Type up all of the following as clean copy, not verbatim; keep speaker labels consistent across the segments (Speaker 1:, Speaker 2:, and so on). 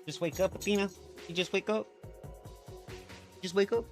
Speaker 1: Just wake up, Athena. You just wake up. Just wake up.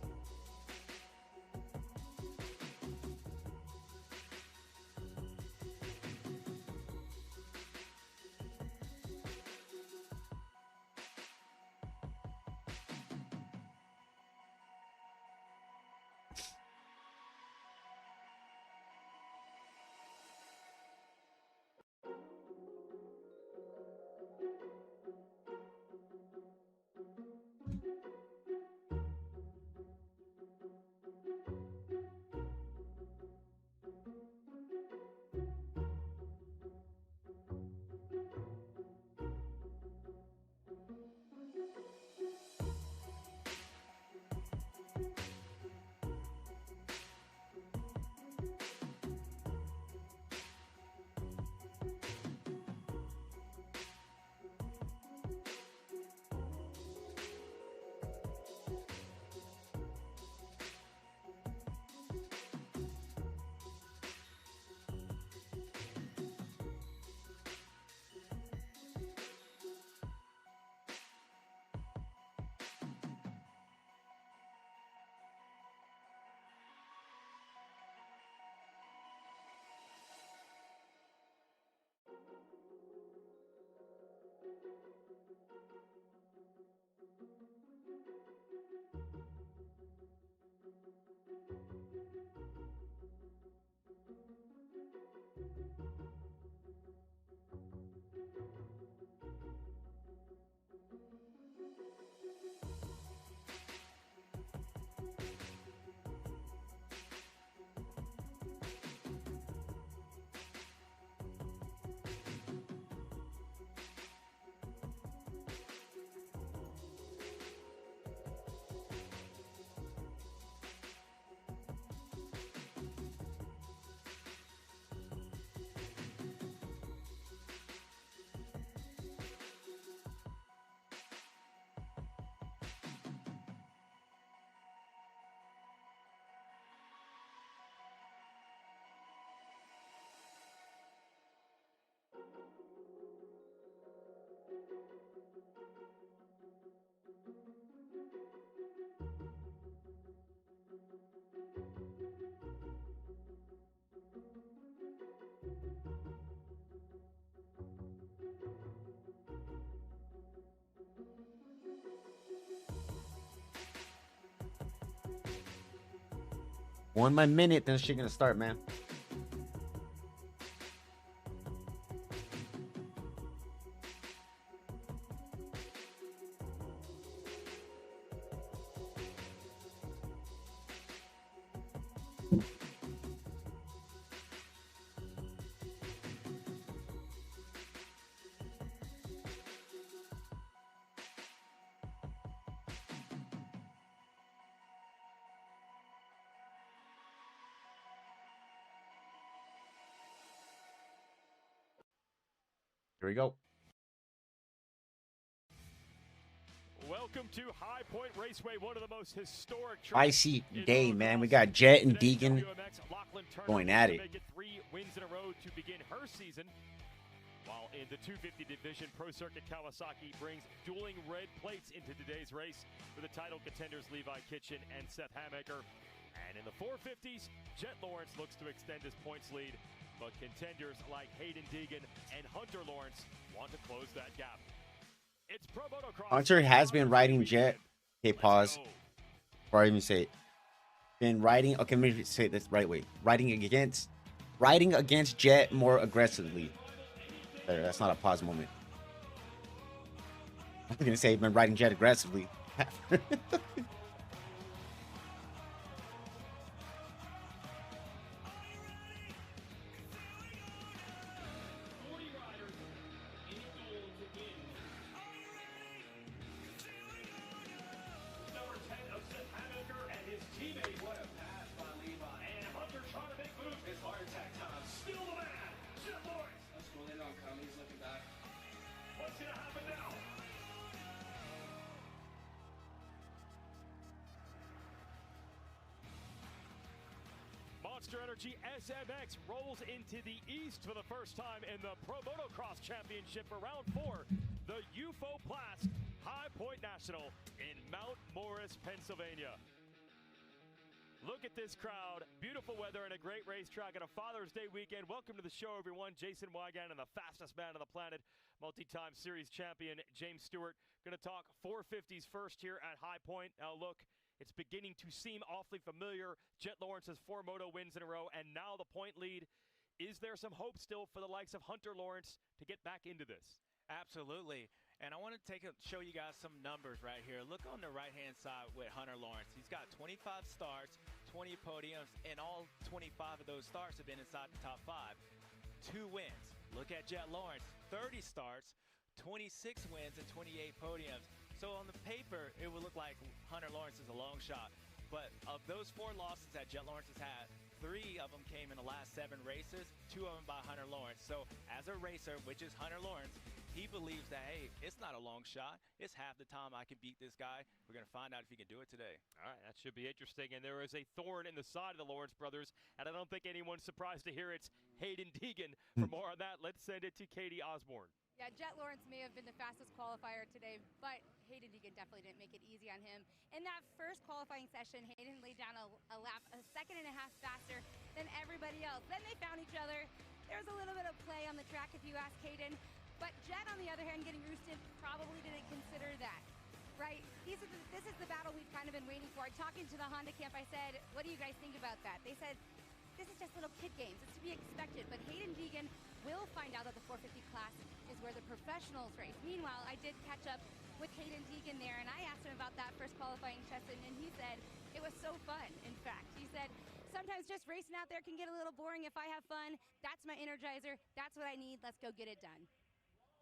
Speaker 1: One more minute, then shit gonna start, man. Here we go.
Speaker 2: Welcome to High Point Raceway, one of the most historic
Speaker 1: Icy day, man. We got Jet and Deegan going at it.
Speaker 2: 3 wins in a row to begin her season. While in the 250 division, Pro Circuit Kawasaki brings dueling red plates into today's race for the title contenders Levi Kitchen and Seth Hamaker. And in the 450s, Jet Lawrence looks to extend his points lead, but contenders like Hayden Deegan and Hunter Lawrence want to close that gap. It's Pro Motocross.
Speaker 1: Hunter has been riding Jet. Okay, pause. Before I even say it. Been riding. Okay, let me say this right way. Riding against Jet more aggressively. There, that's not a pause moment. I'm gonna say been riding Jet aggressively.
Speaker 2: Monster Energy SMX rolls into the East for the first time in the Pro Motocross Championship for round 4. The UFO Blast High Point National in Mount Morris, Pennsylvania. Look at this crowd. Beautiful weather and a great racetrack and a Father's Day weekend. Welcome to the show, everyone. Jason Wygant and the fastest man on the planet, multi-time series champion James Stewart. Going to talk 450s first here at High Point. Now, look, it's beginning to seem awfully familiar. Jet Lawrence has 4 moto wins in a row, and now the point lead. Is there some hope still for the likes of Hunter Lawrence to get back into this?
Speaker 3: Absolutely. And I want to show you guys some numbers right here. Look on the right-hand side with Hunter Lawrence. He's got 25 starts, 20 podiums, and all 25 of those starts have been inside the top 5. 2 wins. Look at Jet Lawrence, 30 starts, 26 wins, and 28 podiums. So on the paper, it would look like Hunter Lawrence is a long shot. But of those 4 losses that Jet Lawrence has had, 3 of them came in the last 7 races, 2 of them by Hunter Lawrence. So as a racer, which is Hunter Lawrence, he believes that, hey, it's not a long shot. It's half the time I can beat this guy. We're going to find out if he can do it today.
Speaker 2: All right, that should be interesting. And there is a thorn in the side of the Lawrence brothers, and I don't think anyone's surprised to hear it's Hayden Deegan. For more on that, let's send it to Katie Osborne.
Speaker 4: Yeah, Jet Lawrence may have been the fastest qualifier today, but Hayden Deegan definitely didn't make it easy on him. In that first qualifying session, Hayden laid down a lap a second and a half faster than everybody else. Then they found each other. There was a little bit of play on the track, if you ask Hayden. But Jet, on the other hand, getting roosted, probably didn't consider that, right? This is the battle we've kind of been waiting for. Talking to the Honda camp, I said, what do you guys think about that? They said, this is just little kid games. It's to be expected. But Hayden Deegan will find out that the 450 class is where the professionals race. Meanwhile, I did catch up with Hayden Deegan there, and I asked him about that first qualifying session, and he said it was so fun, in fact. He said, sometimes just racing out there can get a little boring. If I have fun, that's my energizer. That's what I need. Let's go get it done.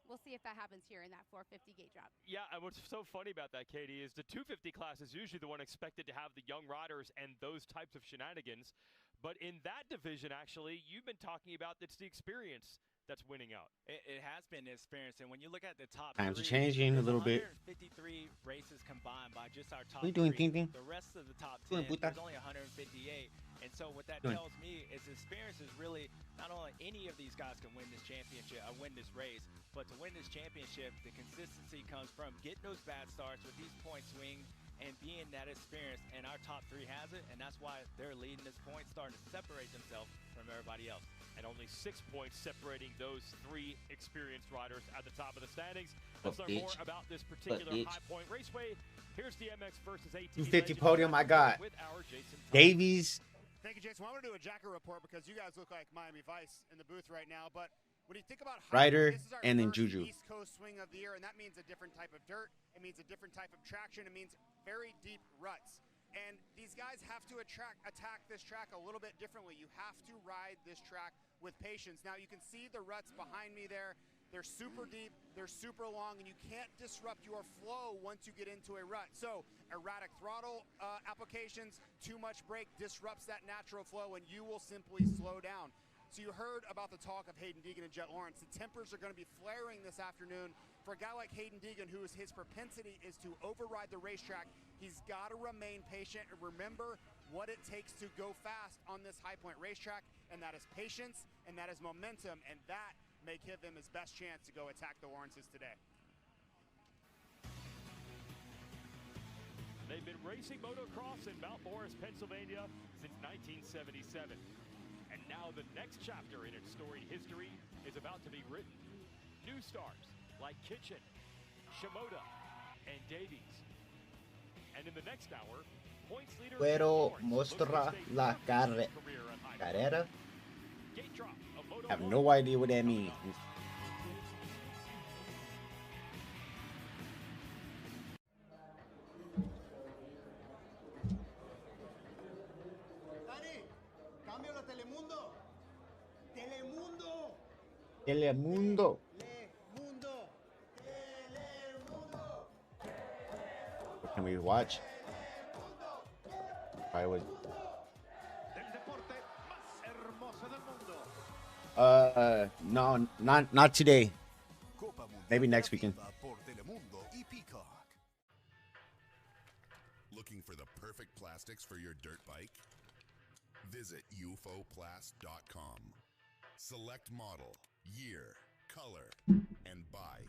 Speaker 4: We'll see if that happens here in that 450 gate drop.
Speaker 2: Yeah, and what's so funny about that, Katie, is the 250 class is usually the one expected to have the young riders and those types of shenanigans. But in that division, actually, you've been talking about it's the experience that's winning out.
Speaker 3: It has been the experience, and when you look at the top
Speaker 1: Times are
Speaker 3: 3,
Speaker 1: changing a little bit.
Speaker 3: 153 races combined by just our top
Speaker 1: We doing
Speaker 3: 3.
Speaker 1: ting-ting?
Speaker 3: The rest of the top
Speaker 1: Doing
Speaker 3: 10,
Speaker 1: puta?
Speaker 3: there's only 158. And so what that tells me is experience is really not only any of these guys can win this championship, win this race, but to win this championship, the consistency comes from getting those bad starts with these point swings and being that experience. And our top 3 has it, and that's why they're leading this point, starting to separate themselves from everybody else.
Speaker 2: And only 6 points separating those 3 experienced riders at the top of the standings. Let's learn more about this particular High Point Raceway. Here's the MX versus ATV
Speaker 1: 250 podium I got.
Speaker 2: With our Jason
Speaker 1: Davies.
Speaker 5: Thank you, Jason. Well, I want to do a Jacker report because you guys look like Miami Vice in the booth right now. But when you think about
Speaker 1: Ryder
Speaker 5: this is our
Speaker 1: and then
Speaker 5: first
Speaker 1: Juju.
Speaker 5: East Coast swing of the year, and that means a different type of dirt. It means a different type of traction. It means very deep ruts. And these guys have to attack this track a little bit differently. You have to ride this track with patience. Now, you can see the ruts behind me there. They're super deep, they're super long, and you can't disrupt your flow once you get into a rut. So erratic throttle applications, too much brake disrupts that natural flow, and you will simply slow down. So you heard about the talk of Hayden Deegan and Jet Lawrence. The tempers are going to be flaring this afternoon. For a guy like Hayden Deegan, his propensity is to override the racetrack, he's got to remain patient and remember what it takes to go fast on this High Point racetrack, and that is patience, and that is momentum, and that may give him his best chance to go attack the Lawrences today.
Speaker 2: They've been racing motocross in Mount Morris, Pennsylvania since 1977. And now the next chapter in its storied history is about to be written. New stars like Kitchen, Shimoda, and Davies. And in the next hour, points leader
Speaker 1: Puedo mostrar la carrera.
Speaker 2: Gate drop of Moto
Speaker 1: I have no idea what that means.
Speaker 5: Dani, cambio la Telemundo. Telemundo.
Speaker 1: Telemundo.
Speaker 5: Telemundo. Telemundo.
Speaker 1: Can we watch? I would. No, not today. Maybe next weekend.
Speaker 6: Looking for the perfect plastics for your dirt bike? Visit ufoplast.com. Select model, year, color, and buy.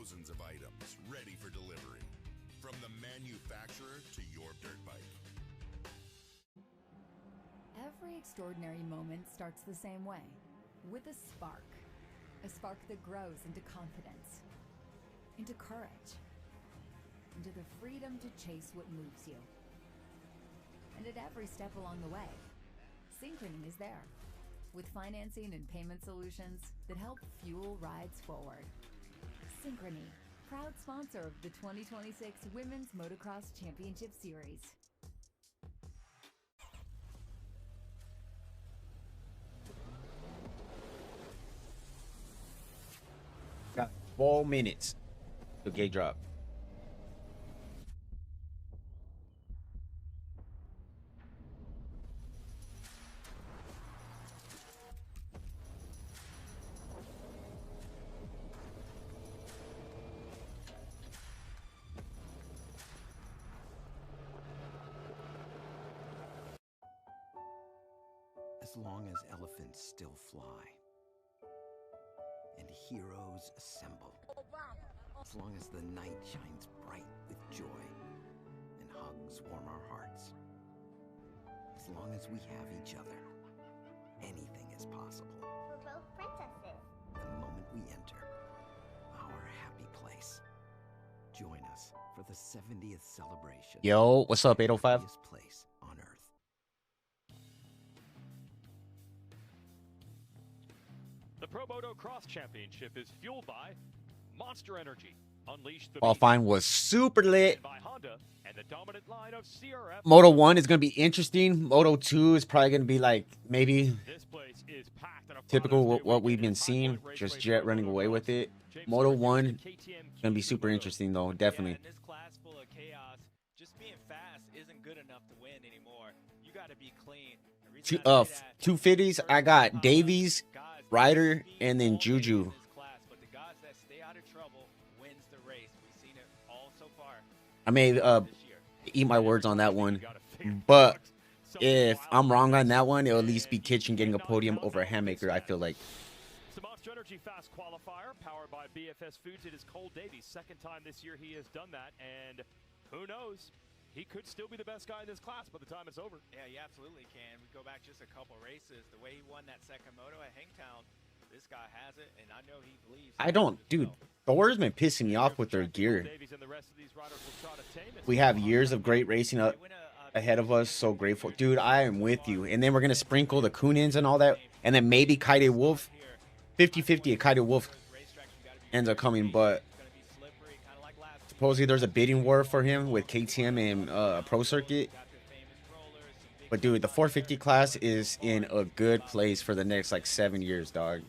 Speaker 6: thousands of items ready for delivery. From the manufacturer to your dirt bike.
Speaker 7: Every extraordinary moment starts the same way, with a spark. A spark that grows into confidence, into courage, into the freedom to chase what moves you. And at every step along the way, Synchrony is there, with financing and payment solutions that help fuel rides forward. Synchrony, proud sponsor of the 2026 Women's Motocross Championship Series.
Speaker 1: Got 4 minutes to gate drop.
Speaker 8: As long as elephants still fly and heroes assemble, as long as the night shines bright with joy and hugs warm our hearts, as long as we have each other, anything is possible.
Speaker 9: We're both princesses.
Speaker 8: The moment we enter our happy place, join us for the 70th celebration.
Speaker 1: Yo, what's up, 805?
Speaker 8: Happiest place on earth.
Speaker 2: The Pro Motocross Championship is fueled by Monster Energy. Unleash the
Speaker 1: Qualifying was super lit.
Speaker 2: by Honda and the dominant line of CRF.
Speaker 1: Moto 1 is going to be interesting. Moto 2 is probably going to be like maybe
Speaker 2: This place is packed and a
Speaker 1: typical
Speaker 2: Father's Day
Speaker 1: what we've
Speaker 2: weekend
Speaker 1: been
Speaker 2: is
Speaker 1: seeing.
Speaker 2: five-point
Speaker 1: Just
Speaker 2: race
Speaker 1: Jet
Speaker 2: for
Speaker 1: running away
Speaker 2: Motocross.
Speaker 1: with it.
Speaker 2: James
Speaker 1: Moto
Speaker 2: Stewart
Speaker 1: 1
Speaker 2: gives the KTM
Speaker 1: going to be
Speaker 2: key
Speaker 1: super
Speaker 2: Moto.
Speaker 1: interesting though,
Speaker 3: Yeah,
Speaker 1: definitely.
Speaker 3: in this class full of chaos, just being fast isn't good enough to win anymore. You got to be clean. The reason I say that,
Speaker 1: 250s, I got Davies,
Speaker 3: guys,
Speaker 1: Ryder,
Speaker 3: speed
Speaker 1: and then
Speaker 3: all day in
Speaker 1: Juju.
Speaker 3: this class, but the guys that stay out of trouble wins the race. We've seen it all so far
Speaker 1: I may
Speaker 3: this year.
Speaker 1: eat my words on that one.
Speaker 2: You gotta figure
Speaker 1: But
Speaker 2: out something
Speaker 1: if
Speaker 2: wild
Speaker 1: I'm wrong
Speaker 2: like
Speaker 1: on
Speaker 2: this.
Speaker 1: that one, it'll at least be
Speaker 2: And
Speaker 1: Kitchen getting a
Speaker 2: knocked
Speaker 1: podium
Speaker 2: out
Speaker 1: over a
Speaker 2: all of
Speaker 1: Handmaker,
Speaker 2: its
Speaker 1: I feel like.
Speaker 2: It's the Monster Energy Fast Qualifier, powered by BFS Foods. It is Cole Davies. Second time this year he has done that, and who knows? He could still be the best guy in this class by the time it's over.
Speaker 3: Yeah, you absolutely can. We go back just a couple races. The way he won that second moto at Hangtown, this guy has it, and I know he believes.
Speaker 1: I don't,
Speaker 3: as
Speaker 1: dude.
Speaker 3: well.
Speaker 1: Thor's been pissing me off with their gear. We have years of great racing up ahead of us. So grateful, dude. I am with you. And then we're gonna sprinkle the Coonins and all that, and then maybe Kaide Wolf, 50-50. Kaide Wolf ends up coming, but supposedly there's a bidding war for him with KTM and Pro Circuit. But dude, the 450 class is in a good place for the next like 7 years, dog.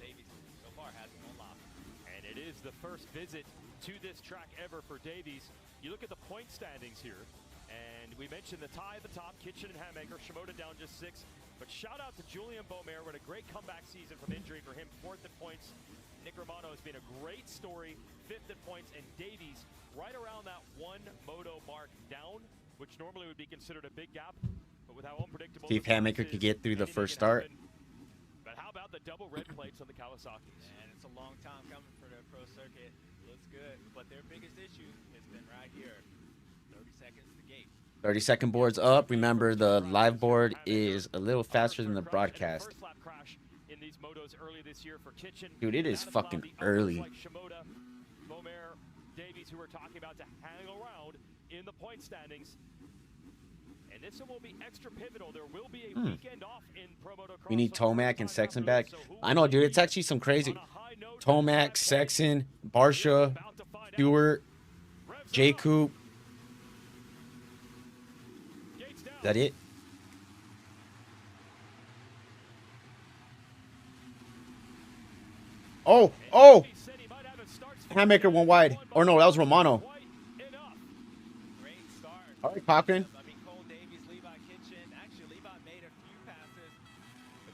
Speaker 2: And it is the first visit to this track ever for Davies. You look at the point standings here, and we mentioned the tie at the top, Kitchen and Handmaker, Shimoda down just 6. But shout out to Julian Beaumer, what a great comeback season from injury for him, 4th at points. Nick Romano has been a great story, 5th at points, and Davies right around that 1 moto mark down, which normally would be considered a big gap. But with how unpredictable
Speaker 1: See if
Speaker 2: this class
Speaker 1: Handmaker
Speaker 2: is,
Speaker 1: could get through the
Speaker 2: anything
Speaker 1: first
Speaker 2: can
Speaker 1: start.
Speaker 2: happen. But how about the double red plates on the Kawasaki's?
Speaker 3: And it's a long time coming for the Pro Circuit. Looks good, but their biggest issue has been right here. 30 seconds to gate.
Speaker 1: 30-second boards up. Remember, the live board is a little faster than the broadcast.
Speaker 2: First lap crash in these motos early this year for Kitchen.
Speaker 1: Dude, it is
Speaker 2: That
Speaker 1: fucking
Speaker 2: allowed the others
Speaker 1: early.
Speaker 2: like Shimoda, Beaumer, Davies, who we're talking about, to hang around in the point standings. And this one will be extra pivotal. There will be a weekend off in Pro Motocross.
Speaker 1: We need
Speaker 2: on the
Speaker 1: Tomac and
Speaker 2: first
Speaker 1: Sexton
Speaker 2: half
Speaker 1: back.
Speaker 2: so who
Speaker 1: I know,
Speaker 2: will
Speaker 1: dude.
Speaker 2: be
Speaker 1: It's actually some crazy.
Speaker 2: on a high note?
Speaker 1: Tomac, Sexton, Barsha,
Speaker 2: About to find out.
Speaker 1: Stewart,
Speaker 2: Revs
Speaker 1: J.
Speaker 2: up.
Speaker 1: Coop.
Speaker 2: Gates down.
Speaker 1: Is that it? Oh, oh!
Speaker 2: Said he might have it starts
Speaker 1: Handmaker went wide. Or no, that was Romano.
Speaker 2: quite enough.
Speaker 3: Great start.
Speaker 1: All right, Cochran.
Speaker 3: I mean, Cole Davies, Levi Kitchen. Actually, Levi made a few passes.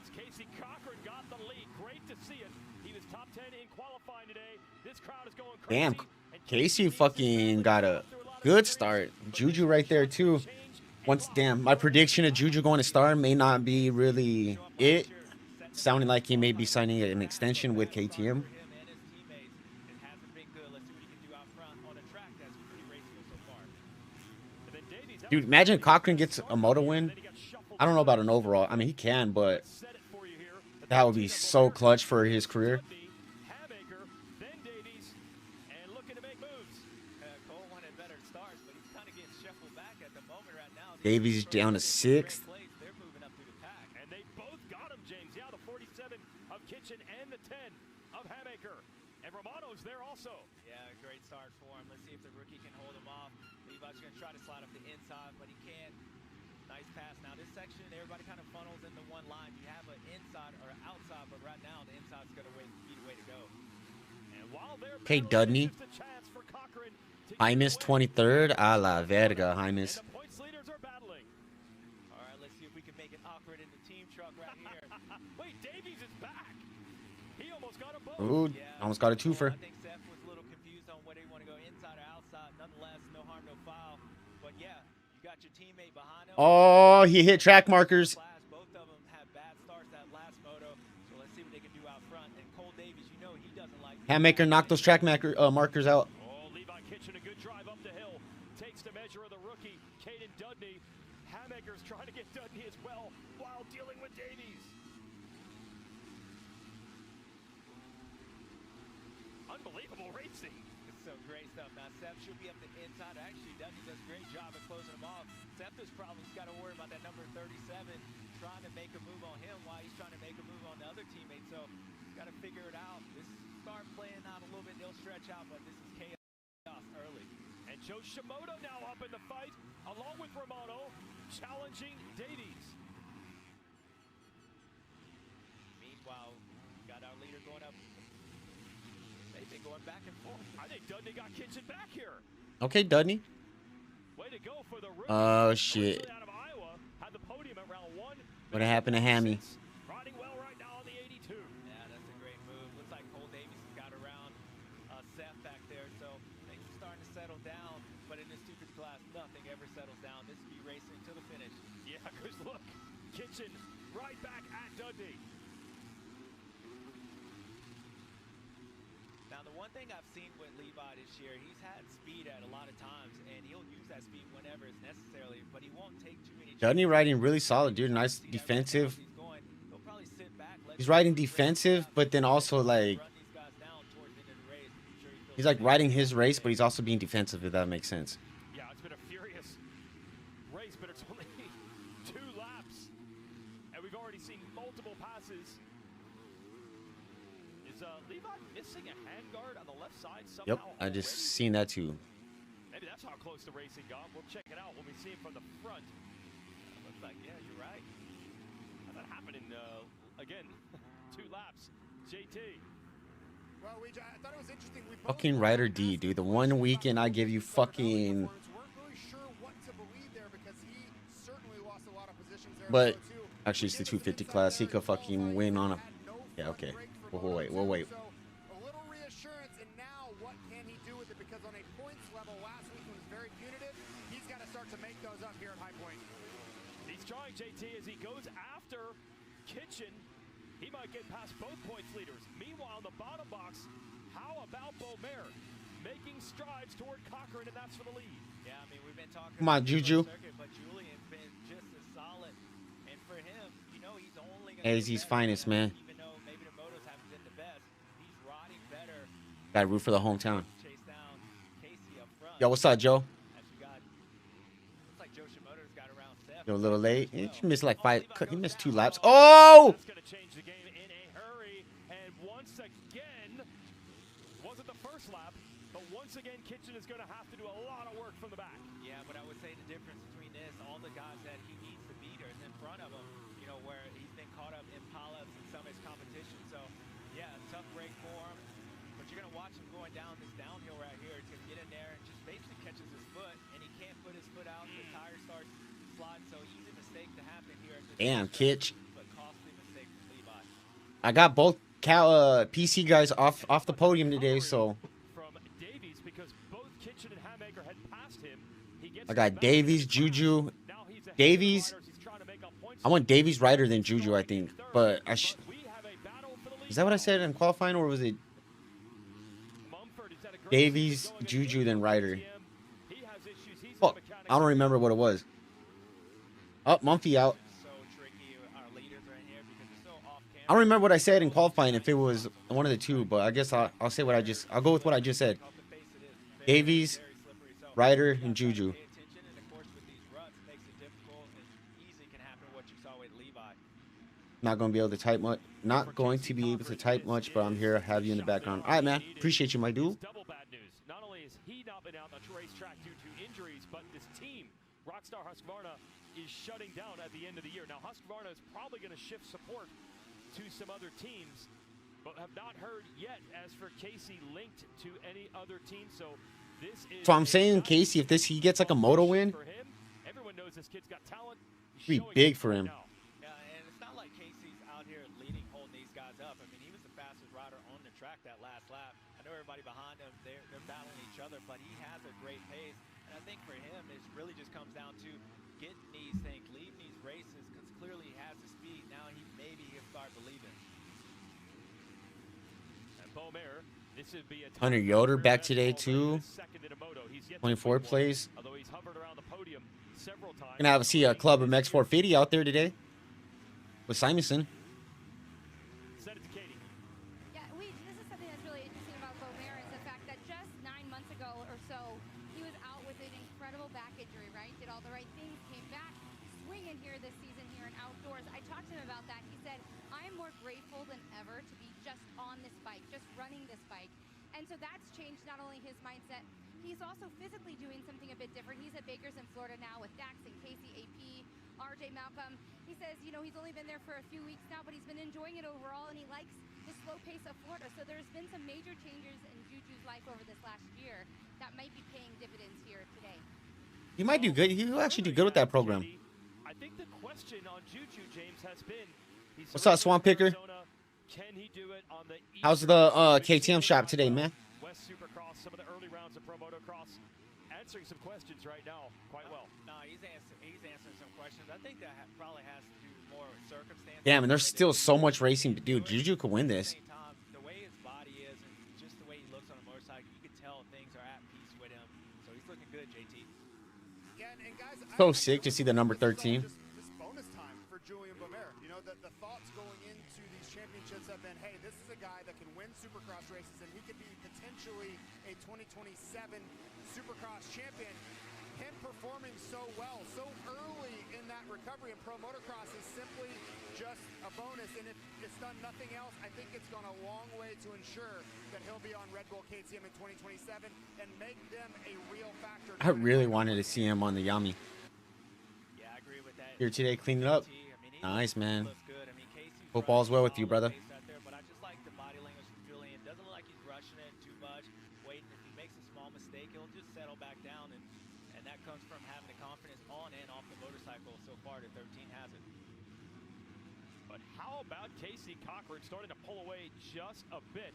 Speaker 2: It's Casey Cochran got the lead. Great to see it. He was top 10 in qualifying today. This crowd is going crazy.
Speaker 1: Damn,
Speaker 2: And
Speaker 1: Casey fucking got a good start. Juju right there, too. Once, damn, my prediction of Juju going to star may not be really it. Sounding like he may be signing an extension with KTM.
Speaker 3: For him and his teammates, it hasn't been good. Let's see what he can do
Speaker 1: Dude, imagine Cochran gets a moto win. I don't know about an overall. I mean, he can, but that would be so clutch for his career. Davies down to 6th.
Speaker 2: And they both got him, James. Yeah, the 47 of Kitchen and the 10 of Hamaker. And Romano's there also.
Speaker 3: Yeah, great start for him. Let's see if the rookie can hold him off. Levi's going to try to slide up the inside, but he can't. Nice pass. Now this section, everybody kind of funnels into one line. You have an inside or outside, but right now the inside's going to be the way to go.
Speaker 2: And while they're
Speaker 1: Okay, Dudney. Hymas 23rd. A la verga, Hymas.
Speaker 2: Wait, Davies is back. He almost got a both.
Speaker 1: Ooh, almost got a twofer.
Speaker 3: I think Seth was a little confused on whether he want to go inside or outside. Nonetheless, no harm, no foul. But yeah, you got your teammate behind him.
Speaker 1: Oh, he hit track markers.
Speaker 3: Both of them had bad starts that last moto. So let's see what they can do out front. And Cole Davies, you know he doesn't like.
Speaker 1: Hamaker knocked those track markers out.
Speaker 2: Oh, Levi Kitchen, a good drive up the hill. Takes the measure of the rookie, Caden Dudney. Hamaker's trying to get Dudney as well while dealing with Davies. Unbelievable racing.
Speaker 3: It's some great stuff. Now, Seth should be up the inside. Actually, Dudney does a great job of closing them off. Seth has probably got to worry about that number 37 trying to make a move on him while he's trying to make a move on the other teammate. So, got to figure it out. This start playing out a little bit. They'll stretch out, but this is chaos early.
Speaker 2: And Joe Shimoda now up in the fight, along with Romano, challenging Davies.
Speaker 3: Meanwhile, got our leader going up. They've been going back and forth.
Speaker 2: I think Dudney got Kitchen back here.
Speaker 1: Okay, Dudney.
Speaker 2: Way to go for the rookie.
Speaker 1: Oh, shit.
Speaker 2: Out of Iowa, had the podium at round 1.
Speaker 1: What happened to Hammy?
Speaker 2: Riding well right now on the 82.
Speaker 3: Yeah, that's a great move. Looks like Cole Davies has got around Seth back there, so things are starting to settle down. But in this 250 class, nothing ever settles down. This will be racing to the finish.
Speaker 2: Yeah, because look, Kitchen right back at Dudney.
Speaker 3: Now, the one thing I've seen with Levi this year, he's had speed at a lot of times, and he'll use that speed whenever it's necessary, but he won't take too many.
Speaker 1: Dudney riding really solid, dude. Nice defensive. He's riding defensive, but then also like he's like riding his race, but he's also being defensive, if that makes sense.
Speaker 2: Yeah, it's been a furious race, but it's only 2 laps, and we've already seen multiple passes. Is Levi missing a handguard on the left side somehow?
Speaker 1: Yep, I just seen that too.
Speaker 2: Maybe that's how close the racing got. We'll check it out when we see him from the front. Looks like, yeah, you're right. How'd that happen in, again, 2 laps? JT.
Speaker 5: Well, I thought it was interesting.
Speaker 1: Fucking Rider D, dude. The one weekend I give you fucking. But actually, it's the 250 class. He could fucking win on a. Yeah, okay. We'll wait. We'll wait.
Speaker 5: So a little reassurance, and now what can he do with it? Because on a points level, last week was very punitive. He's got to start to make those up here at High Point.
Speaker 2: He's trying, JT, as he goes after Kitchen. He might get past both points leaders. Meanwhile, in the bottom box, how about Beaumer making strides toward Cochran, and that's for the lead.
Speaker 3: Yeah, I mean, we've been talking.
Speaker 1: Come on, Juju.
Speaker 3: Circuit, but Julian's been just as solid, and for him, you know, he's only.
Speaker 1: AZ's finest, man.
Speaker 3: Even though maybe the Motos haven't been the best, he's riding better.
Speaker 1: Got to root for the hometown.
Speaker 3: Chase down Casey up front.
Speaker 1: Yo, what's up, Joe?
Speaker 3: Looks like Joe Shimoda's got around Seth.
Speaker 1: Yo, a little late. He missed like 5. He missed 2 laps. Oh!
Speaker 2: That's going to change the game in a hurry. And once again, wasn't the first lap, but once again, Kitchen is going to have to do a lot of work from the back.
Speaker 3: Yeah, but I would say the difference between this, all the guys that he needs to beat are in front of him, you know, where he's been caught up in pileups in some of his competition. So, yeah, tough break for him. But you're going to watch him going down this downhill right here. He's going to get in there and just basically catches his foot, and he can't put his foot out. The tire starts sliding, so easy mistake to happen here.
Speaker 1: Damn, Kitch.
Speaker 3: But costly mistake for Levi.
Speaker 1: I got both PC guys off the podium today, so.
Speaker 2: From Davies, because both Kitchen and Hamaker had passed him.
Speaker 1: I got Davies, Juju. Davies. I want Davies Ryder than Juju, I think. But is that what I said in qualifying, or was it Davies, Juju, then Ryder? Fuck. I don't remember what it was. Oh, Mumphy out.
Speaker 3: So tricky, our leaders right here, because they're so off camera.
Speaker 1: I don't remember what I said in qualifying if it was one of the two, but I guess I'll say what I'll go with what I just said.
Speaker 3: Off the face it is very,
Speaker 1: Davies,
Speaker 3: very slippery. So
Speaker 1: Ryder,
Speaker 3: you
Speaker 1: and
Speaker 3: guys have to
Speaker 1: Juju.
Speaker 3: pay attention, and of course with these ruts, it makes it difficult and easy can happen what you saw with Levi.
Speaker 1: Not going to be able to type much. Not going to be able to type much, but I'm here to have you in the background. All right, man. Appreciate you, my dude.
Speaker 2: It's double bad news. Not only has he not been out on the racetrack due to injuries, but this team, Rockstar Husqvarna, is shutting down at the end of the year. Now, Husqvarna is probably going to shift support to some other teams, but have not heard yet as for Casey linked to any other team. So this is.
Speaker 1: So I'm saying, Casey, if he gets like a moto win,
Speaker 2: for him. Everyone knows this kid's got talent. He's
Speaker 1: it'd be
Speaker 2: showing
Speaker 1: big
Speaker 2: it
Speaker 1: for
Speaker 2: right
Speaker 1: him.
Speaker 2: now.
Speaker 3: Yeah, and it's not like Casey's out here leading, holding these guys up. I mean, he was the fastest rider on the track that last lap. I know everybody behind him, they're battling each other, but he has a great pace. And I think for him, it really just comes down to getting these things, leading these races, because clearly he has the speed. Now maybe he'll start believing.
Speaker 2: And Beaumer, this would be a
Speaker 1: Hunter Yoder back today, too. 24 plays.
Speaker 2: Although he's hovered around the podium several times.
Speaker 1: Gonna see a club of X450 out there today with Simonson.
Speaker 2: Send it to Katie.
Speaker 4: Yeah, this is something that's really interesting about Beaumer is the fact that just 9 months ago or so, he was out with an incredible back injury, right? Did all the right things, came back, swinging here this season here in outdoors. I talked to him about that. He said, I am more grateful than ever to be just on this bike, just running this bike. And so that's changed not only his mindset, he's also physically doing something a bit different. He's at Baker's in Florida now with Dax and Casey, AP, RJ Malcolm. He says, you know, he's only been there for a few weeks now, but he's been enjoying it overall, and he likes the slow pace of Florida. So there's been some major changes in Juju's life over this last year that might be paying dividends here today.
Speaker 1: He might do good. He'll actually do good with that program.
Speaker 2: I think the question on Juju, James, has been,
Speaker 1: What's up, Swamp Picker?
Speaker 2: Can he do it on the
Speaker 1: How's the KTM shop today, man?
Speaker 2: West Supercross, some of the early rounds of Pro Motocross, answering some questions right now quite well.
Speaker 3: No, he's answering some questions. I think that probably has to do more with circumstances.
Speaker 1: Damn, and there's still so much racing to do. Juju could win this.
Speaker 3: At the same time, the way his body is and just the way he looks on a motorcycle, you can tell things are at peace with him. So he's looking good, JT.
Speaker 5: Yeah, and guys,
Speaker 1: So sick to see the number 13.
Speaker 5: Just bonus time for Julian Beaumer. You know, the thoughts going into these championships have been, hey, this is a guy that can win Supercross races, and he could be potentially a 2027 Supercross champion. Him performing so well, so early in that recovery in Pro Motocross is simply just a bonus. And if it's done nothing else, I think it's gone a long way to ensure that he'll be on Red Bull KTM in 2027 and make them a real factor.
Speaker 1: I really wanted to see him on the Yami.
Speaker 3: Yeah, I agree with that.
Speaker 1: Here today, clean it up. Nice, man. Hope all's well with you, brother.
Speaker 3: But I just like the body language from Julian. Doesn't look like he's rushing it too much, waiting. If he makes a small mistake, he'll just settle back down, and that comes from having the confidence on and off the motorcycle. So far, the 13 has it.
Speaker 2: But how about Casey Cochran starting to pull away just a bit?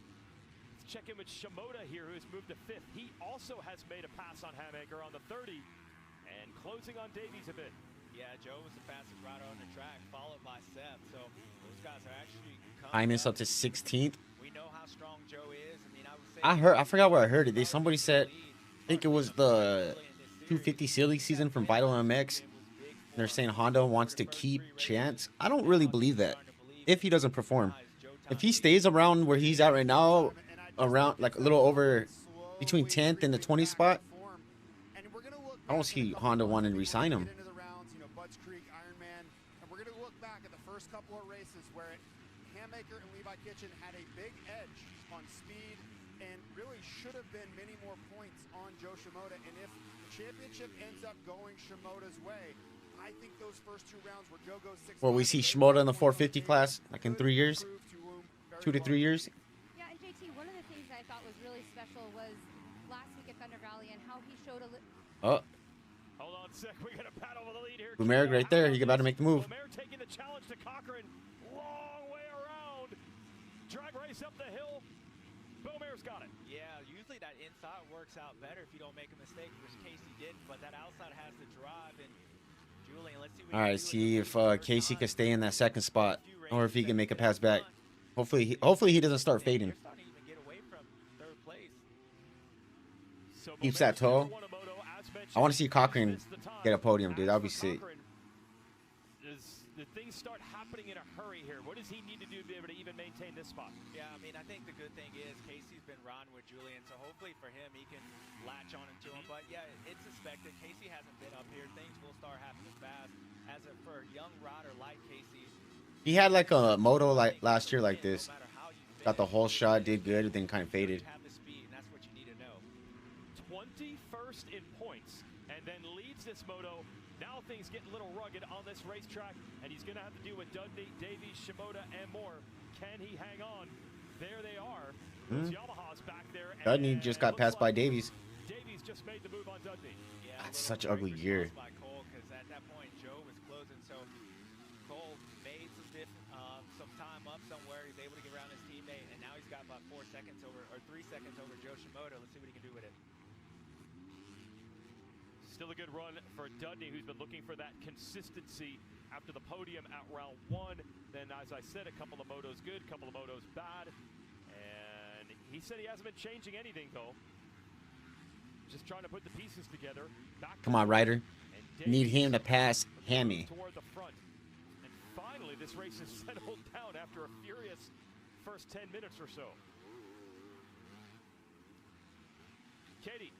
Speaker 2: Let's check in with Shimoda here, who has moved to 5th. He also has made a pass on Hamaker on the 30 and closing on Davies a bit.
Speaker 3: Yeah, Joe was the fastest rider on the track, followed by Seth. So those guys are actually
Speaker 1: I missed up to 16th.
Speaker 3: We know how strong Joe is. I mean, I would say
Speaker 1: I forgot where I heard it. Somebody said, I think it was the 250 silly season from Vital MX. They're saying Honda wants to keep Chance. I don't really believe that. If he doesn't perform, if he stays around where he's at right now, around like a little over between 10th and the 20th spot, I don't see Honda wanting to resign him.
Speaker 5: We're going to look back at the first couple of races where Hamaker and Levi Kitchen had a big edge on speed and really should have been many more points on Joe Shimoda. And if the championship ends up going Shimoda's way, I think those first 2 rounds where Joe goes 6.
Speaker 1: Well, we see Shimoda in the 450 class, like in 3 years, 2 to 3 years.
Speaker 4: Yeah, and JT, one of the things I thought was really special was last week at Thunder Valley and how he showed a
Speaker 1: Oh,
Speaker 2: Hold on a sec. We got a battle with the lead here.
Speaker 1: Boomerang right there. He about to make the move.
Speaker 2: Boomerang taking the challenge to Cochran. Long way around. Drag race up the hill. Boomerang's got it.
Speaker 3: Yeah, usually that inside works out better if you don't make a mistake, which Casey didn't, but that outside has the drive. And Julian, let's see what
Speaker 1: all right. See if Casey can stay in that second spot, or if he can make a pass back. Hopefully he doesn't start fading.
Speaker 3: You're starting to even get away from 3rd place.
Speaker 2: So
Speaker 1: Keeps that toe.
Speaker 2: Won a moto, as mentioned,
Speaker 1: I want to see Cochran get a podium, dude. That would be sick.
Speaker 2: The things start happening in a hurry here. What does he need to do to be able to even maintain this spot?
Speaker 3: Yeah, I mean, I think the good thing is Casey's been riding with Julian, so hopefully for him, he can latch on to him. But yeah, it's expected. Casey hasn't been up here. Things will start happening fast. For a young rider like Casey,
Speaker 1: he had like a moto like last year like this. Got the whole shot, did good, then kind of faded.
Speaker 3: Have the speed, and that's what you need to know.
Speaker 2: 21st in points, and then leads this moto. Now things get a little rugged on this racetrack, and he's going to have to deal with Dudley, Davies, Shimoda, and more. Can he hang on? There they are. Those Yamahas back there.
Speaker 1: Dudley just got passed by Davies.
Speaker 2: Davies just made the move on Dudley.
Speaker 3: Yeah,
Speaker 1: that's such ugly gear.
Speaker 3: By Cole, because at that point Joe was closing, so Cole made some time up somewhere. He's able to get around his teammate, and now he's got about 4 seconds over, or 3 seconds over Joe Shimoda. Let's see what he can do with it.
Speaker 2: Still a good run for Dudney, who's been looking for that consistency after the podium at round 1. Then, as I said, a couple of motos good, a couple of motos bad. And he said he hasn't been changing anything, though. Just trying to put the pieces together.
Speaker 1: Come on, Ryder. Need him to pass Hammy.
Speaker 2: Toward the front. And finally, this race is settled down after a furious first 10 minutes or so. Katie.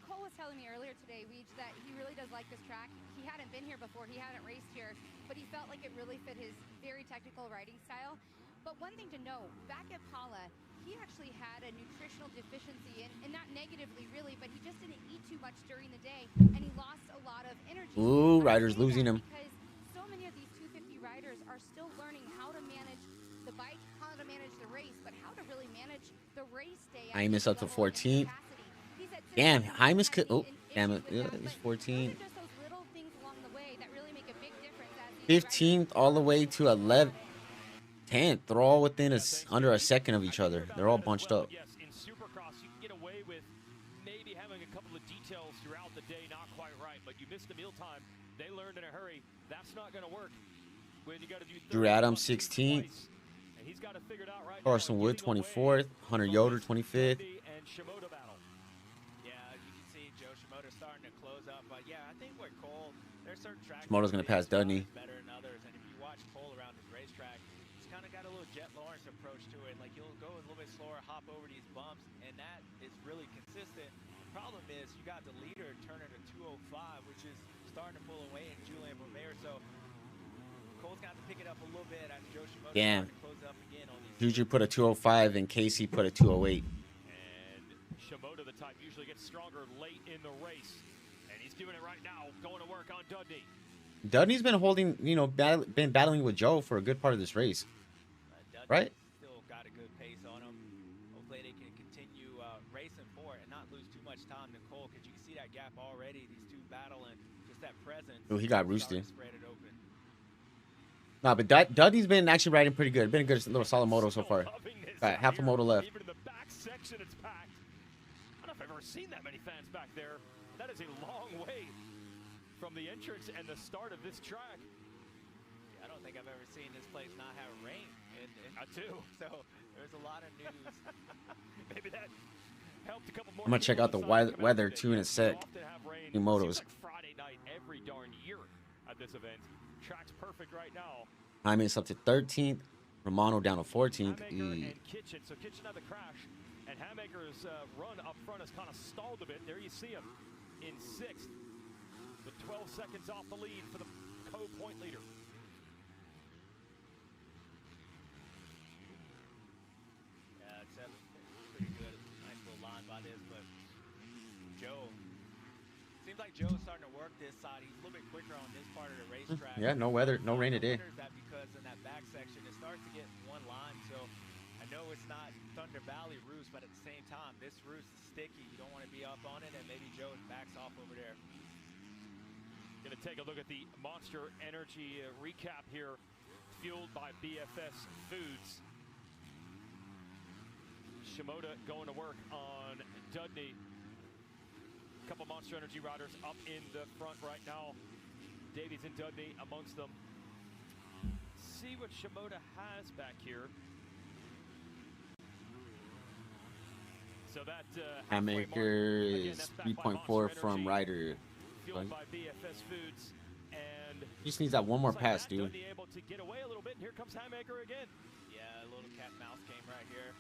Speaker 4: Cole was telling me earlier today, Weege, that he really does like this track. He hadn't been here before, he hadn't raced here, but he felt like it really fit his very technical riding style. But one thing to know, back at Pala, he actually had a nutritional deficiency, and not negatively really, but he just didn't eat too much during the day, and he lost a lot of energy.
Speaker 1: Ooh, Ryder's losing him.
Speaker 4: Because so many of these 250 riders are still learning how to manage the bike, how to manage the race, but how to really manage the race day.
Speaker 1: I miss up to 14th. Damn, Hymus could. Oh, damn it. It's 14. 15th all the way to 11th. 10th. They're all within under a second of each other. They're all bunched up.
Speaker 2: Yes, in Supercross, you can get away with maybe having a couple of details throughout the day not quite right, but you missed the mealtime. They learned in a hurry. That's not going to work when you got to do
Speaker 1: Drew Adams 16th.
Speaker 2: And he's got to figure it out right
Speaker 1: Carson Wood 24th. Hunter Yoder 25th.
Speaker 2: And Shimoda battle.
Speaker 3: But yeah, I think with Cole, there's certain tracks.
Speaker 1: Shimoda's gonna pass Dudney.
Speaker 3: Better than others, and if you watch Cole around his racetrack, he's kind of got a little Jet Lawrence approach to it. Like he'll go a little bit slower, hop over these bumps, and that is really consistent. Problem is, you got the leader turning to 205, which is starting to pull away in Julian Romero. So Cole's got to pick it up a little bit as Joe Shimoda starting to close up again on these.
Speaker 1: Juju put a 205 and Casey put a 208.
Speaker 2: And Shimoda, the type, usually gets stronger late in the race. Doing it right now, going to work on Dudney.
Speaker 1: Dudney's been holding, been battling with Joe for a good part of this race. Right?
Speaker 3: Still got a good pace on him. Hopefully they can continue racing for it and not lose too much time to Cole, because you can see that gap already. These two battling, just that presence.
Speaker 1: Oh, he got roosted.
Speaker 3: Spread it open.
Speaker 1: Nah, but Dudney's been actually riding pretty good. Been a good little solid moto so far. Got half a moto left.
Speaker 2: Even in the back section, it's packed. I don't know if I've ever seen that many fans back there. That is a long way from the entrance and the start of this track.
Speaker 3: Yeah, I don't think I've ever seen this place not have rain.
Speaker 2: I too.
Speaker 3: So there's a lot of news.
Speaker 2: Maybe that helped a couple more.
Speaker 1: I'm gonna check out the weather too in a sec. New motos.
Speaker 2: Like Friday night every darn year at this event. Track's perfect right now.
Speaker 1: Hyman's up to 13th. Romano down to 14th.
Speaker 2: And Kitchen. So Kitchen had the crash, and Hammaker's run up front has kind of stalled a bit. There you see him in 6th, with 12 seconds off the lead for the co-point leader.
Speaker 3: Yeah, it's pretty good. Nice little line by this, but Joe, seems like Joe's starting to work this side. He's a little bit quicker on this part of the racetrack.
Speaker 1: Yeah, no weather, no rain today.
Speaker 3: That because in that back section, it starts to get one line. So I know it's not Thunder Valley roost, but at the same time, this roost is sticky. You don't want to be up on it, and maybe Joe backs off over there.
Speaker 2: Going to take a look at the Monster Energy recap here, fueled by BFS Foods. Shimoda going to work on Dudney. A couple Monster Energy riders up in the front right now. Davies and Dudney amongst them. See what Shimoda has back here. So that
Speaker 1: Hammaker is 3.4 from Ryder.
Speaker 2: fueled by BFS Foods, and
Speaker 1: He just needs that one more pass, dude.
Speaker 2: Dudney able to get away a little bit. And here comes Hammaker again.
Speaker 3: Yeah, a little cat mouse game right here.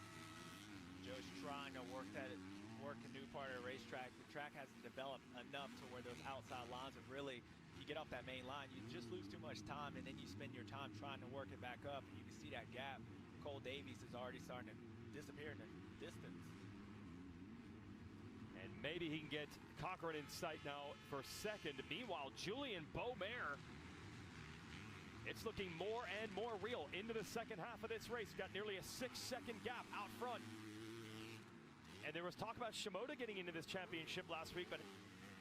Speaker 3: Joe's trying to work a new part of the racetrack. The track hasn't developed enough to where those outside lines have really, you get off that main line, you just lose too much time, and then you spend your time trying to work it back up. And you can see that gap. Cole Davies is already starting to disappear in the distance.
Speaker 2: And maybe he can get Cochran in sight now for second. Meanwhile, Julian Beaumaire, it's looking more and more real into the second half of this race. Got nearly a 6-second gap out front. And there was talk about Shimoda getting into this championship last week, but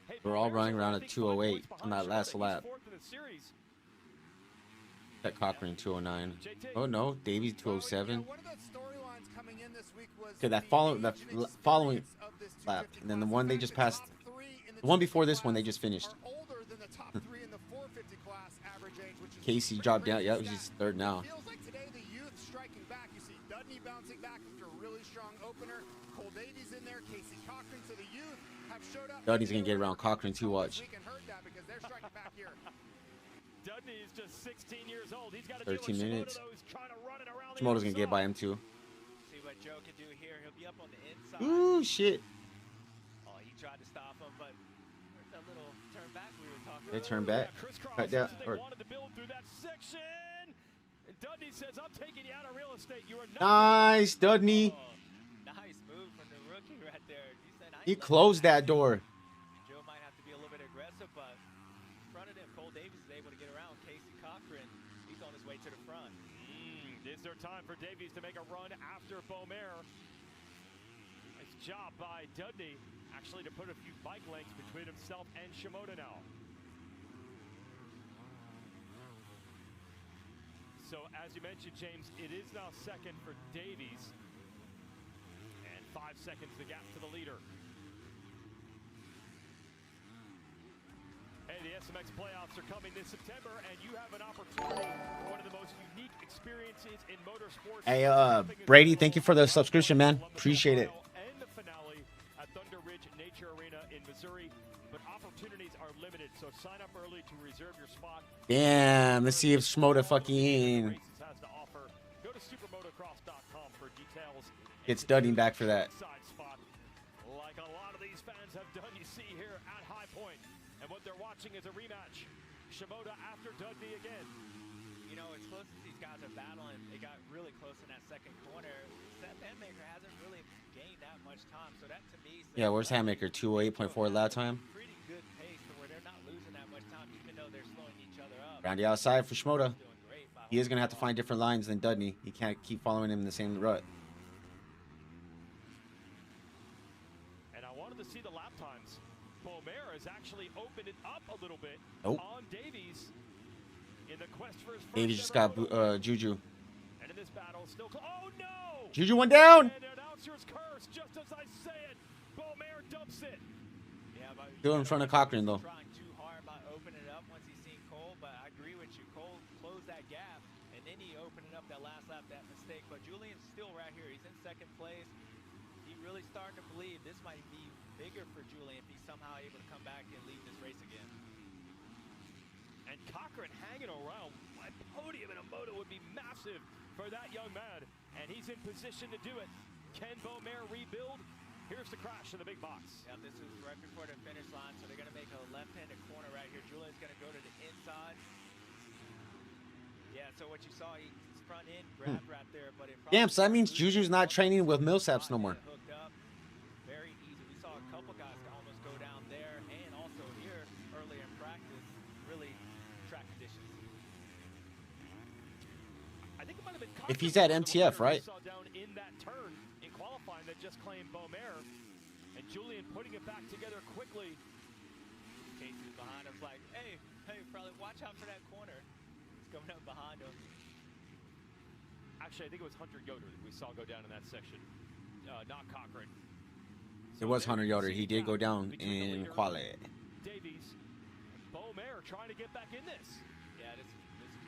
Speaker 2: hey,
Speaker 1: We're all running around at 2:08
Speaker 2: 208
Speaker 1: on that last lap. That Cochran 209. Oh no, Davies 207. Okay, that following lap, and then the one they just passed, the one before this one they just finished. Casey dropped down. Yeah, he's third now.
Speaker 5: Feels like today the youth striking back. You see Dudney bouncing back after a really strong opener. Cole Davies in there. Casey Cochran. So the youth have showed up.
Speaker 1: Dudney's gonna get around Cochran too. Watch.
Speaker 5: We can hurt that because they're striking back here.
Speaker 2: Dudney is just 16 years old. He's got
Speaker 1: 13 minutes.
Speaker 2: trying to run it around the
Speaker 1: Shimoda's gonna get by him too.
Speaker 3: See what Joe can do here. He'll be up on the inside.
Speaker 1: Ooh, shit.
Speaker 3: Oh, he tried to stop him, but there's that little turn back we were talking
Speaker 1: They
Speaker 3: about.
Speaker 1: turn back. Cut down.
Speaker 2: They
Speaker 1: Or
Speaker 2: wanted to build through that section. And Dudney says, I'm taking you out of real estate. You are not.
Speaker 1: nice, Dudney.
Speaker 3: Oh, nice move from the rookie right there. He said, I
Speaker 1: He
Speaker 3: ain't letting
Speaker 1: closed
Speaker 3: you
Speaker 1: that door.
Speaker 3: Joe might have to be a little bit aggressive, but in front of him, Cole Davies is able to get around. Casey Cochran, he's on his way to the front.
Speaker 2: Is there time for Davies to make a run after Beaumaire? Nice job by Dudney, actually, to put a few bike lengths between himself and Shimoda now. So, as you mentioned, James, it is now second for Davies. And 5 seconds the gap to the leader. Hey, the SMX playoffs are coming this September, and you have an opportunity for one of the most unique experiences in motorsports.
Speaker 1: Hey, Brady, thank you for the subscription, man. Appreciate it.
Speaker 2: And the finale at Thunder Ridge Nature Arena in Missouri, but opportunities are limited, so sign up early to reserve your spot.
Speaker 1: Damn, let's see if Shimoda fucking
Speaker 2: Races has to offer. Go to supermotocross.com for details.
Speaker 1: gets Dudney back for that.
Speaker 2: Side spot, like a lot of these fans have done, you see here at High Point. And what they're watching is a rematch. Shimoda after Dudney again.
Speaker 3: You know, as close as these guys are battling, they got really close in that second corner. Seth Hammaker hasn't really gained that much time, so that to me says
Speaker 1: Yeah, where's Hammaker? 208.4 lap time.
Speaker 3: pretty good pace to where they're not losing that much time, even though they're slowing each other up.
Speaker 1: Around the outside for Shimoda.
Speaker 3: Doing great by
Speaker 1: He is gonna have to find different lines than Dudney. He can't keep following him in the same rut.
Speaker 2: And I wanted to see the lap times. Beaumaire has actually opened it up a little bit
Speaker 1: Nope.
Speaker 2: on Davies in the quest for his first
Speaker 1: Davies just
Speaker 2: ever
Speaker 1: got
Speaker 2: moto.
Speaker 1: Juju.
Speaker 2: And in this battle, still oh no!
Speaker 1: Juju went down.
Speaker 2: And an announcer's curse, just as I say it. Beaumaire dumps it.
Speaker 3: Yeah, but
Speaker 1: Still in front of Cochran though.
Speaker 3: trying too hard by opening it up once he's seen Cole, but I agree with you. Cole closed that gap, and then he opened it up that last lap, that mistake. But Julian's still right here. He's in second place. He really starting to believe this might be bigger for Julian if he's somehow able to come back and lead this race again.
Speaker 2: And Cochran hanging around. A podium in a moto would be massive for that young man. And he's in position to do it. Can Beaumaire rebuild? Here's the crash in the big box.
Speaker 3: Yeah, this is right before the finish line, so they're going to make a left-handed corner right here. Julian's going to go to the inside. Yeah, so what you saw, he's front end grabbed right there, but it
Speaker 1: Damn, so that means Juju's not training with Millsaps no more.
Speaker 3: Hooked up. Very easy. We saw a couple guys almost go down there, and also here earlier in practice, really track conditions.
Speaker 2: I think it might have been
Speaker 1: If he's at
Speaker 2: Cochran
Speaker 1: MTF, right?
Speaker 2: we saw down in that turn in qualifying that just claimed Beaumaire. And Julian putting it back together quickly.
Speaker 3: Casey's behind him, like, hey, probably watch out for that corner. He's coming up behind him.
Speaker 2: Actually, I think it was Hunter Yoder that we saw go down in that section, not Cochran.
Speaker 1: It was Hunter Yoder. He did go
Speaker 2: gap
Speaker 1: down
Speaker 2: between the
Speaker 1: in
Speaker 2: leader,
Speaker 1: quali.
Speaker 2: Davies, Beaumaire trying to get back in this.
Speaker 3: Yeah, this is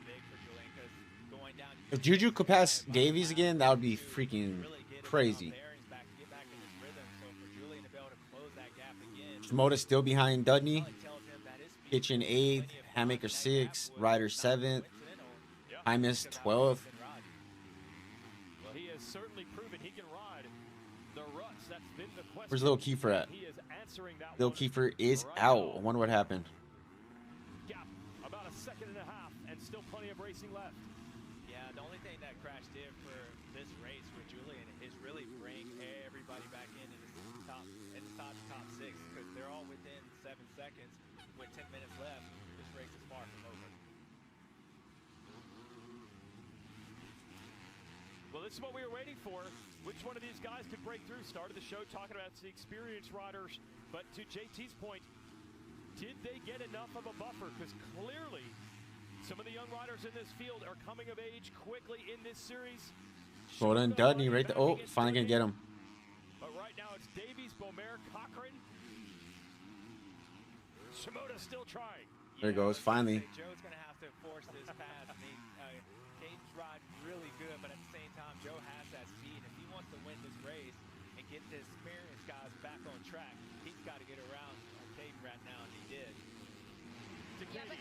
Speaker 3: big for Julian because going down.
Speaker 1: If Juju could pass Davies again, that would be freaking
Speaker 3: Really get his
Speaker 1: crazy.
Speaker 3: bearings back, get back in his rhythm. So
Speaker 1: Shimoda still behind Dudney.
Speaker 3: Probably tells him that his speed
Speaker 1: Kitchen
Speaker 3: is
Speaker 1: 8th,
Speaker 3: plenty of
Speaker 1: Hammaker
Speaker 3: time, and that gap
Speaker 1: 6th,
Speaker 3: was
Speaker 1: Ryder
Speaker 3: not
Speaker 1: 7th,
Speaker 3: coincidental,
Speaker 1: Hymus
Speaker 3: because that was a
Speaker 1: 12th.
Speaker 3: good ride.
Speaker 2: Well, he has certainly proven he can ride the ruts. That's been the question.
Speaker 1: Where's Lil Kiefer at?
Speaker 2: He is answering that
Speaker 1: Lil
Speaker 2: one
Speaker 1: Kiefer is
Speaker 2: right
Speaker 1: out. I
Speaker 2: now.
Speaker 1: wonder what happened.
Speaker 2: Gap about a second and a half, and still plenty of racing left.
Speaker 3: Yeah, the only thing that crashed in for this race for Julian is really bring everybody back into the top, inside the top 6, because they're all within 7 seconds. With 10 minutes left, this race is far from over.
Speaker 2: Well, this is what we were waiting for. Which one of these guys could break through? Started the show talking about the experienced riders, but to JT's point, did they get enough of a buffer? Because clearly, some of the young riders in this field are coming of age quickly in this series.
Speaker 1: Shimoda and Dudney right there. Oh, finally gonna get him.
Speaker 2: But right now it's Davies, Beaumer, Cochran. Shimoda still trying.
Speaker 1: There it goes, finally.
Speaker 3: Joe's going to have to force this pass. I mean, Caden's ride really good, but at the same time, Joe has that speed. If he wants to win this race and get the experienced guys back on track, he's got to get around Caden right now, and he did.
Speaker 4: Yeah, but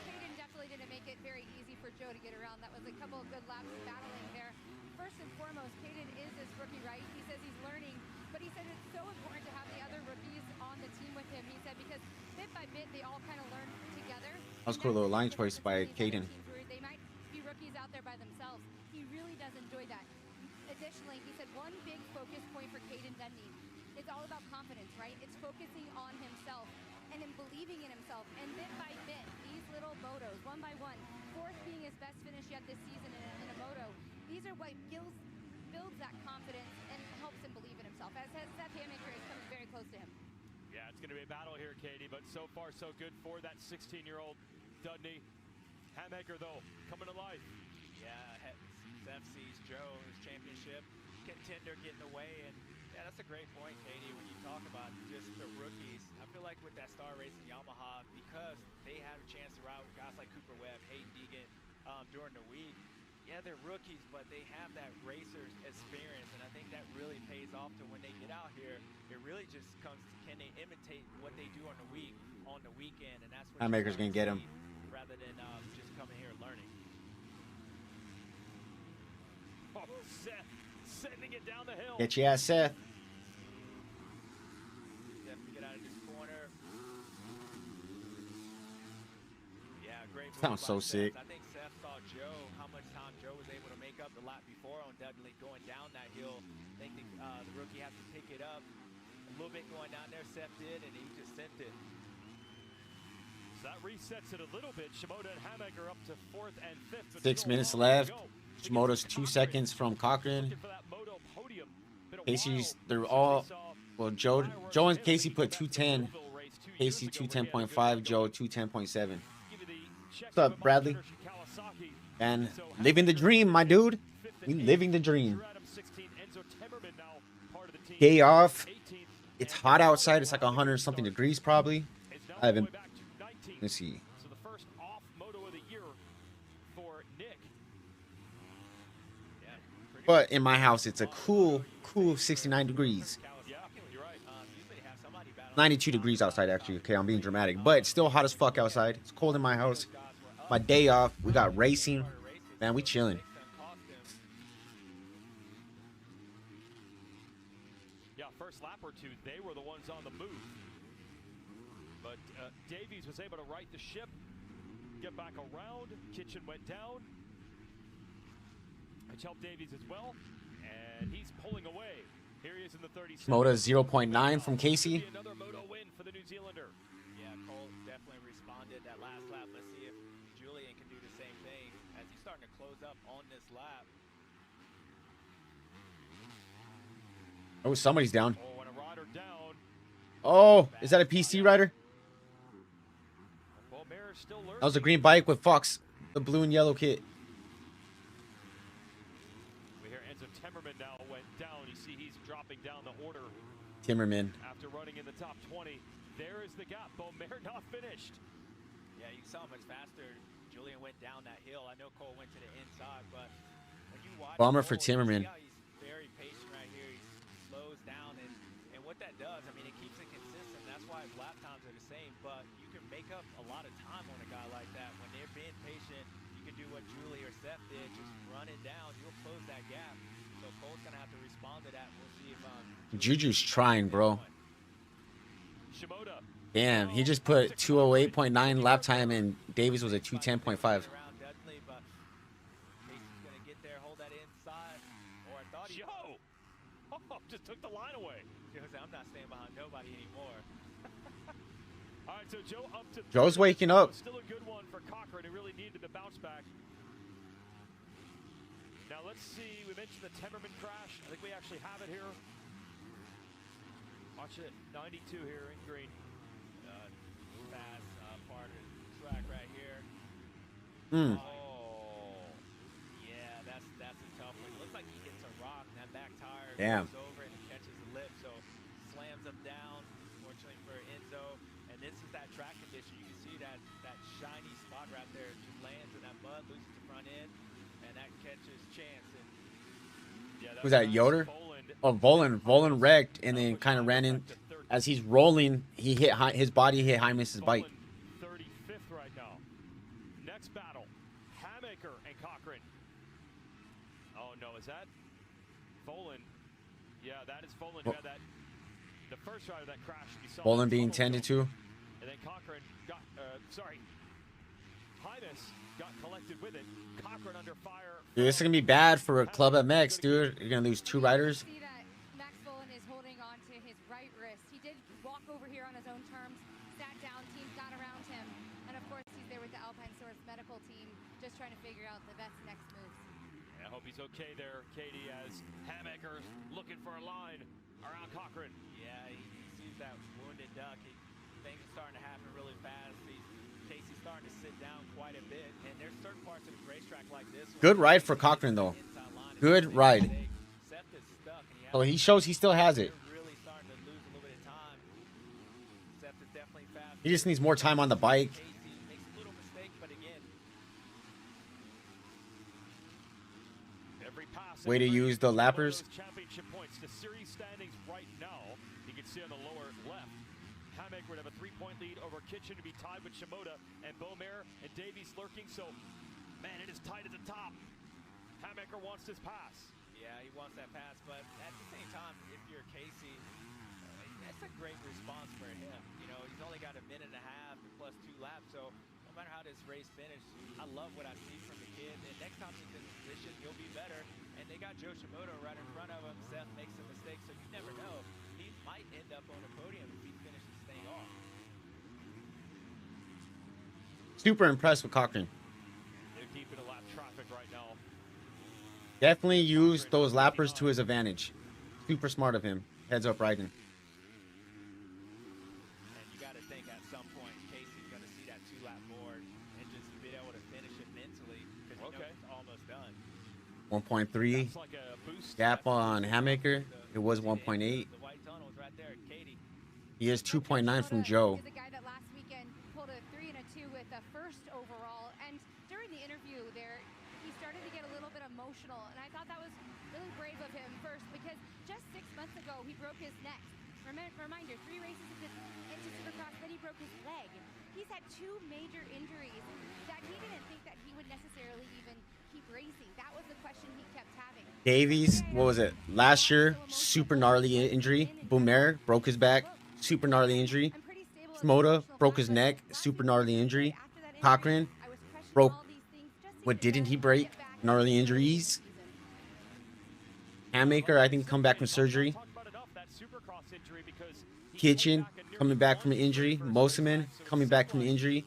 Speaker 4: Caden definitely didn't make it very easy for Joe to get around. That was a couple of good laps of battling there. First and foremost, Caden is this rookie, right? He says he's learning, but he said it's so important to have the other rookies on the team with him. He said because bit by bit, they all kind of learn together.
Speaker 1: That was a cool little line choice by Caden.
Speaker 4: They might be rookies out there by themselves. He really does enjoy that. Additionally, he said one big focus point for Caden Dudney. It's all about confidence, right? It's focusing on himself and in believing in himself. And bit by bit, these little motos, one by one, 4th being his best finish yet this season in a moto, these are what builds that confidence and helps him believe in himself. As Seth Hammaker is coming very close to him.
Speaker 2: Yeah, it's going to be a battle here, Katie, but so far so good for that 16-year-old Dudney. Hammaker, though, coming to life.
Speaker 3: Yeah, Seth sees Joe, his championship contender, getting away, and yeah, that's a great point, Katie, when you talk about just the rookies. I feel like with that Star Racing Yamaha, because they had a chance to ride with guys like Cooper Webb, Hayden Deegan during the week, yeah, they're rookies, but they have that racer's experience, and I think that really pays off to when they get out here. It really just comes to, can they imitate what they do on the weekend, and that's what
Speaker 1: Hammaker's gonna get him.
Speaker 3: rather than just coming here and learning.
Speaker 2: Oh, Seth sending it down the hill.
Speaker 1: Get your ass, Seth.
Speaker 3: Definitely get out of this corner. Yeah, great move
Speaker 1: Sounds
Speaker 3: by
Speaker 1: so
Speaker 3: Seth.
Speaker 1: sick.
Speaker 3: I think Seth saw Joe, how much time Joe was able to make up the lap before on Dudley going down that hill. I think the rookie had to pick it up a little bit going down there. Seth did, and he just sent it.
Speaker 2: So that resets it a little bit. Shimoda and Hammaker up to 4th and 5th. but
Speaker 1: 6
Speaker 2: still
Speaker 1: minutes
Speaker 2: a long way to
Speaker 1: left.
Speaker 2: go.
Speaker 1: Shimoda's 2 seconds from Cochran.
Speaker 2: Looking for that moto podium. Been a
Speaker 1: Casey's,
Speaker 2: while
Speaker 1: they're
Speaker 2: since
Speaker 1: all,
Speaker 2: we saw
Speaker 1: well, Joe and Casey put 210.
Speaker 2: 210.
Speaker 1: Casey 210.5, Joe 210.7.
Speaker 2: What's
Speaker 1: up, Bradley? And living the dream, my dude. We living the dream. Day off. It's hot outside. It's like 100 something degrees probably. I haven't. Let's see.
Speaker 2: So the first off moto of the year for Nick.
Speaker 3: Yeah, pretty
Speaker 1: But in my house, it's a cool 69 degrees.
Speaker 2: Yeah, you're right.
Speaker 3: usually have somebody battling
Speaker 1: 92 degrees outside, actually. Okay, I'm being dramatic. But it's still hot as fuck outside. It's cold in my house. My day off. We got racing. Man, we chilling.
Speaker 2: Yeah, first lap or two, they were the ones on the move. But Davies was able to right the ship, get back around. Kitchen went down, which helped Davies as well. And he's pulling away. Here he is in the 37.
Speaker 1: Moda 0.9 from Casey.
Speaker 2: Another moto win for the New Zealander.
Speaker 3: Yeah, Cole definitely responded that last lap. Let's see if Julian can do the same thing as he's starting to close up on this lap.
Speaker 1: Oh, somebody's down.
Speaker 2: Oh, and a rider down.
Speaker 1: Oh, is that a PC rider?
Speaker 2: Well, Mayor's still learning.
Speaker 1: That was a green bike with Fox, the blue and yellow kit.
Speaker 2: We hear Enzo Timmerman now went down. You see he's dropping down the order
Speaker 1: Timmerman.
Speaker 2: after running in the top 20. There is the gap. Beaumer not finished.
Speaker 3: Yeah, you saw how much faster Julian went down that hill. I know Cole went to the inside, but when you watch
Speaker 1: Bummer
Speaker 3: Cole,
Speaker 1: for
Speaker 3: you see
Speaker 1: Timmerman.
Speaker 3: how he's very patient right here. He slows down, and what that does, I mean, it keeps it consistent. That's why game, but you can make up a lot of time on a guy like that. When they're being patient, you can do what Julie or Seth did, just run it down. You'll close that gap. So Cole's gonna have to respond to that. We'll see if
Speaker 1: Juju's trying, bro.
Speaker 2: Shimoda.
Speaker 1: Damn, he just put 208.9 lap time, and Davies was at 210.5.
Speaker 3: Around Dudley, but Casey's gonna get there, hold that inside. Or I thought he
Speaker 2: Joe! Oh, just took the line away.
Speaker 3: I'm not staying behind nobody anymore.
Speaker 2: All right, so Joe up to
Speaker 1: Joe's waking up.
Speaker 2: Still a good one for Cochran. He really needed the bounce back. Now let's see. We mentioned the Temmerman crash. I think we actually have it here. Watch it. 92 here in green.
Speaker 3: Fast part of the track right here.
Speaker 1: Hmm.
Speaker 3: Oh, yeah, that's a tough one. It looks like he hits a rock, and that back tire
Speaker 1: Damn.
Speaker 3: goes over and it catches the lip, so slams him down. Fortunately for Enzo, and this is that track condition. You can see that shiny spot right there. It just lands in that mud, loses the front end, and that catches Chance. And
Speaker 2: Yeah,
Speaker 1: Who's that, Yoder? Oh, Volan wrecked and then kind of ran in. As he's rolling, he hit his body hit Hymas's bike.
Speaker 2: 35th right now. Next battle, Hamaker and Cochran. Oh no, is that Volan? Yeah, that is Volan. Had that the first ride of that crash. You saw
Speaker 1: Volan being tended to.
Speaker 2: and then Cochran got Hymas got collected with it. Cochran under fire.
Speaker 1: Dude, this is gonna be bad for a Club MX, dude. You're gonna lose 2 riders.
Speaker 4: See that Max Volan is holding on to his right wrist. He did walk over here on his own terms, sat down, team got around him, and of course he's there with the Alpine Source medical team, just trying to figure out the best next moves.
Speaker 2: I hope he's okay there, Katie, as Hamaker's looking for a line around Cochran.
Speaker 3: yeah, he sees that wounded duck. Things are starting to happen really fast. Casey's starting to sit down quite a bit, and there's certain parts of the racetrack like this.
Speaker 1: Good ride for Cochran though. Good ride.
Speaker 3: Seth is stuck, and
Speaker 1: So he shows he still has it.
Speaker 3: they're really starting to lose a little bit of time. Seth is definitely fast.
Speaker 1: He just needs more time on the bike.
Speaker 3: Casey makes a little mistake, but again,
Speaker 2: Every pass.
Speaker 1: Way to use the lappers.
Speaker 2: Championship points. The series standings right now. You can see on the lower left. Hamaker would have a 3-point lead over Kitchen to be tied with Shimoda and Beaumare and Davies lurking. So, man, it is tight at the top. Hamaker wants this pass.
Speaker 3: yeah, he wants that pass, but at the same time, if you're Casey, that's a great response for him. You know, he's only got a minute and a half plus 2 laps, so no matter how this race finishes, I love what I see from the kid. And next time he's in position, he'll be better. And they got Joe Shimoda right in front of him. Seth makes a mistake, so you never know. He might end up on a podium if he finishes this thing off.
Speaker 1: Super impressed with Cochran.
Speaker 2: They're deep into lap traffic right now.
Speaker 1: Definitely use those lappers to his advantage. Super smart of him. Heads up riding.
Speaker 3: And you got to think at some point, Casey's going to see that 2-lap board and just be able to finish it mentally because he knows it's almost done.
Speaker 1: 1.3
Speaker 2: That's like a boost.
Speaker 1: gap on Hamaker. It was 1.8.
Speaker 3: The white tunnel is right there, Katie.
Speaker 1: He is 2.9 from Joe.
Speaker 4: Is a guy that last weekend pulled a 3 and a 2 with the first overall, and during the interview there, he started to get a little bit emotional, and I thought that was really brave of him first because just 6 months ago he broke his neck. Reminder, 3 races into Supercross, then he broke his leg. He's had 2 major injuries that he didn't think that he would necessarily even keep racing. That was the question he kept having.
Speaker 1: Davies, what was it? Last year, super gnarly injury. Beaumare broke his back, super gnarly injury. Shimoda broke his neck, super gnarly injury. Cochran broke. What didn't he break? Gnarly injuries. Hamaker, I think, come back from surgery. Kitchen coming back from an injury. Mosaman coming back from an injury.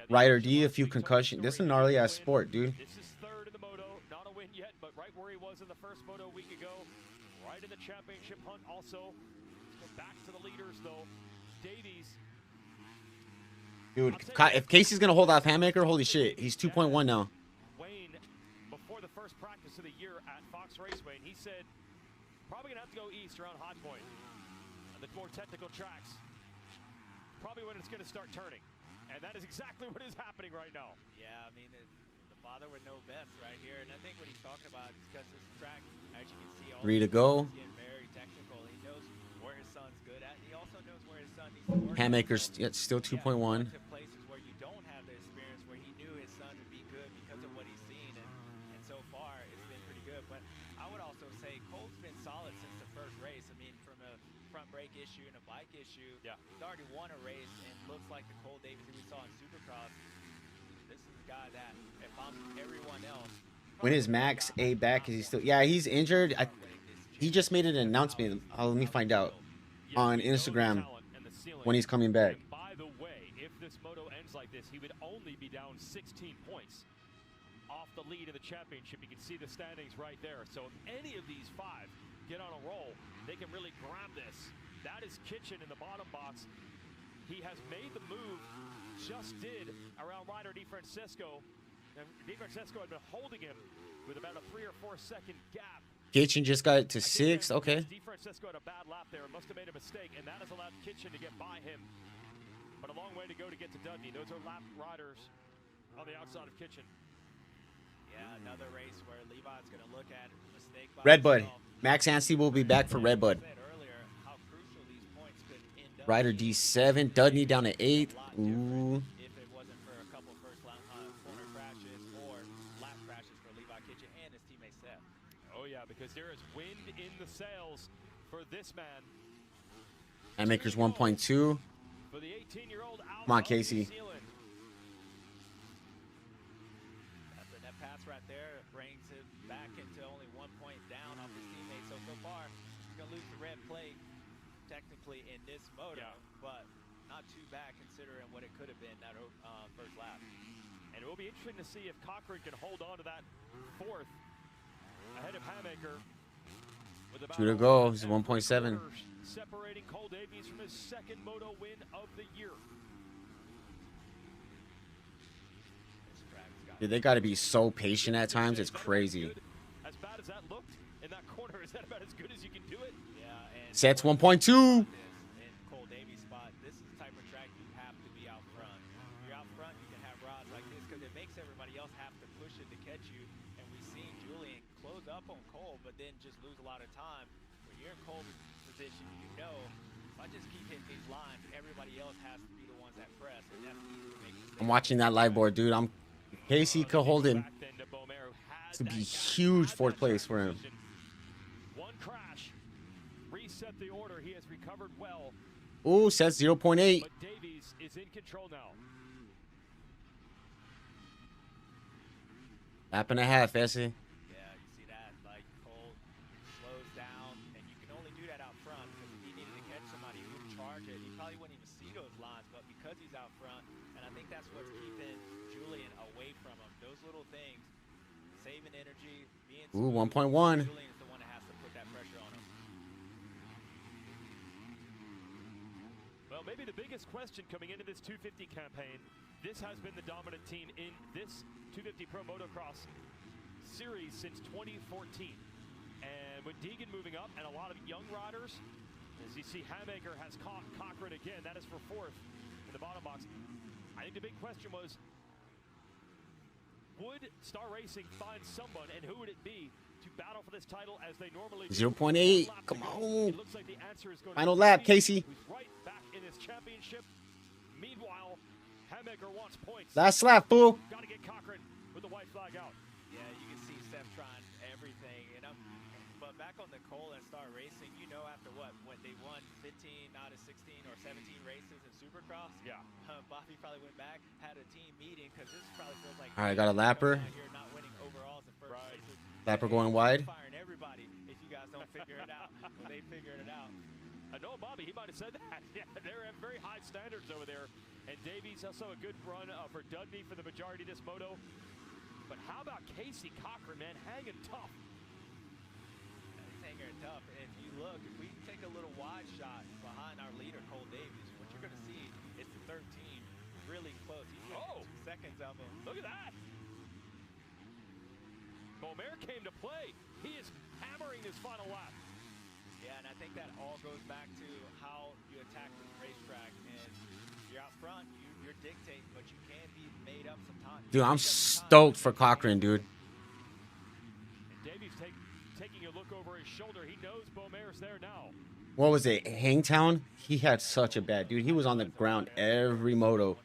Speaker 1: Ryder D, a few concussions. This is a gnarly ass sport, dude.
Speaker 2: This is third in the moto, not a win yet, but right where he was in the first moto a week ago, right in the championship hunt also. Let's go back to the leaders though. Davies.
Speaker 1: Dude, if Casey's gonna hold off Hamaker, holy shit, he's 2.1 now.
Speaker 2: Wayne, before the first practice of the year at Fox Raceway, and he said probably gonna have to go east around Hot Point, the more technical tracks. Probably when it's gonna start turning. And that is exactly what is happening right now.
Speaker 3: Yeah, I mean, the father would know best right here. And I think what he's talking about is because this track, as you can see, all
Speaker 1: 3 to go.
Speaker 3: getting very technical. He knows where his son's good at. And he also knows where his son son needs to work.
Speaker 1: Hammaker's still 2.1.
Speaker 3: To places where you don't have the experience, where he knew his son would be good because of what he's seen, and so far it's been pretty good. But I would also say Cole's been solid since the first race. I mean, from a front brake issue and a bike issue, he's already won a race, and looks like the Cole Davies we saw in Supercross. This is a guy that, if I'm everyone else,
Speaker 1: When is Max A back? Is he still? Yeah, he's injured. He just made an announcement. Let me find out on Instagram when he's coming back.
Speaker 2: And by the way, if this moto ends like this, he would only be down 16 points off the lead in the championship. You can see the standings right there. So if any of these 5 get on a roll, they can really grab this. That is Kitchen in the bottom box. He has made the move, just did, around Ryder DeFrancesco. And DeFrancesco had been holding him with about a 3 or 4 second gap.
Speaker 1: Kitchen just got it to 6. Okay.
Speaker 2: DeFrancesco had a bad lap there, must have made a mistake, and that has allowed Kitchen to get by him. But a long way to go to get to Dudney. Those are lap riders on the outside of Kitchen.
Speaker 3: Yeah, another race where Levi's going to look at a mistake by
Speaker 1: Redbud.
Speaker 3: himself.
Speaker 1: Max Anstey will be back for Redbud. Ryder D7. Dudney down to 8. Ooh.
Speaker 3: If it wasn't for a couple first lap corner crashes or lap crashes for Levi Kitchen and his teammate Seth.
Speaker 2: Oh yeah, because there is wind in the sails for this man.
Speaker 1: Hammaker's 1.2.
Speaker 2: For the 18-year-old out
Speaker 1: Come on,
Speaker 2: of
Speaker 1: Casey.
Speaker 2: New Zealand.
Speaker 3: That pass right there brings him back into only 1 point down off his teammate. So far, he's going to lose the red plate technically in this moto, but not too bad considering what it could have been that first lap.
Speaker 2: And it will be interesting to see if Cochran can hold on to that 4th ahead of Hammaker. With about
Speaker 1: 2 to go. He's 1.7.
Speaker 2: Separating Cole Davies from his 2nd moto win of the year.
Speaker 1: Dude, they got to be so patient at times. It's crazy.
Speaker 2: As bad as that looked in that corner, is that about as good as you can do it?
Speaker 3: Yeah, and
Speaker 1: Sets 1.2.
Speaker 3: in Cole Davies' spot, this is the type of track you have to be out front. If you're out front, you can have rods like this because it makes everybody else have to push it to catch you. And we've seen Julian close up on Cole, but then just lose a lot of time. When you're in Cole's position, you know, if I just keep hitting these lines, everybody else has to be the ones that press, and that's easy to make mistakes.
Speaker 1: I'm watching that live board, dude. Casey could hold him. This would be huge 4th place for him.
Speaker 2: One crash, reset the order. He has recovered well.
Speaker 1: Ooh, sets 0.8.
Speaker 2: But Davies is in control now.
Speaker 1: Lap and a half, Essie.
Speaker 3: Yeah, you see that, like Cole slows down, and you can only do that out front because if he needed to catch somebody who would charge it, he probably wouldn't even see those lines, but because he's out front, and I think that's what's keeping Julian away from him. Those little things, saving energy, being
Speaker 1: Ooh,
Speaker 3: smooth.
Speaker 1: 1.1.
Speaker 3: Julian's the one that has to put that pressure on him.
Speaker 2: Well, maybe the biggest question coming into this 250 campaign, this has been the dominant team in this 250 Pro Motocross series since 2014. And with Deegan moving up and a lot of young riders, as you see Hammaker has caught Cochran again, that is for 4th in the bottom box. I think the big question was, would Star Racing find someone, and who would it be, to battle for this title as they normally do?
Speaker 1: 0.8. Come on.
Speaker 2: It looks like the answer is going
Speaker 1: Final
Speaker 2: to
Speaker 1: lap,
Speaker 2: be
Speaker 1: Casey.
Speaker 2: who's right back in his championship. Meanwhile, Hammaker wants points.
Speaker 1: Last lap, fool.
Speaker 2: Got to get Cochran with the white flag out.
Speaker 3: Yeah, you can see Seth trying everything, but back on the Cole and Star Racing, you know, after what they won 15 out of 16 or 17 races in Supercross.
Speaker 2: Yeah.
Speaker 3: Bobby probably went back, had a team meeting because this probably feels like.
Speaker 1: All right, got a lapper.
Speaker 3: You're not winning overalls the first races.
Speaker 1: Lapper going wide.
Speaker 3: Firing everybody if you guys don't figure it out. Well, they figured it out.
Speaker 2: I know Bobby, he might have said that. Yeah, they're at very high standards over there. And Davies also a good run for Dudney for the majority of this moto. But how about Casey Cochran, man, hanging tough.
Speaker 3: He's hanging tough. And if you look, if we take a little wide shot behind our leader, Cole Davies, what you're going to see is the 13 really close. He's within 2 seconds of him.
Speaker 2: Look at that. Beaumer came to play. He is hammering this final lap.
Speaker 3: Yeah, and I think that all goes back to how you attack this racetrack. And you're out front, you're dictating, but you can be made up sometimes.
Speaker 1: Dude, I'm stoked for Cochran, dude.
Speaker 2: And Davies taking a look over his shoulder. He knows Beaumer's there now.
Speaker 1: what was it, Hangtown? He had such a bad dude. He was on the ground every moto,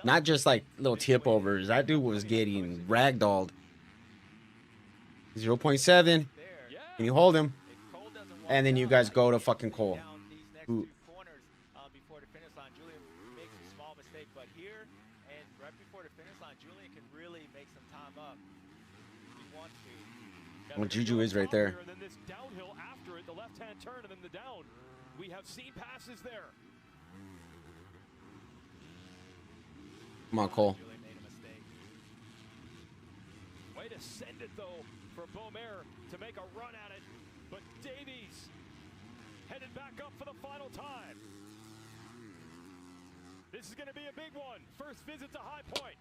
Speaker 1: not just like little tip overs. That dude was getting ragdolled. 0.7. Can you hold him? And then you guys go to fucking Cole. Who?
Speaker 3: Before the finish line, Julian makes a small mistake, but here and right before the finish line, Julian can really make some time up. If he wants to.
Speaker 1: Well, Juju is right there.
Speaker 2: And then this downhill after it, the left-hand turn, and then the down. We have seen passes there.
Speaker 1: Come on, Cole.
Speaker 3: Julian made a mistake.
Speaker 2: Way to send it, though, for Beaumer to make a run at it. But Davies headed back up for the final time. This is going to be a big one. First visit to High Point.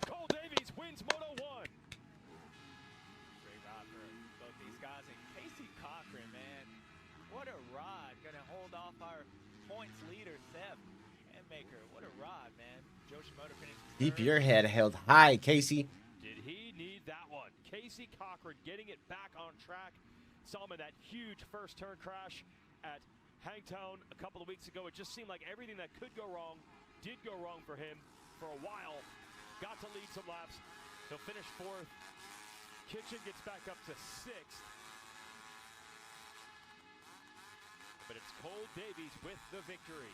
Speaker 2: Cole Davies wins Moto 1.
Speaker 3: Great ride for both these guys. And Casey Cochran, man, what a ride. Going to hold off our points leader, Seb Maker. What a ride, man. Joe Shimoda finished
Speaker 1: Keep your head held high, Casey.
Speaker 2: Did he need that one? Casey Cochran getting it back on track. Saw him in that huge first turn crash at Hangtown a couple of weeks ago. It just seemed like everything that could go wrong did go wrong for him for a while. Got to lead some laps. He'll finish 4th. Kitchen gets back up to 6th. But it's Cole Davies with the victory.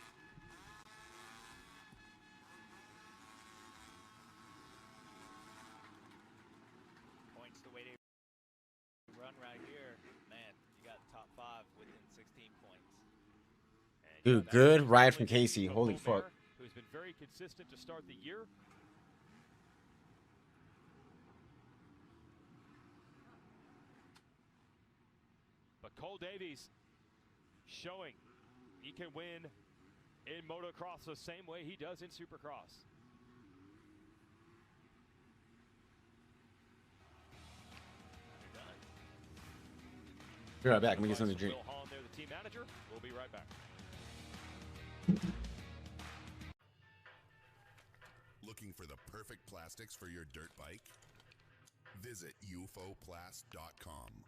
Speaker 3: Points the way to run right here. Man, you got top 5 within 16 points.
Speaker 1: Dude, good ride from Casey. Holy fuck.
Speaker 2: Who's been very consistent to start the year. But Cole Davies showing he can win in motocross the same way he does in supercross.
Speaker 1: Be right back. Let me get something to drink.
Speaker 2: Will Holland there, the team manager. We'll be right back.
Speaker 6: Looking for the perfect plastics for your dirt bike? Visit ufoplast.com.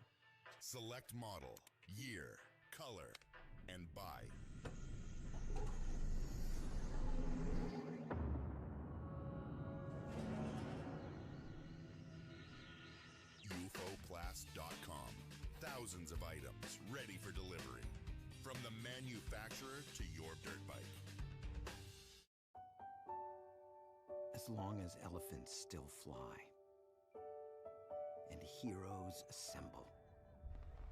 Speaker 6: Select model, year, color, and buy. ufoplast.com. Thousands of items ready for delivery. From the manufacturer to your dirt bike.
Speaker 8: As long as elephants still fly and heroes assemble,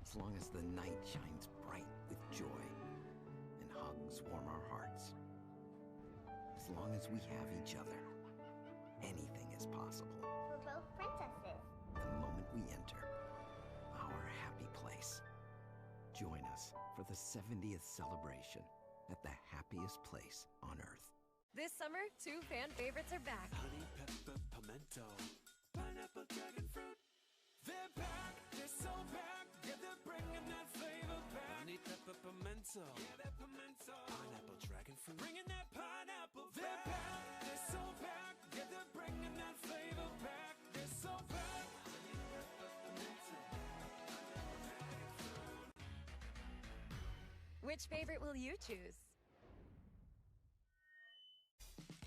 Speaker 8: as long as the night shines bright with joy and hugs warm our hearts, as long as we have each other, anything is possible.
Speaker 9: We're both princesses.
Speaker 8: The moment we enter our happy place, join us for the 70th celebration at the happiest place on Earth.
Speaker 10: This summer, 2 fan favorites are back.
Speaker 11: Honey, pepper, pimento, pineapple, dragon fruit. They're back, they're so back. Yeah, they're bringing that flavor back. Honey, pepper, pimento. Yeah, that pimento. Pineapple, dragon fruit. Bringing that pineapple back. They're back, they're so back. Yeah, they're bringing that flavor back. They're so back. Honey, pepper, pimento.
Speaker 10: Which favorite will you choose?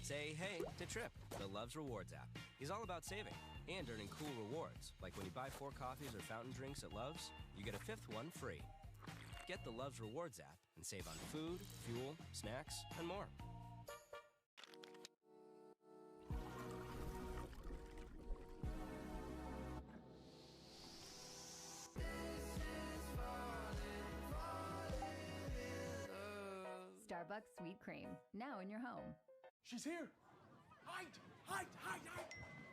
Speaker 12: Say hey to Trip, the Love's Rewards app. He's all about saving and earning cool rewards. Like when you buy 4 coffees or fountain drinks at Love's, you get a 5th one free. Get the Love's Rewards app and save on food, fuel, snacks, and more.
Speaker 7: Starbucks Sweet Cream, now in your home.
Speaker 11: She's here. Hide, hide, hide, hide.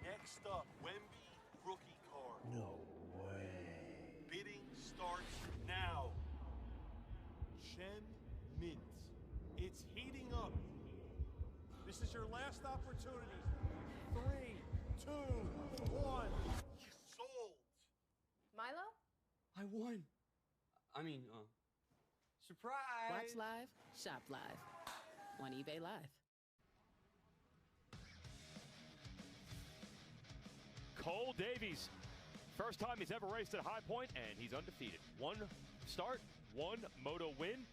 Speaker 11: Next up, Wemby rookie card. No way. Bidding starts now. Chen Mint. It's heating up. This is your last opportunity. 3, 2, 1. Sold.
Speaker 10: Milo?
Speaker 13: I won. Surprise.
Speaker 14: Watch live, shop live. On eBay Live.
Speaker 2: Cole Davies, first time he's ever raced at High Point, and he's undefeated. 1 start, 1 moto win.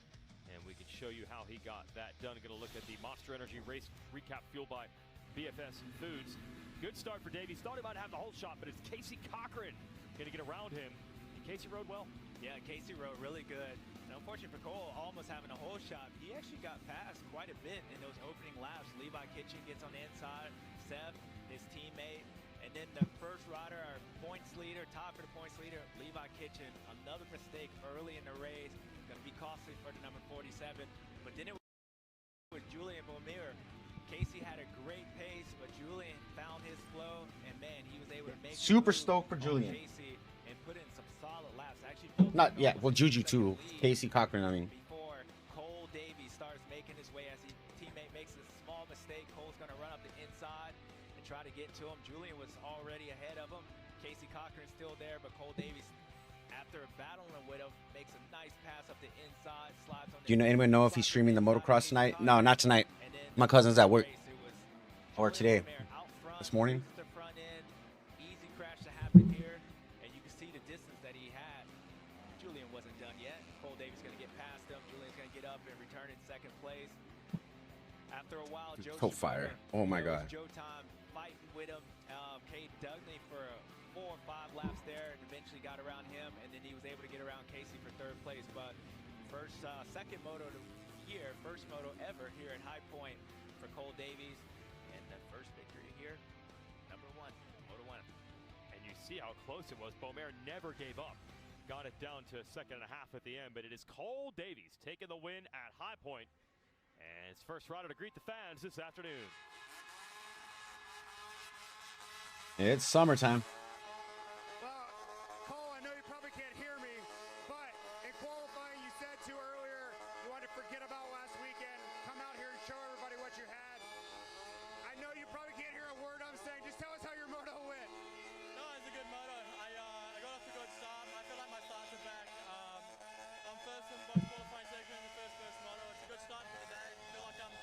Speaker 2: And we can show you how he got that done. Going to look at the Monster Energy race recap fueled by BFS Foods. Good start for Davies. Thought he might have the whole shot, but it's Casey Cochran going to get around him. And Casey rode well.
Speaker 3: Yeah, Casey rode really good. And unfortunately for Cole, almost having a whole shot, he actually got past quite a bit in those opening laps. Levi Kitchen gets on the inside, Seth, his teammate, and then the first rider, our points leader, top of the points leader, Levi Kitchen. Another mistake early in the race, going to be costly for the number 47. But then it was Julian Beaumer. Casey had a great pace, but Julian found his flow, and man, he was able to make
Speaker 1: super stoked for Julian.
Speaker 3: Casey and put in some solid laps. Actually,
Speaker 1: Not yet. Well, Juju too. Casey Cochran, I mean.
Speaker 3: before Cole Davies starts making his way, as his teammate makes a small mistake, Cole's going to run up the inside and try to get to him. Julian was already ahead of him. Casey Cochran's still there, but Cole Davies, after battling with him, makes a nice pass up the inside, slides on.
Speaker 1: Do you know anyone know if he's streaming the motocross tonight? No, not tonight. My cousin's at work. Or today. This morning.
Speaker 3: The front end, easy crash to happen here, and you can see the distance that he had. Julian wasn't done yet. Cole Davies going to get past him. Julian's going to get up and return in second place. After a while, Joe
Speaker 1: So fire. Oh my God.
Speaker 3: Joe time fighting with him. Cade Dugney for 4 or 5 laps there, and eventually got around him, and then he was able to get around Casey for 3rd place. But second moto to year, first moto ever here at High Point for Cole Davies, and the first victory here, number 1, Moto 1.
Speaker 2: And you see how close it was. Beaumer never gave up. Got it down to a second and a half at the end, but it is Cole Davies taking the win at High Point, and his first rider to greet the fans this afternoon.
Speaker 1: It's summertime.
Speaker 5: Well, Cole, I know you probably can't hear me, but in qualifying, you said earlier you wanted to forget about last weekend, come out here and show everybody what you had. I know you probably can't hear a word I'm saying. Just tell us how your moto went.
Speaker 9: No, it's a good moto. I got off to a good start. I feel like my starts are back. I'm first in both qualifying segment and the first moto. It's a good start for the day. I feel like I'm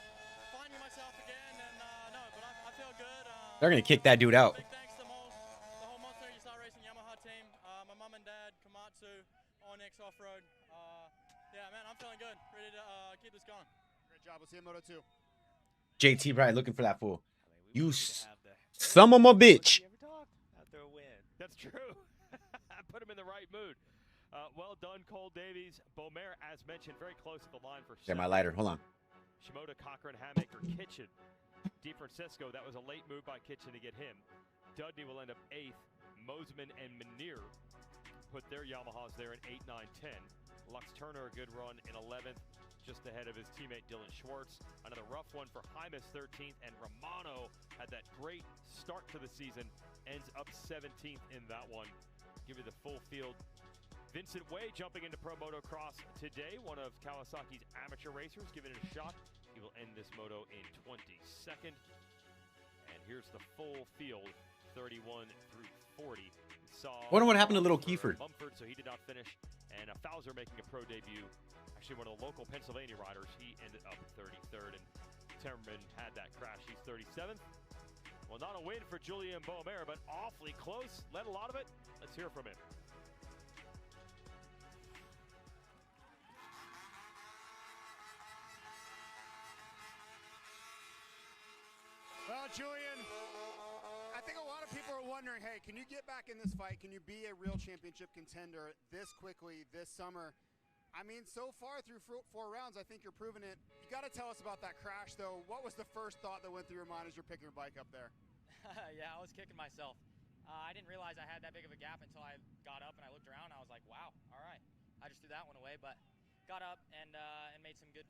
Speaker 9: finding myself again, and but I feel good.
Speaker 1: They're gonna kick that dude out.
Speaker 9: Big thanks to the whole Monster Energy Racing Yamaha team, my mum and dad, Komatsu, Onyx Off-Road. Yeah, man, I'm feeling good. Ready to keep this going.
Speaker 5: Great job. We'll see you in Moto 2.
Speaker 1: JT Bright looking for that fool. You some of my bitch.
Speaker 3: After a win.
Speaker 2: That's true. Put him in the right mood. Well done, Cole Davies. Beaumer, as mentioned, very close at the line for
Speaker 1: Get my lighter. Hold on.
Speaker 2: Shimoda, Cochran, Hammaker, Kitchen. DeFrancisco, that was a late move by Kitchen to get him. Dudney will end up 8th. Mosman and Munir put their Yamahas there in 8, 9, 10. Lux Turner, a good run in 11th, just ahead of his teammate Dylan Schwartz. Another rough one for Hymas, 13th, and Romano had that great start to the season, ends up 17th in that one. Give you the full field. Vincent Way jumping into Pro Motocross today, one of Kawasaki's amateur racers, giving it a shot. He will end this moto in 22nd. And here's the full field, 31 through 40.
Speaker 1: Wonder what happened to little Kiefer.
Speaker 2: Mumford, so he did not finish. And Fowler making a pro debut. Actually, one of the local Pennsylvania riders. He ended up 33rd, and Temmerman had that crash. He's 37th. Well, not a win for Julian Beaumer, but awfully close. Led a lot of it. Let's hear from him.
Speaker 5: Well, Julian, I think a lot of people are wondering, hey, can you get back in this fight? Can you be a real championship contender this quickly this summer? I mean, so far through 4 rounds, I think you're proving it. You got to tell us about that crash, though. What was the first thought that went through your mind as you're picking your bike up there?
Speaker 15: Yeah, I was kicking myself. I didn't realize I had that big of a gap until I got up and I looked around. And I was like, wow, all right. I just threw that one away, but got up and made some good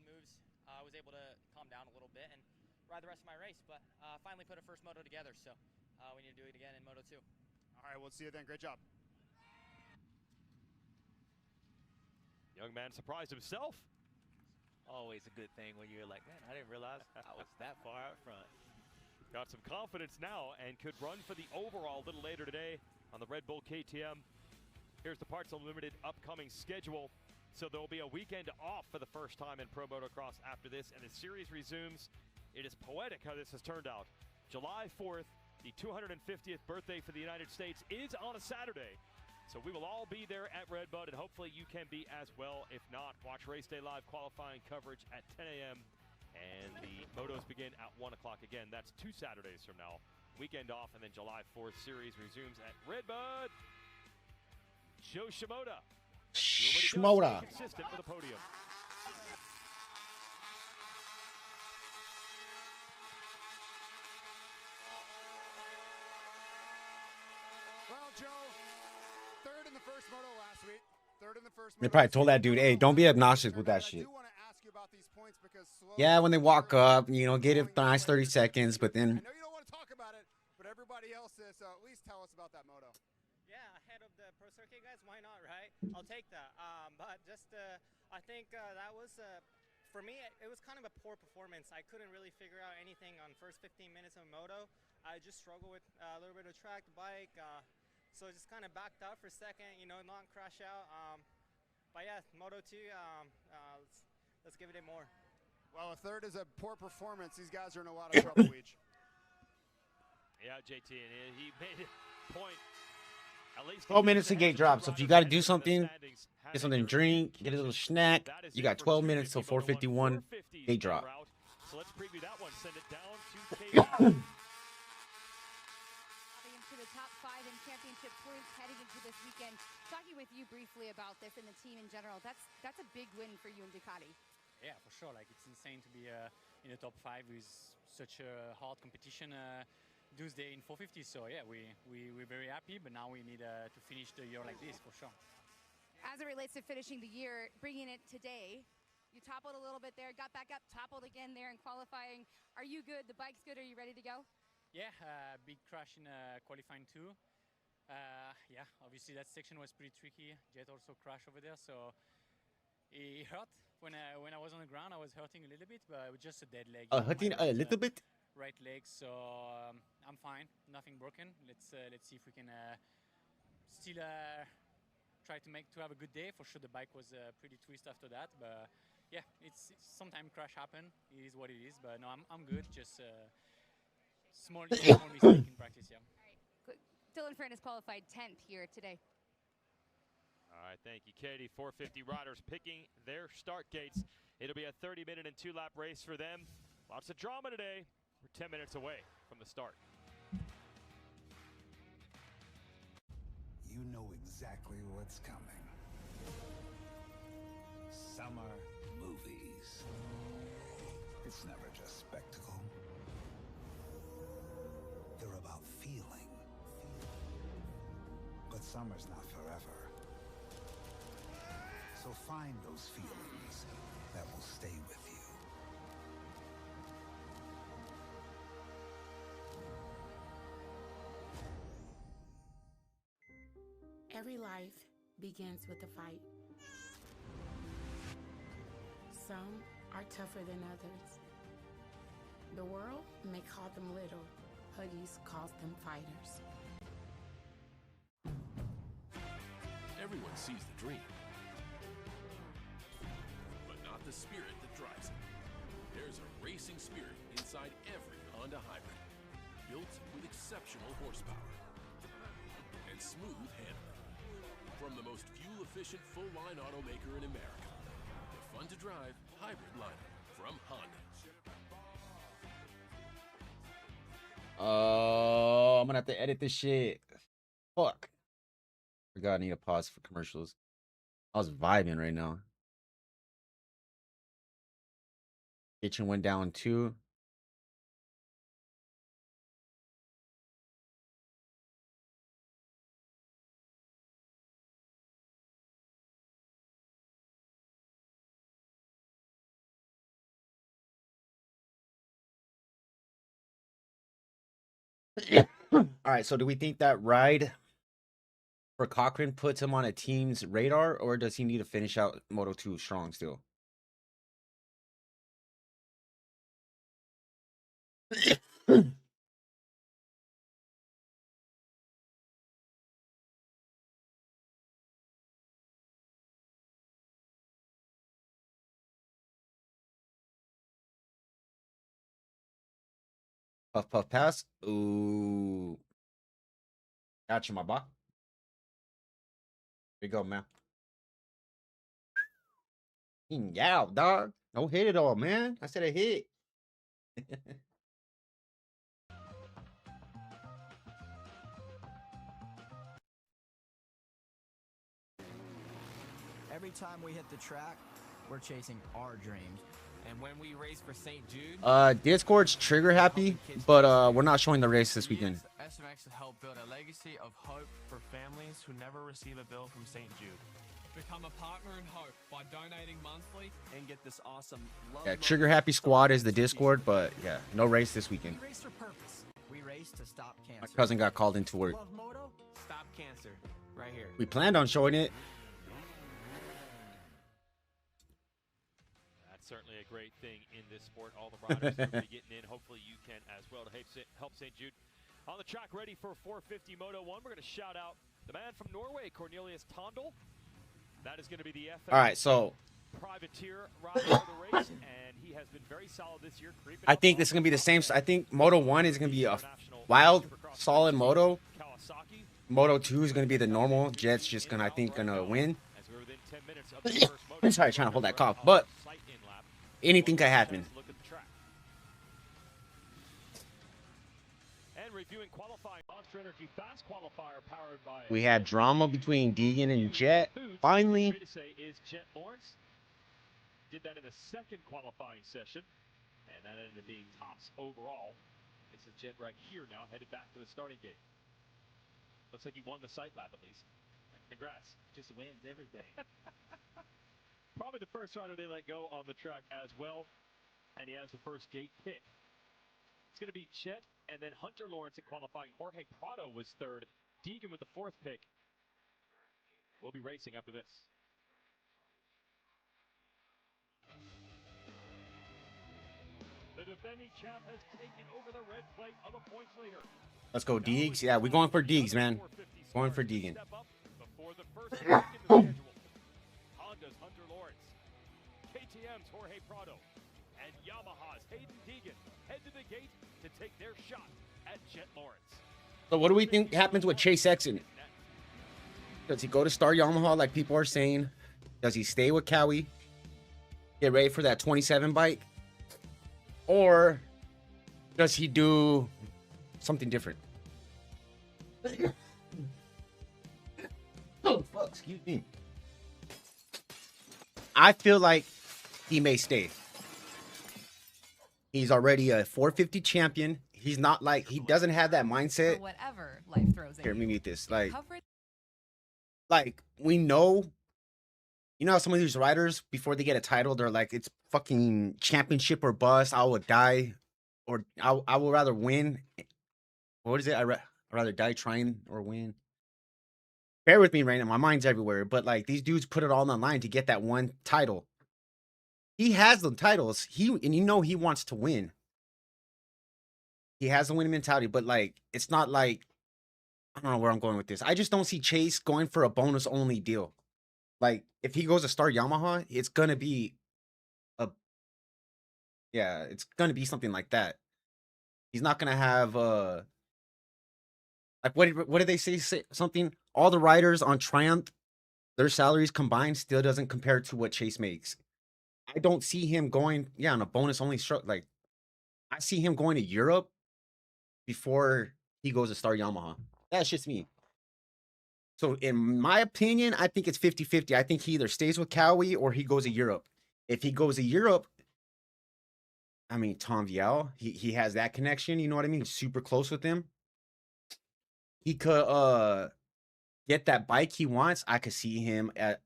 Speaker 15: moves. I was able to calm down a little bit and ride the rest of my race, but finally put a first moto together, so we need to do it again in Moto 2.
Speaker 5: All right, we'll see you then. Great job.
Speaker 2: Young man surprised himself.
Speaker 3: Always a good thing when you're like, man, I didn't realize I was that far out front.
Speaker 2: Got some confidence now and could run for the overall a little later today on the Red Bull KTM. Here's the Parts Unlimited upcoming schedule. So there will be a weekend off for the first time in Pro Motocross after this, and the series resumes. It is poetic how this has turned out. July 4th, the 250th birthday for the United States is on a Saturday. So we will all be there at Redbud, and hopefully you can be as well. If not, watch Race Day Live qualifying coverage at 10 a.m. And the Motos begin at 1 o'clock. Again, that's 2 Saturdays from now. Weekend off, and then July 4th series resumes at Redbud. Joe Shimoda.
Speaker 1: Shimoda.
Speaker 2: Consistent with the podium.
Speaker 5: Well, Joe, third in the first moto last week. Third in the first
Speaker 1: They
Speaker 5: moto
Speaker 1: probably
Speaker 5: this
Speaker 1: told
Speaker 5: week.
Speaker 1: that dude, hey, don't be obnoxious with that
Speaker 5: I
Speaker 1: shit.
Speaker 5: do want to ask you about these points because
Speaker 1: Yeah, when they walk up, you know, get it nice 30 seconds, but then
Speaker 5: I know you don't want to talk about it, but everybody else is. So at least tell us about that moto.
Speaker 3: Yeah, ahead of the Pro Circuit guys, why not, right? I'll take that. But just, I think that was, for me, it was kind of a poor performance. I couldn't really figure out anything on first 15 minutes of moto. I just struggled with a little bit of track, the bike, so just kind of backed out for a second, you know, not crash out. But yeah, Moto 2, let's give it a more.
Speaker 5: Well, a third is a poor performance. These guys are in a lot of trouble, Weege.
Speaker 2: Yeah, JT, and he made it point. At least
Speaker 1: 12 minutes to gate drop. So if you got to do something, get something to drink, get a little snack, you got 12 minutes till 4:51 gate drop.
Speaker 2: So let's preview that one. Send it down to Katie.
Speaker 4: Into the top 5 in championship points heading into this weekend. Talking with you briefly about this and the team in general, that's a big win for you in Ducati.
Speaker 16: Yeah, for sure. Like, it's insane to be in the top 5 with such a hard competition Tuesday in 450. So yeah, we're very happy, but now we need to finish the year like this for sure.
Speaker 4: As it relates to finishing the year, bringing it today, you toppled a little bit there, got back up, toppled again there in qualifying. Are you good? The bike's good. Are you ready to go?
Speaker 16: Yeah, big crash in qualifying too. Yeah, obviously that section was pretty tricky. Jet also crashed over there, so it hurt. When I was on the ground, I was hurting a little bit, but it was just a dead leg.
Speaker 1: Hurting a little bit?
Speaker 16: Right leg, so I'm fine. Nothing broken. Let's see if we can still try to have a good day. For sure, the bike was pretty twist after that, but yeah, it's sometimes crash happen. It is what it is, but no, I'm good. Just small mistake in practice, yeah.
Speaker 4: All right. Dylan Fern is qualified 10th here today.
Speaker 2: All right, thank you, Katie. 450 riders picking their start gates. It'll be a 30-minute and 2-lap race for them. Lots of drama today. We're 10 minutes away from the start.
Speaker 17: You know exactly what's coming. Summer movies. It's never just spectacle. They're about feeling. But summer's not forever. So find those feelings that will stay with you.
Speaker 18: Every life begins with a fight. Some are tougher than others. The world may call them little. Huggies calls them fighters.
Speaker 19: Everyone sees the dream, but not the spirit that drives it. There's a racing spirit inside every Honda hybrid, built with exceptional horsepower and smooth handling. From the most fuel-efficient full-line automaker in America, the fun-to-drive hybrid lineup from Honda.
Speaker 1: I'm gonna have to edit this shit. Fuck. Forgot I need a pause for commercials. I was vibing right now. Kitchen went down 2. All right, so do we think that ride for Cochran puts him on a team's radar, or does he need to finish out Moto 2 strong still? Puff, puff, pass. Ooh. Gotcha, my boy. Here you go, man. Yeah, dog. Don't hit it all, man. I said a hit.
Speaker 20: Every time we hit the track, we're chasing our dreams. And when we race for St. Jude,
Speaker 1: Discord's trigger happy, but we're not showing the race this weekend.
Speaker 21: SMX to help build a legacy of hope for families who never receive a bill from St. Jude.
Speaker 13: Become a partner in hope by donating monthly
Speaker 21: and get this awesome
Speaker 1: Yeah, trigger happy squad is the Discord, but yeah, no race this weekend.
Speaker 20: We race for purpose. We race to stop cancer.
Speaker 1: My cousin got called into work.
Speaker 20: Love Moto? Stop cancer. Right here.
Speaker 1: We planned on showing it.
Speaker 2: That's certainly a great thing in this sport. All the riders are going to be getting in. Hopefully you can as well to help St. Jude. On the track ready for 450 Moto 1. We're going to shout out the man from Norway, Cornelius Tondel. That is going to be the
Speaker 1: All right, so
Speaker 2: privateer rider of the race, and he has been very solid this year.
Speaker 1: I think this is going to be the same. I think Moto 1 is going to be a wild, solid moto. Moto 2 is going to be the normal. Jet's just going to, I think, going to win. Sorry, trying to hold that cough, but anything could happen. We had drama between Deegan and Jet. Finally,
Speaker 2: did that in the second qualifying session, and that ended up being tops overall. It's a Jet right here now, headed back to the starting gate. Looks like he won the sight lap at least. Congrats. Just wins every day. Probably the first rider they let go on the track as well, and he has the first gate pick. It's going to be Chet and then Hunter Lawrence in qualifying. Jorge Prado was third. Deegan with the fourth pick. We'll be racing after this. The defending champ has taken over the red plate of the points leader.
Speaker 1: let's go, Deegs. Yeah, we're going for Deegs, man. Going for Deegan.
Speaker 2: Before the first pick in the schedule. Honda's Hunter Lawrence. KTM's Jorge Prado. And Yamaha's Hayden Deegan head to the gate to take their shot at Jet Lawrence.
Speaker 1: So what do we think happens with Chase Exon? Does he go to Star Yamaha like people are saying? Does he stay with Cowie? Get ready for that 27 bike? Or does he do something different? Oh, fuck, excuse me. I feel like he may stay. He's already a 450 champion. He's not like, he doesn't have that mindset.
Speaker 22: Whatever life throws at
Speaker 1: Here, let me mute this. Like
Speaker 22: Coverage-
Speaker 1: we know, you know how some of these riders, before they get a title, they're like, it's fucking championship or bust. I will die, or I will rather win. What is it? I'd rather die trying or win. Bear with me right now. My mind's everywhere. But like, these dudes put it all on the line to get that one title. He has the titles. And you know he wants to win. He has a winning mentality, but like, it's not like, I don't know where I'm going with this. I just don't see Chase going for a bonus only deal. Like, if he goes to Star Yamaha, it's gonna be it's gonna be something like that. He's not gonna have like what did they say? Something. All the riders on Triumph, their salaries combined still doesn't compare to what Chase makes. I don't see him going on a bonus only struck. Like, I see him going to Europe before he goes to Star Yamaha. That's just me. So in my opinion, I think it's 50-50. I think he either stays with Cowie or he goes to Europe. If he goes to Europe, I mean, Tom Vial, he has that connection. You know what I mean? He's super close with him. He could get that bike he wants. I could see him at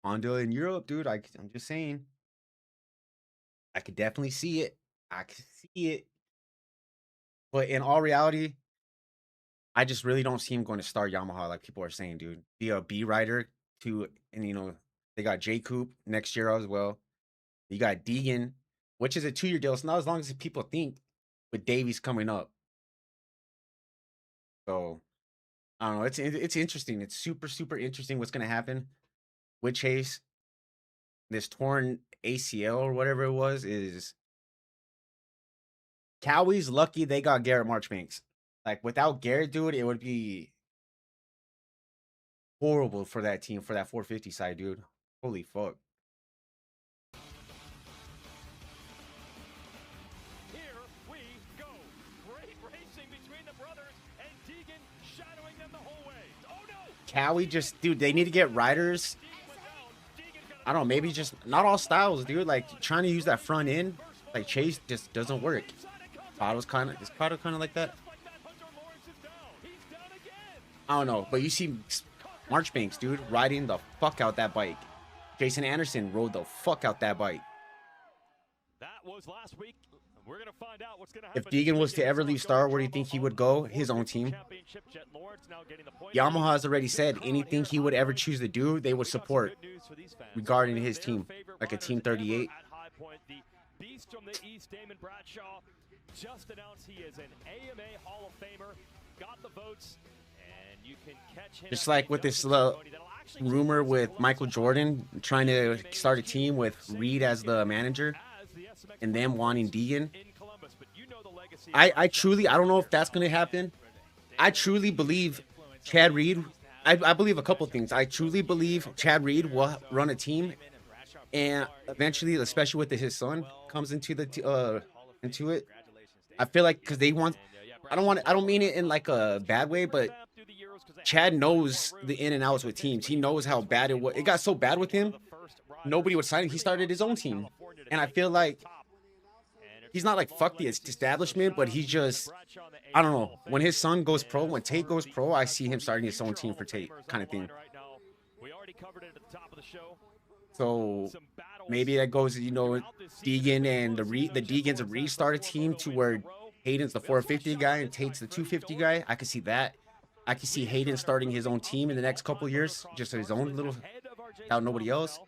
Speaker 1: Honda in Europe, dude. I'm just saying. I could definitely see it. I could see it. But in all reality, I just really don't see him going to Star Yamaha like people are saying, dude. Be a B rider and you know, they got J Coop next year as well. You got Deegan, which is a 2-year deal. It's not as long as people think, with Davies coming up. So I don't know. It's interesting. It's super, super interesting what's gonna happen with Chase. This torn ACL or whatever it was is Cowie's lucky they got Garrett Marchbanks. Like, without Garrett, dude, it would be horrible for that team, for that 450 side, dude. Holy fuck.
Speaker 2: Here we go. Great racing between the brothers and Deegan shadowing them the whole way. Oh no!
Speaker 1: Cowie just, dude, they need to get riders. I don't know, maybe just not all styles, dude. Like trying to use that front end, like Chase, just doesn't work. Prado's kind of, is Prado kind of like that? I don't know, but you see Marchbanks, dude, riding the fuck out that bike. Jason Anderson rode the fuck out that bike.
Speaker 2: That was last week. We're gonna find out what's gonna happen.
Speaker 1: If Deegan was to ever leave Star, where do you think he would go? His own team. Yamaha has already said anything he would ever choose to do, they would support regarding his team, like a Team 38.
Speaker 2: The beast from the East, Damon Bradshaw, just announced he is an AMA Hall of Famer. Got the votes, and you can catch him.
Speaker 1: Just like with this rumor with Michael Jordan trying to start a team with Reed as the manager and them wanting Deegan. I truly, I don't know if that's going to happen. I truly believe Chad Reed, I believe a couple things. I truly believe Chad Reed will run a team, and eventually, especially with his son comes into the into it. I feel like because they want, I don't mean it in like a bad way, but Chad knows the in and outs with teams. He knows how bad it was. It got so bad with him, nobody would sign him. He started his own team, and I feel like he's not like fuck the establishment, but he's just, I don't know. When his son goes pro, when Tate goes pro, I see him starting his own team for Tate, kind of thing. So maybe that goes, you know, Deegan and the Deegan's a restart a team to where Hayden's the 450 guy and Tate's the 250 guy. I could see that. I could see Hayden starting his own team in the next couple years, just his own little, without nobody else.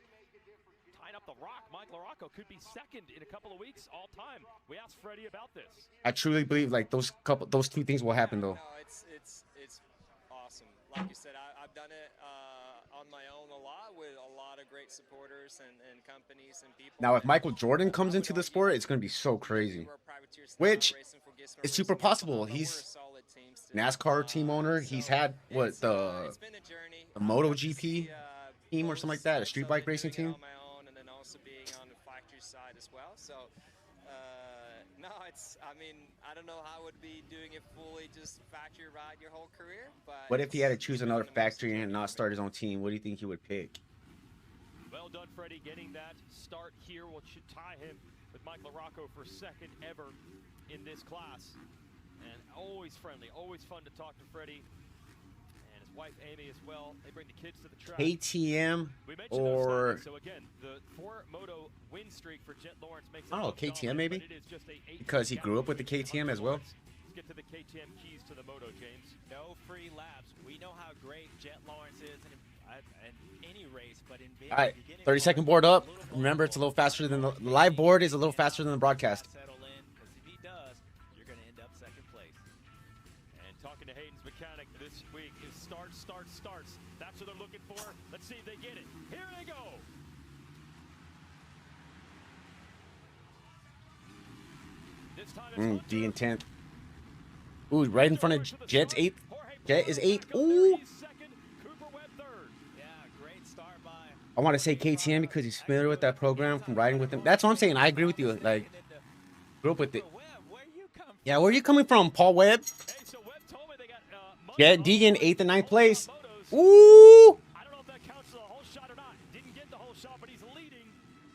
Speaker 2: Could be second in a couple of weeks all time. We asked Freddie about this.
Speaker 1: I truly believe like those two things will happen though.
Speaker 6: No, it's awesome. Like you said, I've done it on my own a lot with a lot of great supporters and companies and people.
Speaker 1: Now, if Michael Jordan comes into the sport, it's going to be so crazy, which is super possible. He's NASCAR team owner. He's had what the MotoGP team or something like that, a street bike racing team.
Speaker 6: Side as well, so no, I mean, I don't know how it would be doing it fully just factory ride your whole career, but
Speaker 1: what if he had to choose another factory and not start his own team? What do you think he would pick?
Speaker 2: Well done, Freddie, getting that start here, which should tie him with Mike LaRocco for second ever in this class. And always friendly, always fun to talk to Freddie. Wife Amy as well. They bring the kids to the track.
Speaker 1: KTM or
Speaker 2: so again, the 4 moto win streak for Jet Lawrence makes
Speaker 1: I don't know, KTM maybe, because he grew up with the KTM as well.
Speaker 2: Let's get to the KTM keys to the moto, James.
Speaker 3: No free laps. We know how great Jet Lawrence is in any race, but in big,
Speaker 1: all right, 30-second board up. Remember, it's a little faster than the live board is a little faster than the broadcast.
Speaker 2: Talking to Hayden's mechanic this week is starts. That's what they're looking for. Let's see if they get it. Here they go. This time
Speaker 1: D in 10th. Ooh, right in front of Jet's 8th. Jet is 8th. Ooh. I want to say KTM because he's familiar with that program from riding with them. That's what I'm saying. I agree with you. Like, grew up with it. Yeah, where are you coming from, Paul Webb? Yeah, Deegan, 8th and 9th place. Ooh!
Speaker 2: I don't know if that counts as a whole shot or not. Didn't get the whole shot, but he's leading,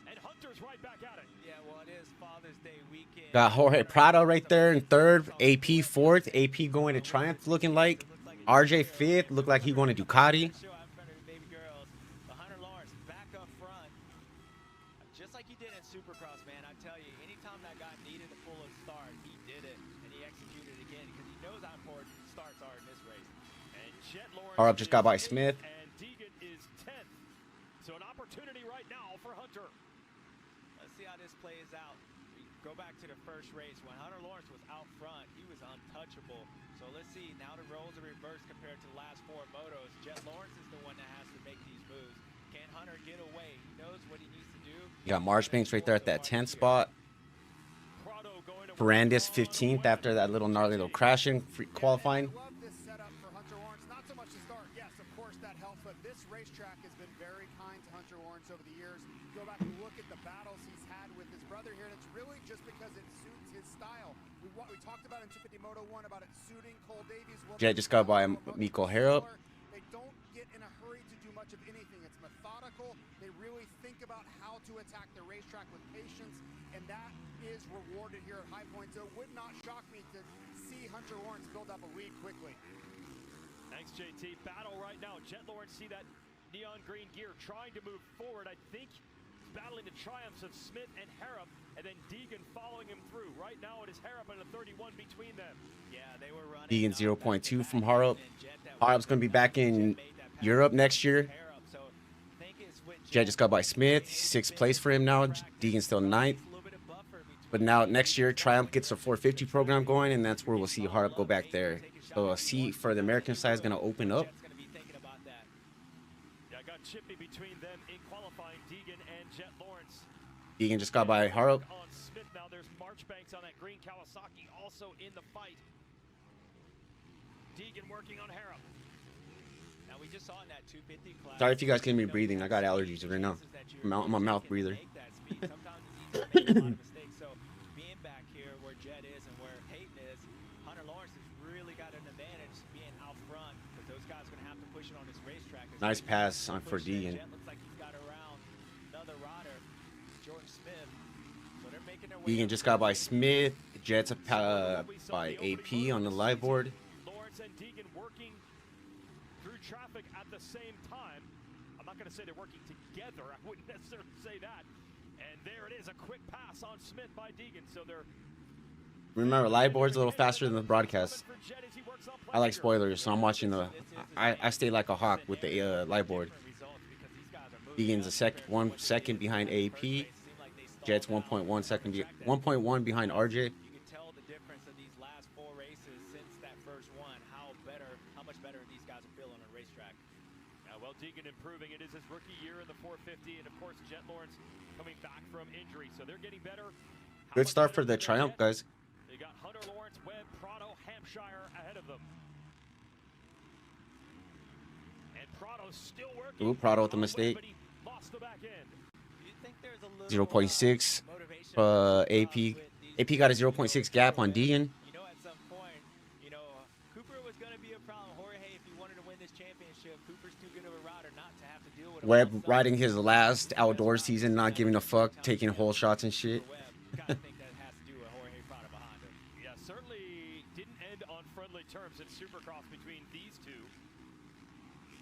Speaker 2: and Hunter's right back at it.
Speaker 3: Yeah, well, it is Father's Day weekend.
Speaker 1: Got Jorge Prado right there in 3rd. AP 4th. AP going to Triumph looking like. RJ 5th. Looked like he going to Ducati.
Speaker 3: Hunter Lawrence back up front. Just like he did in Supercross, man. I tell you, anytime that guy needed to pull a start, he did it, and he executed again because he knows how important starts are in this race.
Speaker 2: And Jet Lawrence
Speaker 1: Harp just got by Smith.
Speaker 2: And Deegan is 10th. So an opportunity right now for Hunter.
Speaker 3: Let's see how this plays out. We go back to the first race. When Hunter Lawrence was out front, he was untouchable. So let's see. Now the roles are reversed compared to the last 4 motos. Jet Lawrence is the one that has to make these moves. Can Hunter get away? He knows what he needs to do.
Speaker 1: You got Marchbanks right there at that 10th spot. Ferrandis 15th after that little gnarly little crashing qualifying.
Speaker 5: Love this setup for Hunter Lawrence. Not so much the start. Yes, of course that helps, but racetrack has been very kind to Hunter Lawrence over the years. Go back and look at the battles he's had with his brother here, and it's really just because it suits his style. We talked about in 250 Moto 1 about it suiting Cole Davies. Well,
Speaker 1: Jet just got by Miko Harrop.
Speaker 5: they don't get in a hurry to do much of anything. It's methodical. They really think about how to attack the racetrack with patience, and that is rewarded here at High Point. So it would not shock me to see Hunter Lawrence build up a lead quickly.
Speaker 2: Thanks, JT. Battle right now. Jet Lawrence, see that neon green gear trying to move forward. I think he's battling the triumphs of Smith and Harrop, and then Deegan following him through. Right now it is Harrop and a 31 between them.
Speaker 3: Yeah, they were running.
Speaker 1: Deegan 0.2 from Harrop. Harrop's going to be back in Europe next year. Jet just got by Smith. 6th place for him now. Deegan's still 9th. But now next year, Triumph gets a 450 program going, and that's where we'll see Harrop go back there. So a seat for the American side is going to open up.
Speaker 2: Yeah, I got chippy between them in qualifying, Deegan and Jet Lawrence.
Speaker 1: Deegan just got by Harrop.
Speaker 2: On Smith now, there's Marchbanks on that green Kawasaki also in the fight. Deegan working on Harrop.
Speaker 3: Now we just saw in that 250 class.
Speaker 1: Sorry if you guys can hear me breathing. I got allergies right now. I'm a mouth breather.
Speaker 3: Sometimes it's easy to make a lot of mistakes. So being back here where Jet is and where Hayden is, Hunter Lawrence has really got an advantage being out front because those guys are going to have to push it on this racetrack.
Speaker 1: Nice pass on for Deegan.
Speaker 3: Jet looks like he's got around another rider, Jordan Smith. So they're making their way.
Speaker 1: Deegan just got by Smith. Jet's by AP on the live board.
Speaker 2: Lawrence and Deegan working through traffic at the same time. I'm not going to say they're working together. I wouldn't necessarily say that. And there it is, a quick pass on Smith by Deegan. So they're
Speaker 1: Remember, live board's a little faster than the broadcast. I like spoilers, so I'm watching the. I stay like a hawk with the live board. Deegan's 1 second behind AP. Jet's 1.1 second, 1.1 behind RJ.
Speaker 3: You can tell the difference of these last 4 races since that first one. How much better these guys are feeling on a racetrack.
Speaker 2: well, Deegan improving. It is his rookie year in the 450, and of course, Jet Lawrence coming back from injury, so they're getting better.
Speaker 1: Good start for the Triumph, guys.
Speaker 2: They got Hunter Lawrence, Webb, Prado, Hampshire ahead of them. And Prado's still working.
Speaker 1: Ooh, Prado with the mistake. 0.6 AP. AP got a 0.6 gap on Deegan.
Speaker 3: You know, at some point, Cooper was going to be a problem. Jorge, if you wanted to win this championship, Cooper's too good of a rider not to have to deal with
Speaker 1: Webb riding his last outdoor season, not giving a fuck, taking hole shots and shit.
Speaker 2: Yeah, certainly didn't end on friendly terms in Supercross between these two.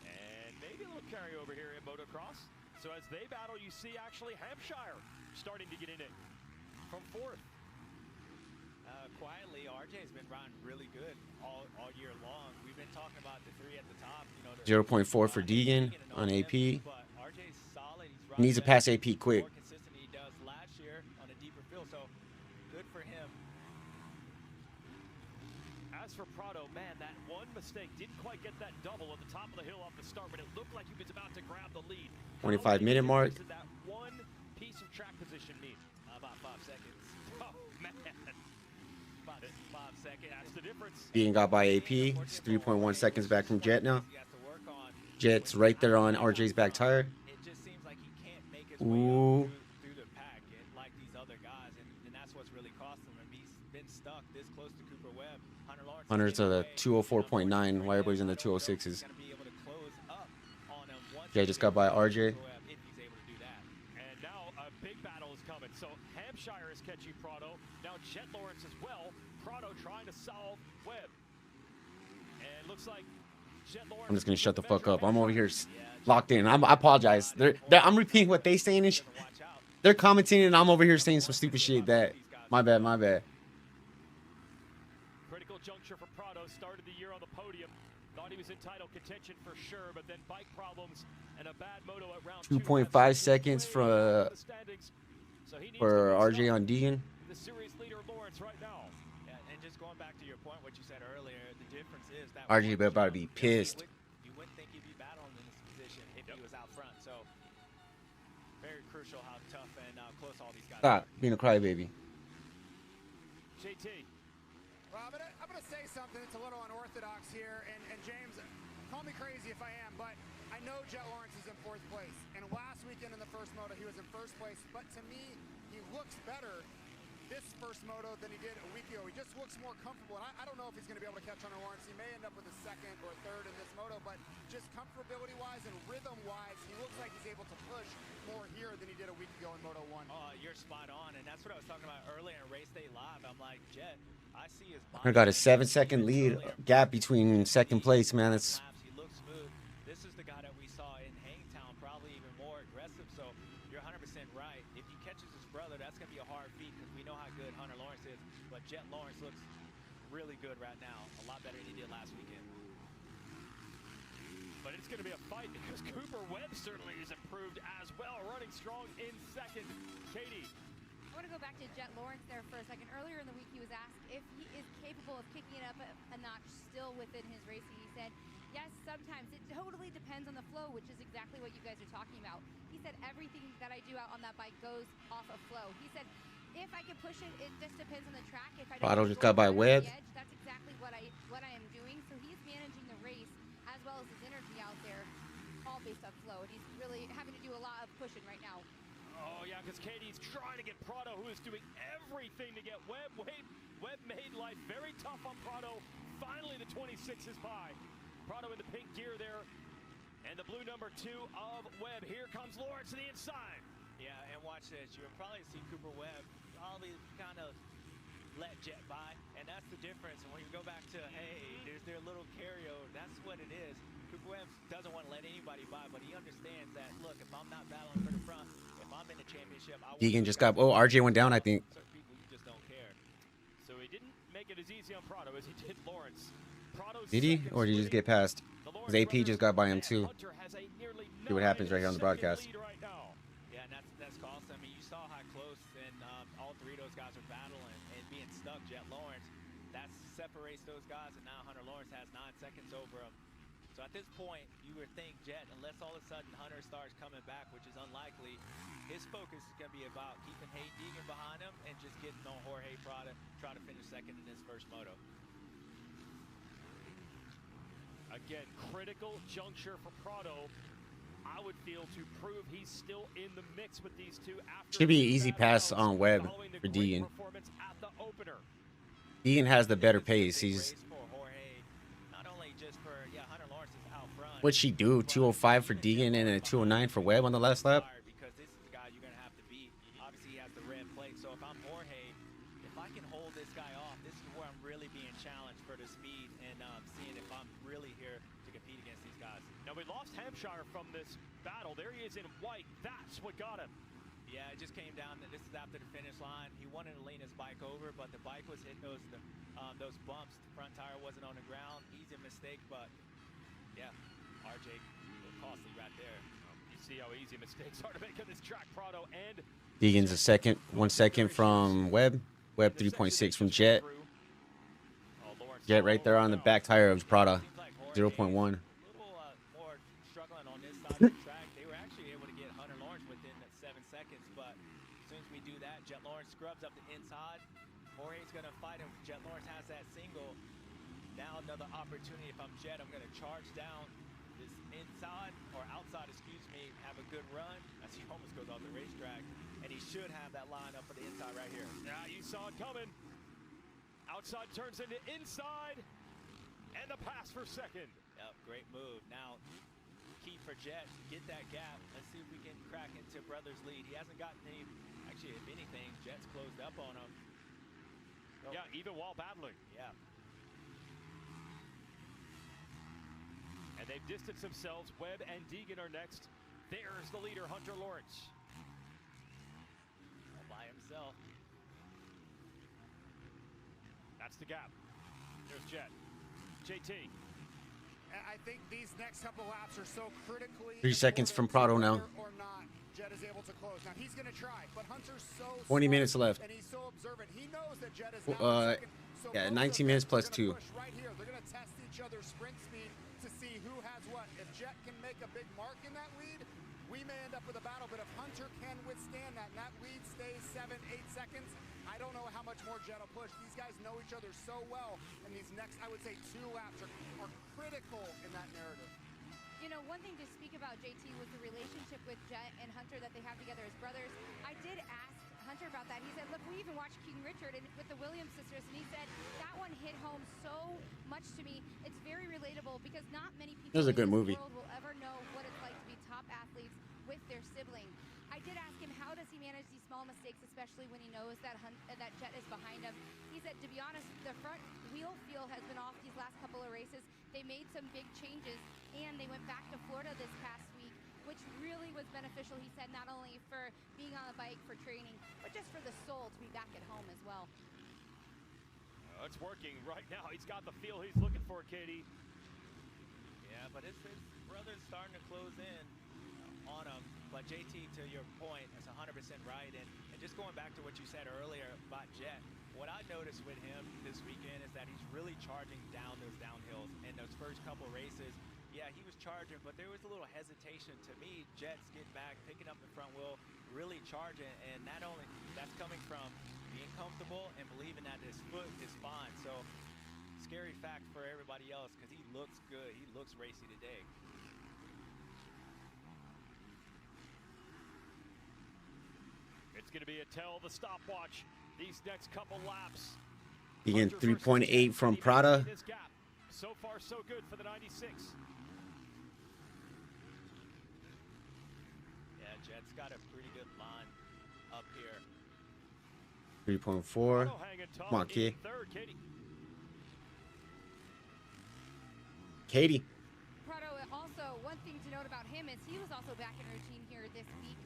Speaker 2: And maybe a little carryover here in Motocross. So as they battle, you see actually Hampshire starting to get in it from 4th.
Speaker 3: Quietly, RJ's been riding really good all year long. We've been talking about the 3 at the top.
Speaker 1: 0.4 for Deegan on AP.
Speaker 3: But RJ's solid. He's
Speaker 1: He needs to pass AP quick.
Speaker 3: more consistent than he does last year on a deeper field. So good for him.
Speaker 2: As for Prado, man, that one mistake didn't quite get that double at the top of the hill off the start, but it looked like he was about to grab the lead.
Speaker 1: 25-minute mark.
Speaker 2: What did that one piece of track position mean?
Speaker 3: About 5 seconds.
Speaker 2: Oh, man.
Speaker 3: About 5 seconds.
Speaker 2: That's the difference.
Speaker 1: Deegan got by AP. It's 3.1 seconds back from Jet now. Jet's right there on RJ's back tire.
Speaker 3: It just seems like he can't make his
Speaker 1: Ooh.
Speaker 3: way up through the pack like these other guys, and that's what's really cost him. And he's been stuck this close to Cooper Webb. Hunter Lawrence.
Speaker 1: Hunter's a 204.9 while everybody's in the 206s. Jet just got by RJ.
Speaker 2: And now a big battle is coming. So Hampshire is catching Prado. Now Jet Lawrence as well. Prado trying to solve Webb. And looks like Jet Lawrence.
Speaker 1: I'm just gonna shut the fuck up. I'm over here locked in. I apologize. I'm repeating what they saying and they're commenting, and I'm over here saying some stupid shit. That my bad.
Speaker 2: Critical juncture for Prado. Started the year on the podium. Thought he was in title contention for sure, but then bike problems and a bad moto at round
Speaker 1: 2.5 seconds for RJ on Deegan.
Speaker 2: The series leader Lawrence right now.
Speaker 3: Yeah, and just going back to your point, what you said earlier, the difference is that
Speaker 1: RJ about to be pissed.
Speaker 3: You wouldn't think he'd be battling in this position if he was out front. So very crucial how tough and close all these guys
Speaker 1: Stop
Speaker 3: are.
Speaker 1: being a crybaby.
Speaker 2: JT.
Speaker 5: Well, I'm gonna say something that's a little unorthodox here, and James, call me crazy if I am, but I know Jet Lawrence is in 4th place. And last weekend in the first moto, he was in 1st place. But to me, he looks better this first moto than he did a week ago. He just looks more comfortable. And I don't know if he's going to be able to catch Hunter Lawrence. He may end up with a 2nd or 3rd in this moto, but just comfortability-wise and rhythm-wise, he looks like he's able to push more here than he did a week ago in Moto 1.
Speaker 3: Oh, you're spot on, and that's what I was talking about earlier in Race Day Live. I'm like, Jet, I see his body.
Speaker 1: I got a 7-second lead gap between 2nd place, man. It's
Speaker 3: He looks smooth. This is the guy that we saw in Hangtown, probably even more aggressive. So you're 100% right. If he catches his brother, that's going to be a hard feat because we know how good Hunter Lawrence is. But Jet Lawrence looks really good right now, a lot better than he did last weekend.
Speaker 2: But it's going to be a fight because Cooper Webb certainly is improved as well, running strong in 2nd. Katie.
Speaker 4: I want to go back to Jet Lawrence there for a second. Earlier in the week, he was asked if he is capable of kicking it up a notch still within his racing. He said, yes, sometimes. It totally depends on the flow, which is exactly what you guys are talking about. He said, everything that I do out on that bike goes off of flow. He said, if I can push it, it just depends on the track. If I don't
Speaker 1: Prado just got by Webb.
Speaker 4: edge, that's exactly what I am doing. So he's managing the race as well as his energy out there, all based on flow. And he's really having to do a lot of pushing right now.
Speaker 2: Oh, yeah, because Katie's trying to get Prado, who is doing everything to get Webb. Webb made life very tough on Prado. Finally, the 26 is by. Prado in the pink gear there. And the blue number 2 of Webb. Here comes Lawrence to the inside.
Speaker 3: Yeah, and watch this. You'll probably see Cooper Webb probably kind of let Jet by, and that's the difference. And when you go back to, hey, there's their little carryover, that's what it is. Cooper Webb doesn't want to let anybody by, but he understands that, look, if I'm not battling for the front, if I'm in the championship, I
Speaker 1: Deegan just got. Oh, RJ went down, I think.
Speaker 3: certain people, you just don't care.
Speaker 2: So he didn't make it as easy on Prado as he did Lawrence. Prado's
Speaker 1: Did he? Or did he just get past? Because AP just got by him, too. See what happens right here on the broadcast.
Speaker 3: Yeah, and that's cost. I mean, you saw how close and all 3 of those guys are battling and being stuck. Jet Lawrence, that separates those guys, and now Hunter Lawrence has 9 seconds over him. So at this point, you would think Jet, unless all of a sudden Hunter starts coming back, which is unlikely, his focus is going to be about keeping Hayden Deegan behind him and just getting on Jorge Prado, try to finish 2nd in this first moto.
Speaker 2: Again, critical juncture for Prado. I would feel to prove he's still in the mix with these two.
Speaker 1: Should be an easy pass on Webb for Deegan. Deegan has the better pace. He's. What'd she do? 205 for Deegan and a 209 for Webb on the last lap?
Speaker 3: Because this is the guy you're going to have to beat. Obviously, he has the red plate. So if I'm Jorge, if I can hold this guy off, this is where I'm really being challenged for the speed and seeing if I'm really here to compete against these guys.
Speaker 2: Now, we lost Hampshire from this battle. There he is in white. That's what got him.
Speaker 3: Yeah, it just came down that this is after the finish line. He wanted to lean his bike over, but the bike was hitting those bumps. The front tire wasn't on the ground. Easy mistake, but yeah, RJ, a little costly right there.
Speaker 2: You see how easy mistakes are to make on this track. Prado and
Speaker 1: Deegan's a second, 1 second from Webb. Webb 3.6 from Jet. Jet right there on the back tire of Prado, 0.1.
Speaker 3: More struggling on this side of the track. They were actually able to get Hunter Lawrence within 7 seconds, but as soon as we do that, Jet Lawrence scrubs up the inside. Jorge's going to fight him. Jet Lawrence has that single. Now another opportunity. If I'm Jet, I'm going to charge down this inside or outside, excuse me, have a good run. As he almost goes off the racetrack, and he should have that line up for the inside right here.
Speaker 2: Yeah, you saw it coming. Outside turns into inside, and the pass for 2nd.
Speaker 3: Yep, great move. Now, key for Jet, get that gap. Let's see if we can crack into brother's lead. He hasn't gotten any, actually, if anything, Jet's closed up on him.
Speaker 2: Yeah, even while battling.
Speaker 3: Yeah.
Speaker 2: And they've distanced themselves. Webb and Deegan are next. There's the leader, Hunter Lawrence.
Speaker 3: All by himself.
Speaker 2: That's the gap. There's Jet. JT.
Speaker 5: I think these next couple laps are so critically
Speaker 1: 3 seconds from Prado now.
Speaker 5: Or not, Jet is able to close. Now he's going to try, but Hunter's so
Speaker 1: 20 minutes left.
Speaker 5: And he's so observant. He knows that Jet is now second. So
Speaker 1: yeah, 19 minutes plus 2.
Speaker 5: Right here, they're going to test each other's sprint speed to see who has what. If Jet can make a big mark in that lead, we may end up up for the battle, but if Hunter can withstand that and that lead stays 7-8 seconds, I don't know how much more Jet will push. These guys know each other so well, and these next, I would say, 2 laps are critical in that narrative.
Speaker 4: You know, one thing to speak about, JT, was the relationship with Jet and Hunter that they have together as brothers. I did ask Hunter about that. He said, look, we even watched King Richard with the Williams sisters, and he said, that one hit home so much to me. It's very relatable because not many people
Speaker 1: It was a
Speaker 4: in
Speaker 1: good
Speaker 4: this
Speaker 1: movie.
Speaker 4: world will ever know what it's like to be top athletes with their sibling. I did ask him, how does he manage these small mistakes, especially when he knows that that Jet is behind him? He said, to be honest, the front wheel feel has been off these last couple of races. They made some big changes, and they went back to Florida this past week, which really was beneficial, he said, not only for being on the bike for training, but just for the soul to be back at home as well.
Speaker 2: It's working right now. He's got the feel he's looking for, Katie.
Speaker 3: Yeah, but his brother's starting to close in on him. But JT, to your point, is 100% right. And just going back to what you said earlier about Jet, what I noticed with him this weekend is that he's really charging down those downhills. In those first couple races, yeah, he was charging, but there was a little hesitation. To me, Jet's getting back, picking up the front wheel, really charging. And not only that's coming from being comfortable and believing that his foot is fine. So scary fact for everybody else because he looks good. He looks racy today.
Speaker 2: It's going to be a tell the stopwatch these next couple laps.
Speaker 1: Being 3.8 from Prada.
Speaker 2: So far, so good for the 96.
Speaker 3: Yeah, Jet's got a pretty good line up here.
Speaker 1: 3.4. Come on, kid.
Speaker 2: Third, Katie.
Speaker 1: Katie.
Speaker 4: Prado, also, one thing to note about him is he was also back in routine here this week.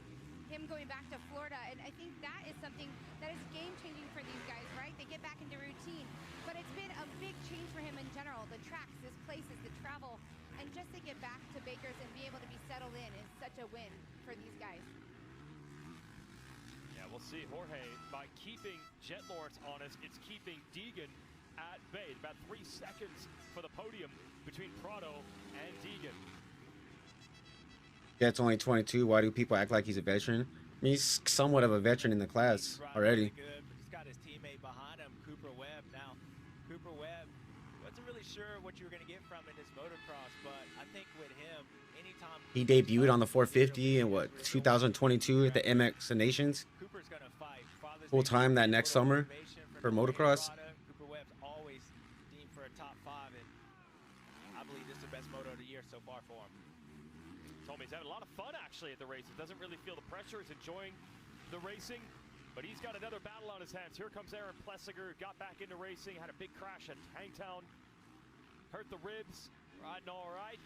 Speaker 4: Him going back to Florida, and I think that is something that is game-changing for these guys, right? They get back into routine, but it's been a big change for him in general. The tracks, his places, the travel, and just to get back to Baker's and be able to be settled in is such a win for these guys.
Speaker 2: Yeah, we'll see. Jorge, by keeping Jet Lawrence honest, it's keeping Deegan at bay. About 3 seconds for the podium between Prado and Deegan.
Speaker 1: Jet's only 22. Why do people act like he's a veteran? I mean, he's somewhat of a veteran in the class already.
Speaker 3: Good, but he's got his teammate behind him, Cooper Webb. Now, Cooper Webb, wasn't really sure what you were going to get from in this motocross, but I think with him, anytime
Speaker 1: He debuted on the 450 in what 2022 at the MX Nations.
Speaker 3: Cooper's going to fight
Speaker 1: Full time that next summer for motocross.
Speaker 3: Cooper Webb's always deemed for a top 5, and I believe this is the best moto of the year so far for him.
Speaker 2: Told me he's having a lot of fun actually at the races. Doesn't really feel the pressure. He's enjoying the racing, but he's got another battle on his hands. Here comes Aaron Plessiger. Got back into racing. Had a big crash at Hangtown. Hurt the ribs. Riding all right.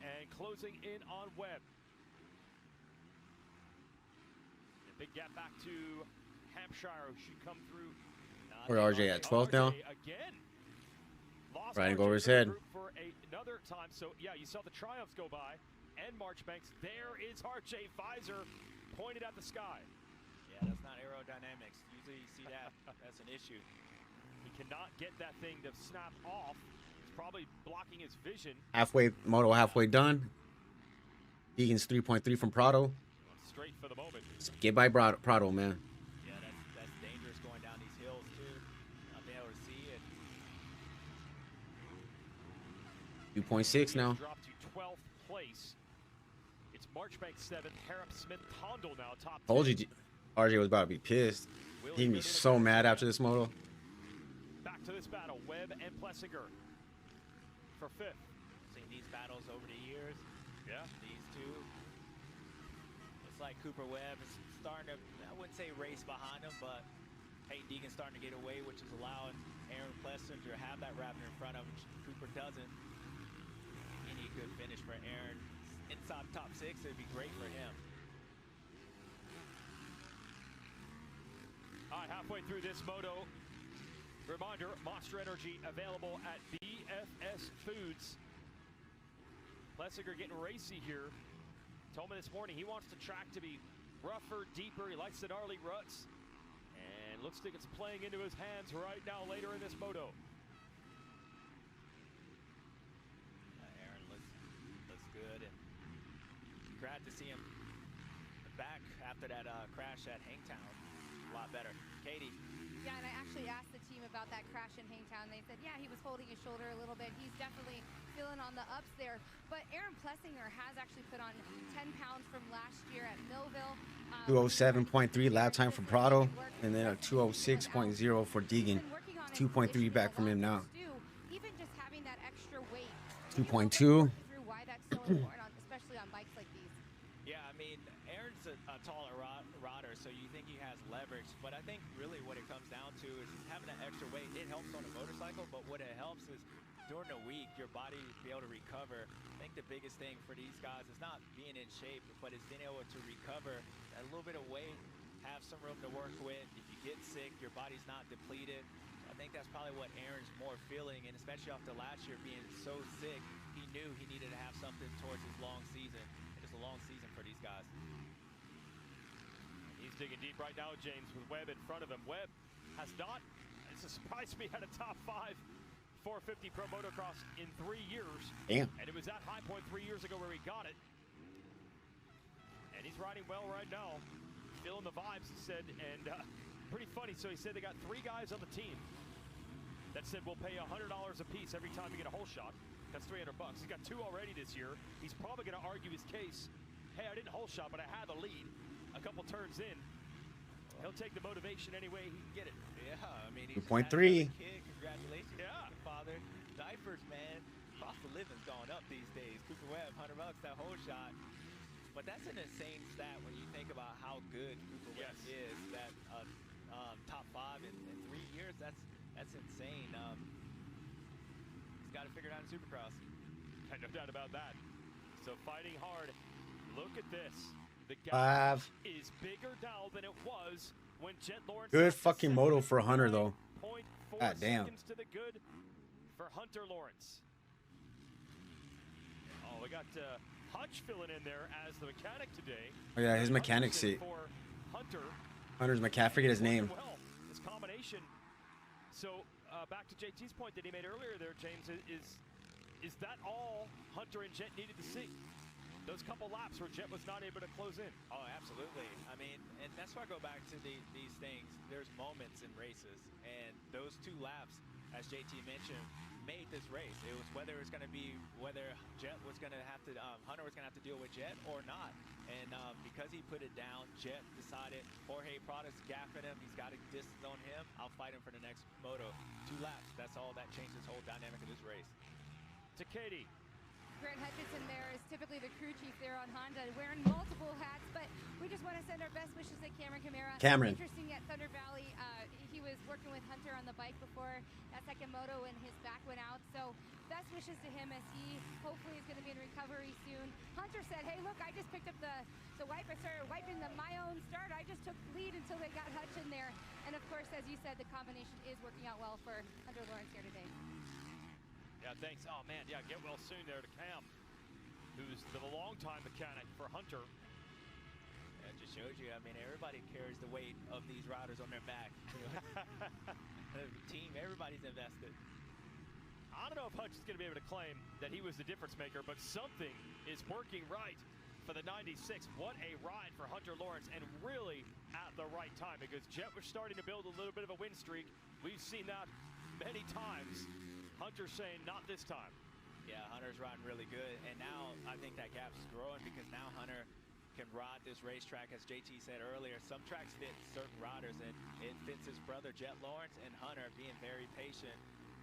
Speaker 2: And closing in on Webb. A big gap back to Hampshire, who should come through.
Speaker 1: Where RJ at 12th now?
Speaker 2: Again. Lost
Speaker 1: Riding
Speaker 2: RJ
Speaker 1: over his
Speaker 2: for the
Speaker 1: head.
Speaker 2: group for another time. So yeah, you saw the Triumphs go by and Marchbanks. There is RJ Pfizer pointed at the sky.
Speaker 3: Yeah, that's not aerodynamics. Usually you see that. That's an issue.
Speaker 2: He cannot get that thing to snap off. It's probably blocking his vision.
Speaker 1: Halfway done. Deegan's 3.3 from Prado.
Speaker 2: Straight for the moment.
Speaker 1: Get by Prado, man.
Speaker 3: Yeah, that's dangerous going down these hills too. Not being able to see it.
Speaker 1: 2.6 now.
Speaker 2: Dropped to 12th place. It's Marchbank 7th, Harrop Smith Tondel now top 10.
Speaker 1: Told you RJ was about to be pissed. He'd be so mad after this moto.
Speaker 2: Back to this battle, Webb and Plessiger for 5th.
Speaker 3: Seen these battles over the years.
Speaker 2: Yeah.
Speaker 3: These two. Looks like Cooper Webb is starting to, I wouldn't say race behind him, but Peyton Deegan's starting to get away, which is allowing Aaron Plessiger to have that raptor in front of him. Cooper doesn't. Any good finish for Aaron. Inside top 6, it'd be great for him.
Speaker 2: All right, halfway through this moto. Reminder, Monster Energy available at BFS Foods. Plessiger getting racy here. Told me this morning he wants the track to be rougher, deeper. He likes the gnarly ruts. And looks like it's playing into his hands right now later in this moto.
Speaker 3: Aaron looks good, and glad to see him after that crash at Hangtown. A lot better. Katie.
Speaker 4: Yeah, and I actually asked the team about that crash in Hangtown. They said, yeah, he was holding his shoulder a little bit. He's definitely feeling on the ups there. But Aaron Plessinger has actually put on 10 pounds from last year at Millville.
Speaker 1: 207.3 lap time for Prado, and then a 206.0 for Deegan. 2.3 back from him now.
Speaker 4: Even just having that extra weight.
Speaker 1: 2.2.
Speaker 4: Through why that's so important, especially on bikes like these.
Speaker 3: Yeah, I mean, Aaron's a taller rodder, so you think he has leverage. But I think really what it comes down to is having that extra weight. It helps on a motorcycle, but what it helps is during the week, your body be able to recover. I think the biggest thing for these guys is not being in shape, but it's being able to recover a little bit of weight, have some room to work with. If you get sick, your body's not depleted. I think that's probably what Aaron's more feeling, and especially after last year being so sick, he knew he needed to have something towards his long season. It's a long season for these guys.
Speaker 2: He's digging deep right now, James, with Webb in front of him. Webb has not, it's a surprise me, had a top 5 450 Pro Motocross in 3 years.
Speaker 1: Damn.
Speaker 2: And it was at High Point 3 years ago where he got it. And he's riding well right now. Feeling the vibes, he said, and pretty funny. So he said they got 3 guys on the team that said we'll pay $100 a piece every time you get a hole shot. That's $300. He's got 2 already this year. He's probably going to argue his case. Hey, I didn't hole shot, but I had the lead. A couple turns in, he'll take the motivation any way he can get it.
Speaker 3: Yeah, I mean, he's
Speaker 1: 2.3.
Speaker 3: Kid, congratulations,
Speaker 2: yeah,
Speaker 3: father. Diapers, man. Cost of living's going up these days. Cooper Webb, $100, that whole shot. But that's an insane stat when you think about how good Cooper Webb is. That top 5 in 3 years, that's insane. He's got to figure it out in Supercross.
Speaker 2: No doubt about that. So fighting hard. Look at this. The gap
Speaker 1: 5.
Speaker 2: is bigger now than it was when Jet Lawrence.
Speaker 1: Good fucking moto for Hunter though.
Speaker 2: 0.4
Speaker 1: God damn.
Speaker 2: seconds to the good for Hunter Lawrence. Oh, we got Hutch filling in there as the mechanic today.
Speaker 1: Oh yeah, his mechanic seat.
Speaker 2: For Hunter.
Speaker 1: Hunter's mechanic. I forget his name.
Speaker 2: Well, this combination. So back to JT's point that he made earlier there, James, is that all Hunter and Jet needed to see? Those couple laps where Jet was not able to close in.
Speaker 3: Oh, absolutely. I mean, and that's why I go back to these things. There's moments in races, and those 2 laps, as JT mentioned, made this race. It was whether Jet was going to have to, Hunter was going to have to deal with Jet or not. And because he put it down, Jet decided Jorge Prada's gapping him. He's got a distance on him. I'll fight him for the next moto. 2 laps. That's all that changed this whole dynamic of this race.
Speaker 2: To Katie.
Speaker 4: Grant Hutchinson there is typically the crew chief there on Honda, wearing multiple hats, but we just want to send our best wishes to Cameron Camara.
Speaker 1: Cameron.
Speaker 4: Interesting at Thunder Valley, he was working with Hunter on the bike before that second moto and his back went out, so best wishes to him as he hopefully is going to be in recovery soon. Hunter said, hey, look, I just picked up the wipe. I started wiping my own start. I just took lead until they got Hutch in there. And of course, as you said, the combination is working out well for Hunter Lawrence here today.
Speaker 2: Yeah, thanks. Oh, man, yeah, get well soon there to Cam, who's the longtime mechanic for Hunter.
Speaker 3: That just shows you, I mean, everybody carries the weight of these riders on their back. The team, everybody's invested.
Speaker 2: I don't know if Hutch is going to be able to claim that he was the difference maker, but something is working right for the 96. What a ride for Hunter Lawrence, and really at the right time, because Jet was starting to build a little bit of a win streak. We've seen that many times. Hunter's saying, not this time.
Speaker 3: Yeah, Hunter's riding really good, and now I think that gap's growing because now Hunter can ride this racetrack, as JT said earlier. Some tracks fit certain riders, and it fits his brother Jet Lawrence and Hunter being very patient.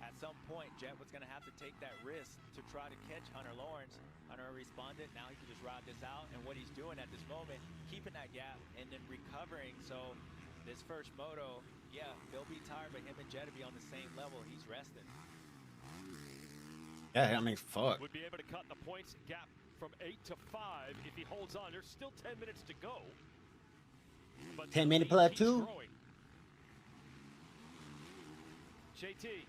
Speaker 3: At some point, Jet was going to have to take that risk to try to catch Hunter Lawrence. Hunter responded. Now he can just ride this out, and what he's doing at this moment, keeping that gap and then recovering. So this first moto, yeah, he'll be tired, but him and Jet will be on the same level. He's resting.
Speaker 1: Yeah, I mean, fuck.
Speaker 2: Would be able to cut the points gap from 8 to 5 if he holds on. There's still 10 minutes to go. But
Speaker 1: 10-minute plateau.
Speaker 2: JT.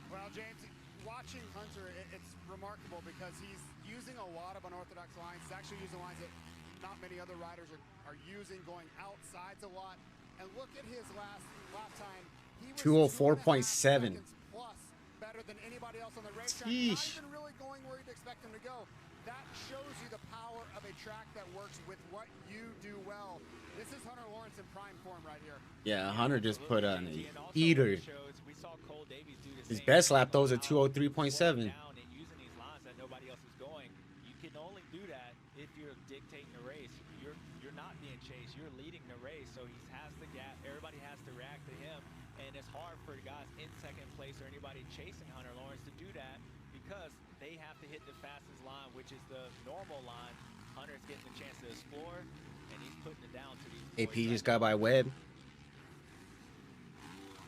Speaker 5: Well, James, watching Hunter, it's remarkable because he's using a lot of unorthodox lines. He's actually using lines that not many other riders are using, going outsides a lot. And look at his last lap time. He was
Speaker 1: 204.7.
Speaker 5: plus better than anybody else on the racetrack.
Speaker 1: Sheesh.
Speaker 5: Not even really going where you'd expect him to go. that shows you the power of a track that works with what you do well. This is Hunter Lawrence in prime form right here.
Speaker 1: Yeah, Hunter just put on a heater. His best lap though was a 203.7.
Speaker 3: Using these lines that nobody else is going. You can only do that if you're dictating the race. You're not being chased. You're leading the race, so he has the gap. Everybody has to react to him, and it's hard for guys in second place or anybody chasing Hunter Lawrence to do that because they have to hit the fastest line, which is the normal line. Hunter's getting a chance to explore, and he's putting it down to these.
Speaker 1: AP just got by Webb.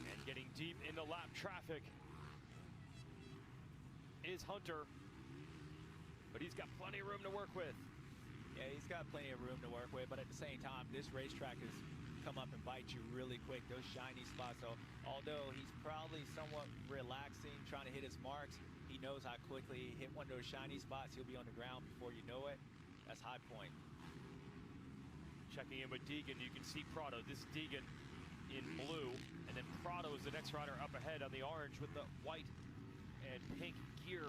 Speaker 2: And getting deep in the lap traffic is Hunter, but he's got plenty of room to work with.
Speaker 3: Yeah, he's got plenty of room to work with, but at the same time, this racetrack has come up and bite you really quick. Those shiny spots, so although he's probably somewhat relaxing, trying to hit his marks, he knows how quickly he hit one of those shiny spots, he'll be on the ground before you know it. That's high point.
Speaker 2: Checking in with Deegan, you can see Prado. This is Deegan in blue, and then Prado is the next rider up ahead on the orange with the white and pink gear.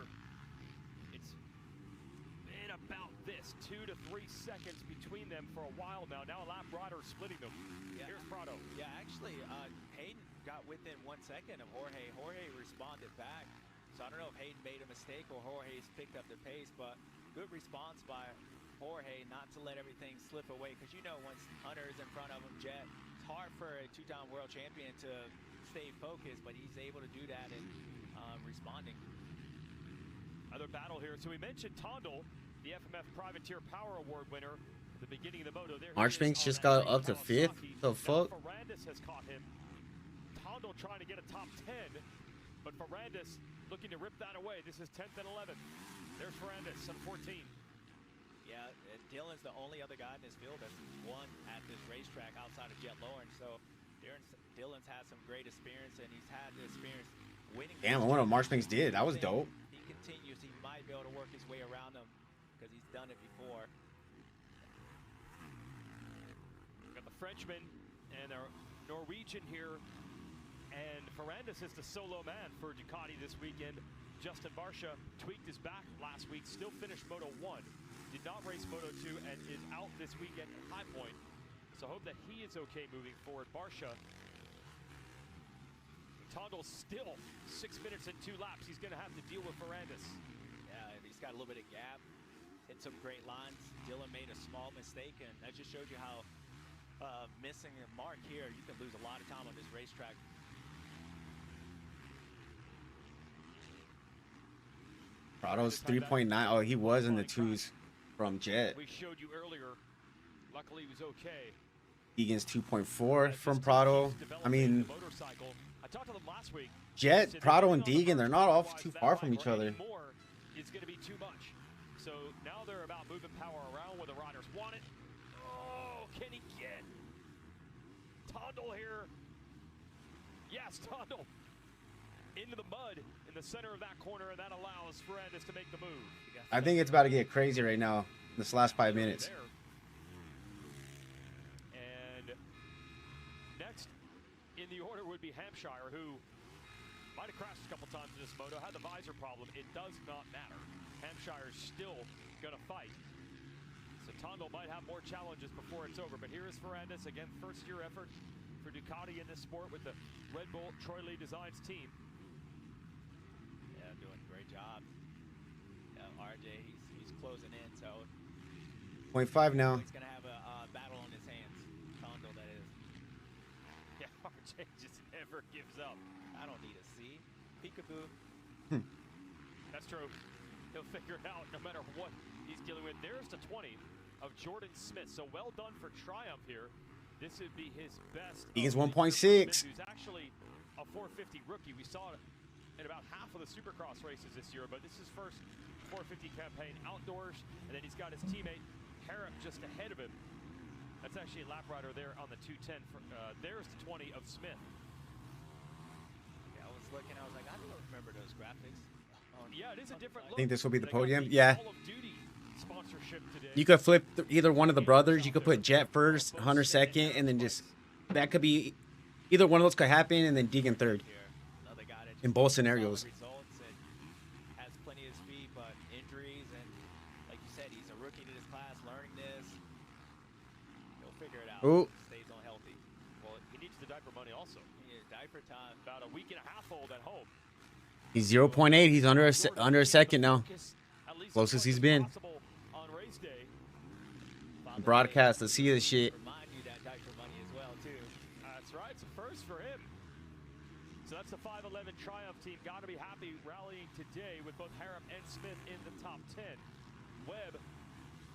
Speaker 2: It's been about this 2 to 3 seconds between them for a while now. Now a lap rider splitting them.
Speaker 3: Yeah.
Speaker 2: Here's Prado.
Speaker 3: Yeah, actually, Hayden got within 1 second of Jorge. Jorge responded back. So I don't know if Hayden made a mistake or Jorge's picked up the pace, but good response by Jorge not to let everything slip away. Because you know, once Hunter is in front of him, Jet, it's hard for a two-time world champion to stay focused, but he's able to do that and responding.
Speaker 2: Other battle here. So we mentioned Tondel, the FMF Privateer Power Award winner at the beginning of the moto. There
Speaker 1: Marchbanks just got up to 5th. The fuck?
Speaker 2: Ferrandis has caught him. Tondel trying to get a top 10, but Ferrandis looking to rip that away. This is 10th and 11th. There's Ferrandis on 14.
Speaker 3: Yeah, Dylan's the only other guy in this field that's won at this racetrack outside of Jet Lawrence. So Dylan's had some great experience, and he's had the experience winning.
Speaker 1: Damn, I wonder what Marchbanks did. That was dope.
Speaker 3: He continues. He might be able to work his way around them because he's done it before.
Speaker 2: Got the Frenchman and our Norwegian here. And Ferrandis is the solo man for Ducati this weekend. Justin Barcia tweaked his back last week, still finished Moto 1. Did not race Moto 2 and is out this weekend at High Point. So hope that he is okay moving forward. Barcia. Tondel still 6 minutes and 2 laps. He's going to have to deal with Ferrandis.
Speaker 3: Yeah, he's got a little bit of gap. Hit some great lines. Dylan made a small mistake, and that just shows you how missing a mark here, you can lose a lot of time on this racetrack.
Speaker 1: Prado's 3.9. Oh, he was in the 2s from Jet.
Speaker 2: We showed you earlier. Luckily, he was okay.
Speaker 1: Egan's 2.4 from Prado. I mean,
Speaker 2: I talked to them last week.
Speaker 1: Jet, Prado, and Deegan, they're not off too far from each other.
Speaker 2: More is going to be too much. So now they're about moving power around where the riders want it. Oh, can he get Tondel here? Yes, Tondel into the mud in the center of that corner, and that allows Ferrandis to make the move.
Speaker 1: I think it's about to get crazy right now. This last 5 minutes.
Speaker 2: And next in the order would be Hampshire, who might have crashed a couple times in this moto, had the visor problem. It does not matter. Hampshire's still going to fight. So Tondel might have more challenges before it's over. But here is Ferrandis, again, first-year effort for Ducati in this sport with the Red Bull Troy Lee Designs team.
Speaker 3: Yeah, doing a great job. RJ, he's closing in, so
Speaker 1: 0.5 now.
Speaker 3: he's going to have a battle on his hands. Tondel, that is.
Speaker 2: Yeah, RJ just never gives up.
Speaker 3: I don't need a C. Peekaboo.
Speaker 2: That's true. He'll figure it out no matter what he's dealing with. There's the 20 of Jordan Smith. So well done for Triumph here. This would be his best.
Speaker 1: Egan's
Speaker 2: of the
Speaker 1: 1.6.
Speaker 2: year. Who's actually a 450 rookie. We saw it in about half of the Supercross races this year, but this is first 450 campaign outdoors, and then he's got his teammate Harrop just ahead of him. That's actually a lap rider there on the 210. There's the 20 of Smith.
Speaker 3: Yeah, I was looking, I was like, I don't remember those graphics.
Speaker 2: Yeah, it is a different
Speaker 1: I
Speaker 2: look.
Speaker 1: think this will be the
Speaker 2: They got
Speaker 1: podium.
Speaker 2: the
Speaker 1: Yeah.
Speaker 2: Call of Duty sponsorship today.
Speaker 1: You could flip either one of the brothers. You could put Jet first, Hunter second, and then just that could be either one of those could happen, and then Deegan third. In both scenarios.
Speaker 3: Results and has plenty of speed, but injuries and like you figure it out.
Speaker 1: Ooh.
Speaker 3: Stays on healthy.
Speaker 2: Well, he needs the diaper money also.
Speaker 3: Yeah, diaper time.
Speaker 2: About a week and a half old at home.
Speaker 1: He's 0.8. He's under a second now. Closest he's been.
Speaker 2: On race day.
Speaker 1: Broadcast. Let's see this shit.
Speaker 3: Remind you that diaper money as well too.
Speaker 2: That's right. It's a first for him. So that's the 511 Triumph team. Got to be happy rallying today with both Harrop and Smith in the top 10. Webb,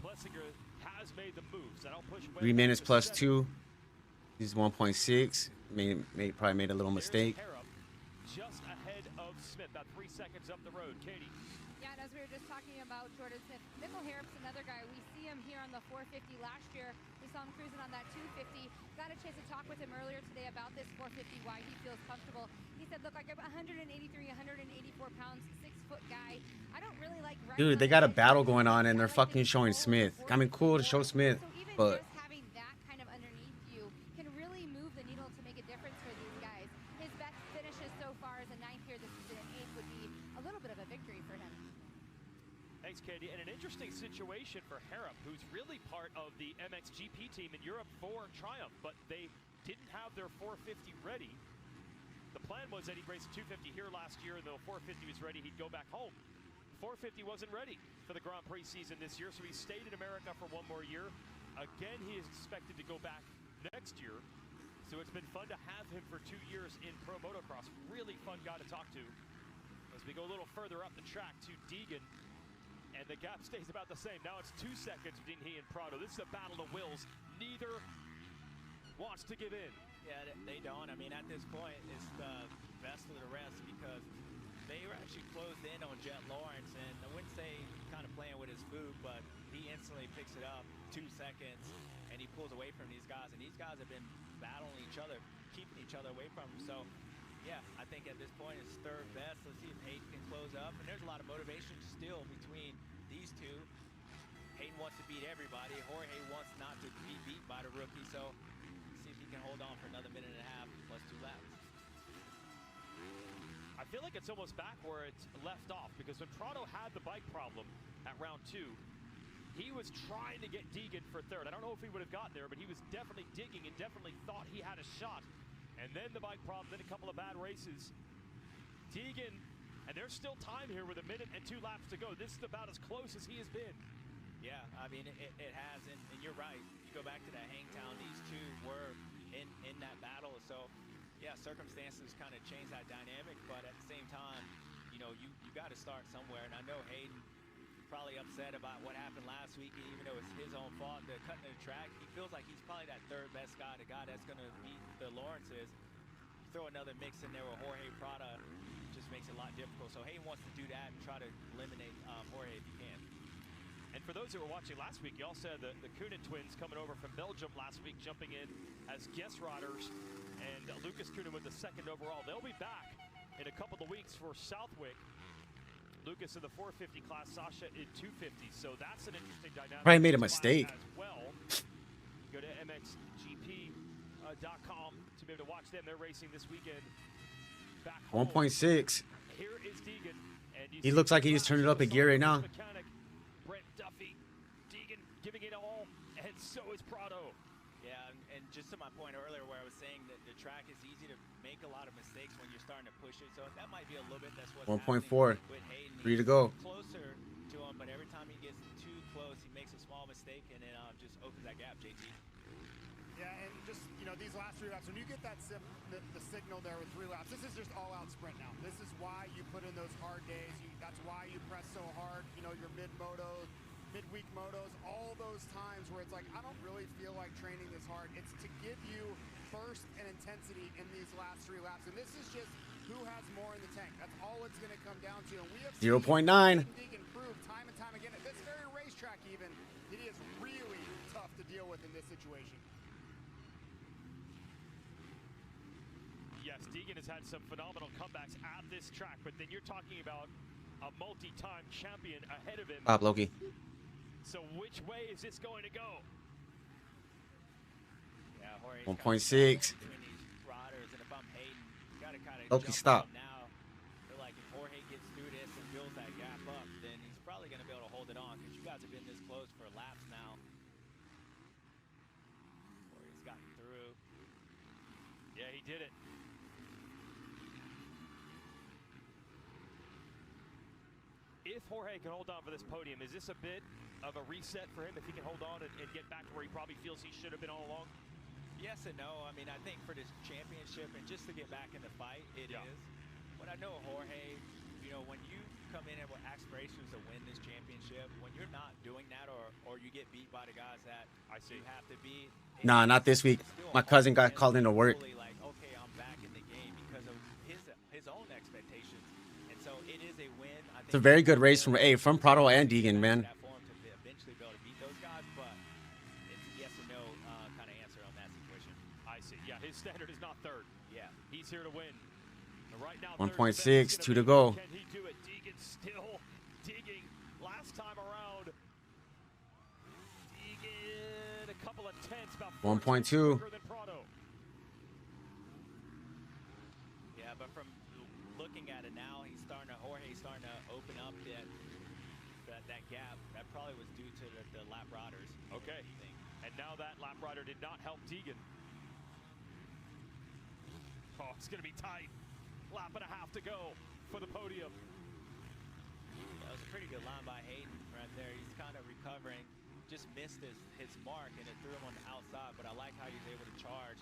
Speaker 2: Plessinger has made the moves. I don't push Webb
Speaker 1: 3 minutes
Speaker 2: to
Speaker 1: plus
Speaker 2: 7.
Speaker 1: 2. He's 1.6. Probably made a little mistake.
Speaker 2: Harrop just ahead of Smith, about 3 seconds up the road. Katie.
Speaker 4: Yeah, and as we were just talking about Jordan Smith, Michael Harrop's another guy. We see him here on the 450 last year. We saw him cruising on that 250. Got a chance to talk with him earlier today about this 450, why he feels comfortable. He said, look, I'm 183, 184 pounds, 6-foot guy. I don't really like...
Speaker 1: Dude, they got a battle going on and they're fucking showing Smith. I mean, cool to show Smith, but...
Speaker 4: Just having that kind of underneath you can really move the needle to make a difference for these guys. His best finishes so far as a 9th here this season, and 8th would be a little bit of a victory for him.
Speaker 2: Thanks, Katie. And an interesting situation for Harrop, who's really part of the MXGP team in Europe for Triumph, but they didn't have their 450 ready. The plan was that he'd race a 250 here last year, and the 450 was ready, he'd go back home. 450 wasn't ready for the Grand Prix season this year, so he stayed in America for 1 more year. Again, he is expected to go back next year. So it's been fun to have him for 2 years in Pro Motocross. Really fun guy to talk to. As we go a little further up the track to Deegan, and the gap stays about the same. Now it's 2 seconds between he and Prado. This is a battle of wills. Neither wants to give in.
Speaker 3: Yeah, they don't. I mean, at this point, it's the best of the rest because they were actually closed in on Jet Lawrence, and I wouldn't say kind of playing with his food, but he instantly picks it up 2 seconds, and he pulls away from these guys, and these guys have been battling each other, keeping each other away from him. So, yeah, I think at this point it's third best. Let's see if Hayden can close up, and there's a lot of motivation still between these two. Hayden wants to beat everybody. Jorge wants not to be beat by the rookie, so see if he can hold on for another minute and a half plus 2 laps.
Speaker 2: I feel like it's almost back where it left off, because when Prado had the bike problem at round 2, he was trying to get Deegan for third. I don't know if he would have gotten there, but he was definitely digging and definitely thought he had a shot. And then the bike problem, then a couple of bad races. Deegan, and there's still time here with 1 minute and 2 laps to go. This is about as close as he has been.
Speaker 3: Yeah, I mean, it has, and you're right. You go back to that Hangtown, these two were in that battle. So, yeah, circumstances kind of change that dynamic, but at the same time, you know, you got to start somewhere. And I know Hayden probably upset about what happened last week, even though it's his own fault, the cutting of the track. He feels like he's probably that third best guy, the guy that's going to beat the Lawrences. Throw another mix in there with Jorge Prada, just makes it a lot difficult. So Hayden wants to do that and try to eliminate Jorge if you can.
Speaker 2: And for those who were watching last week, you all said the Kunin twins coming over from Belgium last week, jumping in as guest riders, and Lucas Kunin with the 2nd overall. They'll be back in a couple of weeks for Southwick. Lucas in the 450 class, Sasha in 250. So that's an interesting dynamic.
Speaker 1: Probably made a mistake.
Speaker 2: As well. Go to mxgp.com to be able to watch them. They're racing this weekend. Back home.
Speaker 1: 1.6.
Speaker 2: Here is Deegan. And
Speaker 1: He looks like he just turned it up a gear right now.
Speaker 2: Mechanic, Brent Duffy, Deegan giving it all, and so is Prado.
Speaker 3: Yeah, and just to my point earlier where I was saying that the track is easy to make a lot of mistakes when you're starting to push it. So that might be a little bit, that's what's
Speaker 1: 1.4.
Speaker 3: with Hayden.
Speaker 1: 3 to go.
Speaker 3: Closer to him, but every time he gets too close, he makes a small mistake and then just opens that gap, JT.
Speaker 5: Yeah, and just, you know, these last 3 laps, when you get that the signal there with 3 laps, this is just all-out sprint now. This is why you put in those hard days. That's why you press so hard, you know, your mid-motos, midweek motos, all those times where it's like, I don't really feel like training this hard. It's to give you burst and intensity in these last 3 laps. And this is just who has more in the tank. That's all it's going to come down to. And we have
Speaker 1: 0.9.
Speaker 5: Deegan prove time and time again at this very racetrack even, it is really tough to deal with in this situation.
Speaker 2: Yes, Deegan has had some phenomenal comebacks at this track, but then you're talking about a multi-time champion ahead of him.
Speaker 1: Pop Loki.
Speaker 2: So which way is this going to go?
Speaker 3: Yeah,
Speaker 1: 1.6.
Speaker 3: between these riders, and if I'm Hayden, you gotta kind of
Speaker 1: Loki, stop.
Speaker 3: now. Feel like if Jorge gets through this and builds that gap up, then he's probably gonna be able to hold it on because you guys have been this close for laps now.
Speaker 2: Yeah, he did it. If Jorge can hold on for this podium, is this a bit of a reset for him if he can hold on and get back to where he probably feels he should have been all along?
Speaker 3: Yes and no. I mean, I think for this championship and just to get back in the fight, it is. But I know Jorge, you know, when you come in with aspirations to win this championship, when you're not doing that or you get beat by the guys that you have to beat.
Speaker 1: Nah, not this week. My cousin got called into work.
Speaker 3: Like, okay, I'm back in the game because of his own expectations. And so it is a win. I think
Speaker 1: It's a very good race from Prado and Deegan, man.
Speaker 3: eventually be able to beat those guys, but it's a yes or no kind of answer on that situation.
Speaker 2: I see. Yeah, his standard is not third.
Speaker 3: Yeah.
Speaker 2: He's here to win. And right now,
Speaker 1: 1.6, 2 to go.
Speaker 2: Can he do it? Deegan still digging. Last time around, Deegan a couple of tenths, about
Speaker 1: 1.2.
Speaker 2: than Prado.
Speaker 3: Yeah, but from looking at it now, Jorge's starting to open up that gap. That probably was due to the lap riders.
Speaker 2: Okay. And now that lap rider did not help Deegan. Oh, it's going to be tight. Lap and a half to go for the podium.
Speaker 3: That was a pretty good line by Hayden right there. He's kind of recovering. Just missed his mark, and it threw him on the outside, but I like how he's able to charge.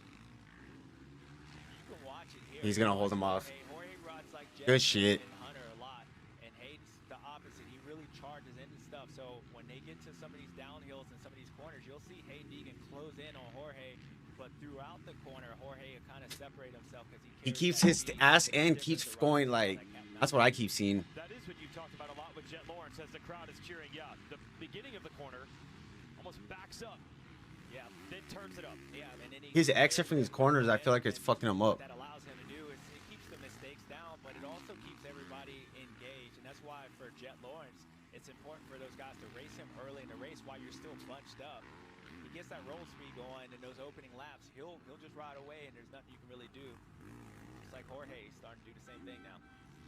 Speaker 3: You can watch it here.
Speaker 1: He's going to hold him off.
Speaker 3: Jorge rides like
Speaker 1: Good shit.
Speaker 3: and Hunter a lot, and Hayden's the opposite. He really charges into stuff. So when they get to some of these downhills and some of these corners, you'll see Hayden Deegan close in on Jorge, but throughout the corner, Jorge kind of separate himself because
Speaker 1: He keeps his ass and keeps going like, that's what I keep seeing.
Speaker 2: That is what you've talked about a lot with Jet Lawrence as the crowd is cheering. Yeah, the beginning of the corner almost backs up. Yeah, then turns it up.
Speaker 3: Yeah, and then
Speaker 1: His exit from these corners, I feel like it's fucking him up.
Speaker 3: that allows him to do is it keeps the mistakes down, but it also keeps everybody engaged, and that's why for Jet Lawrence, it's important for those guys to race him early in the race while you're still bunched up. He gets that roll speed going in those opening laps, he'll just ride away, and there's nothing you can really do. It's like Jorge is starting to do the same thing now.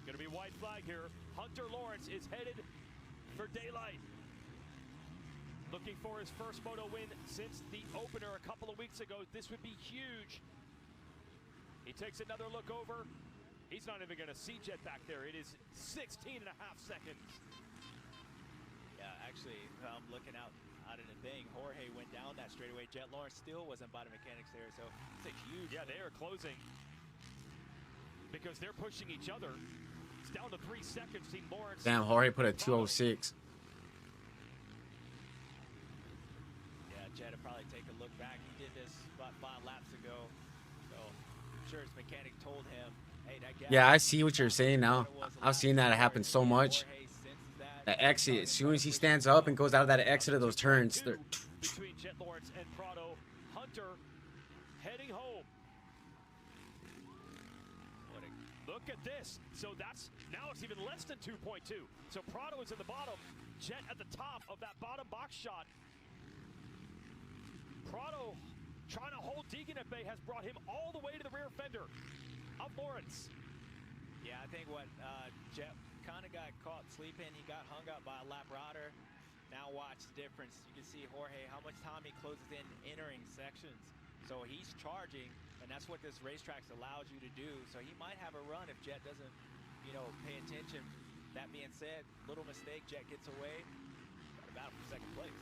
Speaker 2: Going to be white flag here. Hunter Lawrence is headed for daylight. Looking for his first moto win since the opener a couple of weeks ago. This would be huge. He takes another look over. He's not even going to see Jet back there. It is 16 and a half seconds.
Speaker 3: Yeah, actually, I'm looking out of the thing. Jorge went down that straightaway. Jet Lawrence still wasn't by the mechanics there, so it's a huge.
Speaker 2: Yeah, they are closing because they're pushing each other. It's down to 3 seconds. See Lawrence.
Speaker 1: Damn, Jorge put a 206.
Speaker 3: Yeah, Jet will probably take a look back. He did this about 5 laps ago, so I'm sure his mechanic told him, hey, that gap.
Speaker 1: Yeah, I see what you're saying now. I've seen that happen so much. The exit, as soon as he stands up and goes out of that exit of those turns, they're...
Speaker 2: Between Jet Lawrence and Prado, Hunter heading home. Look at this. So that's now it's even less than 2.2. So Prado is in the bottom, Jet at the top of that bottom box shot. Prado trying to hold Deegan at bay has brought him all the way to the rear fender of Lawrence.
Speaker 3: Yeah, I think what Jet kind of got caught sleeping. He got hung up by a lap rider. Now watch the difference. You can see Jorge, how much time he closes in entering sections. So he's charging, and that's what this racetrack allows you to do. So he might have a run if Jet doesn't, pay attention. That being said, little mistake, Jet gets away. Got a battle for second place.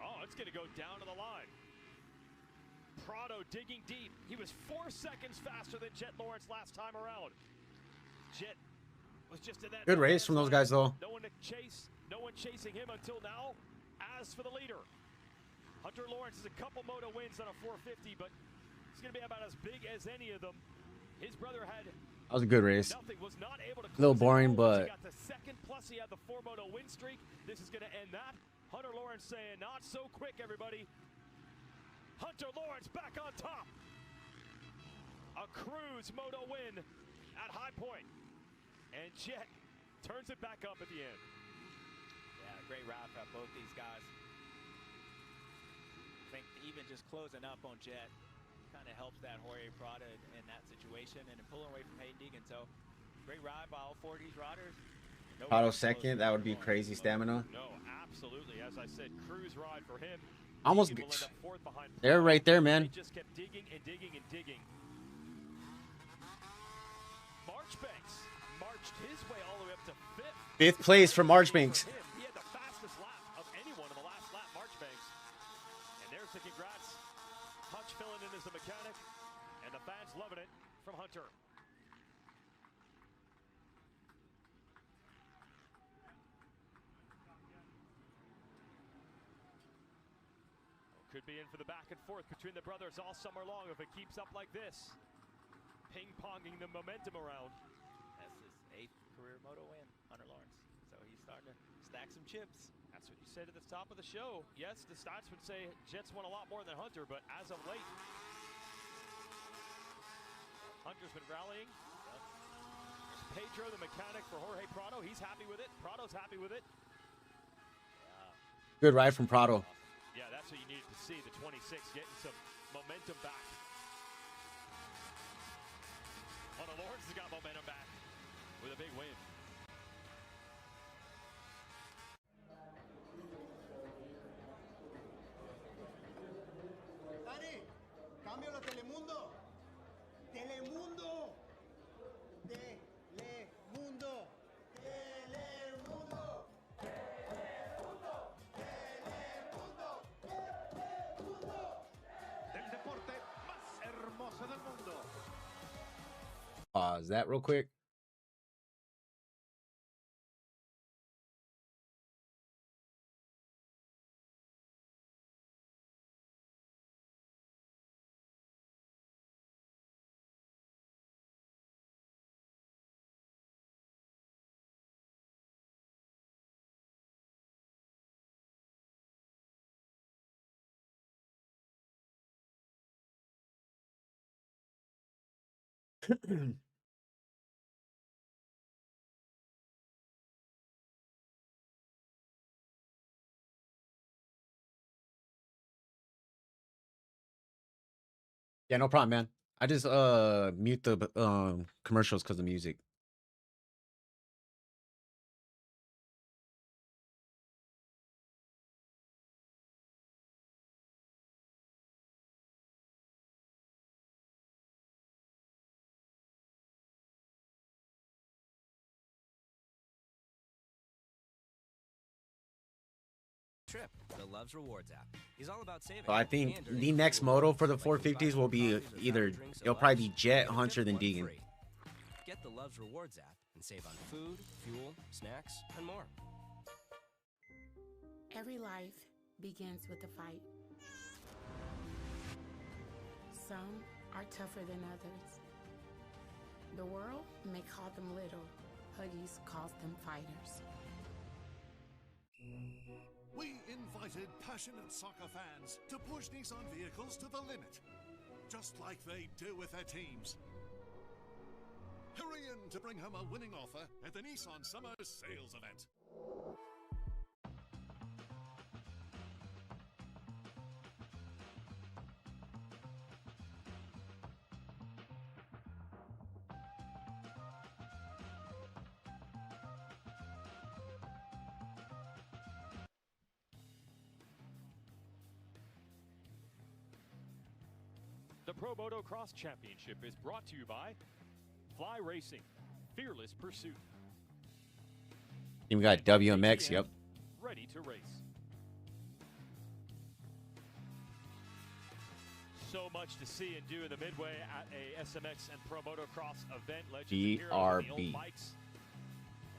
Speaker 2: Oh, it's going to go down to the line. Prado digging deep. He was 4 seconds faster than Jet Lawrence last time around. Jet was just in that.
Speaker 1: Good race from those guys, though.
Speaker 2: No one to chase. No one chasing him until now. As for the leader, Hunter Lawrence has a couple moto wins on a 450, but it's going to be about as big as any of them. His brother had.
Speaker 1: That was a good race.
Speaker 2: Nothing, was not able to
Speaker 1: A little boring,
Speaker 2: he
Speaker 1: but
Speaker 2: got the second, plus he had the 4 moto win streak. This is going to end that. Hunter Lawrence saying, not so quick, everybody. Hunter Lawrence back on top. A cruise moto win at High Point. And Jet turns it back up at the end.
Speaker 3: Yeah, great ride by both these guys. I think even just closing up on Jet kind of helps that Jorge Prado in that situation and pulling away from Hayden Deegan. So great ride by all 4 of these riders.
Speaker 1: Prado second, that would be crazy stamina.
Speaker 2: No, absolutely. As I said, cruise ride for him.
Speaker 1: Almost
Speaker 2: Deegan will end up 4th front behind.
Speaker 1: They're right there, man.
Speaker 2: They just kept digging and digging and digging. Marchbanks marched his way all the way up to fifth.
Speaker 1: Fifth place for Marchbanks.
Speaker 2: He had the fastest lap of anyone in the last lap, Marchbanks. And there's the congrats. Hutch filling in as the mechanic, and the fans loving it from Hunter. Could be in for the back and forth between the brothers all summer long if it keeps up like this. Ping-ponging the momentum around.
Speaker 3: That's his 8th career moto win, Hunter Lawrence. So he's starting to stack some chips.
Speaker 2: That's what you said at the top of the show. Yes, the stats would say Jets won a lot more than Hunter, but as of late, Hunter's been rallying. There's Pedro, the mechanic for Jorge Prado. He's happy with it. Prado's happy with it.
Speaker 1: Good ride from Prado.
Speaker 2: Yeah, that's what you needed to see. The 26 getting some momentum back. Hunter Lawrence has got momentum back with a big win.
Speaker 8: Dani, cambio la Telemundo. Telemundo. Telemundo. Telemundo.
Speaker 12: Del deporte más hermoso del mundo.
Speaker 1: Pause that real quick. Yeah, no problem, man. I just mute the commercials because of music.
Speaker 23: Trip, the Love's Rewards app. He's all about saving.
Speaker 1: So I think the next moto for the 450s will be either, it'll probably be Jet, Hunter, then Deegan.
Speaker 23: Get the Love's Rewards app and save on food, fuel, snacks, and more.
Speaker 18: Every life begins with a fight. Some are tougher than others. The world may call them little. Huggies calls them fighters.
Speaker 12: We invited passionate soccer fans to push Nissan vehicles to the limit, just like they do with their teams. Hurry in to bring home a winning offer at the Nissan Summer Sales Event.
Speaker 2: The Pro Motocross Championship is brought to you by Fly Racing, Fearless Pursuit.
Speaker 1: Then we got WMX, yep.
Speaker 2: Ready to race. So much to see and do in the Midway at a SMX and Pro Motocross event. Legends and heroes of the old bikes.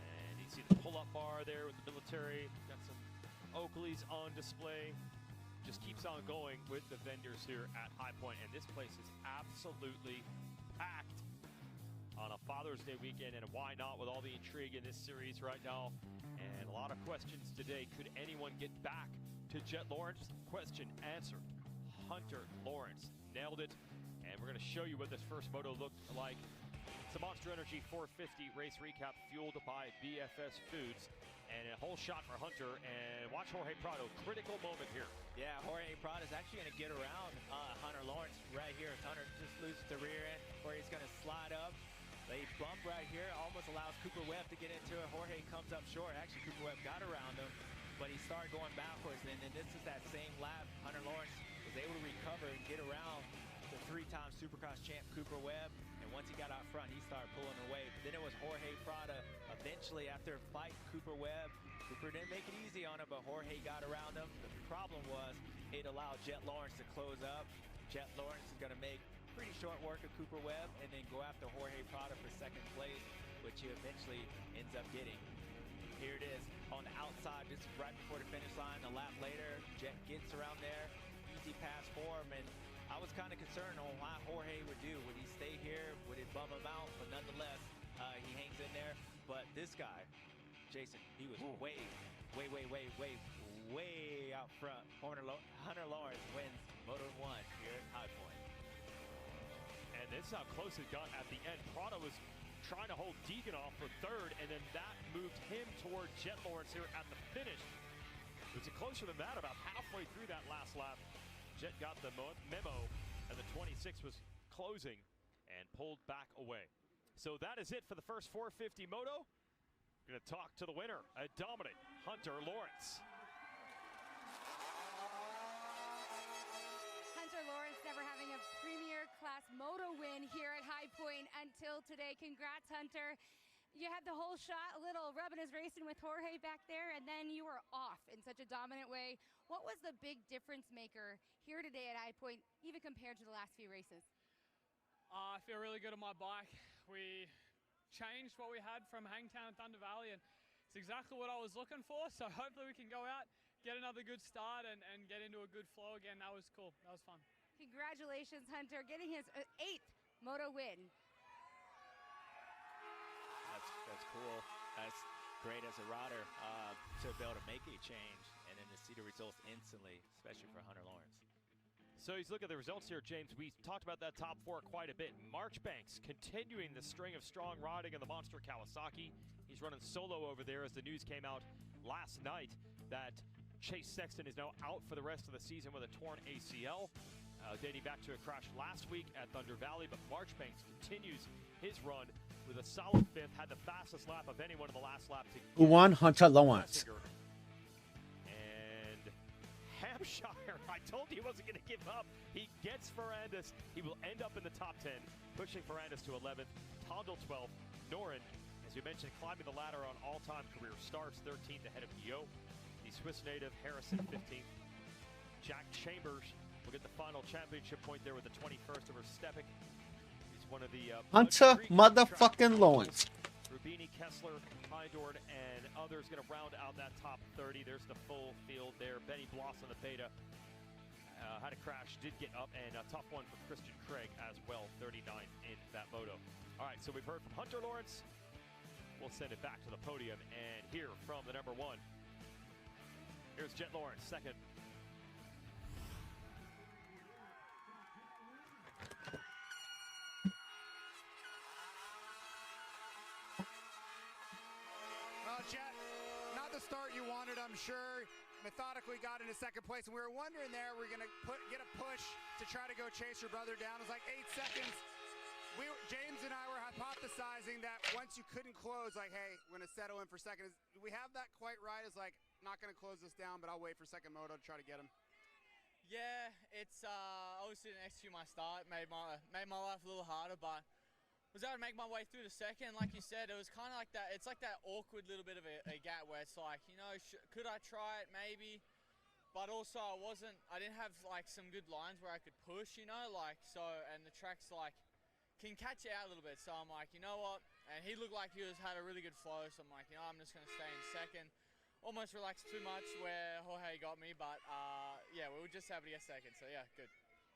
Speaker 2: And you see the pull-up bar there with the military. Got some Oakleys on display. Just keeps on going with the vendors here at High Point, and this place is absolutely packed on a Father's Day weekend, and why not with all the intrigue in this series right now, and a lot of questions today. Could anyone get back to Jet Lawrence? Question answered. Hunter Lawrence nailed it, and we're going to show you what this first moto looked like. It's a Monster Energy 450 race recap fueled by BFS Foods. And a whole shot for Hunter, and watch Jorge Prado, critical moment here.
Speaker 3: Yeah, Jorge Prado is actually going to get around Hunter Lawrence right here. Hunter just loses the rear end, where he's going to slide up. They bump right here, almost allows Cooper Webb to get into it. Jorge comes up short. Actually, Cooper Webb got around him, but he started going backwards. And this is that same lap. Hunter Lawrence was able to three-time Supercross champ Cooper Webb. And once he got out front, he started pulling away. But then it was Jorge Prada. Eventually, after a fight, Cooper didn't make it easy on him, but Jorge got around him. The problem was it allowed Jet Lawrence to close up. Jet Lawrence is going to make pretty short work of Cooper Webb and then go after Jorge Prada for second place, which he eventually ends up getting. Here it is on the outside, just right before the finish line. A lap later, Jet gets around there. Easy pass for him, and I was kind of concerned on why Jorge would do. Would he stay here? Would it bum him out? But nonetheless, he hangs in there. But this guy, Jason, he was way out front. Hunter Lawrence wins Moto 1 here at High Point.
Speaker 2: And this is how close it got at the end. Prada was trying to hold Deegan off for third, and then that moved him toward Jet Lawrence here at the finish. It was closer than that, about halfway through that last lap. Jet got the memo, and the 26 was closing and pulled back away. So that is it for the first 450 Moto. Going to talk to the winner, a dominant Hunter Lawrence.
Speaker 4: Hunter Lawrence never having a premier class moto win here at High Point until today. Congrats, Hunter. You had the whole shot, a little rubbing his racing with Jorge back there, and then you were off in such a dominant way. What was the big difference maker here today at High Point, even compared to the last few races?
Speaker 13: I feel really good on my bike. We changed what we had from Hangtown and Thunder Valley, and it's exactly what I was looking for. So hopefully we can go out, get another good start, and get into a good flow again. That was cool. That was fun.
Speaker 4: Congratulations, Hunter, getting his 8th moto win.
Speaker 3: That's cool. That's great as a rider to be able to make a change and then to see the results instantly, especially for Hunter Lawrence.
Speaker 2: So he's looking at the results here, James. We talked about that top 4 quite a bit. Marchbanks continuing the string of strong riding in the Monster Kawasaki. He's running solo over there as the news came out last night that Chase Sexton is now out for the rest of the season with a torn ACL, dating back to a crash last week at Thunder Valley. But Marchbanks continues his run with a solid 5th, had the fastest lap of anyone in the last lap.
Speaker 1: Who won? Hunter Lawrence.
Speaker 2: And Hampshire, I told you he wasn't going to give up. He gets Ferrandis. He will end up in the top 10, pushing Ferrandis to 11th, Tondel 12th, Noren, as you mentioned, climbing the ladder on all-time career starts, 13th ahead of Yo. The Swiss native, Harrison, 15th. Jack Chambers will get the final championship point there with the 21st over Stepik. He's one of the
Speaker 1: Hunter motherfucking Lawrence.
Speaker 2: Rubini, Kessler, Heindorn, and others going to round out that top 30. There's the full field there. Benny Bloss on the beta had a crash, did get up, and a tough one for Christian Craig as well, 39 in that moto. All right, so we've heard from Hunter Lawrence. We'll send it back to the podium and hear from the number 1. Here's Jet Lawrence, second.
Speaker 5: Well, Jet, not the start you wanted, I'm sure. Methodically got into second place, and we were wondering there, we're going to get a push to try to go chase your brother down. It was like 8 seconds. James and I were hypothesizing that once you couldn't close, like, hey, we're going to settle in for second. We have that quite right. It's like, not going to close this down, but I'll wait for second moto to try to get him.
Speaker 9: Yeah, it's obviously didn't execute my start, made my life a little harder, but was able to make my way through the second. Like you said, it was kind of like that. It's like that awkward little bit of a gap where it's like, you know, could I try it? Maybe. But also I didn't have like some good lines where I could push, you know, like, so, and the track's like, can catch you out a little bit. So I'm like, you know what? And he looked like he had a really good flow. So I'm like, you know, I'm just going to stay in second. Almost relaxed too much where Jorge got me. But yeah, we were just able to get second. So yeah, good.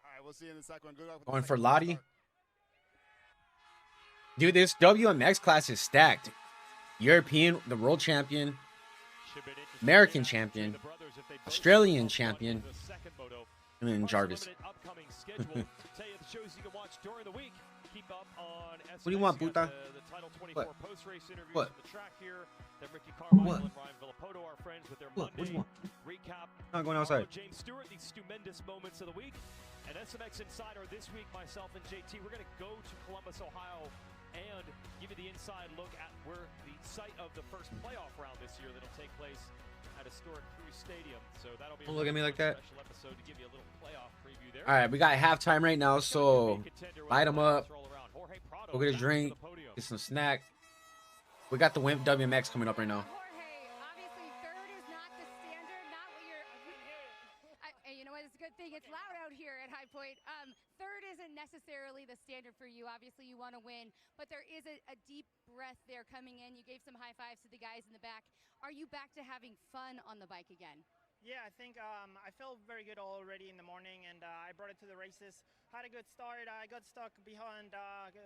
Speaker 5: All right, we'll see you in the second one. Good luck with
Speaker 1: Going
Speaker 5: the
Speaker 1: for
Speaker 5: second
Speaker 1: Lottie.
Speaker 5: start.
Speaker 1: Dude, this WMX class is stacked. European, the world champion, American champion, Australian champion, and then Jarvis. What do you want, Buta? What? What? What? What do you want? Not going outside.
Speaker 2: James Stewart, the stupendous moments of the week. And SMX Insider this week, myself and JT, we're going to go to Columbus, Ohio, and give you the inside look at where the site of the first playoff round this year that'll take place at historic Cruise Stadium. So that'll be
Speaker 1: Don't look at me like that.
Speaker 2: special episode to give you a little playoff preview there.
Speaker 1: All right, we got halftime right now, so light them up. Go get a drink, get some snack. We got the WMX coming up right now.
Speaker 4: Obviously, third is not the standard, not what you're. You know what? It's a good thing. It's loud out here at High Point. Third isn't necessarily the standard for you. Obviously, you want to win, but there is a deep breath there coming in. You gave some high fives to the guys in the back. Are you back to having fun on the bike again?
Speaker 7: Yeah, I think I felt very good already in the morning, and I brought it to the races. Had a good start. I got stuck behind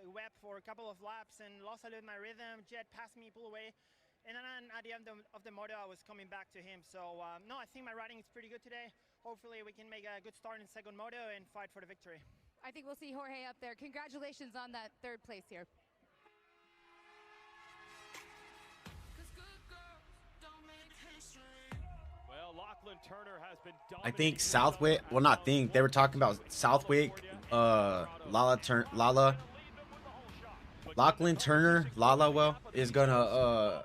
Speaker 7: Webb for a couple of laps and lost a little my rhythm. Jet passed me, pulled away. And then at the end of the moto, I was coming back to him. So, no, I think my riding is pretty good today. Hopefully, we can make a good start in second moto and fight for the victory.
Speaker 4: I think we'll see Jorge up there. Congratulations on that third place here.
Speaker 2: Well, Lachlan Turner has been
Speaker 1: I think Southwick. Well, not think. They were talking about Southwick. Lachlan Turner. Is gonna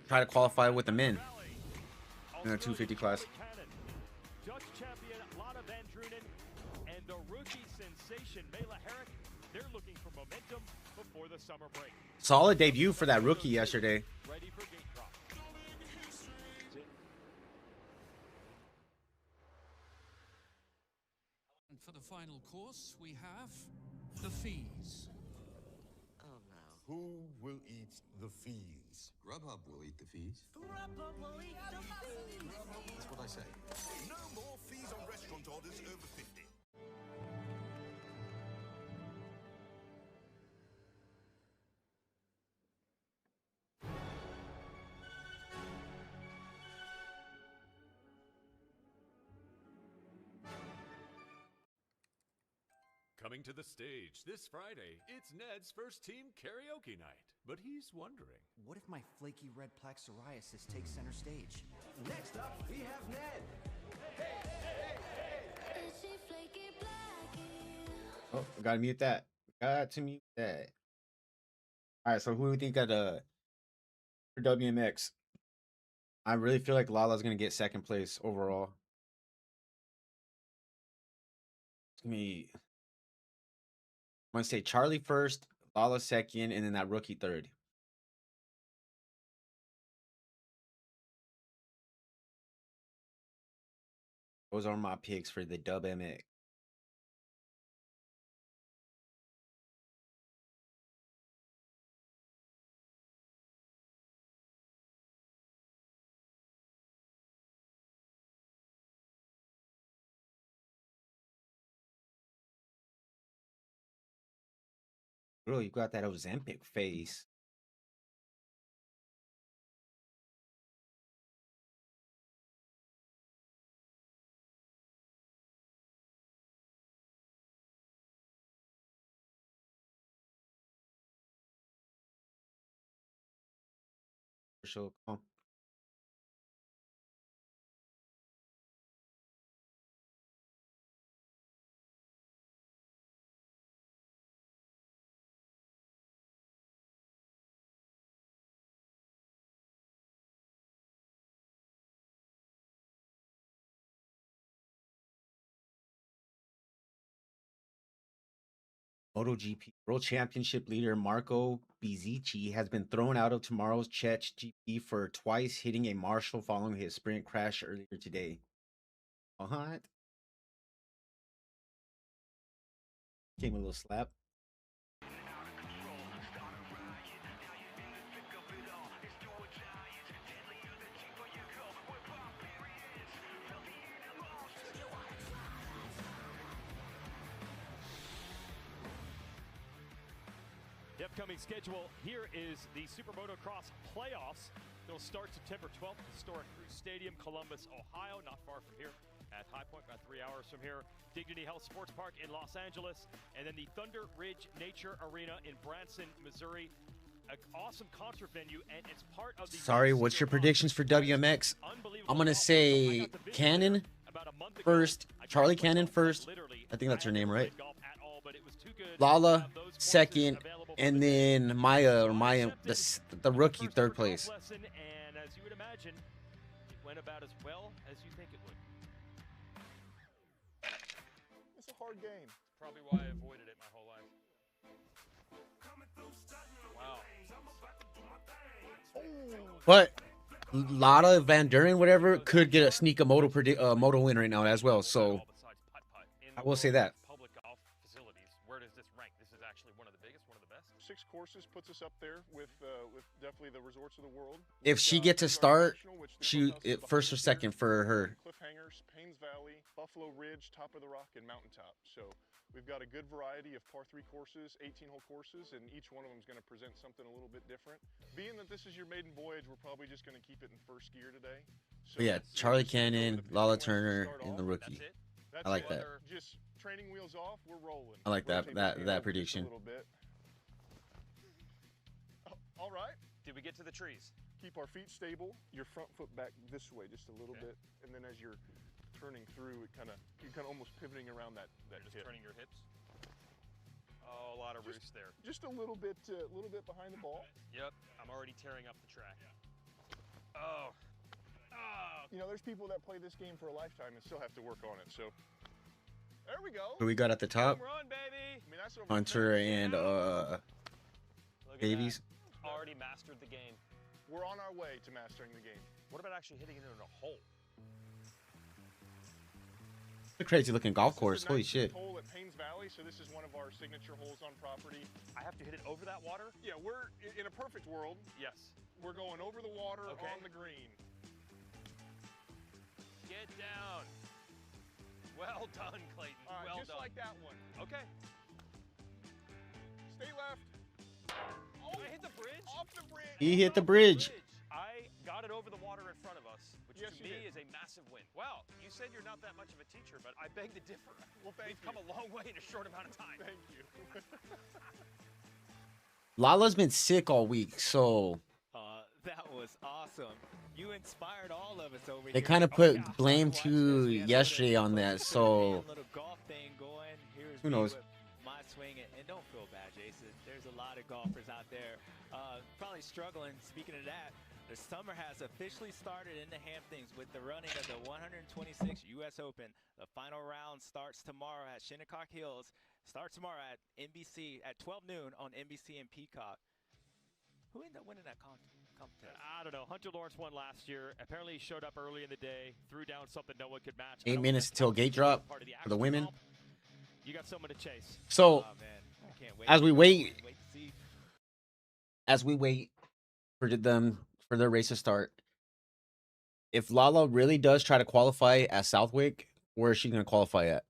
Speaker 1: try to qualify with the men in the 250 class.
Speaker 2: Dutch champion Lana Van Drunen and the rookie sensation Mela Herrick. They're looking for momentum before the summer break.
Speaker 1: Solid debut for that rookie yesterday.
Speaker 2: Ready for gate drop.
Speaker 10: And for the final course, we have the fees.
Speaker 11: Oh no. Who will eat the fees? Grubhub will eat the fees.
Speaker 8: Grubhub will eat the fees.
Speaker 11: That's what I say. No more fees on restaurant orders over 50.
Speaker 24: Coming to the stage this Friday, it's Ned's first team karaoke night. But he's wondering,
Speaker 25: what if my flaky red plaque psoriasis takes center stage?
Speaker 8: Next up, we have Ned.
Speaker 1: Oh, gotta mute that. Got to mute that. All right, so who do we think got for WMX? I really feel like Lala's gonna get second place overall. It's gonna be. I'm gonna say Charlie first, Lala second, and then that rookie third. Those are my picks for the WMX. Bro, you got that Ozempic face. For sure. Come on. MotoGP World Championship leader Marco Bizzici has been thrown out of tomorrow's Czech GP for twice hitting a marshal following his sprint crash earlier today. What? Gave him a little slap.
Speaker 2: The upcoming schedule here is the Super Motocross playoffs. They'll start September 12th at historic Cruise Stadium, Columbus, Ohio, not far from here. At High Point, about 3 hours from here. Dignity Health Sports Park in Los Angeles. And then the Thunder Ridge Nature Arena in Branson, Missouri. An awesome concert venue, and it's part of the...
Speaker 1: Sorry, what's your predictions for WMX? I'm going to say Cannon first, Charlie Cannon first. I think that's her name, right? Lala second, and then Maya, the rookie third place.
Speaker 2: And as you would imagine, went about as well as you think it would.
Speaker 14: It's a hard game.
Speaker 2: It's probably why I avoided it my whole life. Wow.
Speaker 1: But Lotta, Van Duren, whatever, could get a sneak a moto win right now as well. So I will say that.
Speaker 2: Public golf facilities. Where does this rank? This is actually one of the biggest, one of the best.
Speaker 14: 6 courses puts us up there with definitely the resorts of the world.
Speaker 1: If she gets to start, first or second for her.
Speaker 14: Cliffhangers, Paynes Valley, Buffalo Ridge, Top of the Rock, and Mountaintop. So we've got a good variety of par 3 courses, 18-hole courses, and each one of them is going to present something a little bit different. Being that this is your maiden voyage, we're probably just going to keep it in first gear today. So
Speaker 1: But yeah, Charlie Cannon, Lala Turner, and the rookie. I like that.
Speaker 14: Just training wheels off, we're rolling.
Speaker 1: I like that prediction.
Speaker 14: A little bit. All right.
Speaker 2: Did we get to the trees?
Speaker 14: Keep our feet stable. Your front foot back this way just a little bit, and then as you're turning through, you're kind of almost pivoting around that
Speaker 2: Just
Speaker 14: hip.
Speaker 2: turning your hips. Oh, a lot of roost there.
Speaker 14: Just a little bit behind the ball.
Speaker 2: Yep, I'm already tearing up the track. Oh.
Speaker 14: You know, there's people that play this game for a lifetime and still have to work on it. So there we go.
Speaker 1: Who we got at the top?
Speaker 2: Run, baby.
Speaker 14: I mean, that's over
Speaker 1: Hunter and Davies.
Speaker 2: Already mastered the game.
Speaker 14: We're on our way to mastering the game.
Speaker 2: What about actually hitting it in a hole?
Speaker 1: It's a crazy looking golf course. Holy
Speaker 14: This is the
Speaker 1: shit.
Speaker 14: 19th hole at Paynes Valley, so this is one of our signature holes on property.
Speaker 2: I have to hit it over that water?
Speaker 14: Yeah, we're in a perfect world.
Speaker 2: Yes.
Speaker 14: We're going over the water
Speaker 2: Okay.
Speaker 14: on the green.
Speaker 2: Get down. Well done, Clayton.
Speaker 14: All right,
Speaker 2: well
Speaker 14: just
Speaker 2: done.
Speaker 14: like that one.
Speaker 2: Okay.
Speaker 14: Stay left.
Speaker 2: Oh, I hit the bridge?
Speaker 14: Off the bridge.
Speaker 1: He hit the bridge.
Speaker 2: I got it over the water in front of us, which
Speaker 14: Yes,
Speaker 2: to
Speaker 14: you
Speaker 2: me
Speaker 14: did.
Speaker 2: is a massive win. Wow, you said you're not that much of a teacher, but I beg to differ.
Speaker 14: Well, thank
Speaker 2: We've come a long way in a short amount of time.
Speaker 14: Thank you.
Speaker 1: Lala's been sick all week, so
Speaker 3: That was awesome. You inspired all of us over
Speaker 1: they
Speaker 3: here.
Speaker 1: kind of put blame to yesterday on that. So
Speaker 3: Little golf thing going. Here's
Speaker 1: who
Speaker 3: me
Speaker 1: knows?
Speaker 3: with my swing, and don't feel bad, Jason. There's a lot of golfers out there probably struggling. Speaking of that, the summer has officially started in the Hamptons with the running of the 126 U.S. Open. The final round starts tomorrow at Shinnecock Hills. Starts tomorrow at NBC at 12 noon on NBC and Peacock. Who ended up winning that contest?
Speaker 2: I don't know. Hunter Lawrence won last year. Apparently he showed up early in the day, threw down something no one could match.
Speaker 1: 8 minutes till gate drop for the women.
Speaker 2: You got someone to chase.
Speaker 1: So
Speaker 3: Oh, man. I can't wait.
Speaker 1: as we wait,
Speaker 3: Wait to see.
Speaker 1: for their race to start, if Lala really does try to qualify at Southwick, where is she going to qualify at?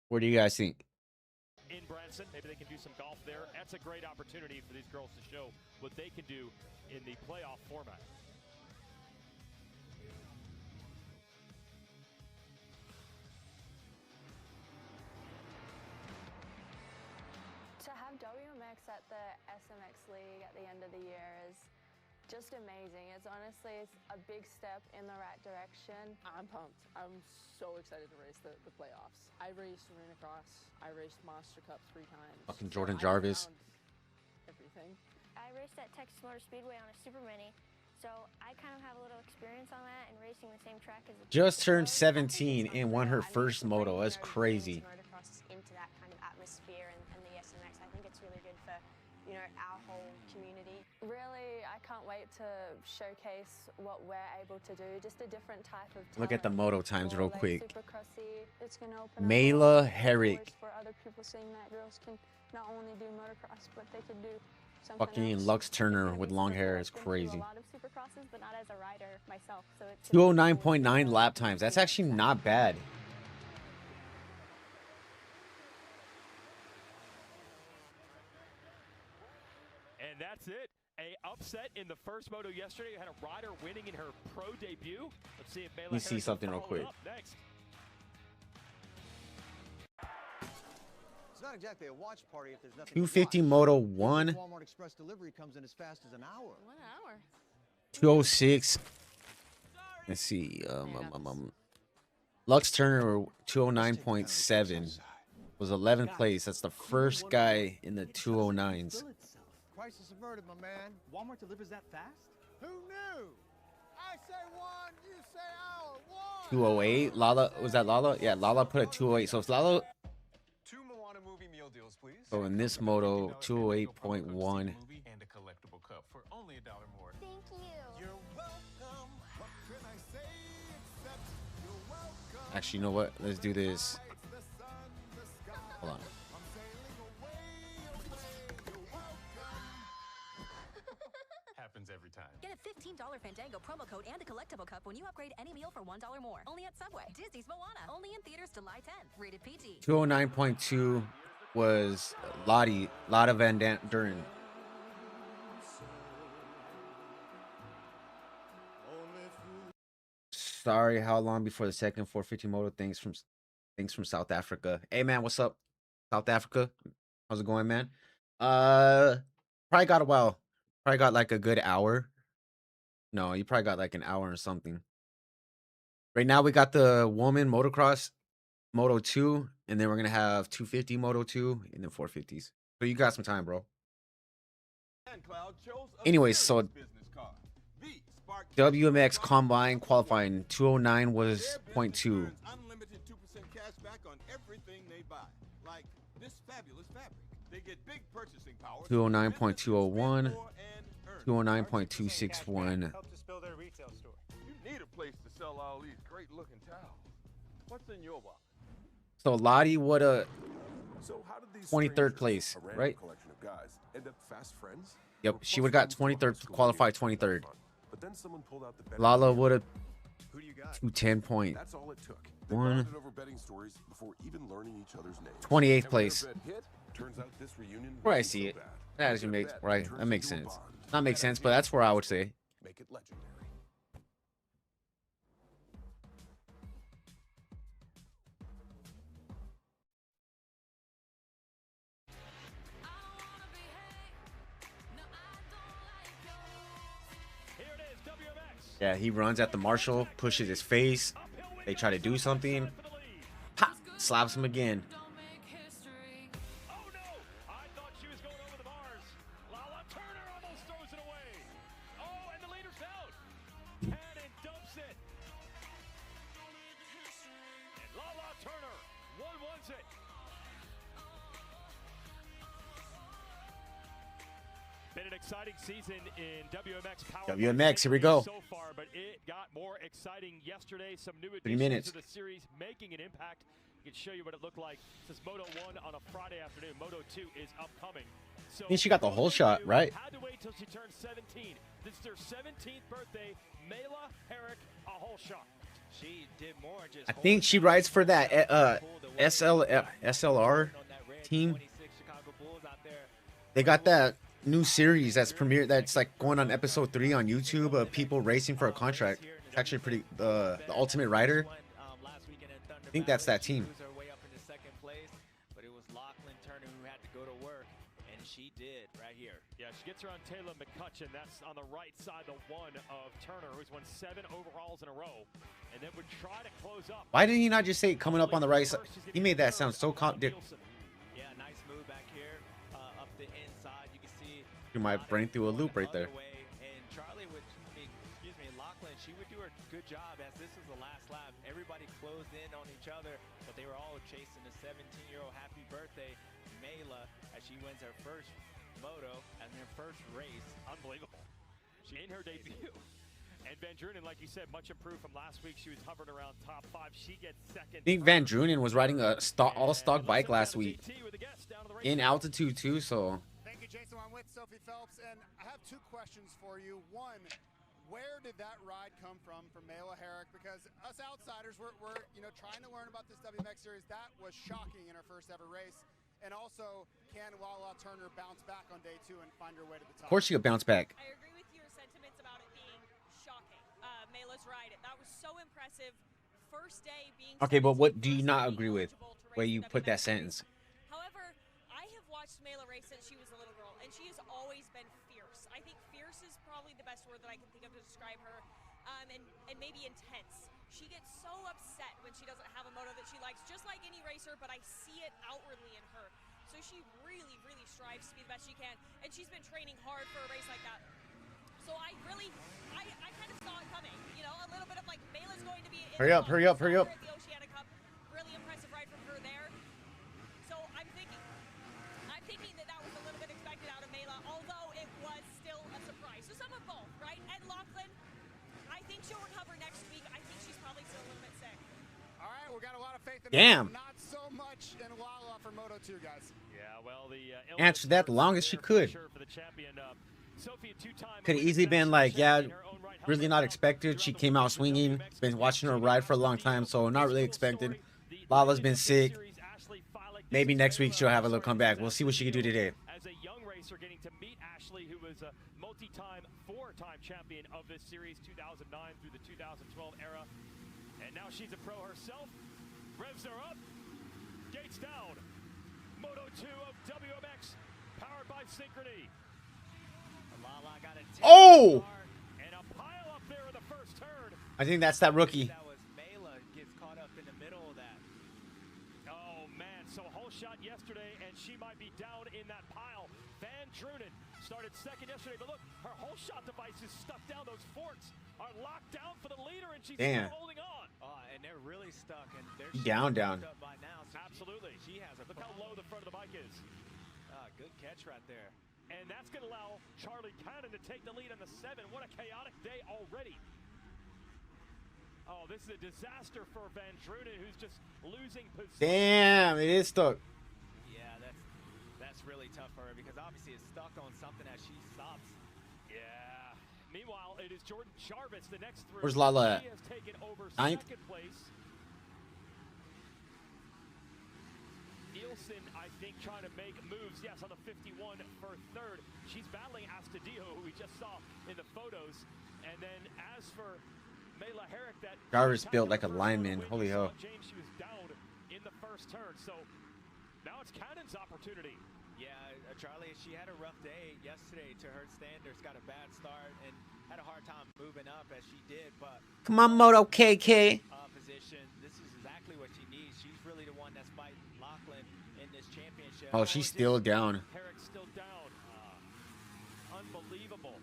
Speaker 1: Where do you guys think?
Speaker 2: In Branson, maybe they can do some golf there. That's a great opportunity for these girls to show what they can do in the playoff format.
Speaker 15: To have WMX at the SMX League at the end of the year is just amazing. It's honestly a big step in the right direction.
Speaker 16: I'm pumped. I'm so excited to race the playoffs. I raced Arena Cross. I raced Monster Cup 3 times.
Speaker 1: Fucking
Speaker 16: So
Speaker 1: Jordan
Speaker 16: I've
Speaker 1: Jarvis.
Speaker 16: found everything.
Speaker 17: I raced at Texas Motor Speedway on a Super Mini, so I kind of have a little experience on that and racing the same track as the
Speaker 1: Just turned 17 and won her first moto. That's crazy.
Speaker 17: motocross into that kind of atmosphere and the SMX. I think it's really good for, you know, our whole community.
Speaker 15: Really, I can't wait to showcase what we're able to do. Just a different type of
Speaker 1: Look at the moto times real
Speaker 15: like
Speaker 1: quick.
Speaker 15: Supercrossy. It's going to open
Speaker 1: Mayla
Speaker 15: up
Speaker 1: Herrick.
Speaker 15: for other people, seeing that girls can not only do motocross, but they could do something
Speaker 1: Fucking
Speaker 15: else.
Speaker 1: Lux Turner with long hair is
Speaker 15: I've been through
Speaker 1: crazy.
Speaker 15: a lot of supercrosses, but not as a rider myself. So it's
Speaker 1: 209.9 lap times. That's actually not bad.
Speaker 2: And that's it. A upset in the first moto yesterday. You had a rider winning in her pro debut. Let's see if Mayla
Speaker 1: Let me see
Speaker 2: Harris
Speaker 1: something real
Speaker 2: follows
Speaker 1: quick.
Speaker 2: up next.
Speaker 25: It's not exactly a watch party if there's nothing.
Speaker 1: 250 Moto 1,
Speaker 25: Walmart Express delivery comes in as fast as an hour.
Speaker 16: 1 hour.
Speaker 1: 206. Let's see. Lux Turner 209.7 was 11th place. That's the first guy in the 209s.
Speaker 25: Crisis averted, my man.
Speaker 8: Walmart delivers that fast?
Speaker 25: Who knew?
Speaker 1: 208. Lala, was that Lala? Yeah, Lala put a 208. So it's Lala.
Speaker 11: Two Moana movie meal deals, please.
Speaker 1: So in this moto, 208.1.
Speaker 11: And a collectible cup for only $1 more.
Speaker 17: Thank you.
Speaker 11: You're welcome. What can I say except you're welcome?
Speaker 1: Actually, you know what? Let's do this. Hold on.
Speaker 11: Happens every time.
Speaker 6: Get a $15 Fandango promo code and a collectible cup when you upgrade any meal for $1 more. Only at Subway. Disney's Moana. Only in theaters July 10th. Rated PG.
Speaker 1: 209.2 was Lotta Van Duren. Sorry, how long before the second 450 moto? Thanks from South Africa. Hey man, what's up? South Africa. How's it going, man? Probably got a while. Probably got like a good hour. No, you probably got like an hour or something. Right now we got the woman motocross Moto 2, and then we're gonna have 250 Moto 2 and then 450s. So you got some time, bro. Anyways, so WMX Combine qualifying 209 was 0.2.
Speaker 19: Unlimited 2% cash back on everything they buy. Like this fabulous fabric. They get big purchasing power.
Speaker 1: 209.201, 209.261.
Speaker 19: Help to build their retail store. You need a place to sell all these great looking towels. What's in your wallet?
Speaker 1: So Lottie would have
Speaker 20: So how did these
Speaker 1: 23rd place,
Speaker 20: a random
Speaker 1: right?
Speaker 20: collection of guys end up fast friends?
Speaker 1: Yep, she would have got 23rd, qualified 23rd.
Speaker 20: But then someone pulled out the betting
Speaker 1: Lala
Speaker 20: idea.
Speaker 1: would have
Speaker 20: Who do you got?
Speaker 1: 210 point.
Speaker 20: That's all it took. They
Speaker 1: One.
Speaker 20: bonded over betting stories before even learning each other's names.
Speaker 1: 28th
Speaker 20: And when their
Speaker 1: place.
Speaker 20: bet hit, turns out this reunion
Speaker 1: Where I
Speaker 20: wasn't
Speaker 1: see
Speaker 20: so
Speaker 1: it.
Speaker 20: bad.
Speaker 1: That actually
Speaker 20: Their
Speaker 1: makes
Speaker 20: bet
Speaker 1: right.
Speaker 20: turns
Speaker 1: That makes
Speaker 20: into a
Speaker 1: sense.
Speaker 20: bond.
Speaker 1: Not make sense, but that's where I would say.
Speaker 20: Make it legendary.
Speaker 1: Yeah, he runs at the marshal, pushes his face. They try to do something. Pop, slaps him again.
Speaker 2: Been an exciting season in WMX Power.
Speaker 1: WMX, here we go.
Speaker 2: So far, but it got more exciting yesterday. Some new
Speaker 1: 3
Speaker 2: additions
Speaker 1: minutes.
Speaker 2: to the series making an impact. I can show you what it looked like since Moto 1 on a Friday afternoon. Moto 2 is upcoming. So
Speaker 1: I think she got the whole shot, right?
Speaker 2: had to wait till she turned 17. This is her 17th birthday. Mela Herrick, a whole shot.
Speaker 3: She did more. Just
Speaker 1: I think she rides for that SLR team. They got that new series that's premiered. That's like going on episode 3 on YouTube of people racing for a contract. It's actually pretty. The Ultimate Rider. I think that's that team.
Speaker 3: But it was Lachlan Turner who had to go to work, and she did right here.
Speaker 2: Yeah, she gets her on Taylor McCutcheon. That's on the right side, the one of Turner, who's won 7 overalls in a row, and then would try to close up.
Speaker 1: Why didn't he not just say coming up on the right side? He made that sound so
Speaker 3: Yeah, nice move back here up the inside. You can see
Speaker 1: threw my brain through a loop right there.
Speaker 3: and Charlie would, Lachlan, she would do her good job as this is the last lap. Everybody closed in on each other, but they were all chasing the 17-year-old happy birthday, Mela, as she wins her first moto and her first race.
Speaker 2: Unbelievable. She in her debut. And Van Drunen, like you said, much improved from last week. She was hovering around top 5. She gets second.
Speaker 1: I think Van Drunen was riding a all-stock bike last week in altitude too. So
Speaker 5: Thank you, Jason. I'm with Sophie Phelps, and I have 2 questions for you. One, where did that ride come from Mela Herrick? Because us outsiders, we're trying to learn about this WMX series. That was shocking in her first ever race. And also, can Lala Turner bounce back on day 2 and find her way to the top?
Speaker 1: of course she could bounce back.
Speaker 21: I agree with your sentiments about it being shocking. Mela's ride, that was so impressive. First day being.
Speaker 1: Okay, but what do you not agree with? Where you put that sentence?
Speaker 21: However, I have watched Mela race since she was a little girl, and she has always been fierce. I think fierce is probably the best word that I can think of to describe her, and maybe intense. She gets so upset when she doesn't have a moto that she likes, just like any racer, but I see it outwardly in her. So she really, really strives to be the best she can, and she's been training hard for a race like that. So I kind of saw it coming. You know, a little bit of like Mela's going to be in
Speaker 1: Hurry up, hurry up, hurry up.
Speaker 21: at the Oceania Cup. Really impressive ride from her there. So I'm thinking that was a little bit expected out of Mela, although it was still a surprise. So some of both, right? And Lachlan, I think she'll recover next week. I think she's probably still a little bit sick.
Speaker 5: All right, we got a lot of faith in
Speaker 1: Damn.
Speaker 5: Mela. Not so much in Lala for Moto 2, guys.
Speaker 2: Yeah, well, the
Speaker 1: Answered that the longest she could. Could have easily been like, yeah, really not expected. She came out swinging. Been watching her ride for a long time, so not really expected. Lala's been sick. Maybe next week she'll have a little comeback. We'll see what she can do today.
Speaker 2: As a young racer getting to meet Ashley, who was a multi-time, four-time champion of this series, 2009 through the 2012 era. And now she's a pro herself. Revs are up. Gates down. Moto 2 of WMX, powered by Synchrony.
Speaker 3: Lala got a
Speaker 1: Oh!
Speaker 2: And a pile up there in the first turn.
Speaker 1: I think that's that rookie.
Speaker 3: That was Mela gets caught up in the middle of that.
Speaker 2: Oh, man. So whole shot yesterday, and she might be down in that pile. Van Drunen started second yesterday, but look, her whole shot device is stuck down. Those forks are locked down for the leader, and she's
Speaker 1: Damn.
Speaker 2: still holding on.
Speaker 3: And they're really stuck, and they're
Speaker 1: Down.
Speaker 3: up by now. So
Speaker 2: Absolutely.
Speaker 3: She has a
Speaker 2: Look how low the front of the bike is.
Speaker 3: good catch right there.
Speaker 2: And that's going to allow Charlie Cannon to take the lead in the 7. What a chaotic day already. Oh, this is a disaster for Van Drunen, who's just losing position.
Speaker 1: Damn, it is stuck.
Speaker 3: Yeah, that's really tough for her because obviously it's stuck on something as she stops.
Speaker 2: Yeah. Meanwhile, it is Jordan Jarvis, the next through.
Speaker 1: Where's Lala at?
Speaker 2: He has taken over
Speaker 1: Ninth?
Speaker 2: second place. Nielsen, I think, trying to make moves. Yes, on the 51 for third. She's battling Astudillo, who we just saw in the photos. And then as for Mela Herrick, that
Speaker 1: Jarvis built like a lineman. Holy hell.
Speaker 2: James, she was down in the first turn. So now it's Cannon's opportunity.
Speaker 3: Yeah, Charlie, she had a rough day yesterday to her standards, got a bad start, and had a hard time moving up as she did, but...
Speaker 1: Come on, Moto KK.
Speaker 3: Position, this is exactly what she needs. She's really the one that's fighting Lachlan in this championship.
Speaker 1: Oh, she's still down.
Speaker 2: Herrick's still down. Unbelievable.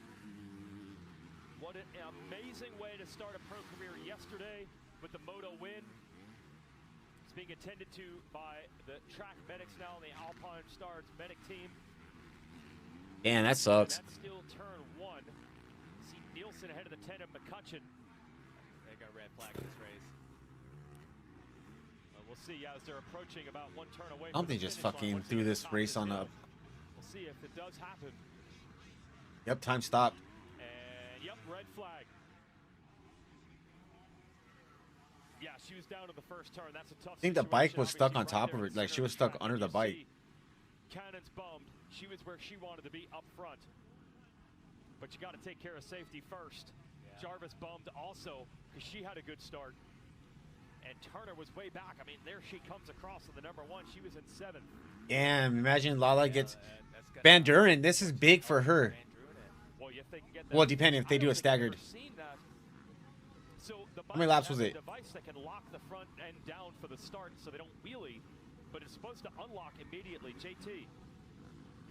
Speaker 2: What an amazing way to start a pro career yesterday with the Moto win. It's being attended to by the track medics now on the Alpine Stars medic team.
Speaker 1: Damn, that sucks.
Speaker 2: And that's still turn 1. See Nielsen ahead of the 10 of McCutcheon.
Speaker 3: They got red flag in this race.
Speaker 2: We'll see as they're approaching about one turn away.
Speaker 1: I hope they just fucking threw this race on up.
Speaker 2: We'll see if it does happen.
Speaker 1: Yep, time stopped.
Speaker 2: And yep, red flag. Yeah, she was down to the first turn. That's a tough
Speaker 1: I think the bike
Speaker 2: situation,
Speaker 1: was stuck on
Speaker 2: obviously,
Speaker 1: top of
Speaker 2: right
Speaker 1: her.
Speaker 2: there
Speaker 1: Like
Speaker 2: in
Speaker 1: she was
Speaker 2: center of
Speaker 1: stuck
Speaker 2: the
Speaker 1: under the
Speaker 2: track.
Speaker 1: bike.
Speaker 2: You see Cannon's bummed. She was where she wanted to be up front. But you got to take care of safety first. Yeah. Jarvis bummed also because she had a good start. And Turner was way back. I mean, there she comes across in the number 1. She was in 7th.
Speaker 1: Damn, imagine Lala gets Van Duren. This is big for her.
Speaker 2: Well, if they can get that,
Speaker 1: Well, depending if they do a staggered.
Speaker 2: So the
Speaker 1: How many laps was it?
Speaker 2: A device that can lock the front end down for the start so they don't wheelie, but it's supposed to unlock immediately. JT.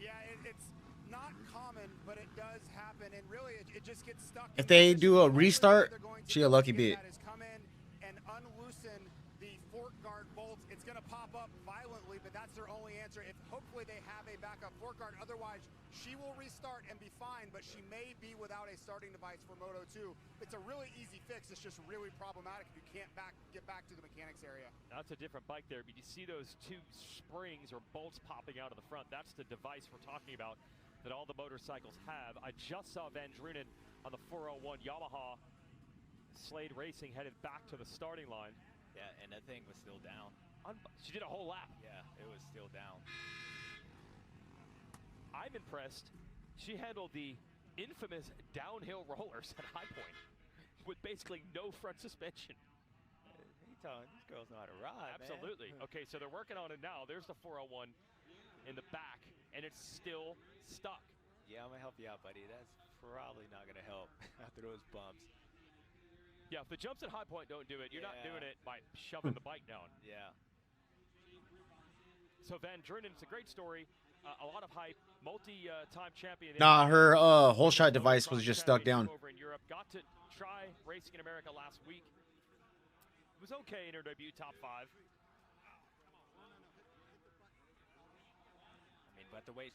Speaker 5: Yeah, it's not common, but it does happen, and really it just gets stuck.
Speaker 1: If they do a restart, she a lucky bit.
Speaker 5: That is come in and unloosen the fork guard bolts. It's going to pop up violently, but that's their only answer. If hopefully they have a backup fork guard, otherwise she will restart and be fine, but she may be without a starting device for Moto 2. It's a really easy fix. It's just really problematic if you can't get back to the mechanics area.
Speaker 2: That's a different bike there, but you see those 2 springs or bolts popping out of the front. That's the device we're talking about that all the motorcycles have. I just saw Van Drunen on the 401 Yamaha Slade Racing headed back to the starting line.
Speaker 3: Yeah, and that thing was still down.
Speaker 2: She did a whole lap.
Speaker 3: Yeah, it was still down.
Speaker 2: I'm impressed. She handled the infamous downhill rollers at High Point with basically no front suspension.
Speaker 3: These girls know how to ride,
Speaker 2: Absolutely.
Speaker 3: Man.
Speaker 2: Okay, so they're working on it now. There's the 401 in the back, and it's still stuck.
Speaker 3: Yeah, I'm going to help you out, buddy. That's probably not going to help after those bumps.
Speaker 2: Yeah, if the jumps at High Point don't do it, you're not doing it by shoving the bike down.
Speaker 3: Yeah.
Speaker 2: So Van Drunen, it's a great story. a lot of hype, multi-time champion.
Speaker 1: Nah, her whole shot device was just stuck down.
Speaker 2: Over in Europe, got to try racing in America last week. It was okay in her debut, top 5.
Speaker 3: I mean, but the way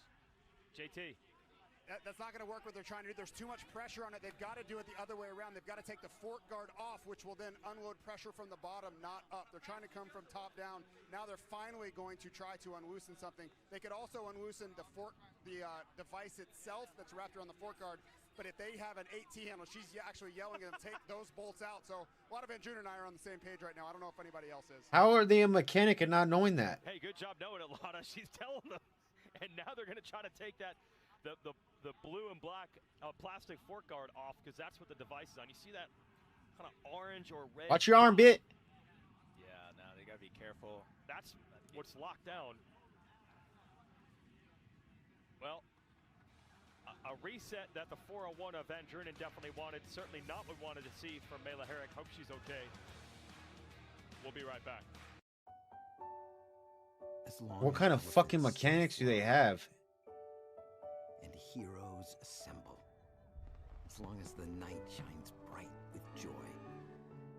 Speaker 2: JT.
Speaker 5: That's not going to work what they're trying to do. There's too much pressure on it. They've got to do it the other way around. They've got to take the fork guard off, which will then unload pressure from the bottom, not up. They're trying to come from top down. Now they're finally going to try to unloosen something. They could also unloosen the device itself that's wrapped around the fork guard. But if they have an 8T handle, she's actually yelling at them, take those bolts out. So a lot of Van June and I are on the same page right now. I don't know if anybody else is.
Speaker 1: How are they a mechanic and not knowing that?
Speaker 2: Hey, good job knowing it, Lana. She's telling them. And now they're going to try to take that the blue and black plastic fork guard off, because that's what the device is on. You see that kind of orange or red?
Speaker 1: Watch your arm, bit.
Speaker 3: Yeah, no, they got to be careful.
Speaker 2: That's what's locked down. Well, a reset that the 401 of Van Drunen definitely wanted. Certainly not what we wanted to see from Mela Herrick. Hope she's okay. We'll be right back.
Speaker 1: What kind of fucking mechanics do they have?
Speaker 25: And heroes assemble. As long as the night shines bright with joy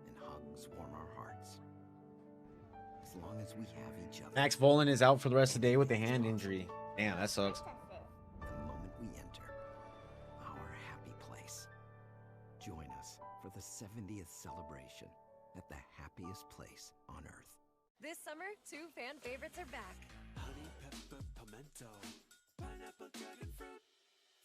Speaker 25: and hugs warm our hearts. As long as we have each other.
Speaker 1: Max Volan is out for the rest of the day with a hand injury. Damn, that sucks.
Speaker 25: The moment we enter our happy place. Join us for the 70th celebration at the happiest place on Earth.
Speaker 6: This summer, 2 fan favorites are back.
Speaker 8: Honey, pepper, pimento, pineapple, dragon fruit.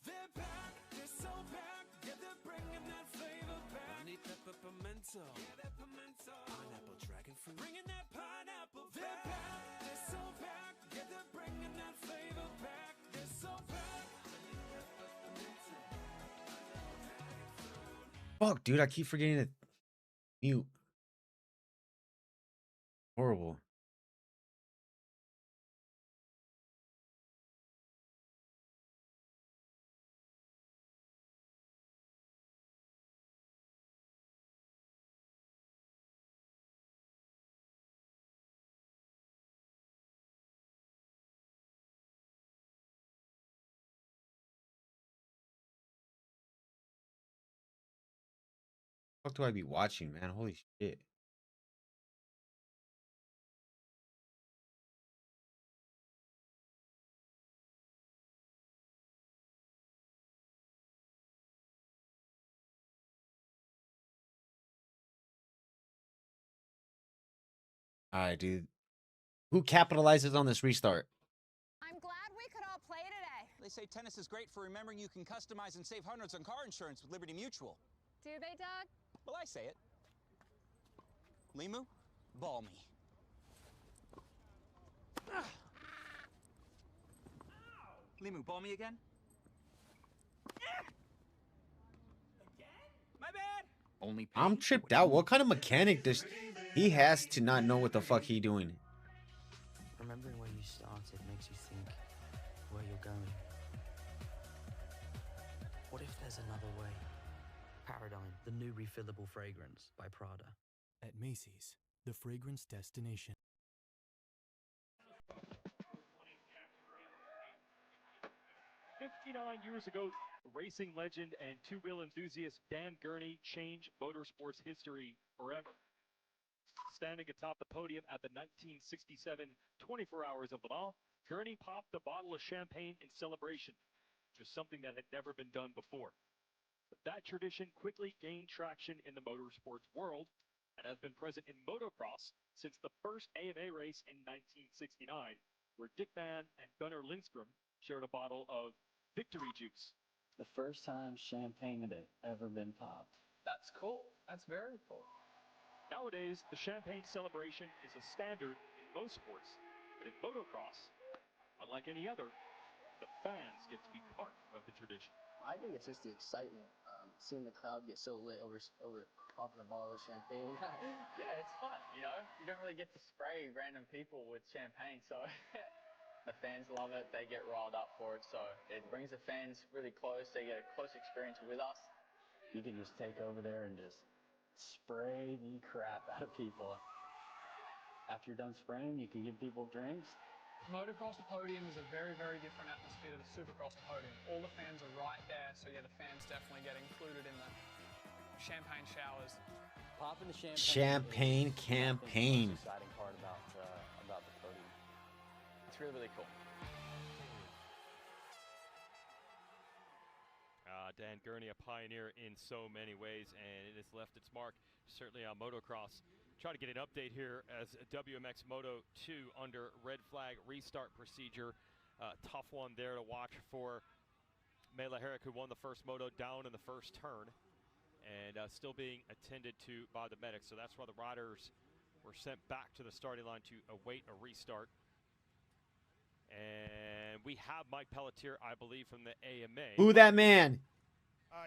Speaker 8: They're back, they're so back. Yeah, they're bringing that flavor back. Honey, pepper, pimento, yeah, that pimento. Pineapple, dragon fruit, bringing that pineapple back. They're back, they're so back. Yeah, they're bringing that flavor back. They're so back. Honey, pepper, pimento, dragon fruit.
Speaker 1: Fuck, dude, I keep forgetting to mute. Horrible. What do I be watching, man? Holy shit. All right, dude. Who capitalizes on this restart?
Speaker 6: I'm glad we could all play today.
Speaker 12: They say tennis is great for remembering you can customize and save hundreds on car insurance with Liberty Mutual.
Speaker 6: Do they, Doug?
Speaker 12: Well, I say it. Limu, ball me. Limu, ball me again?
Speaker 3: My bad.
Speaker 12: Only
Speaker 1: I'm tripped out. What kind of mechanic does he has to not know what the fuck he doing?
Speaker 13: Remembering where you started makes you think where you're going. What if there's another way? Paradigm, the new refillable fragrance by Prada.
Speaker 18: At Macy's, the fragrance destination.
Speaker 2: 59 years ago, racing legend and two-wheel enthusiast Dan Gurney changed motorsports history forever. Standing atop the podium at the 1967 24 Hours of Le Mans, Gurney popped a bottle of champagne in celebration, which was something that had never been done before. But that tradition quickly gained traction in the motorsports world and has been present in motocross since the first AMA race in 1969, where Dick Mann and Gunnar Lindstrom shared a bottle of Victory Juice.
Speaker 22: The first time champagne had ever been popped.
Speaker 23: That's cool. That's very cool.
Speaker 2: Nowadays, the champagne celebration is a standard in most sports, but in motocross, unlike any other, the fans get to be part of the tradition.
Speaker 23: I think it's just the excitement, seeing the crowd get so lit over popping a bottle of champagne.
Speaker 22: Yeah, it's fun, you know? You don't really get to spray random people with champagne, so the fans love it. They get riled up for it, so it brings the fans really close. They get a close experience with us. You can just take over there and just spray the crap out of people. After you're done spraying, you can give people drinks,
Speaker 4: Motocross podium is a very, very different atmosphere to the Supercross podium. All the fans are right there, so yeah, the fans definitely get included in the champagne showers.
Speaker 7: Popping the
Speaker 1: Champagne campaign.
Speaker 7: That's the most exciting part about the podium. It's really, really cool.
Speaker 2: Dan Gurney, a pioneer in so many ways, and it has left its mark certainly on motocross. Try to get an update here as WMX Moto 2 under red flag restart procedure. Tough one there to watch for Mela Herrick, who won the first moto down in the first turn, and still being attended to by the medics. So that's why the riders were sent back to the starting line to await a restart. And we have Mike Pelletier, I believe, from the AMA.
Speaker 1: Who that man?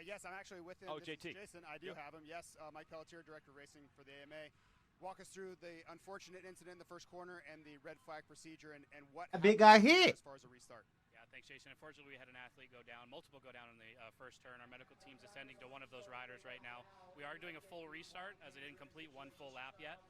Speaker 5: Yes, I'm actually with him.
Speaker 2: Oh,
Speaker 5: This is
Speaker 2: JT.
Speaker 5: Jason, I do have him. Yes, Mike Pelletier, Director of Racing for the AMA. Walk us through the unfortunate incident in the first corner and the red flag procedure and what
Speaker 1: A big guy
Speaker 5: happened
Speaker 1: hit.
Speaker 5: as far as a restart.
Speaker 9: Yeah, thanks, Jason. Unfortunately, we had an athlete go down, multiple go down in the first turn. Our medical team's ascending to one of those riders right now. We are doing a full restart as it didn't complete one full lap yet.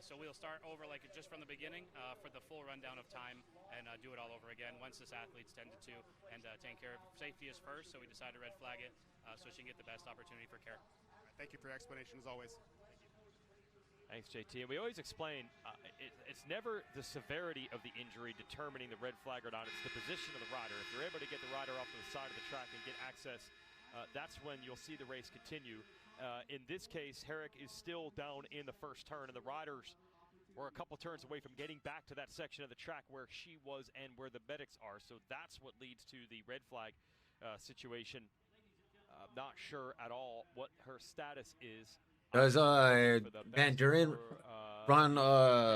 Speaker 9: So we'll start over like just from the beginning for the full rundown of time and do it all over again once this athlete's tended to and taking care of safety is first. So we decided to red flag it so she can get the best opportunity for care.
Speaker 5: Thank you for your explanation as always.
Speaker 2: Thanks, JT. And we always explain it's never the severity of the injury determining the red flag or not. It's the position of the rider. If you're able to get the rider off to the side of the track and get access, that's when you'll see the race continue. In this case, Herrick is still down in the first turn, and the riders were a couple turns away from getting back to that section of the track where she was and where the medics are. So that's what leads to the red flag situation. Not sure at all what her status is.
Speaker 1: Does Van Duren run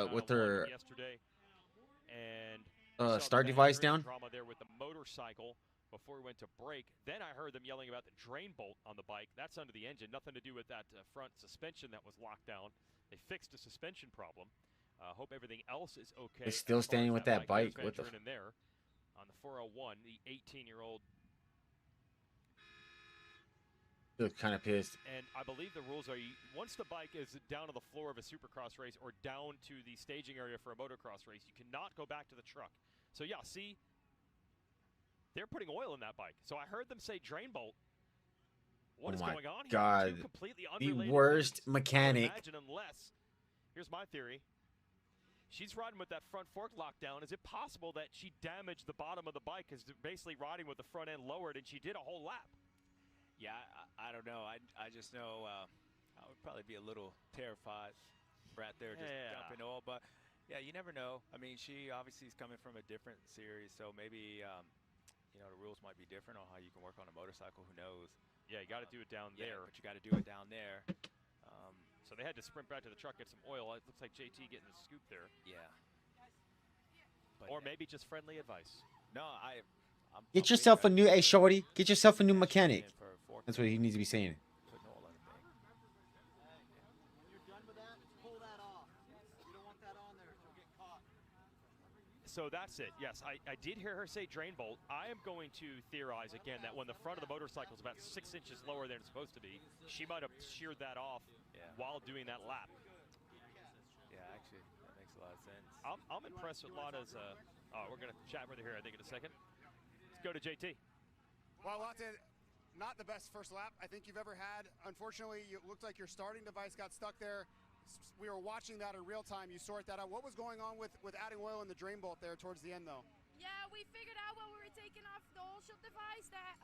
Speaker 1: with her
Speaker 2: yesterday and
Speaker 1: start device down?
Speaker 2: Drama there with the motorcycle before we went to break. Then I heard them yelling about the drain bolt on the bike. That's under the engine, nothing to do with that front suspension that was locked down. They fixed a suspension problem. Hope everything else is okay.
Speaker 1: They're still standing with that bike. What the?
Speaker 2: In there on the 401, the 18-year-old.
Speaker 1: Look kind of pissed.
Speaker 2: And I believe the rules are once the bike is down to the floor of a Supercross race or down to the staging area for a motocross race, you cannot go back to the truck. So yeah, see, they're putting oil in that bike. So I heard them say drain bolt. What is going on here?
Speaker 1: God,
Speaker 2: Two completely
Speaker 1: the
Speaker 2: unrelated
Speaker 1: worst
Speaker 2: things.
Speaker 1: mechanic.
Speaker 2: Imagine unless, here's my theory. She's riding with that front fork locked down. Is it possible that she damaged the bottom of the bike because basically riding with the front end lowered and she did a whole lap?
Speaker 3: Yeah, I don't know. I just know I would probably be a little terrified right there just dumping oil. But, yeah, you never know. I mean, she obviously is coming from a different series, so maybe, you know, the rules might be different on how you can work on a motorcycle. Who knows?
Speaker 2: Yeah, you got to do it down there.
Speaker 3: But you got to do it down there.
Speaker 2: So they had to sprint back to the truck, get some oil. It looks like JT getting the scoop there.
Speaker 3: Yeah.
Speaker 2: Or maybe just friendly advice.
Speaker 3: No,
Speaker 1: Get yourself a new, hey shorty, get yourself a new mechanic. That's what he needs to be saying.
Speaker 2: So that's it. Yes, I did hear her say drain bolt. I am going to theorize again that when the front of the motorcycle is about 6 inches lower than it's supposed to be, she might have sheared that off while doing that lap.
Speaker 3: Yeah, actually, that makes a lot of sense.
Speaker 2: I'm impressed with Lotta's. We're going to chat with her here, I think, in a second. Let's go to JT.
Speaker 5: Well, Lotta, not the best first lap I think you've ever had. Unfortunately, it looked like your starting device got stuck there. We were watching that in real time. You sort that out. What was going on with adding oil in the drain bolt there towards the end, though?
Speaker 10: Yeah, we figured out when we were taking off the oil shot device that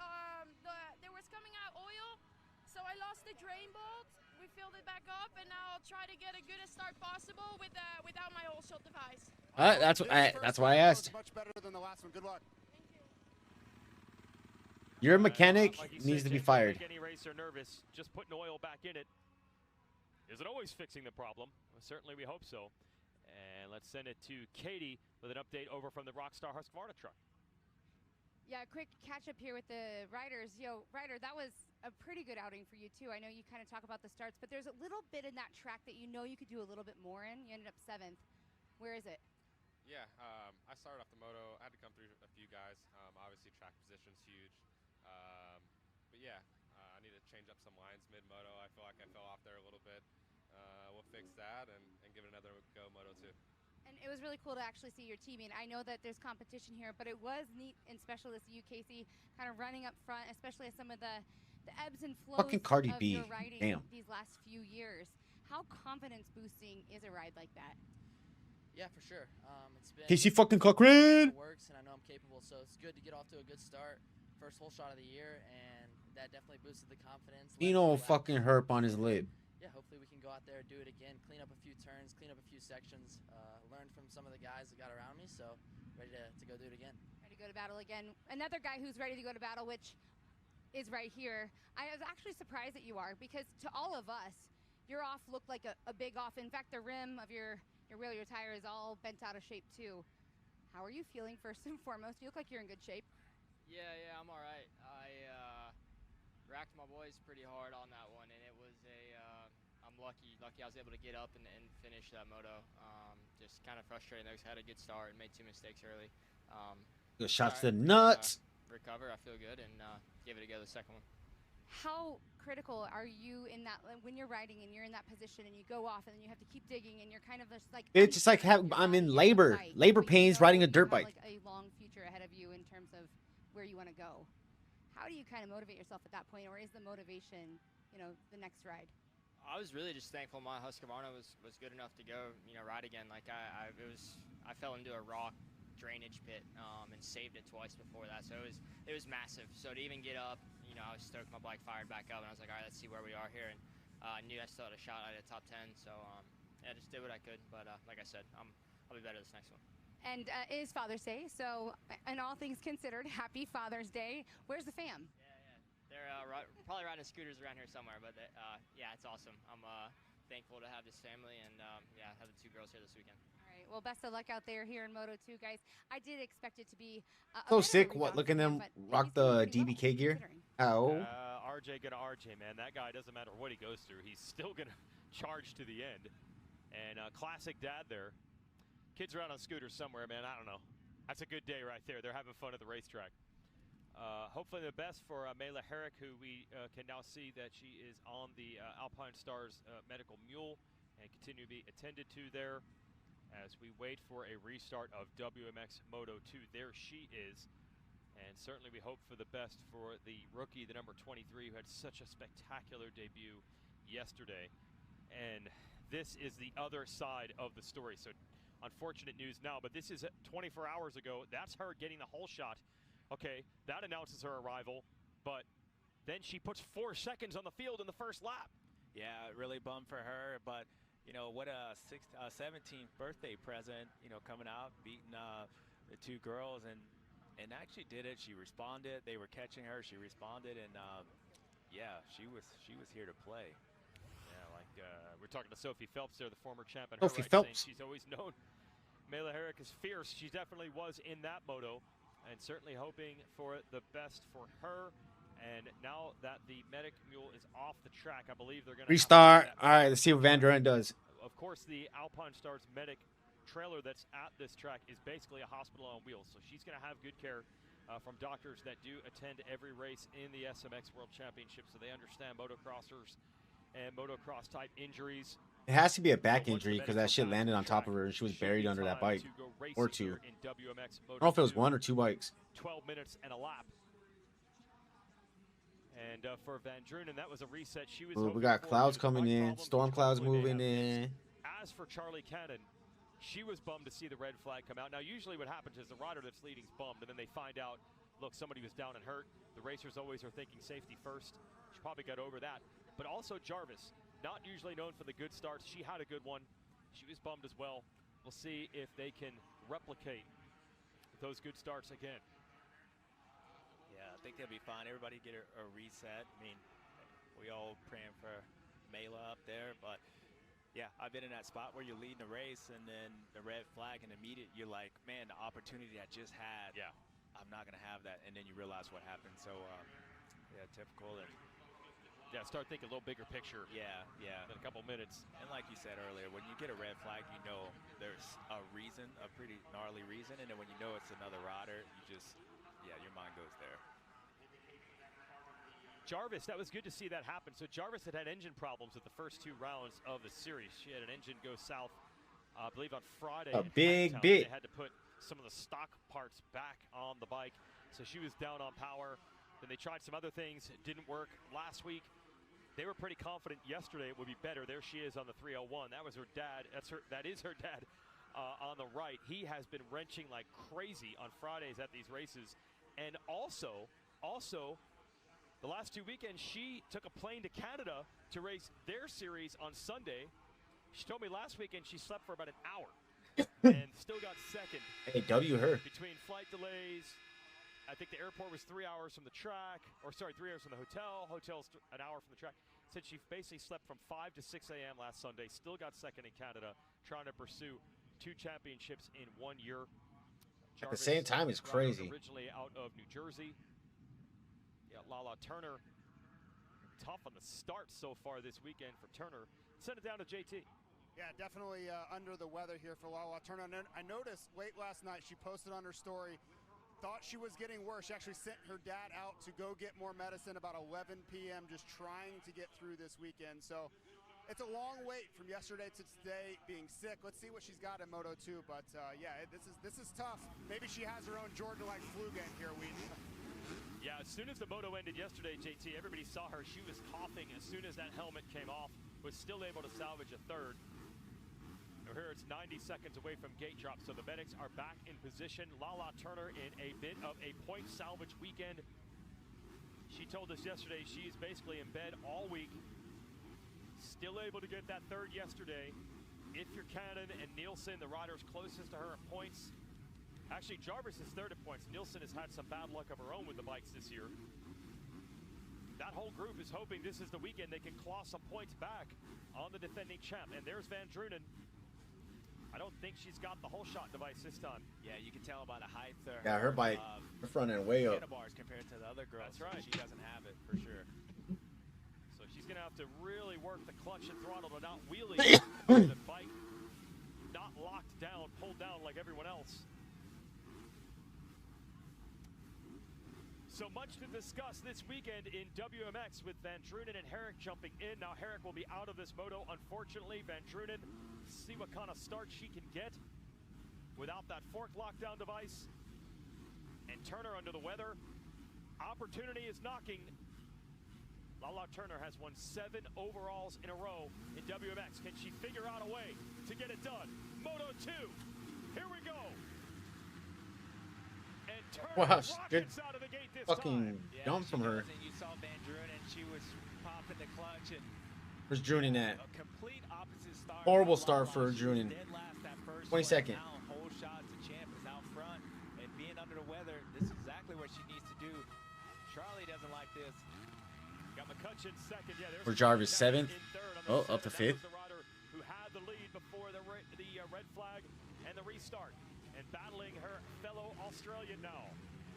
Speaker 10: there was coming out oil, so I lost the drain bolt. We filled it back up, and now I'll try to get a good start possible without my oil shot device.
Speaker 1: That's why I asked.
Speaker 5: Much better than the last one. Good luck.
Speaker 1: Your mechanic
Speaker 2: Like you
Speaker 1: needs
Speaker 2: said,
Speaker 1: to be
Speaker 2: Jake,
Speaker 1: fired.
Speaker 2: Don't make any racer nervous. Just putting oil back in it isn't always fixing the problem. Well, certainly we hope so. And let's send it to Katie with an update over from the Rockstar Husqvarna truck.
Speaker 24: Yeah, quick catch up here with the riders. Yo, Ryder, that was a pretty good outing for you too. I know you kind of talk about the starts, but there's a little bit in that track that you know you could do a little bit more in. You ended up 7th. Where is it?
Speaker 26: Yeah, I started off the moto. I had to come through a few guys. Obviously, track position's huge. But yeah, I need to change up some lines mid-moto. I feel like I fell off there a little bit. We'll fix that and give it another go, Moto 2.
Speaker 24: And And it was really cool to actually see your teaming. I know that there's competition here, but it was neat and special to see you, Casey, kind of running up front, especially as some of the ebbs and flows
Speaker 1: Fucking Cardi
Speaker 24: of
Speaker 1: B.
Speaker 24: your riding
Speaker 1: Damn.
Speaker 24: these last few years. How confidence boosting is a ride like that?
Speaker 11: Yeah, for sure. It's been
Speaker 1: Casey fucking Cochran.
Speaker 11: it works, and I know I'm capable, so it's good to get off to a good start. First whole shot of the year, and that definitely boosted the confidence. led
Speaker 1: Dino
Speaker 11: to
Speaker 1: fucking herp on his lip.
Speaker 11: Yeah, hopefully we can go out there, do it again, clean up a few turns, clean up a few sections, learn from some of the guys that got around me, so ready to go do it again.
Speaker 24: Ready to go to battle again. Another guy who's ready to go to battle, which is right here. I was actually surprised that you are, because to all of us, your off looked like a big off. In fact, the rim of your wheel, your tire is all bent out of shape too. How are you feeling first and foremost? You look like you're in good shape.
Speaker 14: Yeah, I'm all right. I racked my boys pretty hard on that one, and it was I'm lucky I was able to get up and finish that moto. Just kind of frustrating. I had a good start and made 2 mistakes early.
Speaker 1: Good shots
Speaker 14: all
Speaker 1: to the nuts.
Speaker 14: Recover, I feel good, and give it a go the second one.
Speaker 24: How critical are you in that when you're riding and you're in that position and you go off and then you have to keep digging and you're kind of just like
Speaker 1: It's just like I'm in labor pains riding a dirt bike.
Speaker 24: like a long future ahead of you in terms of where you want to go. How do you kind of motivate yourself at that point, or is the motivation, the next ride?
Speaker 14: I was really just thankful my Husqvarna was good enough to go, ride again. Like I fell into a rock drainage pit and saved it twice before that, so it was massive. So to even get up, I was stoked. My bike fired back up, and I was like, all right, let's see where we are here. And I knew I still had a shot at a top 10, so yeah, just did what I could. But like I said, I'll be better this next one.
Speaker 24: And it is Father's Day, so in all things considered, happy Father's Day. Where's the fam?
Speaker 14: They're probably riding scooters around here somewhere, but yeah, it's awesome. I'm thankful to have this family, and yeah, have the 2 girls here this weekend.
Speaker 24: All right, well, best of luck out there here in Moto 2, guys. I did expect it to be
Speaker 1: So sick. What? Look at them rock the DBK gear. Ow.
Speaker 2: RJ gonna RJ, man. That guy, doesn't matter what he goes through, he's still gonna charge to the end. And classic dad there. Kids are out on scooters somewhere, man. I don't know. That's a good day right there. They're having fun at the racetrack. Hopefully the best for Mela Herrick, who we can now see that she is on the Alpine Stars medical mule and continue to be attended to there as we wait for a restart of WMX Moto 2. There she is. And certainly we hope for the best for the rookie, the number 23, who had such a spectacular debut yesterday. And this is the other side of the story. So unfortunate news now, but this is 24 hours ago. That's her getting the whole shot. Okay, that announces her arrival, but then she puts 4 seconds on the field in the first lap.
Speaker 3: Yeah, really bummed for her, but what a 17th birthday present, coming out, beating the 2 girls, and actually did it. She responded. They were catching her. She responded, and yeah, she was here to play.
Speaker 2: Yeah, like we're talking to Sophie Phelps there, the former champion.
Speaker 1: Sophie Phelps.
Speaker 2: She's always known Mela Herrick is fierce. She definitely was in that moto, and certainly hoping for the best for her. And now that the medic mule is off the track, I believe they're going to
Speaker 1: Restart. All right, let's see what Van Duren does.
Speaker 2: Of course, the Alpine Stars medic trailer that's at this track is basically a hospital on wheels, so she's going to have good care from doctors that do attend every race in the SMX World Championship, so they understand motocrossers and motocross type injuries.
Speaker 1: It has to be a back injury because that shit landed on top of her and she was buried under that bike. Or 2. I don't know if it was 1 or 2 bikes.
Speaker 2: 12 minutes and a lap. And for Van Drunen, that was a reset. She was.
Speaker 1: Ooh, we got clouds coming in, storm clouds moving in.
Speaker 2: As for Charlie Cannon, she was bummed to see the red flag come out. Now, usually what happens is the rider that's leading is bummed, and then they find out, look, somebody was down and hurt. The racers always are thinking safety first. She probably got over that. But also Jarvis, not usually known for the good starts. She had a good one. She was bummed as well. We'll see if they can replicate those good starts again.
Speaker 3: Yeah, I think they'll be fine. Everybody get a reset. I mean, we all praying for Mela up there, but yeah, I've been in that spot where you're leading a race and then the red flag and immediate you're like, man, the opportunity I just had,
Speaker 2: yeah,
Speaker 3: I'm not gonna have that, and then you realize what happened. So yeah, typical. And
Speaker 2: yeah, start thinking a little bigger picture.
Speaker 3: Yeah.
Speaker 2: In a couple minutes.
Speaker 3: And like you said earlier, when you get a red flag, you know there's a reason, a pretty gnarly reason, and then when you know it's another rider, you just, yeah, your mind goes there.
Speaker 2: Jarvis, that was good to see that happen. So Jarvis had engine problems at the first 2 rounds of the series. She had an engine go south I believe on Friday.
Speaker 1: A
Speaker 2: in
Speaker 1: big
Speaker 2: Hangtown,
Speaker 1: bit.
Speaker 2: They had to put some of the stock parts back on the bike, so she was down on power. Then they tried some other things. It didn't work last week. They were pretty confident yesterday it would be better. There she is on the 301. That was her dad. That is her dad on the right. He has been wrenching like crazy on Fridays at these races. And also, the last 2 weekends, she took a plane to Canada to race their series on Sunday. She told me last weekend she slept for about an hour and still got second.
Speaker 1: Hey, W her.
Speaker 2: Between flight delays, I think the airport was 3 hours from the track, or sorry, 3 hours from the hotel. Hotel's an hour from the track. Said she basically slept from 5 to 6 a.m. last Sunday, still got second in Canada, trying to pursue 2 championships in 1 year.
Speaker 1: At the same time, it's crazy.
Speaker 2: Originally out of New Jersey. Yeah, Lala Turner, tough on the start so far this weekend for Turner. Send it down to JT.
Speaker 5: Yeah, definitely under the weather here for Lala Turner. And I noticed late last night she posted on her story, thought she was getting worse. She actually sent her dad out to go get more medicine about 11 p.m. just trying to get through this weekend. So it's a long wait from yesterday to today, being sick. Let's see what she's got in Moto 2. But yeah, this is tough. Maybe she has her own Jordan-like flu game here, Wheaton.
Speaker 2: Yeah, as soon as the moto ended yesterday, JT, everybody saw her. She was coughing as soon as that helmet came off, was still able to salvage a third. Here it's 90 seconds away from gate drop, so the medics are back in position. Lala Turner in a bit of a point salvage weekend. She told us yesterday she's basically in bed all week. Still able to get that third yesterday. If you're Cannon and Nielsen, the riders closest to her in points. Actually, Jarvis is third at points. Nielsen has had some bad luck of her own with the bikes this year. That whole group is hoping this is the weekend they can claw some points back on the defending champ. And there's Van Drunen. I don't think she's got the whole shot device this time.
Speaker 3: Yeah, you can tell by the height.
Speaker 1: Yeah, her bike, her front end way up.
Speaker 3: Handlebars compared to the other girls.
Speaker 2: That's right.
Speaker 3: She doesn't have it for sure.
Speaker 2: So she's going to have to really work the clutch and throttle to not wheelie. The bike not locked down, pulled down like everyone else. So much to discuss this weekend in WMX with Van Drunen and Herrick jumping in. Now Herrick will be out of this moto, unfortunately. Van Drunen, see what kind of start she can get without that fork lockdown device. And Turner under the weather. Opportunity is knocking. Lala Turner has won 7 overalls in a row in WMX. Can she figure out a way to get it done? Moto 2, here we go. And Turner
Speaker 1: Wow, good
Speaker 2: out of the gate this
Speaker 1: fucking
Speaker 2: time.
Speaker 1: dump from her.
Speaker 3: You saw Van Drunen, she was popping the clutch and
Speaker 1: Where's Drunen at?
Speaker 3: a complete opposite start.
Speaker 1: Horrible start for
Speaker 3: She was
Speaker 1: Drunen.
Speaker 3: dead last that first
Speaker 1: 22nd.
Speaker 3: one. Now whole shot to champ is out front, and being under the weather, this is exactly what she needs to do. Charlie doesn't like this.
Speaker 2: Got McCutcheon second. Yeah, there's
Speaker 1: For Jarvis, 7th.
Speaker 2: in third on the
Speaker 1: Oh,
Speaker 2: second.
Speaker 1: up to
Speaker 2: That
Speaker 1: 5th.
Speaker 2: was the rider who had the lead before the red flag and the restart, and battling her fellow Australian now.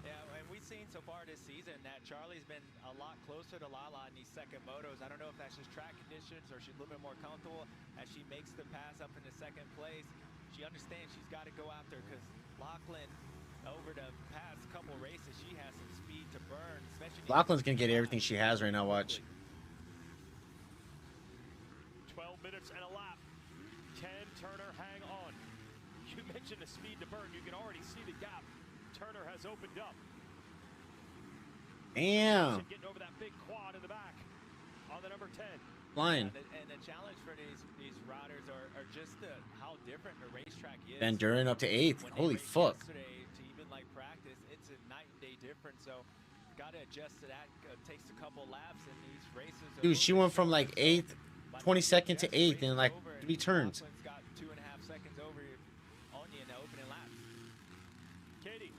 Speaker 3: Yeah, and we've seen so far this season that Charlie's been a lot closer to Lala in these second motos. I don't know if that's just track conditions or she's a little bit more comfortable as she makes the pass up into second place. She understands she's got to go after because Lachlan, over the past couple races, she has some speed to burn. Especially
Speaker 1: Lachlan's gonna get everything she has right now. Watch.
Speaker 2: 12 minutes and a lap. Can Turner hang on? You mentioned the speed to burn. You can already see the gap Turner has opened up.
Speaker 1: Damn.
Speaker 2: Getting over that big quad in the back on the number 10.
Speaker 1: Flying.
Speaker 3: And the challenge for these riders are just how different the racetrack is.
Speaker 1: Van Drunen up to 8th.
Speaker 3: When they
Speaker 1: Holy
Speaker 3: raced
Speaker 1: fuck.
Speaker 3: yesterday to even like practice, it's a night and day difference. So got to adjust to that. Takes a couple laps in these races.
Speaker 1: Dude, she went from like 8th, 22nd to 8th in like 3 turns.
Speaker 3: Lachlan's got 2.5 seconds over on you in the opening laps.
Speaker 2: Katie.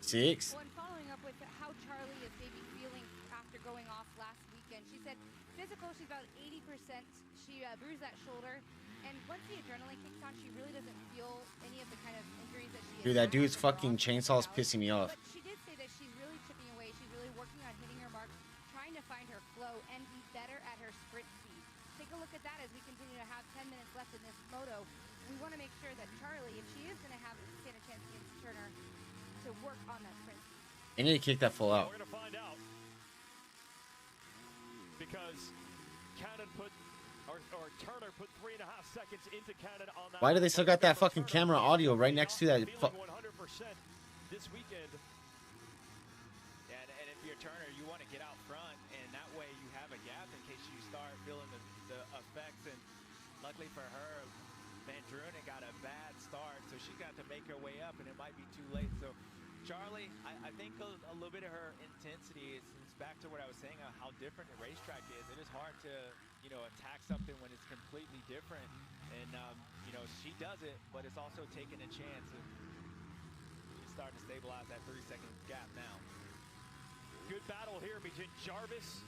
Speaker 1: 6.
Speaker 24: Well, and following up with how Charlie is maybe feeling after going off last weekend, she said physical, she's about 80%. She bruised that shoulder. And once the adrenaline kicks on, she really doesn't feel any of the kind of injuries that she
Speaker 1: Dude, that dude's fucking chainsaw is pissing me off.
Speaker 24: But she did say that she's really chipping away. She's really working on hitting her mark, trying to find her flow and be better at her sprint speed. Take a look at that as we continue to have 10 minutes left in this moto. We want to make sure that Charlie, if she is going to stand a chance against Turner, to work on that sprint speed.
Speaker 1: I need to kick that full out.
Speaker 2: We're going to find out. Because Cannon put, or or Turner put 3.5 seconds into Canada on that.
Speaker 1: Why do they still got that fucking camera audio right next to that?
Speaker 2: Feeling 100% this weekend.
Speaker 3: Yeah, and if you're Turner, you want to get out front, and that way you have a gap in case you start feeling the effects. And luckily for her, Van Drunen got a bad start, so she got to make her way up, and it might be too late. So Charlie, I think a little bit of her intensity is back to what I was saying, how different the racetrack is. It is hard to, you know, attack something when it's completely different. And, you know, she does it, but it's also taking a chance. And she's starting to stabilize that 3-second gap now.
Speaker 2: Good battle here between Jarvis.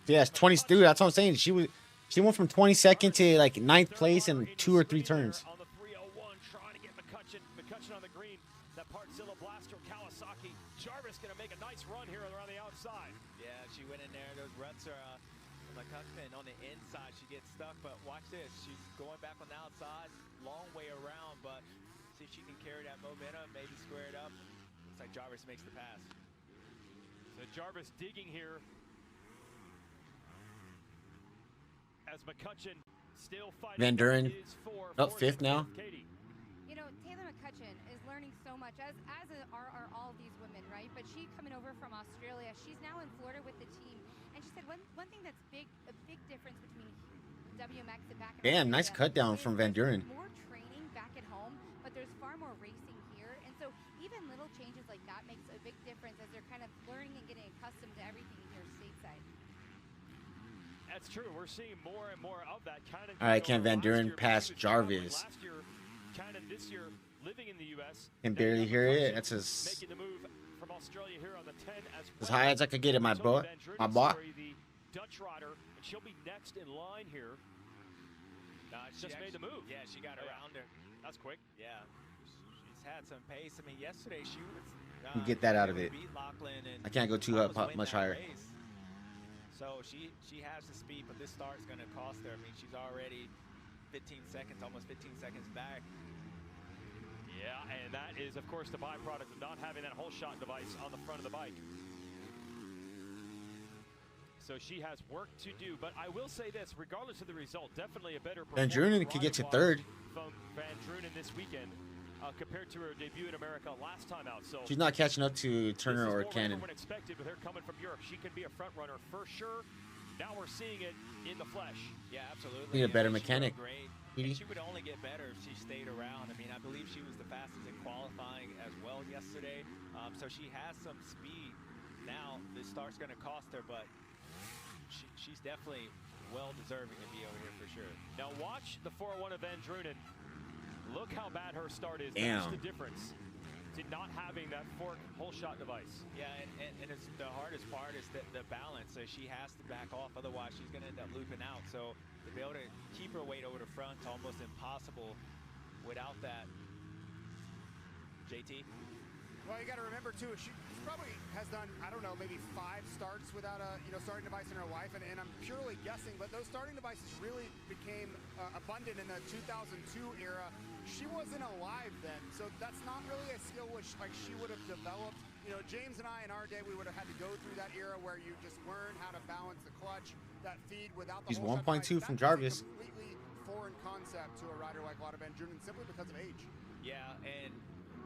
Speaker 1: Yes, 20. Dude, that's what I'm saying. She went from 22nd to like 9th place in 2 or 3 turns.
Speaker 2: On the 301, trying to get McCutcheon on the green. That Partzilla Blaster Kawasaki. Jarvis gonna make a nice run here around the outside.
Speaker 3: Yeah, she went in there. Those ruts are McCutcheon on the inside. She gets stuck, but watch this. She's going back on the outside. Long way around, but see if she can carry that momentum, maybe square it up. Looks like Jarvis makes the pass.
Speaker 2: So Jarvis digging here. As McCutcheon still fighting.
Speaker 1: Van Duren up 5th now.
Speaker 2: Katie.
Speaker 24: You know, Taylor McCutcheon is learning so much, as are all these women, right? But she coming over from Australia, she's now in Florida with the team, and she said one thing that's a big difference between WMX and back in
Speaker 1: Damn,
Speaker 24: Australia
Speaker 1: nice cut down from Van Duren.
Speaker 24: more training back at home, but there's far more racing here, and so even little changes like that makes a big difference as they're kind of learning and getting accustomed to everything here stateside.
Speaker 2: That's true. We're seeing more and more of that kind of.
Speaker 1: All right, can Van Duren pass Jarvis?
Speaker 2: Last year, Cannon this year living in the U.S.
Speaker 1: Can barely hear it. That's as
Speaker 2: making the move from Australia here on the 10
Speaker 1: as high as I could get it, my boy. My boy.
Speaker 2: The Dutch rider, and she'll be next in line here.
Speaker 3: She
Speaker 2: just made the move.
Speaker 3: Yeah, she got around her.
Speaker 2: That's quick.
Speaker 3: Yeah, she's had some pace. I mean, yesterday she was.
Speaker 1: You get that out of it. I can't go too much higher.
Speaker 3: So she has the speed, but this start's going to cost her. I mean, she's already 15 seconds, almost 15 seconds back.
Speaker 2: Yeah, and that is, of course, the byproduct of not having that whole shot device on the front of the bike. So she has work to do, but I will say this, regardless of the result, definitely a better
Speaker 1: Van
Speaker 2: performance
Speaker 1: Drunen could get to 3rd.
Speaker 2: From Van Drunen this weekend compared to her debut in America last time out. So
Speaker 1: she's not catching up to Turner or Cannon.
Speaker 2: Expected with her coming from Europe. She can be a front runner for sure. Now we're seeing it in the flesh.
Speaker 3: Yeah, absolutely.
Speaker 1: Need a better mechanic.
Speaker 3: And she would only get better if she stayed around. I mean, I believe she was the fastest in qualifying as well yesterday. So she has some speed. Now the start's going to cost her, but she's definitely well deserving to be over here for sure.
Speaker 2: Now watch the 401 of Van Drunen. Look how bad her start is.
Speaker 1: Damn.
Speaker 2: That's the difference to not having that fork whole shot device.
Speaker 3: Yeah, and it's the hardest part is the balance. So she has to back off, otherwise she's going to end up looping out. So to be able to keep her weight over the front is almost impossible without that. JT?
Speaker 5: Well, you got to remember too, she probably has done, I don't know, maybe 5 starts without a starting device in her life, and I'm purely guessing, but those starting devices really became abundant in the 2002 era. She wasn't alive then, so that's not really a skill which she would have developed. You know, James and I in our day, we would have had to go through that era where you just learn how to balance the clutch, that feed without the
Speaker 1: He's
Speaker 5: whole
Speaker 1: 1.2 from Jarvis.
Speaker 5: Completely foreign concept to a rider like Lotte Van Drunen simply because of age.
Speaker 3: Yeah, and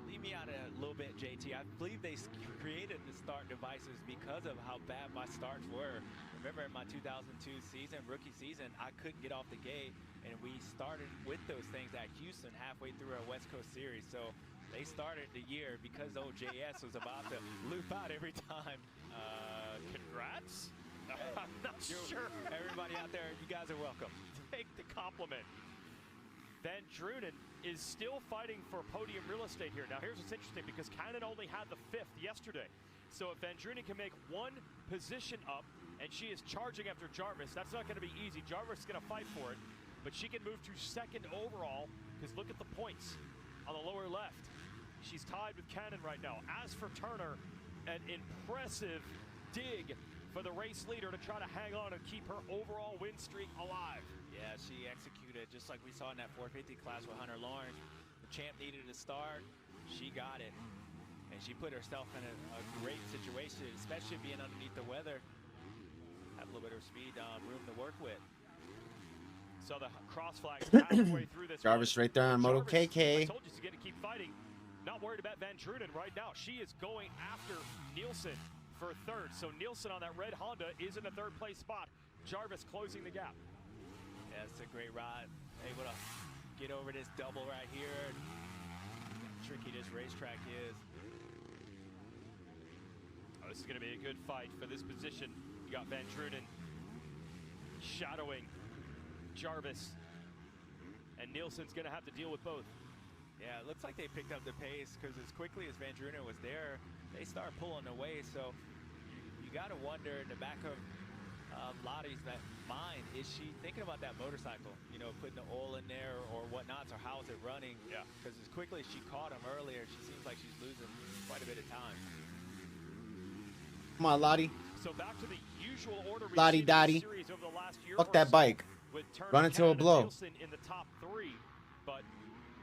Speaker 3: leave me out a little bit, JT. I believe they created the start devices because of how bad my starts were. Remember in my 2002 season, rookie season, I couldn't get off the gate, and we started with those things at Houston halfway through our West Coast series. So they started the year because old JS was about to loop out every time.
Speaker 2: Congrats. I'm not sure.
Speaker 3: Everybody out there, you guys are welcome.
Speaker 2: Take the compliment. Van Drunen is still fighting for podium real estate here. Now here's what's interesting, because Cannon only had the 5th yesterday. So if Van Drunen can make one position up, and she is charging after Jarvis, that's not going to be easy. Jarvis is going to fight for it, but she can move to 2nd overall, because look at the points on the lower left. She's tied with Cannon right now. As for Turner, an impressive dig for the race leader to try to hang on and keep her overall win streak alive.
Speaker 3: Yeah, she executed just like we saw in that 450 class with Hunter Lawrence. The champ needed a start. She got it. And she put herself in a great situation, especially being underneath the weather. Have a little bit of speed, room to work with.
Speaker 2: So the cross flags halfway through this.
Speaker 1: Jarvis right there on Moto
Speaker 2: I
Speaker 1: KK.
Speaker 2: told you she's going to keep fighting. Not worried about Van Drunen right now. She is going after Nielsen for third. So Nielsen on that red Honda is in the third place spot. Jarvis closing the gap.
Speaker 3: Yeah, it's a great ride. Able to get over this double right here. Tricky this racetrack is.
Speaker 2: Oh, this is going to be a good fight for this position. You got Van Drunen shadowing Jarvis, and Nielsen's going to have to deal with both.
Speaker 3: Yeah, it looks like they picked up the pace because as quickly as Van Drunen was there, they start pulling away. So you got to wonder in the back of Lottie's mind, is she thinking about that motorcycle? You know, putting the oil in there or whatnot, or how is it running?
Speaker 2: Yeah.
Speaker 3: Because as quickly as she caught him earlier, she seems like she's losing quite a bit of time.
Speaker 1: Come on, Lottie.
Speaker 2: So back to the usual order
Speaker 1: Lottie Dottie.
Speaker 2: series over the last year.
Speaker 1: Fuck that bike. Run until a blow.
Speaker 2: Nielsen in the top 3, but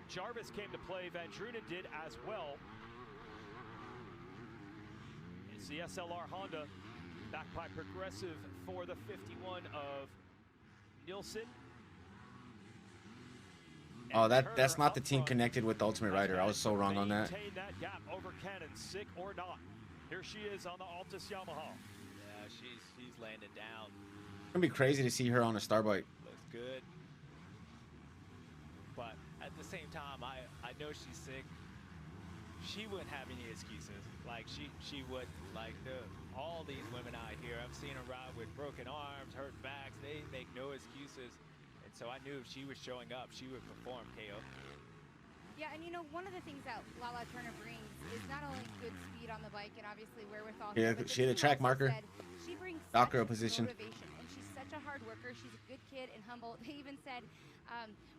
Speaker 2: Jarvis came to play. Van Drunen did as well. It's the SLR Honda, backed by Progressive for the 51 of Nielsen.
Speaker 1: Oh, that's not the team connected with the Ultimate Rider. I was so wrong on that.
Speaker 2: Maintain that gap over Cannon, sick or not. Here she is on the Altus Yamaha.
Speaker 3: Yeah, she's landing down.
Speaker 1: It's gonna be crazy to see her on a star bike.
Speaker 3: Looks good. But at the same time, I know she's sick. She wouldn't have any excuses. Like she would, like all these women out here, I've seen them ride with broken arms, hurt backs. They make no excuses. And so I knew if she was showing up, she would perform, KO.
Speaker 24: Yeah, and you know, one of the things that Lala Turner brings is not only good speed on the bike and obviously wherewithal.
Speaker 1: Yeah, she had a track marker.
Speaker 24: She brings
Speaker 1: Docker position.
Speaker 24: Motivation, and she's such a hard worker. She's a good kid and humble. They even said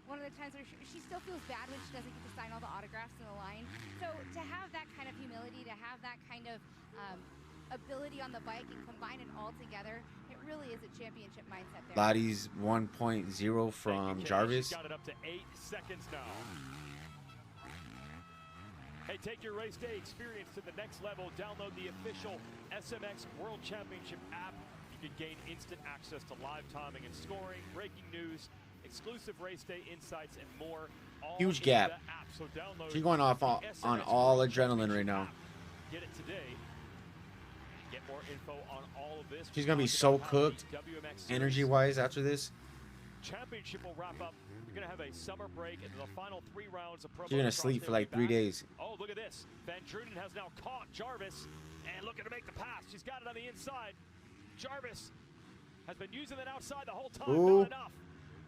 Speaker 24: one of the times where she still feels bad when she doesn't get to sign all the autographs in the line. So to have that kind of humility, to have that kind of ability on the bike and combine it all together, it really is a championship mindset there.
Speaker 1: Lottie's 1.0 from Jarvis.
Speaker 2: She's got it up to 8 seconds now. Hey, take your race day experience to the next level. Download the official SMX World Championship app. You can gain instant access to live timing and scoring, breaking news, exclusive race day insights, and more. All
Speaker 1: Huge
Speaker 2: in
Speaker 1: gap.
Speaker 2: the app. So download
Speaker 1: She's going off on all adrenaline right now.
Speaker 2: Get it today. Get more info on all of this.
Speaker 1: She's gonna be so cooked, energy-wise, after this.
Speaker 2: Championship will wrap up. We're gonna have a summer break and the final 3 rounds of Pro.
Speaker 1: She's gonna sleep for like 3 days.
Speaker 2: Oh, look at this. Van Drunen has now caught Jarvis and looking to make the pass. She's got it on the inside. Jarvis has been using it outside the whole time.
Speaker 1: Ooh.
Speaker 2: Not enough.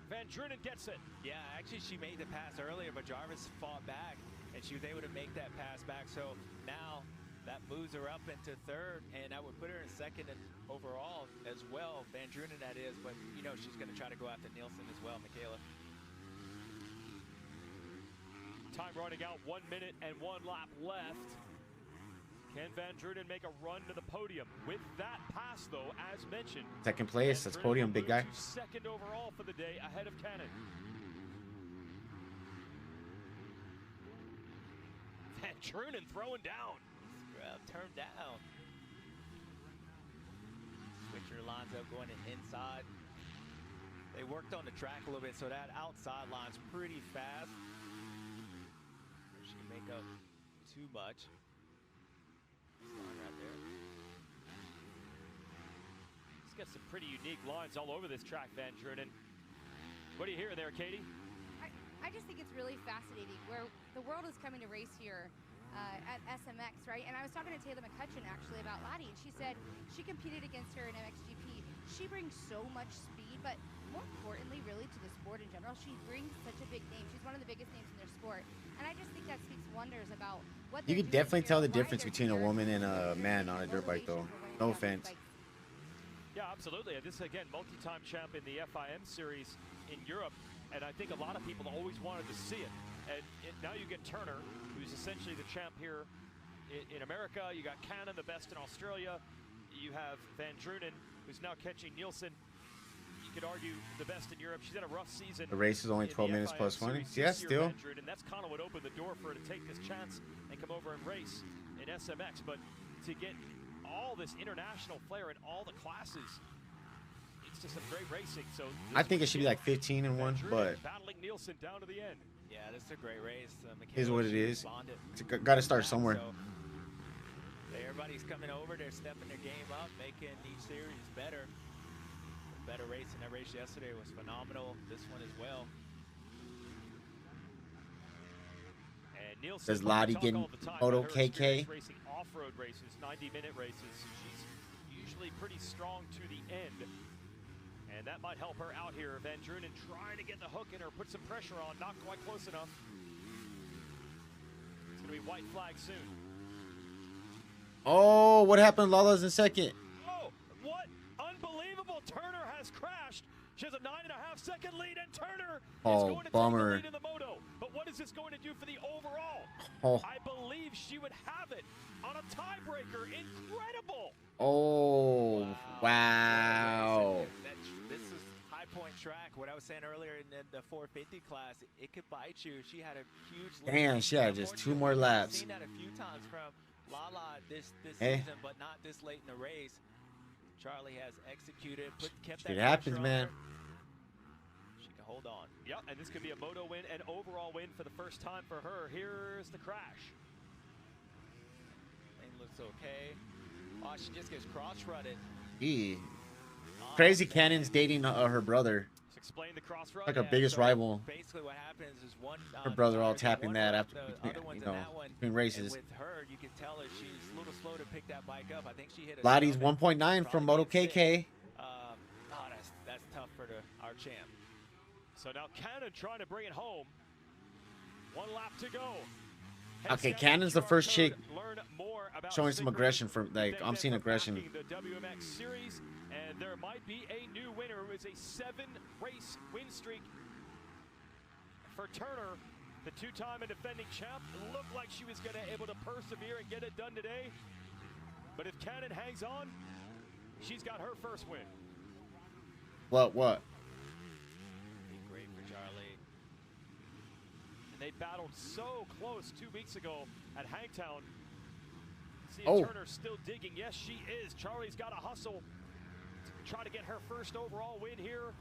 Speaker 2: Van Drunen gets it.
Speaker 3: Yeah, actually she made the pass earlier, but Jarvis fought back and she was able to make that pass back. So now that moves her up into third, and that would put her in second and overall as well. Van Drunen, that is, but you know she's going to try to go after Nielsen as well, Michaela.
Speaker 2: Time running out, 1 minute and 1 lap left. Can Van Drunen make a run to the podium? With that pass, though, as mentioned,
Speaker 1: Second place, that's podium, big guy.
Speaker 2: second overall for the day, ahead of Cannon. Van Drunen throwing down.
Speaker 3: Turned down. Switcher lines up going inside. They worked on the track a little bit, so that outside line's pretty fast. She can make up too much. Line right there.
Speaker 2: He's got some pretty unique lines all over this track, Van Drunen. What do you hear there, Katie?
Speaker 24: I just think it's really fascinating where the world is coming to race here at SMX, right? And I was talking to Taylor McCutcheon actually about Lottie, and she said she competed against her in MXGP. She brings so much speed, but more importantly, really, to the sport in general, she brings such a big name. She's one of the biggest names in their sport. And I just think that speaks wonders about what
Speaker 1: You can definitely tell the difference between a woman and a man on a dirt bike, though. No offense.
Speaker 2: Yeah, absolutely. This, again, multi-time champ in the FIM series in Europe, and I think a lot of people always wanted to see it. And now you get Turner, who's essentially the champ here in America. You got Cannon, the best in Australia. You have Van Drunen, who's now catching Nielsen. You could argue the best in Europe. She's had a rough season.
Speaker 1: The race is only 12 minutes plus 20. Yeah, still.
Speaker 2: And that's kind of what opened the door for her to take this chance and come over and race in SMX. But to get all this international flair in all the classes, it's to some great racing. So
Speaker 1: I think it should be like 15 and 1, but
Speaker 2: battling Nielsen down to the end.
Speaker 3: Yeah, this is a great race.
Speaker 1: is what it
Speaker 3: she
Speaker 1: is.
Speaker 3: responded
Speaker 1: Got to start
Speaker 3: back,
Speaker 1: somewhere.
Speaker 3: so everybody's coming over. They're stepping their game up, making each series better. Better race, and that race yesterday was phenomenal. This one as well.
Speaker 2: And Nielsen,
Speaker 1: Does Lottie get Moto KK?
Speaker 2: Racing off-road races, 90-minute races. She's usually pretty strong to the end, and that might help her out here. Van Drunen trying to get the hook in her, put some pressure on, not quite close enough. It's gonna be white flag soon.
Speaker 1: Oh, what happened? Lala's in second.
Speaker 2: Oh, what? Unbelievable! Turner has crashed. She has a 9.5-second lead, and Turner is going to
Speaker 1: bummer.
Speaker 2: take the lead in the moto. But what is this going to do for the overall?
Speaker 1: Oh.
Speaker 2: I believe she would have it on a tiebreaker. Incredible!
Speaker 1: Oh, wow.
Speaker 3: This is high point track. What I was saying earlier in the 450 class, it could bite you. She had a huge lead.
Speaker 1: Damn, she had just 2 more
Speaker 3: I've
Speaker 1: laps.
Speaker 3: seen that a few times from Lala this
Speaker 1: Hey.
Speaker 3: season, but not this late in the race. Charlie has executed, kept that
Speaker 1: It happens,
Speaker 3: pressure on
Speaker 1: man.
Speaker 3: her. She can hold on.
Speaker 2: Yep, and this could be a moto win, an overall win for the first time for her. Here's the crash.
Speaker 3: Lane looks okay. Oh, she just gets cross-rutted.
Speaker 1: Gee. Crazy Cannon's dating her brother.
Speaker 2: Let's explain the cross run.
Speaker 1: Like her biggest rival.
Speaker 3: Basically, what happens is one.
Speaker 1: Her brother all
Speaker 3: tires
Speaker 1: tapping
Speaker 3: one
Speaker 1: that
Speaker 3: run,
Speaker 1: after
Speaker 3: the
Speaker 1: between,
Speaker 3: other one's
Speaker 1: you
Speaker 3: in
Speaker 1: know,
Speaker 3: that one.
Speaker 1: between races.
Speaker 3: And with her, you can tell her she's a little slow to pick that bike up. I think she hit a
Speaker 1: Lottie's
Speaker 3: stomach.
Speaker 1: 1.9 from Moto KK.
Speaker 3: That's tough for our champ.
Speaker 2: So now Cannon trying to bring it home. 1 lap to go.
Speaker 1: Okay, Cannon's the first chick
Speaker 2: Learn more about
Speaker 1: showing some
Speaker 2: Sigrid.
Speaker 1: aggression from, like,
Speaker 2: They've
Speaker 1: I'm
Speaker 2: been
Speaker 1: seeing aggression.
Speaker 2: attacking the WMX series, and there might be a new winner. It was a 7-race win streak for Turner, the 2-time and defending champ. It looked like she was going to able to persevere and get it done today. But if Cannon hangs on, she's got her first win.
Speaker 1: What?
Speaker 3: Great for Charlie.
Speaker 2: And they battled so close 2 weeks ago at Hangtown. See if
Speaker 1: Oh.
Speaker 2: Turner's still digging. Yes, she is. Charlie's got to hustle to try to get her first overall win here.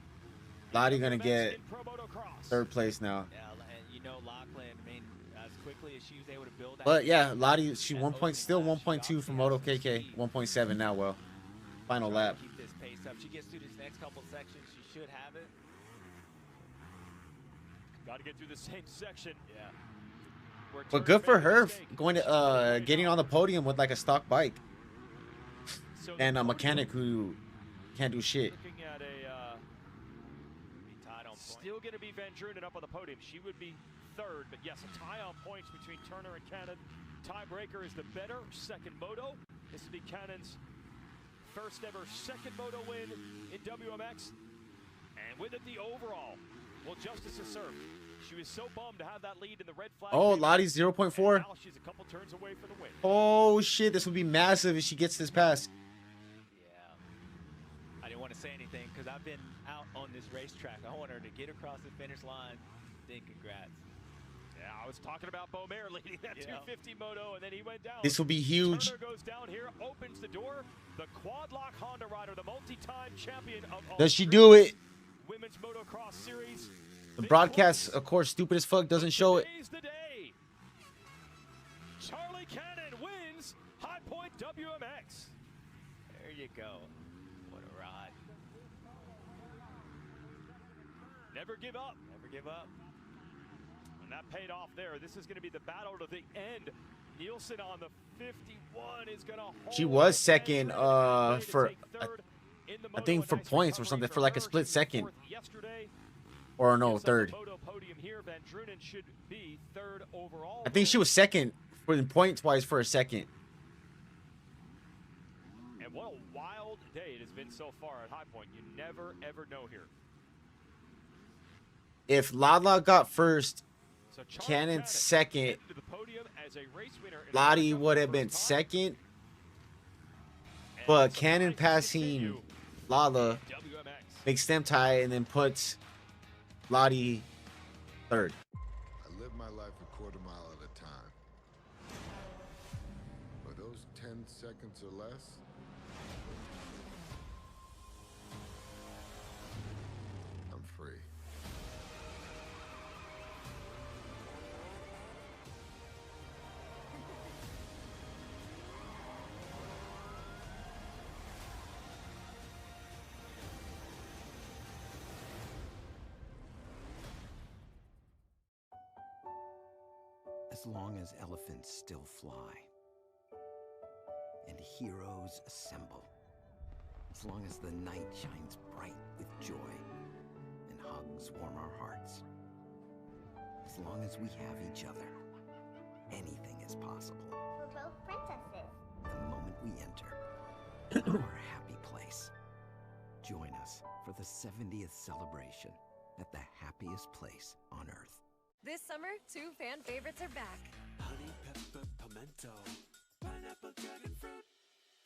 Speaker 1: Lottie gonna get
Speaker 2: in Pro Motocross.
Speaker 1: 3rd place now.
Speaker 3: Yeah, and you know Lachlan, I mean, as quickly as she was able to build that.
Speaker 1: But yeah, Lottie, she still 1.2 from Moto KK. 1.7 now, well. Final lap.
Speaker 3: Keep this pace up. She gets through this next couple sections, she should have it.
Speaker 2: Got to get through the same section.
Speaker 3: Yeah.
Speaker 1: But good for her going to getting on the podium with like a stock bike. And a mechanic who can't do shit.
Speaker 2: Looking at still going to be Van Drunen up on the podium. She would be 3rd, but yes, a tie on points between Turner and Cannon. Tiebreaker is the better second moto. This would be Cannon's first ever second moto win in WMX. And with it, the overall. Well, justice is served. She was so bummed to have that lead in the red flag.
Speaker 1: Oh, Lottie's 0.4.
Speaker 2: Now she's a couple turns away for the win.
Speaker 1: Oh shit, this would be massive if she gets this pass.
Speaker 3: I didn't want to say anything because I've been out on this racetrack. I want her to get across the finish line. Then congrats.
Speaker 2: Yeah, I was talking about Beaumare leading that 250 moto, and then he went down.
Speaker 1: This will be huge.
Speaker 2: Turner goes down here, opens the door. The quad lock Honda rider, the multi-time champion of
Speaker 1: Does she do it?
Speaker 2: Women's Motocross Series.
Speaker 1: The broadcast, of course, stupid as fuck, doesn't show it.
Speaker 2: Today's the day. Charlie Cannon wins High Point WMX.
Speaker 3: There you go. What a ride.
Speaker 2: Never give up.
Speaker 3: Never give up.
Speaker 2: And that paid off there. This is going to be the battle to the end. Nielsen on the 51 is going to hold.
Speaker 1: She was second for, I think for points or something, for like a split second. Or no, 3rd.
Speaker 2: Van Drunen should be 3rd overall.
Speaker 1: I think she was second for points-wise for a second.
Speaker 2: And what a wild day it has been so far at High Point. You never, ever know here.
Speaker 1: If Lala got first,
Speaker 2: So
Speaker 1: Cannon second,
Speaker 2: to the podium as a race winner in
Speaker 1: Lottie would have been second. But Cannon passing Lala makes them tie and then puts Lottie 3rd.
Speaker 15: I live my life a quarter mile at a time. For those 10 seconds or less,
Speaker 16: as long as elephants still fly and heroes assemble, as long as the night shines bright with joy and hugs warm our hearts, as long as we have each other, anything is possible.
Speaker 17: We're both princesses.
Speaker 16: The moment we enter our happy place, join us for the 70th celebration at the happiest place on earth.
Speaker 19: This summer, 2 fan favorites are back.
Speaker 8: Honey, pepper, pimento, pineapple, dragon fruit.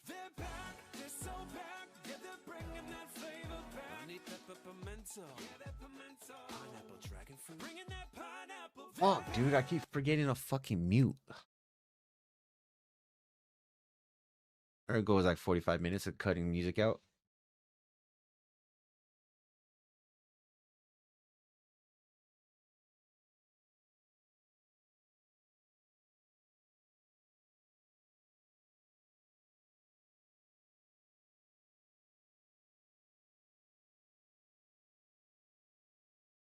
Speaker 8: They're back, they're so back, yeah, they're bringing that flavor back. Honey, pepper, pimento, yeah, that pimento. Pineapple, dragon fruit, bringing that pineapple.
Speaker 1: Fuck, dude, I keep forgetting to fucking mute. Or it goes like 45 minutes of cutting music out.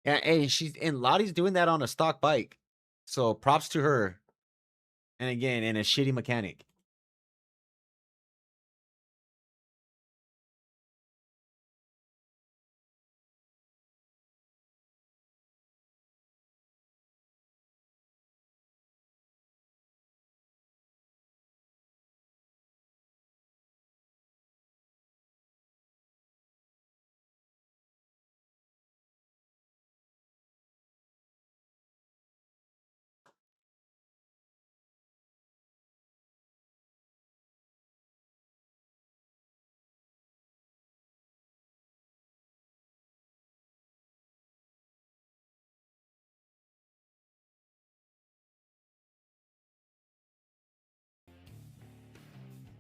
Speaker 1: Yeah, and she's and Lottie's doing that on a stock bike. So props to her. And again, in a shitty mechanic.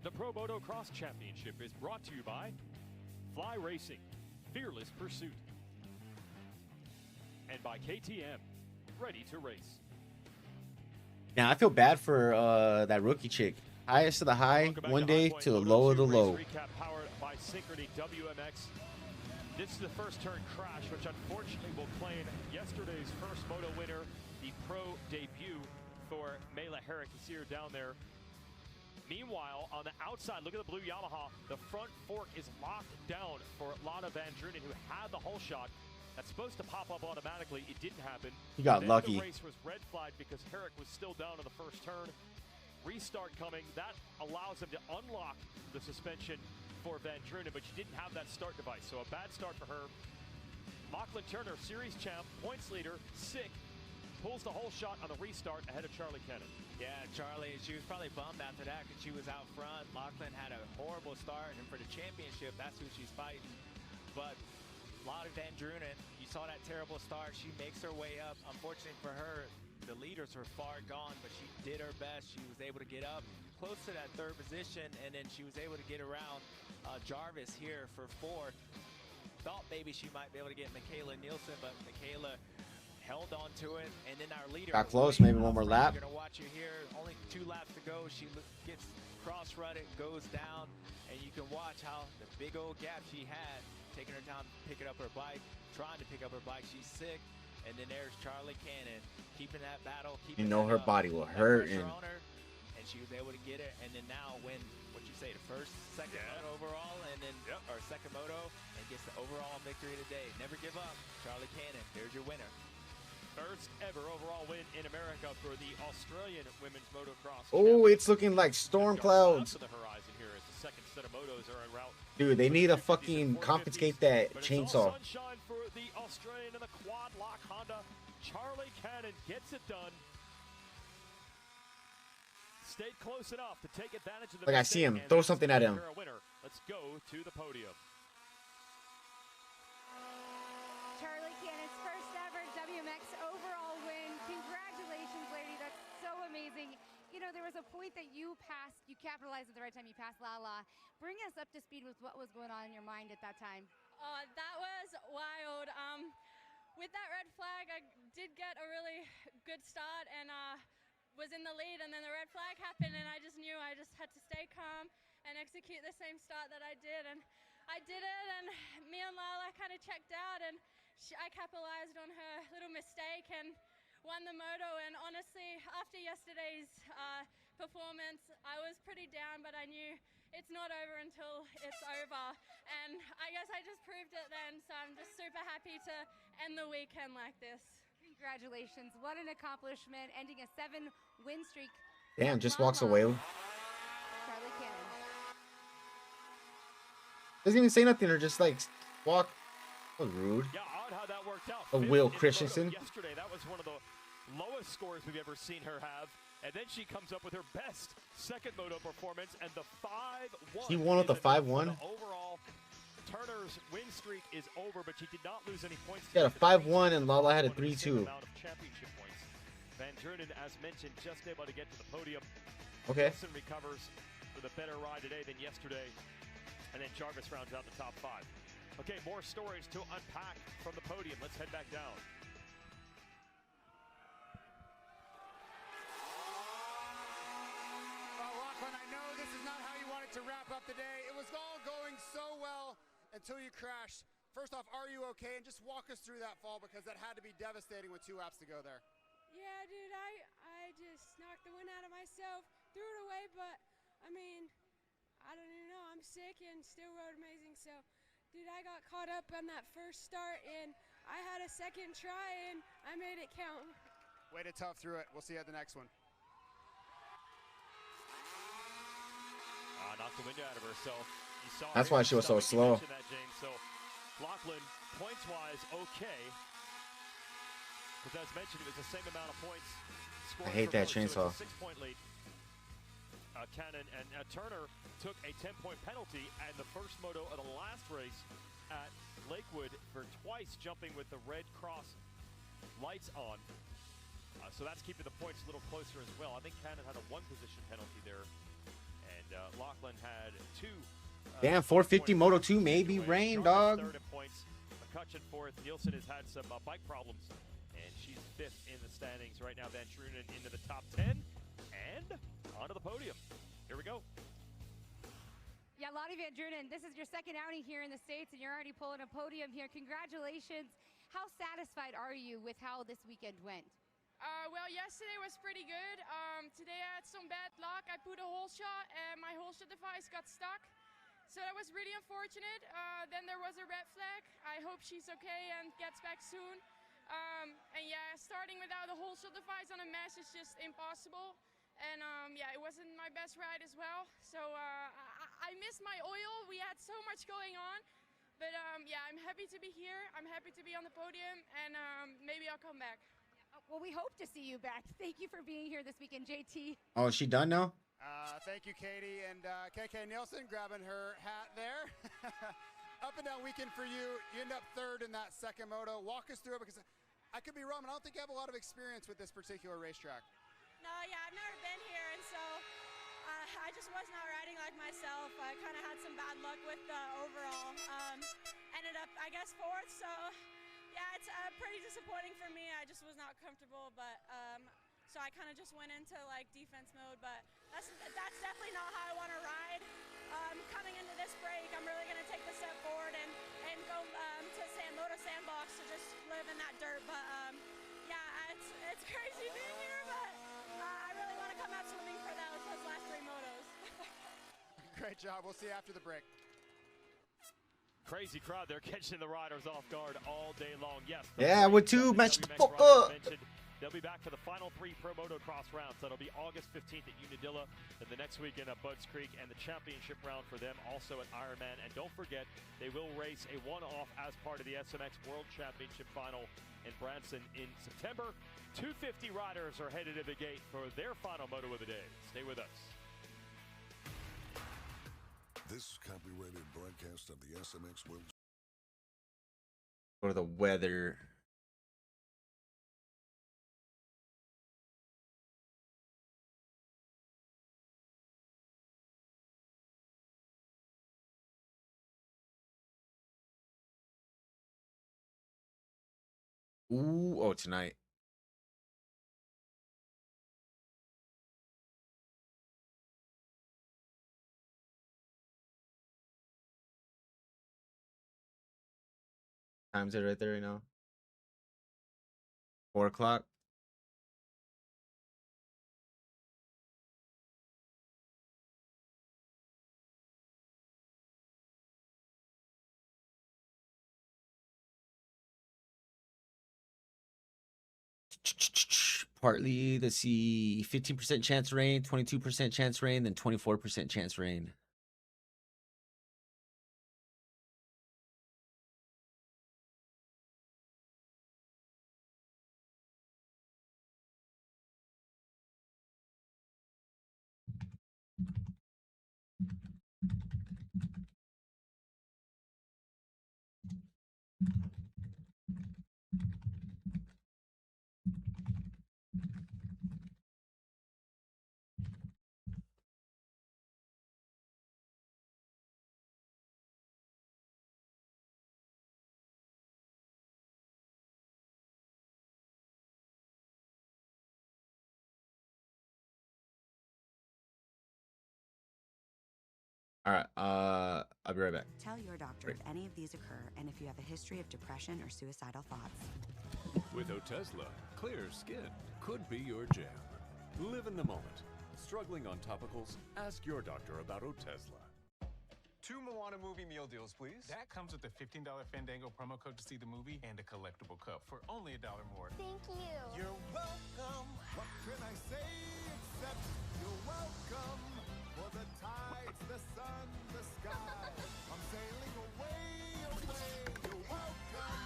Speaker 2: The Pro Motocross Championship is brought to you by Fly Racing, Fearless Pursuit, and by KTM, Ready to Race.
Speaker 1: Now I feel bad for that rookie chick. Highest of the high one day to the low of the low.
Speaker 2: Recap powered by Synchrony WMX. This is the first turn crash, which unfortunately will claim yesterday's first moto winner, the pro debut for Mela Herrick. You see her down there. Meanwhile, on the outside, look at the blue Yamaha. The front fork is locked down for Lana Van Drunen, who had the whole shot. That's supposed to pop up automatically. It didn't happen.
Speaker 1: He got
Speaker 2: Then
Speaker 1: lucky.
Speaker 2: The race was red flagged because Herrick was still down in the first turn. Restart coming. That allows him to unlock the suspension for Van Drunen, but she didn't have that start device. So a bad start for her. Lachlan Turner, series champ, points leader, sick. Pulls the whole shot on the restart ahead of Charlie Cannon.
Speaker 3: Yeah, Charlie, she was probably bummed after that because she was out front. Lachlan had a horrible start, and for the championship, that's who she's fighting. But Lotte Van Drunen, you saw that terrible start. She makes her way up. Unfortunately for her, the leaders are far gone, but she did her best. She was able to get up close to that third position, and then she was able to get around Jarvis here for 4. Thought maybe she might be able to get Michaela Nielsen, but Michaela held on to it, and then our leader
Speaker 1: Got close, maybe one more lap.
Speaker 3: You're gonna watch her here. Only 2 laps to go. She gets cross-rutted, goes down, and you can watch how the big old gap she had, taking her time picking up her bike, trying to pick up her bike. She's sick, and then there's Charlie Cannon keeping that battle.
Speaker 1: You know her body will hurt, and
Speaker 3: she was able to get it. And then now win, what you say, the first, second moto overall, and then or second moto, and gets the overall victory today. Never give up, Charlie Cannon. There's your winner.
Speaker 2: First ever overall win in America for the Australian women's motocross.
Speaker 1: Oh, it's looking like storm clouds.
Speaker 2: To the horizon here as the second set of motos are en route.
Speaker 1: Dude, they need to fucking confiscate that chainsaw.
Speaker 2: Sunshine for the Australian and the quad lock Honda. Charlie Cannon gets it done. Stayed close enough to take advantage of the
Speaker 1: Like, I see him. Throw something at him.
Speaker 2: Let's go to the podium.
Speaker 24: Charlie Cannon's first ever WMX overall win. Congratulations, lady. That's so amazing. You know, there was a point that you passed, you capitalized at the right time, you passed Lala. Bring us up to speed with what was going on in your mind at that time.
Speaker 10: That was wild. With that red flag, I did get a really good start and was in the lead, and then the red flag happened, and I just knew I just had to stay calm and execute the same start that I did. And I did it, and me and Lala kind of checked out, and I capitalized on her little mistake, and
Speaker 6: won the moto. And honestly, after yesterday's performance, I was pretty down, but I knew it's not over until it's over. And I guess I just proved it then, so I'm just super happy to end the weekend like this.
Speaker 24: Congratulations. What an accomplishment, ending a 7-win streak.
Speaker 1: Damn, just walks away.
Speaker 24: Charlie Cannon.
Speaker 1: Doesn't even say nothing or just like walk. That was rude.
Speaker 2: Yeah, odd how that worked out.
Speaker 1: Will
Speaker 2: Fifth in the
Speaker 1: Christensen.
Speaker 2: moto yesterday, that was one of the lowest scores we've ever seen her have. And then she comes up with her best second moto performance and the 5-1.
Speaker 1: He won with the 5-1.
Speaker 2: Overall, Turner's win streak is over, but she did not lose any points.
Speaker 1: He had a 5-1 and Lala had a 3-2.
Speaker 2: Championship points. Van Drunen, as mentioned, just able to get to the podium.
Speaker 1: Okay.
Speaker 2: Wilson recovers with a better ride today than yesterday. And then Jarvis rounds out the top 5. Okay, more stories to unpack from the podium. Let's head back down.
Speaker 5: Lachlan, I know this is not how you wanted to wrap up the day. It was all going so well until you crashed. First off, are you okay? And just walk us through that fall because that had to be devastating with 2 laps to go there.
Speaker 12: Yeah, dude, I just knocked the wind out of myself, threw it away, but I mean, I don't even know. I'm sick and still rode amazing. So, dude, I got caught up on that first start, and I had a second try, and I made it count.
Speaker 5: Way to tough through it. We'll see you at the next one.
Speaker 2: Knocked the wind out of herself. You saw
Speaker 1: That's
Speaker 2: her
Speaker 1: why she was so slow.
Speaker 2: that, James. So, Lachlan, points-wise, okay. Because as mentioned, it was the same amount of points.
Speaker 1: I hate that chainsaw.
Speaker 2: 6-point lead. Cannon and Turner took a 10-point penalty and the first moto of the last race at Lakewood for twice jumping with the red cross lights on. So that's keeping the points a little closer as well. I think Cannon had a 1-position penalty there. And Lachlan had 2.
Speaker 1: Damn, 450 Moto 2 maybe rain, dog.
Speaker 2: Third in points. McCutcheon fourth. Nielsen has had some bike problems. And she's 5th in the standings right now. Van Drunen into the top 10 and onto the podium. Here we go.
Speaker 24: Yeah, Lottie Van Drunen, this is your second outing here in the States, and you're already pulling a podium here. Congratulations. How satisfied are you with how this weekend went?
Speaker 10: Well, yesterday was pretty good. Today I had some bad luck. I put a hole shot, and my hole shot device got stuck. So that was really unfortunate. Then there was a red flag. I hope she's okay and gets back soon. And yeah, starting without a whole shot device on a mesh is just impossible. And yeah, it wasn't my best ride as well. So I missed my oil. We had so much going on. But yeah, I'm happy to be here. I'm happy to be on the podium. And maybe I'll come back.
Speaker 24: Well, we hope to see you back. Thank you for being here this weekend, JT.
Speaker 1: Oh, is she done now?
Speaker 5: Thank you, Katie. And KK Nielsen grabbing her hat there. Up and down weekend for you. You end up 3rd in that second moto. Walk us through it because I could be wrong, but I don't think you have a lot of experience with this particular racetrack.
Speaker 12: No, yeah, I've never been here, and so I just was not riding like myself. I kind of had some bad luck with the overall. Ended up, I guess, 4th, so yeah, it's pretty disappointing for me. I just was not comfortable, but so I kind of just went into like defense mode, but that's definitely not how I want to ride. Coming into this break, I'm really going to take the step forward and go to Moto Sandbox to just live in that dirt, but yeah, it's crazy being here, but I really want to come out swimming for those last 3 motos.
Speaker 5: Great job. We'll see you after the break.
Speaker 2: Crazy crowd. They're catching the riders off guard all day long. Yes.
Speaker 1: Yeah, with 2. Match the fuck up.
Speaker 2: They'll be back for the final 3 Pro Motocross rounds. That'll be August 15th at Unadilla, and the next weekend at Budds Creek, and the championship round for them also at Ironman. And don't forget, they will race a one-off as part of the SMX World Championship final in Branson in September. 250 riders are headed to the gate for their final moto of the day. Stay with us.
Speaker 15: This copyrighted broadcast of the SMX World.
Speaker 1: Go to the weather. Ooh, oh, tonight. Time's it right there right now. 4 o'clock. Partly, let's see, 15% chance rain, 22% chance rain, then 24% chance rain. All right, I'll be right back.
Speaker 13: Tell your doctor if any of these occur and if you have a history of depression or suicidal thoughts.
Speaker 17: With Otezla, clear skin could be your jam. Live in the moment. Struggling on topicals? Ask your doctor about Otezla.
Speaker 18: 2 Moana movie meal deals, please. That comes with a $15 Fandango promo code to see the movie and a collectible cup for only $1 more.
Speaker 10: Thank you.
Speaker 18: You're welcome.
Speaker 8: What can I say except you're welcome? For the tides, the sun, the sky. I'm sailing away, away. You're welcome.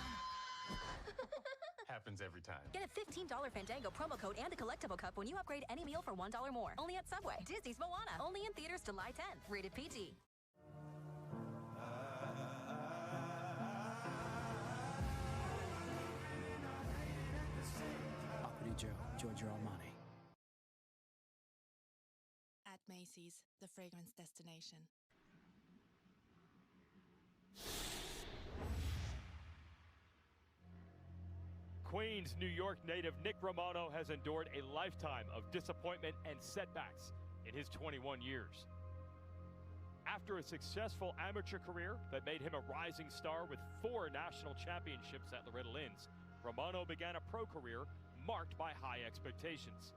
Speaker 18: Happens every time.
Speaker 20: Get a $15 Fandango promo code and a collectible cup when you upgrade any meal for $1 more. Only at Subway. Disney's Moana. Only in theaters July 10th. Rated PG.
Speaker 21: Uppity Joe, Giorgio Armani.
Speaker 25: At Macy's, the fragrance destination.
Speaker 2: Queens, New York native Nick Romano has endured a lifetime of disappointment and setbacks in his 21 years. After a successful amateur career that made him a rising star with 4 national championships at Loretta Lynn's, Romano began a pro career marked by high expectations.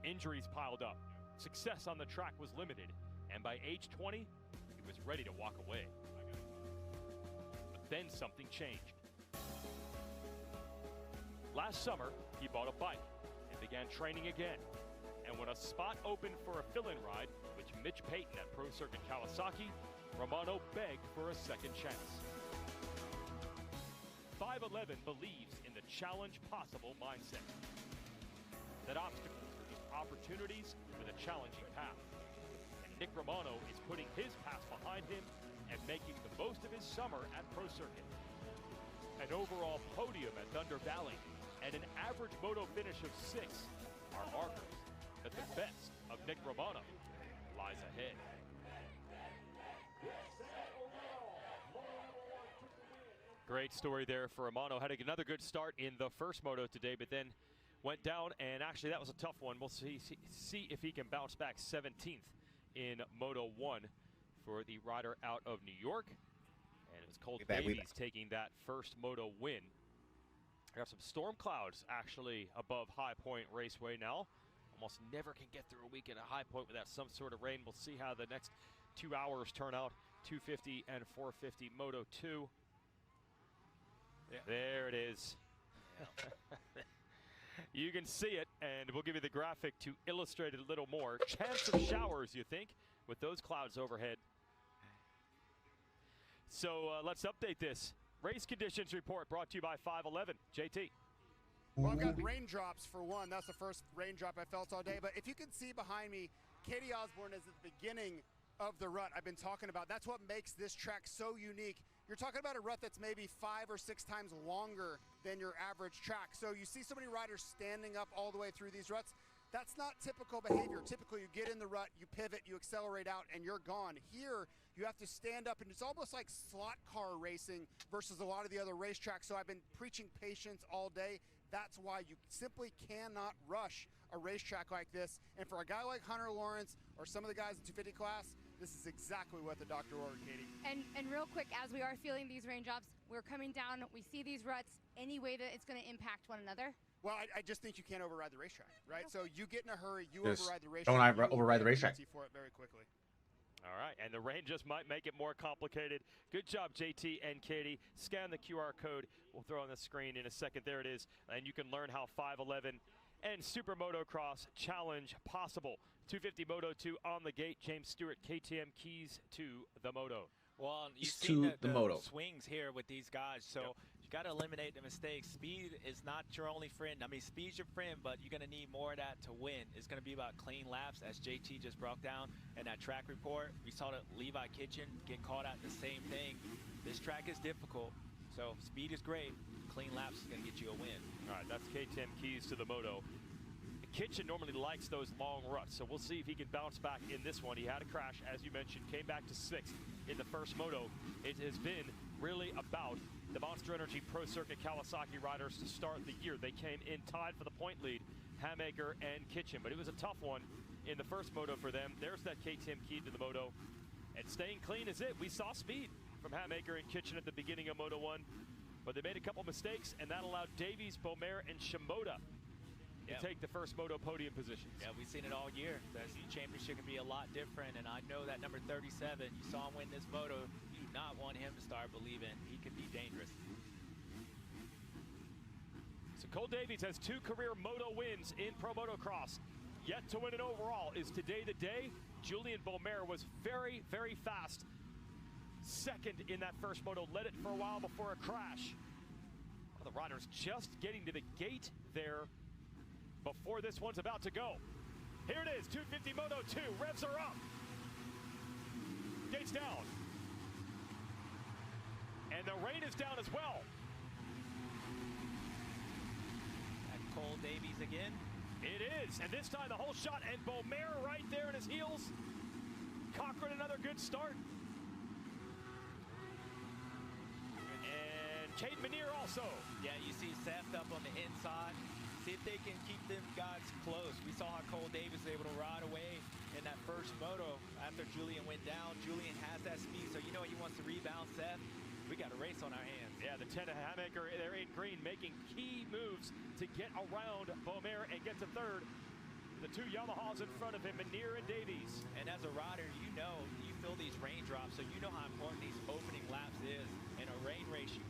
Speaker 2: Injuries piled up, success on the track was limited, and by age 20, he was ready to walk away. But then something changed. Last summer, he bought a bike and began training again. And when a spot opened for a fill-in ride with Mitch Payton at Pro Circuit Kawasaki, Romano begged for a second chance. 5'11" believes in the challenge possible mindset. That obstacles are just opportunities with a challenging path. And Nick Romano is putting his past behind him and making the most of his summer at Pro Circuit. An overall podium at Thunder Valley and an average moto finish of 6 are markers that the best of Nick Romano lies ahead. Great story there for Romano. Had another good start in the first moto today, but then went down, and actually that was a tough one. We'll see if he can bounce back. 17th in Moto 1 for the rider out of New York. And it was Colt Davies taking that first moto win. I got some storm clouds actually above High Point Raceway now. Almost never can get through a weekend at High Point without some sort of rain. We'll see how the next 2 hours turn out. 250 and 450 Moto 2. Yeah. There it is. Yeah. You can see it, and we'll give you the graphic to illustrate it a little more. Chance of showers, you think, with those clouds overhead. So let's update this. Race conditions report brought to you by 511. JT.
Speaker 5: Well, I've got raindrops for one. That's the first raindrop I felt all day. But if you can see behind me, Katie Osborne is at the beginning of the rut I've been talking about. That's what makes this track so unique. You're talking about a rut that's maybe 5 or 6 times longer than your average track. So you see so many riders standing up all the way through these ruts. That's not typical behavior. Typically, you get in the rut, you pivot, you accelerate out, and you're gone. Here, you have to stand up, and it's almost like slot car racing versus a lot of the other racetracks. So I've been preaching patience all day. That's why you simply cannot rush a racetrack like this. And for a guy like Hunter Lawrence or some of the guys in 250 class, this is exactly what the doctor ordered, Katie.
Speaker 24: And real quick, as we are feeling these raindrops, we're coming down, we see these ruts, any way that it's going to impact one another?
Speaker 5: Well, I just think you can't override the racetrack, right? So you get in a hurry, you
Speaker 1: Just
Speaker 5: override the racetrack.
Speaker 1: don't override the rachack.
Speaker 5: For it very quickly.
Speaker 2: All All right, and the rain just might make it more complicated. Good job, JT and Katie. Scan the QR code. We'll throw on the screen in a second. There it is. And you can learn how 511 and Super Motocross Challenge possible. 250 Moto 2 on the gate. James Stewart, KTM keys to the Moto.
Speaker 3: Well, you
Speaker 1: Keys
Speaker 3: see
Speaker 1: to the Moto.
Speaker 3: swings here with these guys, so you got to eliminate the mistakes. Speed is not your only friend. I mean, speed's your friend, but you're going to need more of that to win. It's going to be about clean laps, as JT just broke down in that track report. We saw that Levi Kitchen get caught out the same thing. This track is difficult, so speed is great. Clean laps is going to get you a win.
Speaker 2: All right, that's KTM keys to the Moto. Kitchen normally likes those long ruts, so we'll see if he can bounce back in this one. He had a crash, as you mentioned, came back to 6th in the first Moto. It has been really about the Monster Energy Pro Circuit Kawasaki riders to start the year. They came in tied for the point lead, Hammaker and Kitchen, but it was a tough one in the first Moto for them. There's that KTM key to the Moto, and staying clean is it. We saw speed from Hammaker and Kitchen at the beginning of Moto 1, but they made a couple mistakes, and that allowed Davies, Beaumer, and Shimoda to take the first Moto podium positions.
Speaker 3: Yeah, we've seen it all year. The championship can be a lot different, and I know that number 37, you saw him win this Moto. You do not want him to start believing he could be dangerous.
Speaker 2: So Cole Davies has 2 career Moto wins in Pro Motocross. Yet to win it overall. Is today the day? Julian Beaumer was very, very fast. Second in that first Moto, led it for a while before a crash. Well, the riders just getting to the gate there before this one's about to go. Here it is, 250 Moto 2, revs are up. Gates down. And the rain is down as well.
Speaker 3: And Cole Davies again.
Speaker 2: It is, and this time the whole shot, and Beaumer right there in his heels. Cochran, another good start. And Cade Manier also.
Speaker 3: Yeah, you see Seth up on the inside. See if they can keep them guys close. We saw how Cole Davies was able to ride away in that first Moto after Julian went down. Julian has that speed, so you know he wants to rebound Seth. We got a race on our hands.
Speaker 2: Yeah, the 10 Hammaker, they're in green, making key moves to get around Beaumer and get to third. The 2 Yamahas in front of him, Manier and Davies.
Speaker 3: And as a rider, you know, you feel these raindrops, so you know how important these opening laps is. In a rain race, you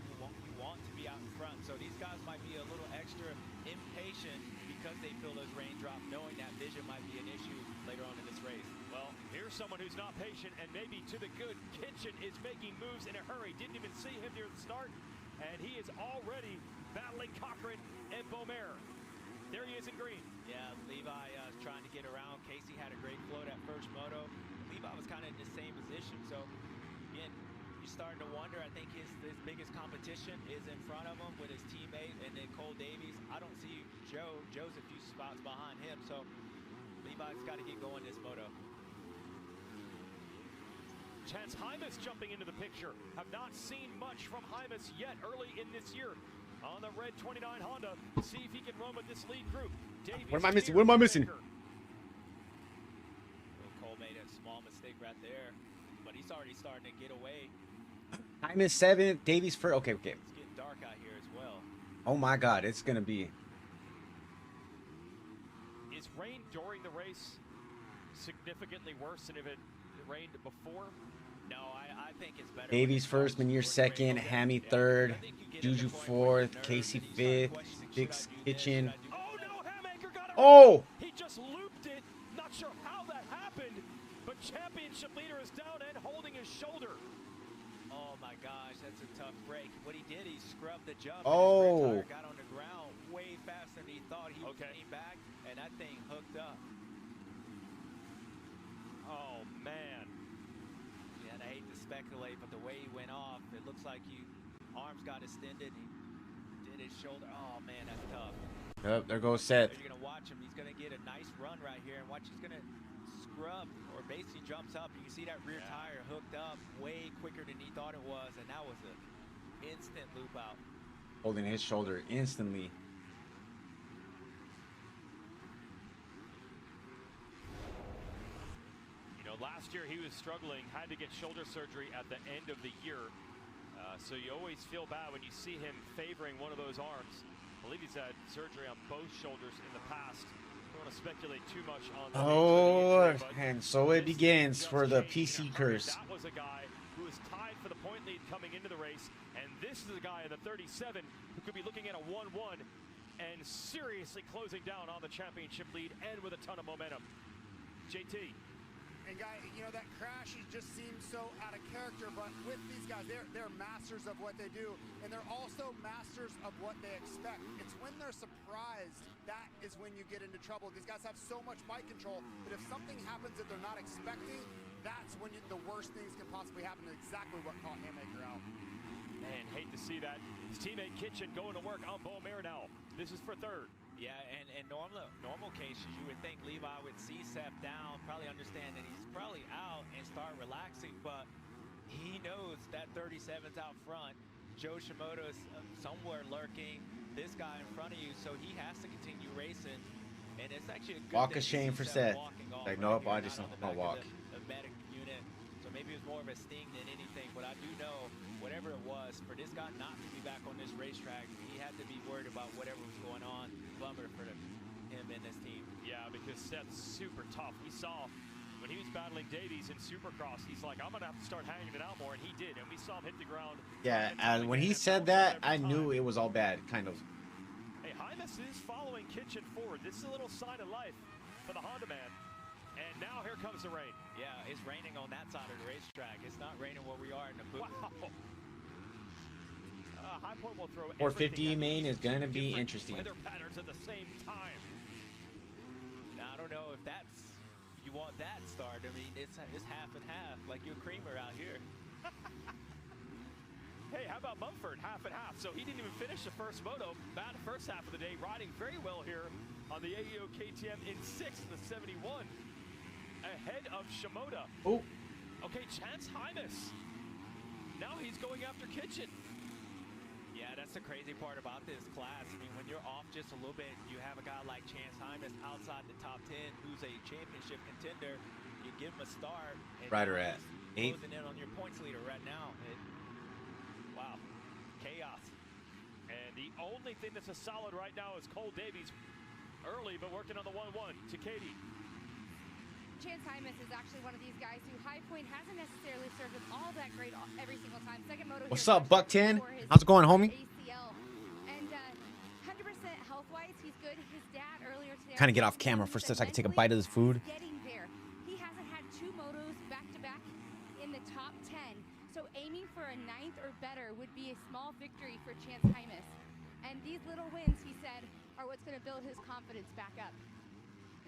Speaker 3: want to be out in front. So these guys might be a little extra impatient because they feel those raindrops, knowing that vision might be an issue later on in this race.
Speaker 2: Well, here's someone who's not patient and maybe to the good. Kitchen is making moves in a hurry. Didn't even see him near the start, and he is already battling Cochran and Beaumer. There he is in green.
Speaker 3: Yeah, Levi is trying to get around. Casey had a great flow that first Moto. Levi was kind of in the same position, so again, you're starting to wonder. I think his biggest competition is in front of him with his teammate, and then Cole Davies. I don't see Joe. Joe's a few spots behind him, so Levi's got to get going this Moto.
Speaker 2: Chance Hymas jumping into the picture. Have not seen much from Hymas yet early in this year. On the red 29 Honda, see if he can run with this lead group. Davies,
Speaker 1: what am I missing? What am I missing?
Speaker 3: Cole made a small mistake right there, but he's already starting to get away.
Speaker 1: Hymas 7th, Davies first. Okay.
Speaker 3: It's getting dark out here as well.
Speaker 1: Oh my God, it's gonna be.
Speaker 2: Is rain during the race significantly worse than if it rained before?
Speaker 3: No, I think it's better.
Speaker 1: Davies first, Manier second, Hammy third, Juju fourth, Casey fifth, Dix Kitchen.
Speaker 2: Oh no, Hammaker got it.
Speaker 1: Oh!
Speaker 2: He just looped it. Not sure how that happened, but championship leader is down and holding his shoulder.
Speaker 3: Oh my gosh, that's a tough break. What he did, he scrubbed the jump.
Speaker 1: Oh!
Speaker 3: And his got on the ground way faster than he thought. He came back, and that thing hooked up.
Speaker 2: Oh man.
Speaker 3: Yeah, and I hate to speculate, but the way he went off, it looks like arms got extended. He did his shoulder. Oh man, that's tough.
Speaker 1: Yep, there goes Seth.
Speaker 3: You're gonna watch him. He's gonna get a nice run right here, and watch. He's gonna scrub, or basically jumps up. You can see that rear tire hooked up way quicker than he thought it was, and that was an instant loop out.
Speaker 1: Holding his shoulder instantly.
Speaker 2: Last year he was struggling, had to get shoulder surgery at the end of the year. So you always feel bad when you see him favoring one of those arms. I believe he's had surgery on both shoulders in the past. don't want to speculate too much on the
Speaker 1: Oh,
Speaker 2: nature of the injury,
Speaker 1: and so it
Speaker 2: this
Speaker 1: begins
Speaker 2: just
Speaker 1: for the
Speaker 2: changed in
Speaker 1: PC
Speaker 2: a hurry.
Speaker 1: curse.
Speaker 2: That was a guy who was tied for the point lead coming into the race, and this is a guy in the 37 who could be looking at a 1-1 and seriously closing down on the championship lead and with a ton of momentum. JT.
Speaker 5: And guy, you know, that crash, he just seems so out of character, but with these guys, they're masters of what they do, and they're also masters of what they expect. It's when they're surprised, that is when you get into trouble. These guys have so much bike control, but if something happens that they're not expecting, that's when the worst things can possibly happen. Exactly what caught Haymaker out.
Speaker 2: Man, hate to see that. His teammate Kitchen going to work on Bo Marinell. This is for third.
Speaker 3: Yeah, and in normal cases, you would think Levi would see Seth down, probably understand that he's probably out and start relaxing, but he knows that 37's out front. Joe Shimoda's somewhere lurking, this guy in front of you, so he has to continue racing. And it's actually a good
Speaker 1: Walk of shame for Seth. Like, nope, I just don't walk.
Speaker 3: The medic unit. So maybe it was more of a sting than anything, but I do know whatever it was, for this guy not to be back on this racetrack, he had to be worried about whatever was going on. Bummer for him and his team.
Speaker 2: Yeah, because Seth's super tough. He saw when he was battling Davies in Supercross, he's like, I'm going to have to start hanging it out more, and he did, and we saw him hit the ground.
Speaker 1: Yeah, when he said that, I knew it was all bad, kind of.
Speaker 2: Hey, Hymas is following Kitchen forward. This is a little sign of life for the Honda man. And now here comes the rain.
Speaker 3: Yeah, it's raining on that side of the racetrack. It's not raining where we are in the booth.
Speaker 2: Wow. High Point will throw
Speaker 1: 450 main is going to be interesting.
Speaker 2: Weather patterns at the same time.
Speaker 3: Now, I don't know if you want that start. I mean, it's half and half, like your creamer out here.
Speaker 2: Hey, how about Mumford? Half and half. So he didn't even finish the first moto. Bad first half of the day, riding very well here on the AEO KTM in 6th in the 71. Ahead of Shimoda.
Speaker 1: Oh.
Speaker 2: Okay, Chance Hymas. Now he's going after Kitchen.
Speaker 3: Yeah, that's the crazy part about this class. I mean, when you're off just a little bit, you have a guy like Chance Hymas outside the top 10 who's a championship contender. You give him a start. And
Speaker 1: Rider at 8.
Speaker 3: Closing in on your points leader right now. Wow. Chaos.
Speaker 2: And the only thing that's a solid right now is Cole Davies. Early, but working on the 1-1 to Katie.
Speaker 24: Chance Hymas is actually one of these guys who High Point hasn't necessarily served him all that great every single time. Second moto.
Speaker 1: What's up, Buck 10? How's it going, homie?
Speaker 24: ACL. And 100% health-wise, he's good. His dad earlier today.
Speaker 1: Kind of get off camera for so I can take a bite of this food.
Speaker 24: Getting there. He hasn't had 2 motos back-to-back in the top 10. So aiming for a 9th or better would be a small victory for Chance Hymas. And these little wins, he said, are what's going to build his confidence back up.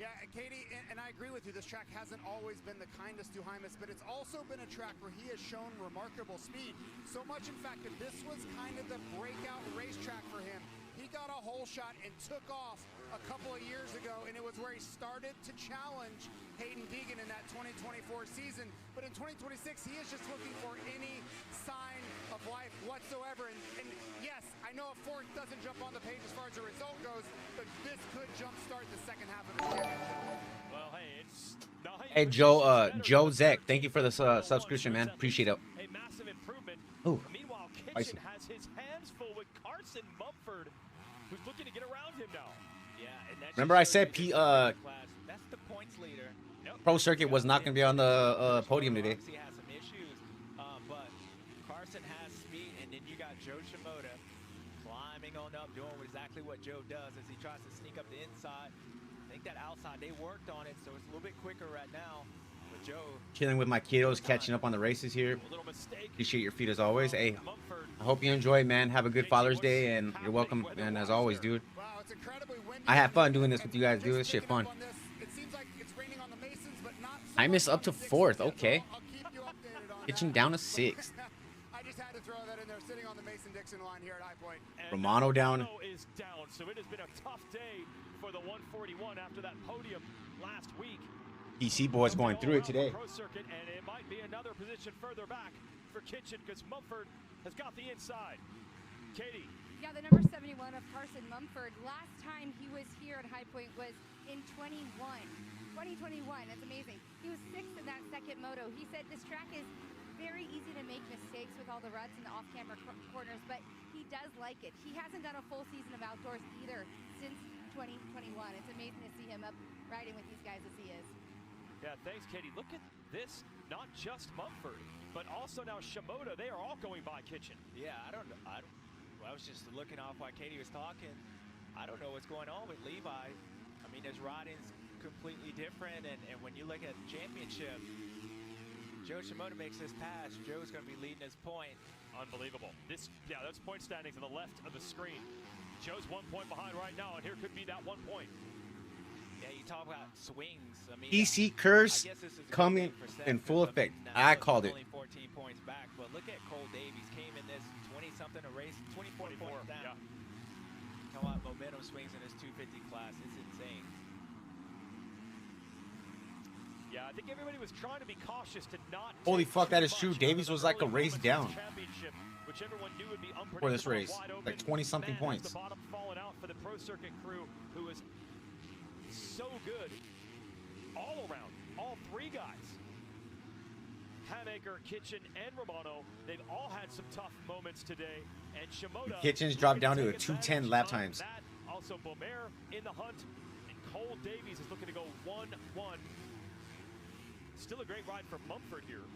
Speaker 5: Yeah, Katie, and I agree with you. This track hasn't always been the kindest to Hymas, but it's also been a track where he has shown remarkable speed. So much, in fact, that this was kind of the breakout racetrack for him. He got a hole shot and took off a couple of years ago, and it was where he started to challenge Hayden Deegan in that 2024 season. But in 2026, he is just looking for any sign of life whatsoever. And yes, I know a 4th doesn't jump on the page as far as the result goes, but this could jumpstart the second half of the championship.
Speaker 2: Well, hey, it's
Speaker 1: Hey, Joe Zek, thank you for the subscription, man. Appreciate it.
Speaker 2: a massive improvement.
Speaker 1: Ooh.
Speaker 2: Meanwhile,
Speaker 1: Spicy.
Speaker 2: Kitchen has his hands full with Carson Mumford, who's looking to get around him now.
Speaker 3: Yeah, and that's
Speaker 1: Remember I said
Speaker 3: that's the points leader.
Speaker 1: Pro Circuit was not going to be on the podium today.
Speaker 3: He has some issues, but Carson has speed, and then you got Joe Shimoda climbing on up, doing exactly what Joe does as he tries to sneak up the inside. I think that outside, they worked on it, so it's a little bit quicker right now. But Joe,
Speaker 1: Chilling with my kiddos, catching up on the races here. Appreciate your feed as always. Hey, I hope you enjoy, man. Have a good Father's Day, and you're welcome. And as always, dude, I have fun doing this with you guys, dude. This shit fun. I miss up to 4th. Okay. Pitching down to 6th.
Speaker 5: I just had to throw that in there, sitting on the Mason-Dixon line here at High Point.
Speaker 1: Romano down.
Speaker 2: Is down, so it has been a tough day for the 141 after that podium last week.
Speaker 1: PC boys going through it today.
Speaker 2: Pro Circuit, and it might be another position further back for Kitchen because Mumford has got the inside. Katie.
Speaker 24: Yeah, the number 71 of Carson Mumford. Last time he was here at High Point was in 2021. That's amazing. He was 6th in that second moto. He said this track is very easy to make mistakes with all the ruts and the off-camera corners, but he does like it. He hasn't done a full season of outdoors either since 2021. It's amazing to see him up riding with these guys as he is.
Speaker 2: Yeah, thanks, Katie. Look at this. Not just Mumford, but also now Shimoda. They are all going by Kitchen.
Speaker 3: Yeah, I don't know. I was just looking off while Katie was talking. I don't know what's going on with Levi. I mean, his riding's completely different, and when you look at championship, Joe Shimoda makes this pass. Joe's going to be leading his point.
Speaker 2: Unbelievable. Yeah, that's point standing to the left of the screen. Joe's 1 point behind right now, and here could be that 1 point.
Speaker 3: Yeah, you talk about swings. I mean,
Speaker 1: EC curse coming in full effect. I called it.
Speaker 3: Only 14 points back, but look at Cole Davies. Came in this 20-something a race, 24 points down. Yeah. Come on, momentum swings in his 250 class. It's insane.
Speaker 2: Yeah, I think everybody was trying to be cautious to not.
Speaker 1: Holy fuck, that is true. Davies was like a race down
Speaker 2: which everyone knew would be
Speaker 1: for this race, like 20-something points.
Speaker 2: The bottom falling out for the Pro Circuit crew, who was so good all around. All three guys, Hamaker, Kitchen, and Romano, they've all had some tough moments today. And Shimoda,
Speaker 1: Kitchen's dropped down to a 2:10 lap times.
Speaker 2: That. Also, Bomer in the hunt, and Cole Davies is looking to go 1-1. Still a great ride for Mumford here.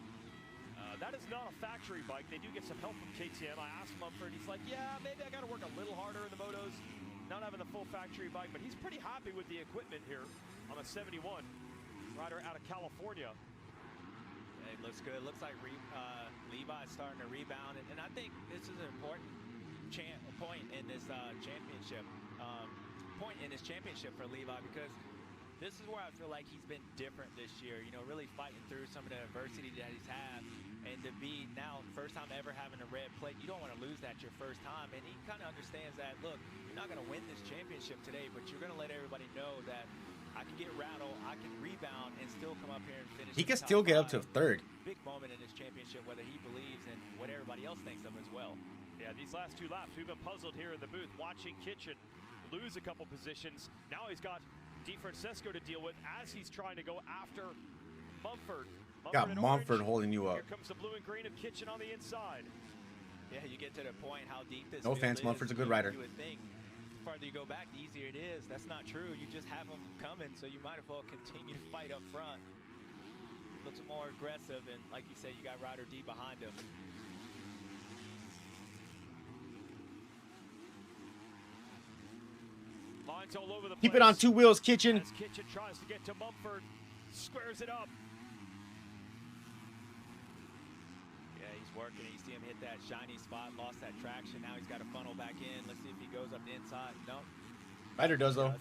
Speaker 2: That is not a factory bike. They do get some help from KTM. I asked Mumford, he's like, yeah, maybe I got to work a little harder in the motos, not having the full factory bike, but he's pretty happy with the equipment here on a 71. Rider out of California.
Speaker 3: It looks good. Looks like Levi's starting to rebound, and I think this is an important point in this championship. Point in this championship for Levi, because this is where I feel like he's been different this year. You know, really fighting through some of the adversity that he's had, and to be now first time ever having a red plate, you don't want to lose that your first time. And he kind of understands that. Look, you're not going to win this championship today, but you're going to let everybody know that I can get rattled, I can rebound, and still come up here and finish.
Speaker 1: He can still get up to third.
Speaker 3: Big moment in this championship, whether he believes in what everybody else thinks of as well.
Speaker 2: Yeah, these last 2 laps, we've been puzzled here in the booth watching Kitchen lose a couple positions. Now he's got DeFrancesco to deal with as he's trying to go after Mumford.
Speaker 1: Got Mumford holding you up.
Speaker 2: Here comes the blue and green of Kitchen on the inside.
Speaker 3: Yeah, you get to the point how deep this
Speaker 1: No offense, Mumford's a good rider.
Speaker 3: You would think the farther you go back, the easier it is. That's not true. You just have them coming, so you might as well continue to fight up front. Looks more aggressive, and like you said, you got Rider D behind him.
Speaker 2: Lines all over the place.
Speaker 1: Keep it on 2 wheels, Kitchen.
Speaker 2: As Kitchen tries to get to Mumford, squares it up.
Speaker 3: Yeah, he's working. You see him hit that shiny spot, lost that traction. Now he's got to funnel back in. Let's see if he goes up the inside. No.
Speaker 1: Rider does, though.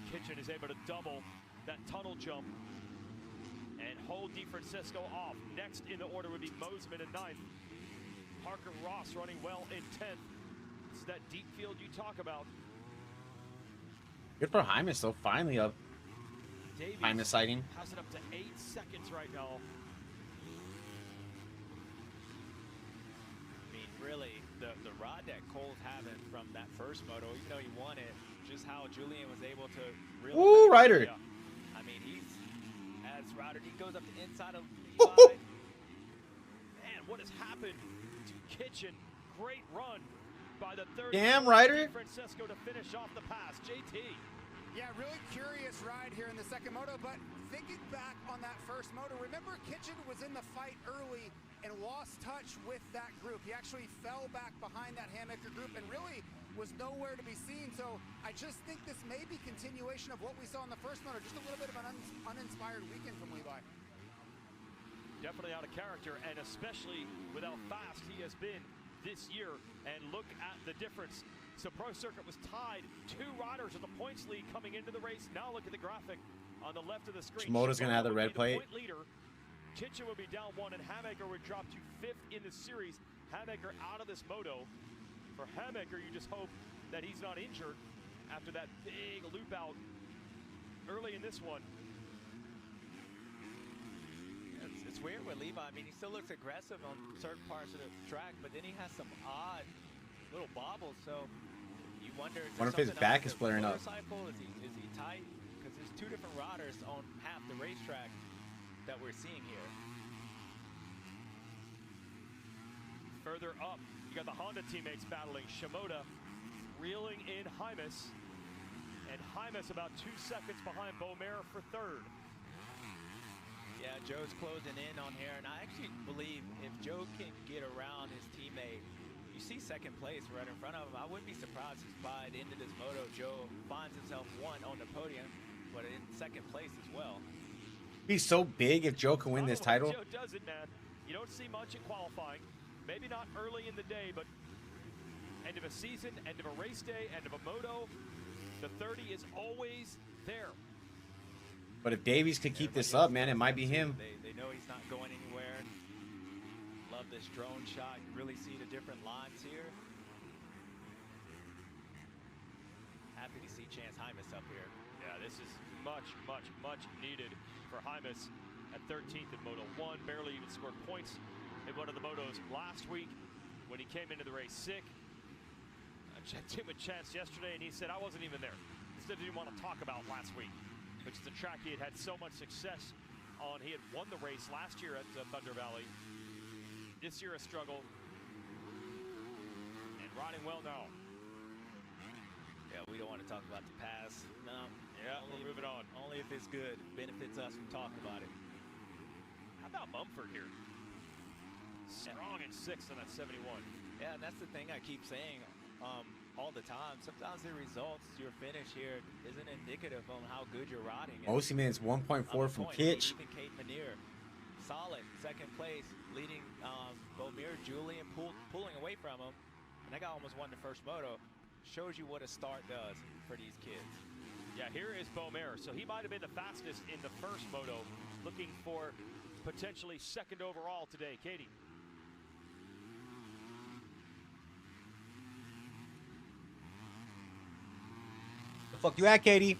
Speaker 2: Kitchen is able to double that tunnel jump and hold DeFrancesco off. Next in the order would be Mosman in 9th. Parker Ross running well in 10th. This is that deep field you talk about.
Speaker 1: Good for Hymus, though. Finally up. Hymus sighting.
Speaker 2: Has it up to 8 seconds right now.
Speaker 3: I mean, really, the ride that Cole's having from that first moto, even though he won it, just how Julian was able to really...
Speaker 1: Woo, Rider.
Speaker 3: Yeah. I mean, he's... As Rider, he goes up the inside of Levi.
Speaker 2: Man, what has happened to Kitchen? Great run by the third.
Speaker 1: Damn, Rider.
Speaker 2: Francesco to finish off the pass. JT.
Speaker 5: Yeah, really curious ride here in the second moto, but thinking back on that first moto, remember Kitchen was in the fight early and lost touch with that group. He actually fell back behind that Hamaker group and really was nowhere to be seen. So I just think this may be continuation of what we saw in the first moto, just a little bit of an uninspired weekend from Levi.
Speaker 2: Definitely out of character, and especially with how fast he has been this year. And look at the difference. So Pro Circuit was tied. 2 riders with the points lead coming into the race. Now look at the graphic on the left of the screen.
Speaker 1: Shimoda's going to have the red plate.
Speaker 2: Point leader. Kitchen would be down 1, and Hamaker would drop to 5th in the series. Hamaker out of this moto. For Hamaker, you just hope that he's not injured after that big loop out early in this one.
Speaker 3: It's weird with Levi. I mean, he still looks aggressive on certain parts of the track, but then he has some odd little bobbles. So you wonder if his
Speaker 1: back is flaring up.
Speaker 3: Is he tight? Because there's 2 different riders on half the racetrack that we're seeing here.
Speaker 2: Further up, you got the Honda teammates battling. Shimoda reeling in Hymas. And Hymas about 2 seconds behind Beaumer for third.
Speaker 3: Yeah, Joe's closing in on here, and I actually believe if Joe can get around his teammate, you see second place right in front of him. I wouldn't be surprised if by the end of this moto, Joe finds himself on the podium, but in second place as well.
Speaker 1: He's so big if Joe can win this title.
Speaker 2: Joe does it, man. You don't see much in qualifying. Maybe not early in the day, but end of a season, end of a race day, end of a moto, the 30 is always there.
Speaker 1: But if Davies could keep this up, man, it might be him.
Speaker 3: They know he's not going anywhere. Love this drone shot. You really see the different lines here. Happy to see Chance Hymas up here.
Speaker 2: Yeah, this is much, much, much needed for Hymas at 13th in Moto 1. Barely even scored points in one of the motos last week when he came into the race sick. I checked in with Chance yesterday, and he said, I wasn't even there. He said he didn't want to talk about last week, which is a track he had so much success on. He had won the race last year at Thunder Valley. This year a struggle. And riding well now.
Speaker 3: Yeah, we don't want to talk about the past. No.
Speaker 2: Yeah, we're moving on.
Speaker 3: Only if it's good. Benefits us from talking about it.
Speaker 2: How about Mumford here? Strong in 6th on that 71.
Speaker 3: Yeah, and that's the thing I keep saying all the time. Sometimes the results, your finish here, isn't indicative on how good you're riding.
Speaker 1: Osimhen's 1.4 from Kitch.
Speaker 3: Even Kate Manier, solid second place, leading Beaumer, Julian pulling away from him. And that guy almost won the first moto. Shows you what a start does for these kids.
Speaker 2: Yeah, here is Beaumer. So he might have been the fastest in the first moto, looking for potentially second overall today. Katie.
Speaker 1: Fuck you at, Katie.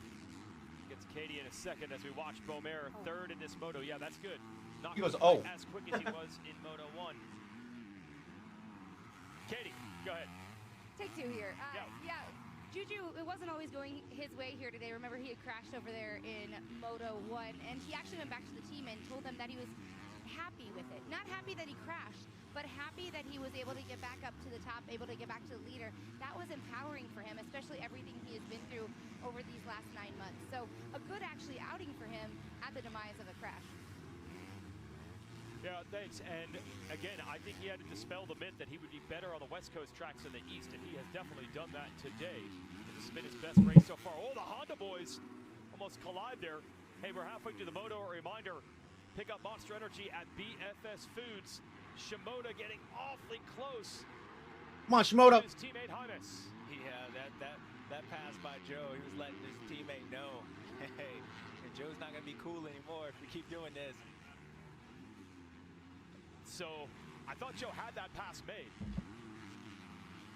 Speaker 2: Gets Katie in a second as we watch Beaumer third in this moto. Yeah, that's good. Not
Speaker 1: He was
Speaker 2: as quick as he was in Moto 1. Katie, go ahead.
Speaker 24: Take 2 here. Yeah, Juju, it wasn't always going his way here today. Remember, he had crashed over there in Moto 1, and he actually went back to the team and told them that he was happy with it. Not happy that he crashed, but happy that he was able to get back up to the top, able to get back to the leader. That was empowering for him, especially everything he has been through over these last 9 months. So a good actually outing for him at the demise of a crash.
Speaker 2: Yeah, thanks. And again, I think he had to dispel the myth that he would be better on the West Coast tracks than the East, and he has definitely done that today. This has been his best race so far. Oh, the Honda boys almost collide there. Hey, we're halfway through the moto. A reminder, pick up Monster Energy at BFS Foods. Shimoda getting awfully close.
Speaker 1: Come on, Shimoda.
Speaker 2: His teammate Hymas.
Speaker 3: Yeah, that pass by Joe, he was letting his teammate know, hey, and Joe's not going to be cool anymore if we keep doing this.
Speaker 2: So I thought Joe had that pass made.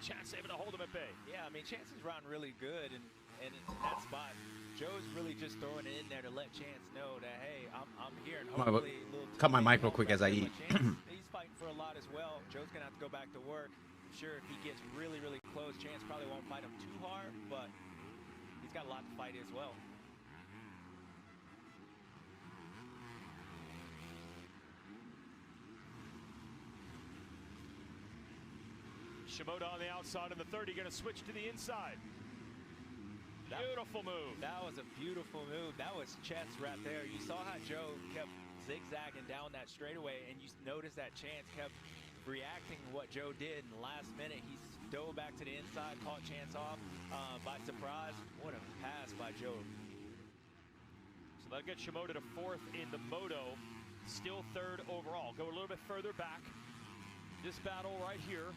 Speaker 2: Chance able to hold him at bay.
Speaker 3: Yeah, I mean, Chance is riding really good, and in that spot, Joe's really just throwing it in there to let Chance know that, hey, I'm here, and hopefully
Speaker 1: cut my mic real quick as I eat.
Speaker 3: He's fighting for a lot as well. Joe's gonna have to go back to work. I'm sure if he gets really, really close, Chance probably won't fight him too hard, but he's got a lot to fight as well.
Speaker 2: Shimoda on the outside of the 30, going to switch to the inside. Beautiful move.
Speaker 3: That was a beautiful move. That was Chance right there. You saw how Joe kept zigzagging down that straightaway, and you noticed that Chance kept reacting to what Joe did in the last minute. He dove back to the inside, caught Chance off by surprise. What a pass by Joe.
Speaker 2: So that'll get Shimoda to 4th in the moto, still 3rd overall. Go a little bit further back. This battle right here.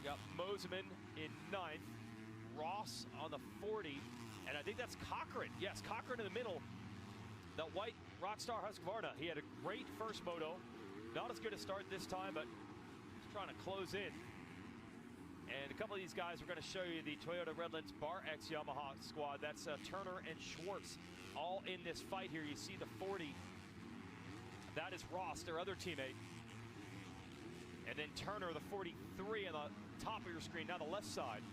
Speaker 2: You got Moseman in 9th, Ross on the 40, and I think that's Cochran. Yes, Cochran in the middle. The white Rockstar Husqvarna. He had a great first moto. Not as good a start this time, but he's trying to close in. And a couple of these guys, we're going to show you the Toyota Redlands Bar X Yamaha squad. That's Turner and Schwartz all in this fight here. You see the 40. That is Ross, their other teammate. And then Turner, the 43 on the top of your screen, now the left side.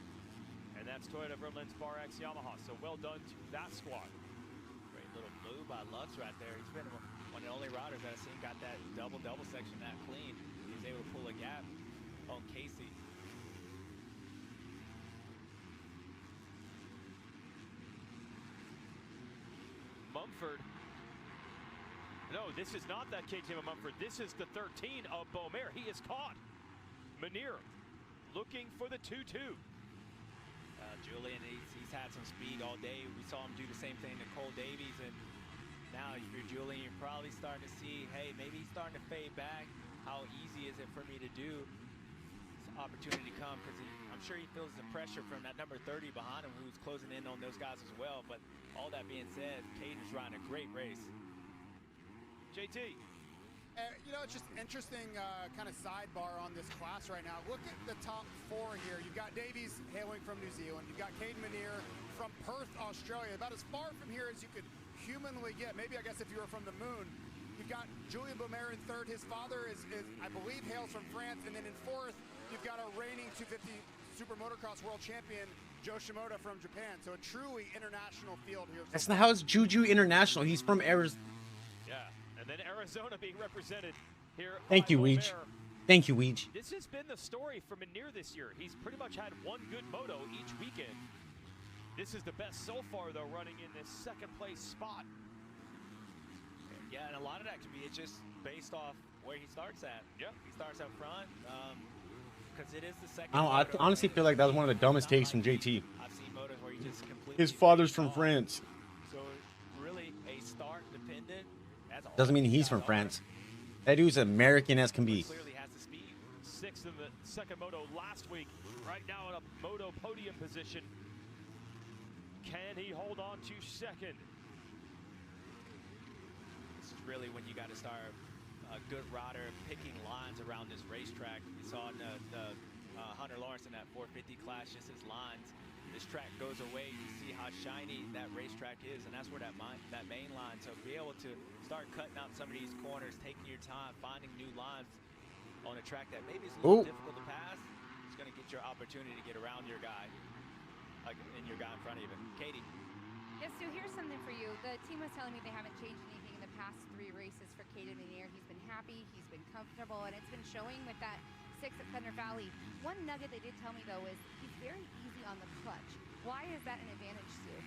Speaker 2: And that's Toyota Redlands Bar X Yamaha. So well done to that squad.
Speaker 3: Great little move by Lux right there. He's been one of the only riders that I've seen got that double section that clean. He's able to pull a gap. on Casey.
Speaker 2: Mumford. No, this is not that KTM of Mumford. This is the 13 of Beaumer. He is caught. Manier looking for the 2-2.
Speaker 3: Julian, he's had some speed all day. We saw him do the same thing to Cole Davies, and now if you're Julian, you're probably starting to see, hey, maybe he's starting to fade back. How easy is it for me to do? This opportunity come because I'm sure he feels the pressure from that number 30 behind him, who's closing in on those guys as well. But all that being said, Caden's riding a great race.
Speaker 2: JT.
Speaker 5: You know, it's just interesting kind of sidebar on this class right now. Look at the top four here. You've got Davies hailing from New Zealand. You've got Caden Manier from Perth, Australia. About as far from here as you could humanly get. Maybe, I guess, if you were from the moon. You've got Julien Beaumer in third. His father is, I believe, hails from France. And then in fourth, you've got a reigning 250 Super Motocross World Champion, Joe Shimoda from Japan. So a truly international field here.
Speaker 1: That's not how it's Juju International. He's from Arizona.
Speaker 2: Yeah. And then Arizona being represented here.
Speaker 1: Thank you, Weege. Thank you, Weege.
Speaker 2: This has been the story for Manier this year. He's pretty much had one good moto each weekend. This is the best so far, though, running in this second place spot.
Speaker 3: Yeah, and a lot of that could be just based off where he starts at.
Speaker 2: Yeah.
Speaker 3: He starts up front because it is the second.
Speaker 1: I honestly feel like that was one of the dumbest takes from JT.
Speaker 3: I've seen motos where he just completely.
Speaker 1: His father's from France.
Speaker 3: So really, a start dependent.
Speaker 1: Doesn't mean he's from France. That dude's American as can be.
Speaker 2: Clearly has the speed. Sixth in the second moto last week. Right now in a moto podium position. Can he hold on to second?
Speaker 3: This is really when you got to start a good rider picking lines around this racetrack. You saw in the Hunter Lawrence in that 450 class, just his lines. This track goes away, you see how shiny that racetrack is, and that's where that main line. So be able to start cutting out some of these corners, taking your time, finding new lines on a track that maybe is a little difficult to pass. It's going to get your opportunity to get around your guy, and your guy in front of you. Katie.
Speaker 24: Yes, so here's something for you. The team was telling me they haven't changed anything in the past 3 races for Caden Manier. He's been happy, he's been comfortable, and it's been showing with that 6 at Thunder Valley. One nugget they did tell me, though, is he's very easy on the clutch. Why is that an advantage to you?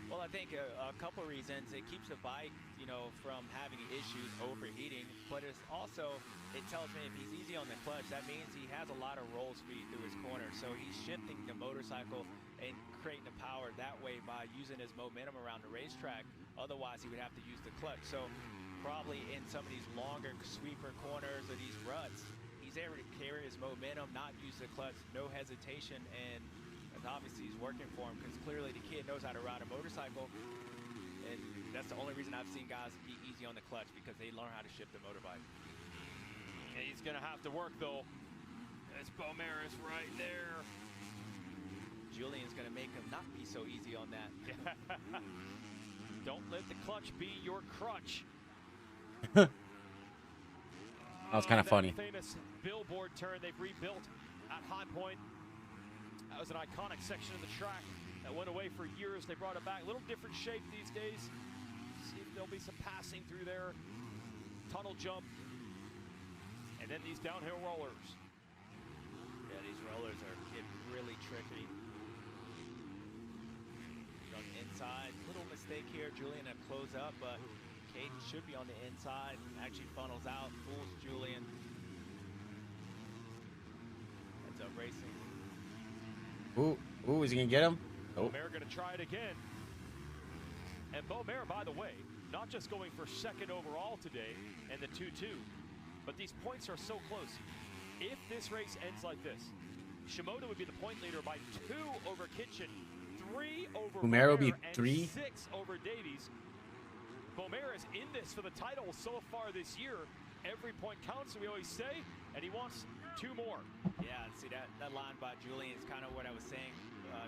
Speaker 3: Well, I think a couple reasons. It keeps the bike, from having issues overheating, but it's also, it tells me if he's easy on the clutch, that means he has a lot of roll speed through his corner. So he's shifting the motorcycle and creating the power that way by using his momentum around the racetrack. Otherwise, he would have to use the clutch. So probably in some of these longer sweeper corners or these ruts, he's able to carry his momentum, not use the clutch, no hesitation, and obviously he's working for him because clearly the kid knows how to ride a motorcycle, and that's the only reason I've seen guys be easy on the clutch, because they learn how to shift the motorbike.
Speaker 2: And he's going to have to work, though. As Beaumer is right there.
Speaker 3: Julian's going to make him not be so easy on that.
Speaker 2: Don't let the clutch be your crutch.
Speaker 1: That was kind of funny.
Speaker 2: Famous billboard turn they've rebuilt at High Point. That was an iconic section of the track that went away for years. They brought it back. A little different shape these days. See if there'll be some passing through there. Tunnel jump. And then these downhill rollers.
Speaker 3: Yeah, these rollers are really tricky. On the inside, little mistake here. Julian to close up, but Caden should be on the inside. Actually funnels out, fools Julian. Ends up racing.
Speaker 1: Ooh, is he gonna get him?
Speaker 2: Oh. Beaumer gonna try it again. And Beaumer, by the way, not just going for second overall today and the 2-2, but these points are so close. If this race ends like this, Shimoda would be the point leader by 2 over Kitchen, 3 over
Speaker 1: Beaumer will be
Speaker 2: and
Speaker 1: 3.
Speaker 2: 6 over Davies. Beaumer is in this for the title so far this year. Every point counts, we always say, and he wants 2 more.
Speaker 3: Yeah, see that line by Julian is kind of what I was saying.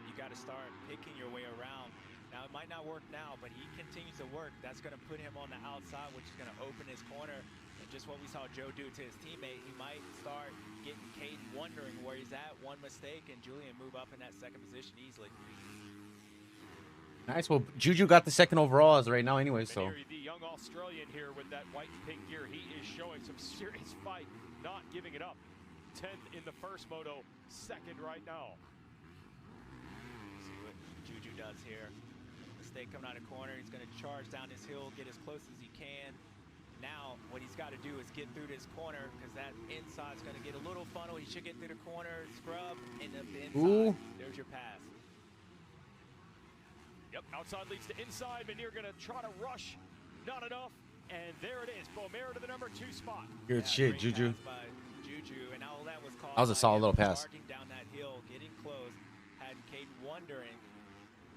Speaker 3: You got to start picking your way around. Now, it might not work now, but he continues to work. That's going to put him on the outside, which is going to open his corner. And just what we saw Joe do to his teammate, he might start getting Caden wondering where he's at. One mistake, and Julian move up in that second position easily.
Speaker 1: Nice. Well, Juju got the second overall as right now anyway, so.
Speaker 2: The young Australian here with that white and pink gear, he is showing some serious fight, not giving it up. 10th in the first moto, second right now.
Speaker 3: See what Juju does here. Mistake coming out of corner. He's going to charge down this hill, get as close as he can. Now, what he's got to do is get through this corner because that inside's going to get a little funnel. He should get through the corner, scrub, and the inside.
Speaker 1: Ooh.
Speaker 3: There's your pass.
Speaker 2: Yep, outside leads to inside. Manir going to try to rush. Not enough. And there it is. Beaumer to the number 2 spot.
Speaker 1: Good shit, Juju.
Speaker 3: By Juju, and all that was called.
Speaker 1: That was a solid little pass.
Speaker 3: Charging down that hill, getting close, had Caden wondering.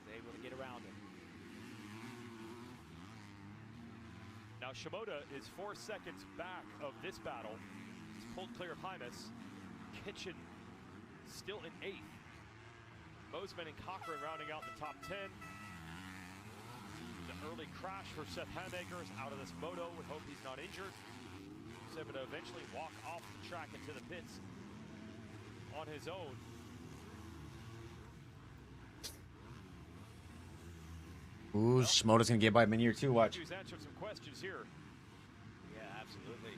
Speaker 3: Was able to get around him.
Speaker 2: Now Shimoda is 4 seconds back of this battle. He's pulled clear of Hymas. Kitchen still in 8th. Bozeman and Cochran rounding out the top 10. The early crash for Seth Handaker is out of this moto. We hope he's not injured. He's able to eventually walk off the track into the pits on his own.
Speaker 1: Ooh, Shimoda's gonna get by Manir too. Watch.
Speaker 2: He's answered some questions here.
Speaker 3: Yeah, absolutely.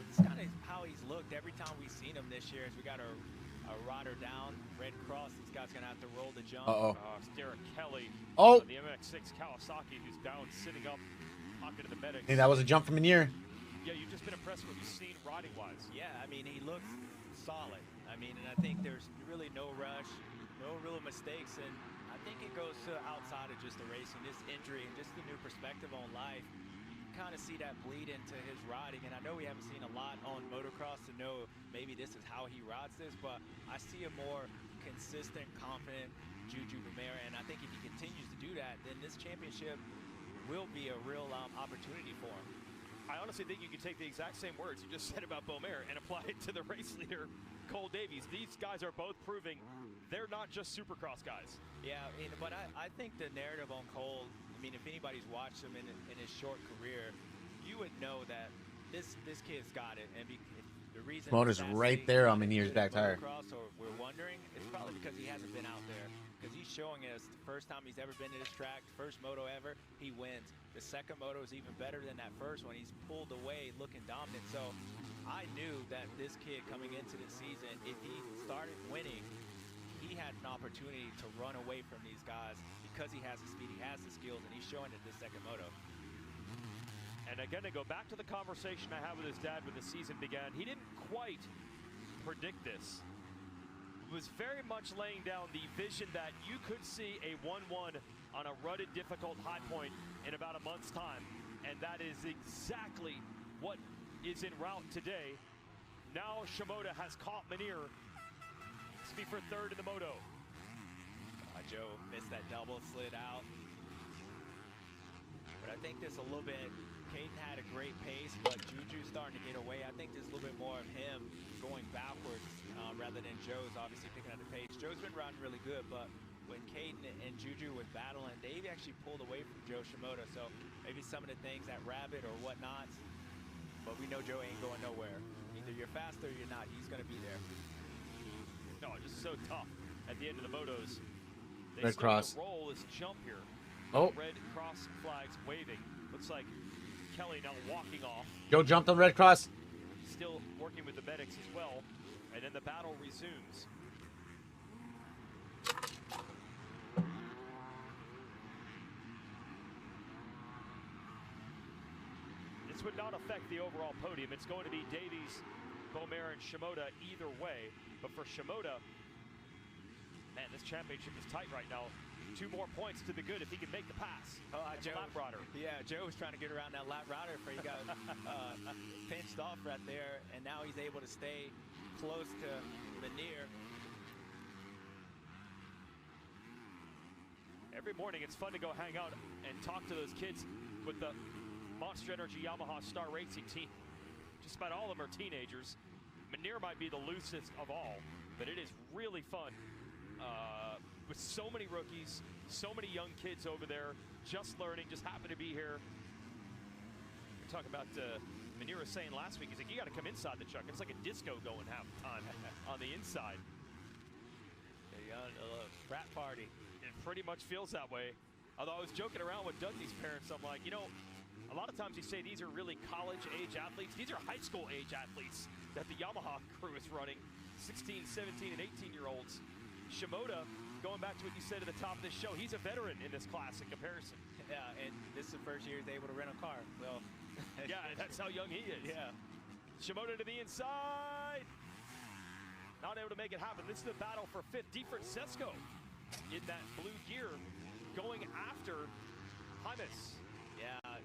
Speaker 3: It's kind of how he's looked every time we've seen him this year. As we got a rider down, Red Cross. This guy's gonna have to roll the jump.
Speaker 2: It's Derek Kelly.
Speaker 1: Oh.
Speaker 2: The MX6 Kawasaki, who's down, sitting up, talking to the medics.
Speaker 1: Hey, that was a jump from Manir.
Speaker 2: Yeah, you've just been impressed with what you've seen riding-wise.
Speaker 3: Yeah, I mean, he looks solid. I mean, and I think there's really no rush, no real mistakes, and I think it goes to outside of just the racing, this injury, and just the new perspective on life. You kind of see that bleed into his riding, and I know we haven't seen a lot on motocross to know maybe this is how he rides this, but I see a more consistent, confident Juju Beaumer, and I think if he continues to do that, then this championship will be a real opportunity for him.
Speaker 2: I honestly think you could take the exact same words you just said about Beaumer and apply it to the race leader, Cole Davies. These guys are both proving they're not just Supercross guys.
Speaker 3: Yeah, but I think the narrative on Cole, I mean, if anybody's watched him in his short career, you would know that this kid's got it. And the reason
Speaker 1: Motor's right there on Manir's back tire.
Speaker 3: Or we're wondering, it's probably because he hasn't been out there. Because he's showing us the first time he's ever been to this track, first moto ever, he wins. The second moto is even better than that first one. He's pulled away looking dominant. So I knew that this kid coming into the season, if he started winning, he had an opportunity to run away from these guys because he has the speed, he has the skills, and he's showing it this second moto.
Speaker 2: And again, to go back to the conversation I had with his dad when the season began, he didn't quite predict this. Was very much laying down the vision that you could see a 1-1 on a rutted, difficult high point in about a month's time. And that is exactly what is en route today. Now Shimoda has caught Manir. Speed for third in the moto.
Speaker 3: Joe missed that double, slid out. But I think this a little bit, Caden had a great pace, but Juju's starting to get away. I think there's a little bit more of him going backwards rather than Joe's obviously picking up the pace. Joe's been riding really good, but when Caden and Juju was battling, Dave actually pulled away from Joe Shimoda. So maybe some of the things at Rabbit or whatnot, but we know Joe ain't going nowhere. Either you're faster or you're not. He's going to be there.
Speaker 2: No, just so tough at the end of the motos. They
Speaker 1: Red Cross.
Speaker 2: Roll this jump here.
Speaker 1: Oh.
Speaker 2: Red Cross flags waving. Looks like Kelly now walking off.
Speaker 1: Joe jumped on Red Cross.
Speaker 2: Still working with the medics as well. And then the battle resumes. This would not affect the overall podium. It's going to be Davies, Beaumer, and Shimoda either way. But for Shimoda, man, this championship is tight right now. 2 more points to the good if he can make the pass.
Speaker 3: Joe,
Speaker 2: lap rider.
Speaker 3: Yeah, Joe was trying to get around that lap rider before he got pinched off right there, and now he's able to stay close to Manir.
Speaker 2: Every morning it's fun to go hang out and talk to those kids with the Monster Energy Yamaha Star Racing team. Just about all of them are teenagers. Manir might be the loosest of all, but it is really fun. With so many rookies, so many young kids over there, just learning, just happen to be here. We're talking about Manir was saying last week, he's like, you got to come inside the truck. It's like a disco going half the time on the inside.
Speaker 3: A frat party.
Speaker 2: It pretty much feels that way. Although I was joking around with Dudley's parents, I'm like, you know, a A lot of times you say these are really college-age athletes. These are high school-age athletes that the Yamaha crew is running, 16, 17, and 18-year-olds. Shimoda, going back to what you said at the top of this show, he's a veteran in this class in comparison.
Speaker 3: Yeah, and this is the first year he's able to rent a car. Well,
Speaker 2: yeah, that's how young he is.
Speaker 3: Yeah.
Speaker 2: Shimoda to the inside. Not able to make it happen. This is the battle for fifth. DeFrancesco in that blue gear going after Hymas.
Speaker 3: Yeah.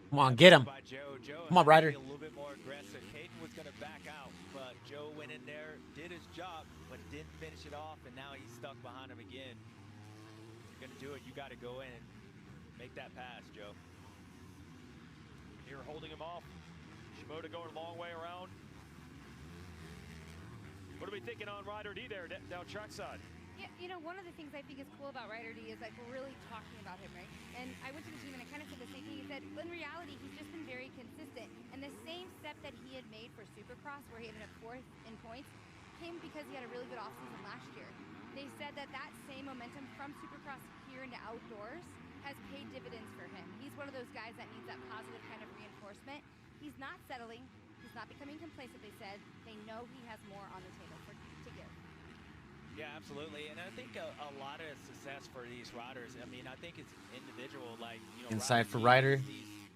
Speaker 1: Come on, get him.
Speaker 3: By Joe.
Speaker 1: Come on, Ryder.
Speaker 3: A little bit more aggressive. Caden was going to back out, but Joe went in there, did his job, but didn't finish it off, and now he's stuck behind him again. If you're going to do it, you got to go in and make that pass, Joe.
Speaker 2: Here holding him off. Shimoda going a long way around. What are we thinking on Ryder D there down trackside?
Speaker 24: Yeah, you know, one of the things I think is cool about Ryder D is like we're really talking about him, right? And I went to the team and I kind of said the same thing. He said, well, in reality, he's just been very consistent. And the same step that he had made for Supercross, where he ended up 4th in points, came because he had a really good offseason last year. They said that that same momentum from Supercross here into outdoors has paid dividends for him. He's one of those guys that needs that positive kind of reinforcement. He's not settling. He's not becoming complacent, they said. They know he has more on the table to give.
Speaker 3: Yeah, absolutely. And I think a lot of success for these riders, I mean, I think it's individual, like, you know,
Speaker 1: Inside for Ryder.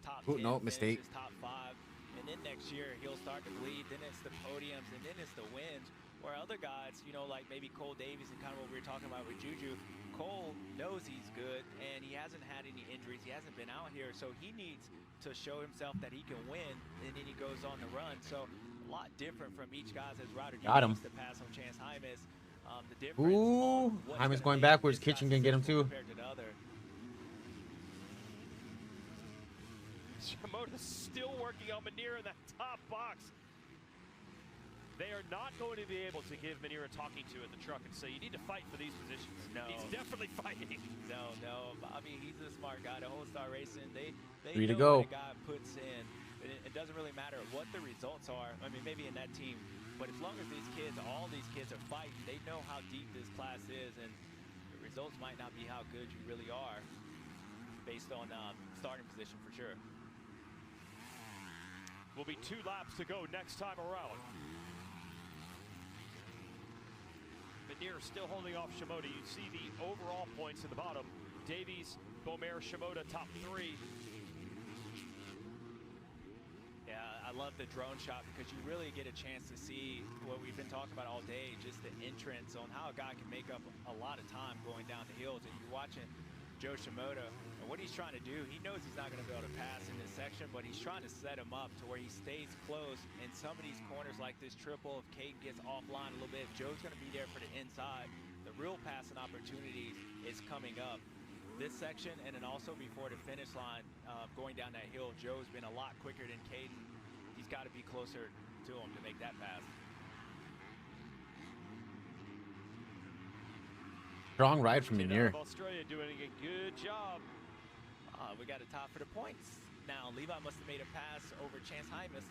Speaker 3: Top
Speaker 1: Ooh,
Speaker 3: 10
Speaker 1: no, mistake.
Speaker 3: finishes, top 5. And then next year, he'll start to bleed. Then it's the podiums, and then it's the wins. Where other guys, you know, like maybe Cole Davies and kind of what we were talking about with Juju, Cole knows he's good, and he hasn't had any injuries. He hasn't been out here, so he needs to show himself that he can win, and then he goes on the run. So a lot different from each guy as Ryder
Speaker 1: Got him.
Speaker 3: needs to pass on Chance Hymas. The difference
Speaker 1: Ooh, Hymas going backwards. Kitchen gonna get him too.
Speaker 3: compared to the other.
Speaker 2: Shimoda's still working on Manir in that top box. They are not going to be able to give Manir a talking to at the truck and say, you need to fight for these positions.
Speaker 3: No.
Speaker 2: He's definitely fighting.
Speaker 3: No. I mean, he's a smart guy. The whole Star Racing, they
Speaker 1: Free to
Speaker 3: know
Speaker 1: go.
Speaker 3: what a guy puts in. It doesn't really matter what the results are. I mean, maybe in that team, but as long as these kids, all these kids are fighting, they know how deep this class is, and the results might not be how good you really are based on starting position for sure.
Speaker 2: Will be 2 laps to go next time around. Manir still holding off Shimoda. You see the overall points in the bottom. Davies, Bomer, Shimoda, top 3.
Speaker 3: Yeah, I love the drone shot because you really get a chance to see what we've been talking about all day, just the entrance on how a guy can make up a lot of time going down the hills. And you're watching Joe Shimoda, and what he's trying to do, he knows he's not going to be able to pass in this section, but he's trying to set him up to where he stays close. In some of these corners like this triple, if Caden gets offline a little bit, Joe's going to be there for the inside. The real passing opportunity is coming up this section, and then also before the finish line, going down that hill, Joe's been a lot quicker than Caden. He's got to be closer to him to make that pass.
Speaker 1: Strong ride from Manir.
Speaker 2: Australia doing a good job.
Speaker 3: We got a top for the points. Now, Levi must have made a pass over Chance Hymas.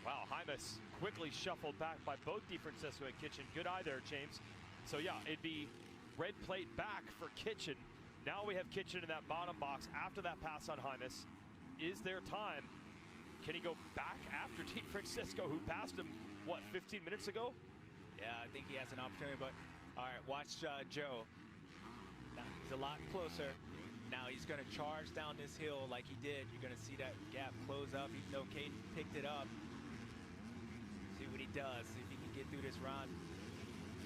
Speaker 2: Wow, Hymas quickly shuffled back by both DeFrancesco and Kitchen. Good eye there, James. So yeah, it'd be red plate back for Kitchen. Now we have Kitchen in that bottom box after that pass on Hymas. Is there time? Can he go back after DeFrancesco, who passed him, what, 15 minutes ago?
Speaker 3: Yeah, I think he has an opportunity, but all right, watch Joe. Now, he's a lot closer. Now he's going to charge down this hill like he did. You're going to see that gap close up, even though Caden picked it up. See what he does, see if he can get through this run.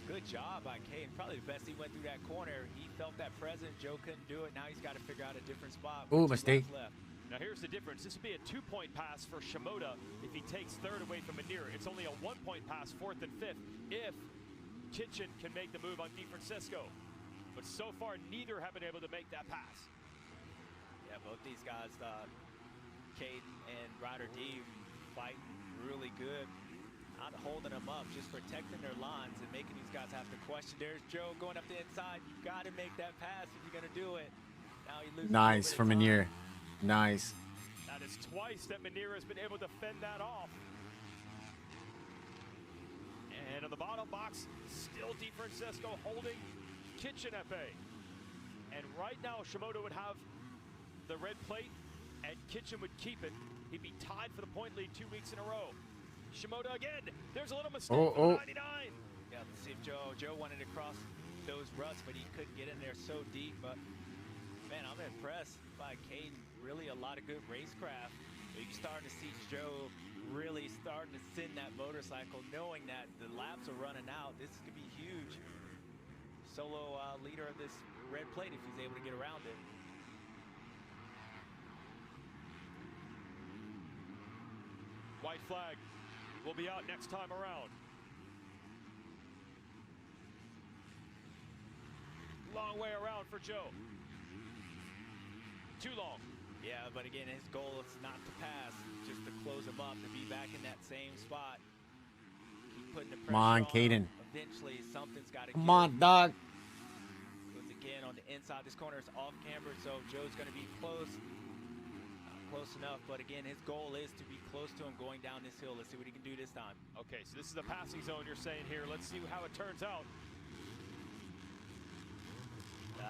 Speaker 3: Good job by Caden. Probably the best he went through that corner. He felt that presence. Joe couldn't do it. Now he's got to figure out a different spot.
Speaker 1: Ooh, mistake.
Speaker 3: Left.
Speaker 2: Now here's the difference. This would be a 2-point pass for Shimoda if he takes 3rd away from Manir. It's only a 1-point pass, 4th and 5th, if Kitchen can make the move on DeFrancesco. But so far, neither have been able to make that pass.
Speaker 3: Yeah, both these guys, Caden and Ryder D, fighting really good. Not holding them up, just protecting their lines and making these guys have to question. There's Joe going up the inside. You got to make that pass if you're going to do it. Now he loses.
Speaker 1: Nice for Manir. Nice.
Speaker 2: That is twice that Manir has been able to fend that off. And on the bottom box, still DeFrancesco holding Kitchen at bay. And right now, Shimoda would have the red plate and Kitchen would keep it, he'd be tied for the point lead 2 weeks in a row. Shimoda again. There's a little mistake for 99.
Speaker 3: Yeah, let's see if Joe wanted to cross those ruts, but he couldn't get in there so deep. But man, I'm impressed by Caden. Really a lot of good racecraft. You're starting to see Joe really starting to send that motorcycle, knowing that the laps are running out. This could be huge. Solo leader of this red plate if he's able to get around it.
Speaker 2: White flag will be out next time around. Long way around for Joe. Too long.
Speaker 3: Yeah, but again, his goal is not to pass, just to close him up, to be back in that same spot. Keep putting the pressure
Speaker 1: Come on, Caden.
Speaker 3: Eventually, something's got to
Speaker 1: Come on, dog.
Speaker 3: Goes again on the inside. This corner is off camber, so Joe's going to be close. Not close enough, but again, his goal is to be close to him going down this hill. Let's see what he can do this time.
Speaker 2: Okay, so this is the passing zone you're saying here. Let's see how it turns out.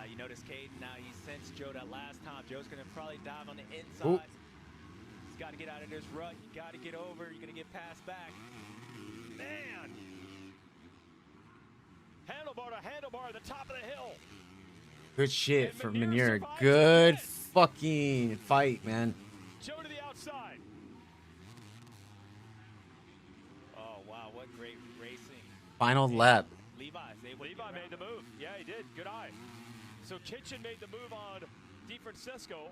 Speaker 3: You notice Caden now, he sensed Joe that last time. Joe's going to probably dive on the inside.
Speaker 1: Ooh.
Speaker 3: He's got to get out of this rut. You got to get over. You're going to get passed back.
Speaker 2: Man! Handlebar to handlebar at the top of the hill.
Speaker 1: Good shit for Menier. Good fucking fight, man.
Speaker 2: Joe to the outside.
Speaker 3: Oh, wow, what great racing.
Speaker 1: Final lap.
Speaker 3: Levi
Speaker 2: made the move. Yeah, he did. Good eye. So Kitchen made the move on DeFrancisco.
Speaker 3: All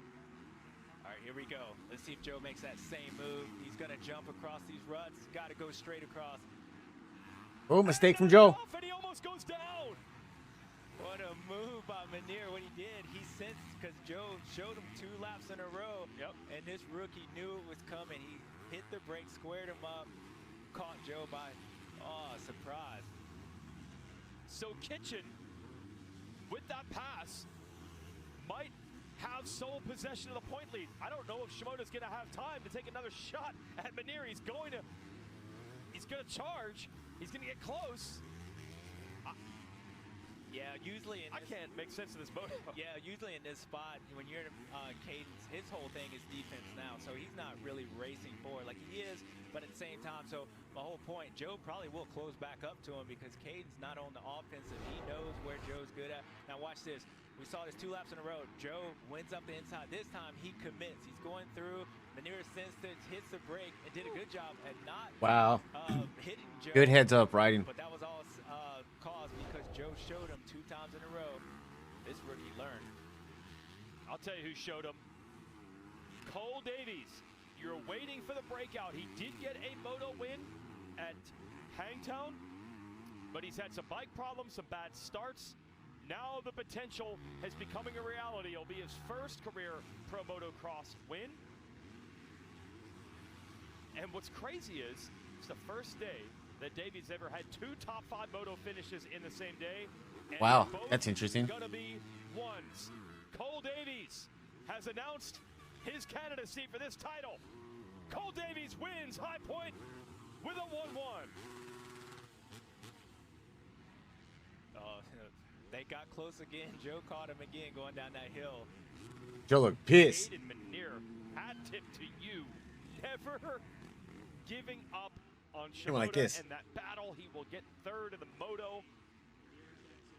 Speaker 3: right, here we go. Let's see if Joe makes that same move. He's going to jump across these ruts. Got to go straight across.
Speaker 1: Oh, mistake from Joe.
Speaker 2: And he almost goes down.
Speaker 3: What a move by Menier. What he did, he sensed, because Joe showed him 2 laps in a row.
Speaker 2: Yep.
Speaker 3: And this rookie knew it was coming. He hit the brake, squared him up, caught Joe by, surprise.
Speaker 2: So Kitchen, with that pass, might have sole possession of the point lead. I don't know if Shimoda's going to have time to take another shot at Menier. He's going to charge. He's going to get close.
Speaker 3: Yeah, usually in
Speaker 2: I can't make sense of this moto.
Speaker 3: Yeah, usually in this spot, when you're in Caden's, his whole thing is defense now, so he's not really racing forward like he is, but at the same time, so my whole point, Joe probably will close back up to him because Caden's not on the offensive. He knows where Joe's good at. Now watch this. We saw this 2 laps in a row. Joe wins up the inside. This time he commits. He's going through. Menier sensed it, hits the brake, and did a good job at not hitting Joe.
Speaker 1: Good heads up riding.
Speaker 3: But that was all caused because Joe showed him 2 times in a row. This rookie learned.
Speaker 2: I'll tell you who showed him. Cole Davies. You're waiting for the breakout. He did get a moto win at Hangtown, but he's had some bike problems, some bad starts. Now the potential is becoming a reality. It'll be his first career pro motocross win. And what's crazy is, it's the first day that Davies ever had 2 top 5 moto finishes in the same day. And
Speaker 1: Wow, that's interesting.
Speaker 2: Gonna be ones. Cole Davies has announced his candidacy for this title. Cole Davies wins High Point with a 1-1.
Speaker 3: They got close again. Joe caught him again going down that hill.
Speaker 1: Joe looked pissed.
Speaker 2: Aiden Menier, hat tip to you. Never giving up on Shimoda
Speaker 1: like this.
Speaker 2: and that battle. He will get 3rd in the moto.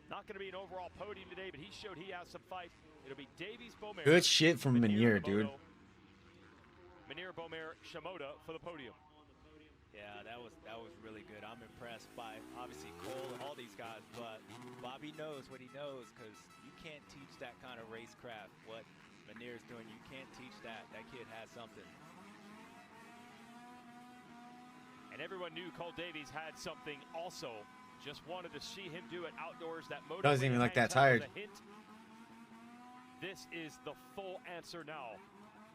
Speaker 2: Not going to be an overall podium today, but he showed he has some fight. It'll be Davies, Beaumer.
Speaker 1: Good shit from Menier, dude.
Speaker 2: Menier, Beaumer, Shimoda for the podium.
Speaker 3: Yeah, that was really good. I'm impressed by, obviously, Cole and all these guys, but Bobby knows what he knows, because you can't teach that kind of racecraft. What Menier's doing, you can't teach that. That kid has something.
Speaker 2: And everyone knew Cole Davies had something also. Just wanted to see him do it outdoors. That moto
Speaker 1: doesn't even look that tired.
Speaker 2: This is the full answer now.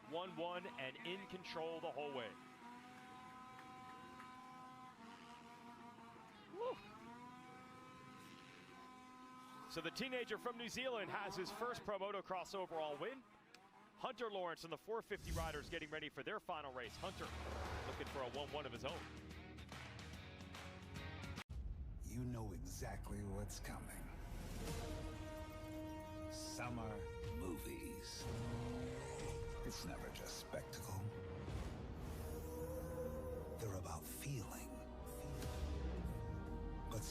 Speaker 2: 1-1 and in control the whole way. Woo. So the teenager from New Zealand has his first pro motocross overall win. Hunter Lawrence and the 450 riders getting ready for their final race. Hunter looking for a 1-1 of his own.
Speaker 4: You know exactly what's coming. Summer movies. It's never just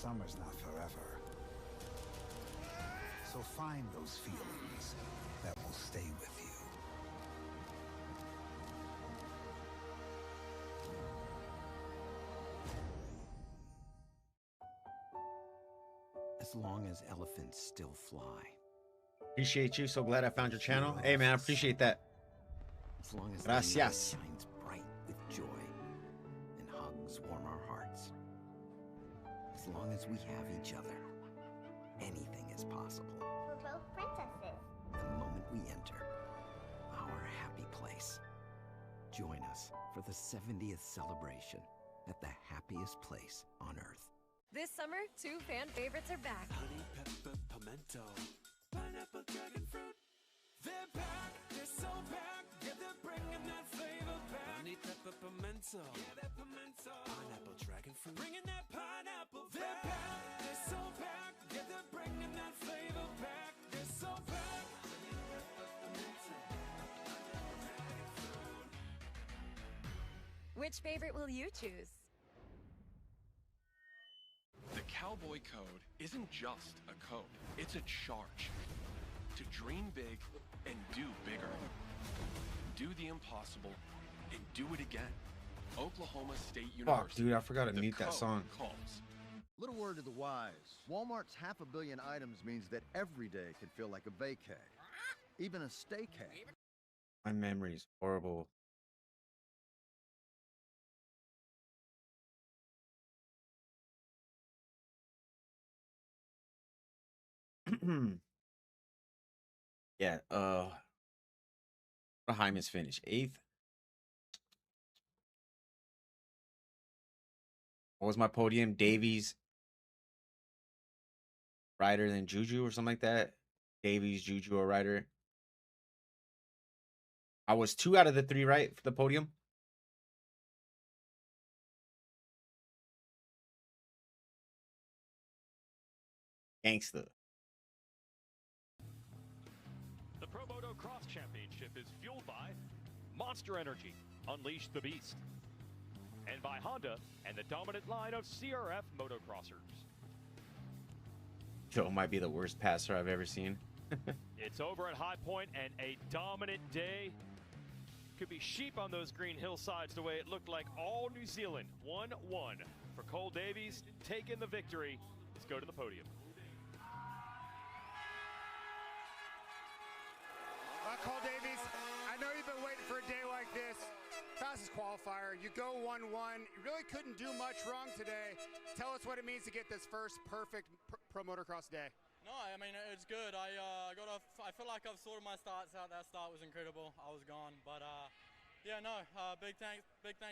Speaker 4: summer's not forever. So find those feelings that will stay with you.
Speaker 16: As long as elephants still fly.
Speaker 1: Appreciate you. So glad I found your channel. Hey, man, I appreciate that.
Speaker 16: As long as
Speaker 1: Gracias.
Speaker 16: the night shines bright with joy and hugs warm our hearts. As long as we have each other, anything is possible.
Speaker 7: We're both princesses.
Speaker 16: The moment we enter our happy place, join us for the 70th celebration at the happiest place on Earth.
Speaker 19: This summer, 2 fan favorites are back.
Speaker 8: Honey pepper pimento, pineapple dragon fruit. They're back, they're so back. Yeah, they're bringing that flavor back. Honey pepper pimento, yeah, that pimento. Pineapple dragon fruit, bringing that pineapple back. They're back, they're so back. Yeah, they're bringing that flavor back. They're so back. Honey pepper pimento, pineapple dragon fruit.
Speaker 19: Which favorite will you choose?
Speaker 9: The Cowboy Code isn't just a code, it's a charge. To dream big and do bigger. Do the impossible and do it again. Oklahoma State University.
Speaker 1: Fuck, dude, I forgot to
Speaker 9: The
Speaker 1: mute that
Speaker 9: code
Speaker 1: song.
Speaker 9: calls.
Speaker 11: Little word to the wise. Walmart's 500 million items means that every day can feel like a vacay. Even a staycay.
Speaker 1: My memory's horrible. Yeah, Hyman's finished 8th. What was my podium? Davies, Ryder, then Juju or something like that. Davies, Juju, or Ryder. I was 2 out of the 3 right for the podium. Gangsta.
Speaker 2: The Pro Motocross Championship is fueled by Monster Energy, Unleash the Beast, and by Honda and the dominant line of CRF motocrossers.
Speaker 1: Joe might be the worst passer I've ever seen.
Speaker 2: It's over at High Point and a dominant day. Could be sheep on those green hillsides the way it looked like all New Zealand. 1-1 for Cole Davies, taking the victory. Let's go to the podium.
Speaker 5: Cole Davies, I know you've been waiting for a day like this. Fastest qualifier, you go 1-1. You really couldn't do much wrong today. Tell us what it means to get this first perfect pro motocross day.
Speaker 22: No, I mean, it's good. I feel like I've sorted my starts out. That start was incredible. I was gone, but yeah, no. Big thanks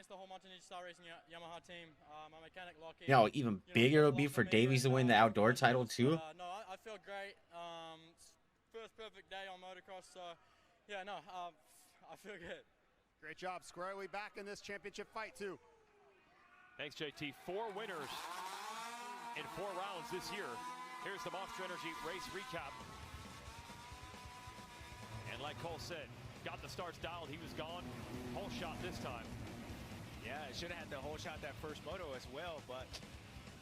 Speaker 22: to the whole Martinez Star Racing Yamaha team. My mechanic Lockie.
Speaker 1: Yo, even bigger would be for Davies to win the outdoor title too.
Speaker 22: No, I feel great. First perfect day on motocross, so yeah, no, I feel good.
Speaker 5: Great job, squarely back in this championship fight too.
Speaker 2: Thanks, JT. 4 winners in 4 rounds this year. Here's the Monster Energy race recap. And like Cole said, got the starts dialed. He was gone. Whole shot this time.
Speaker 3: Yeah, should have had the whole shot that first moto as well, but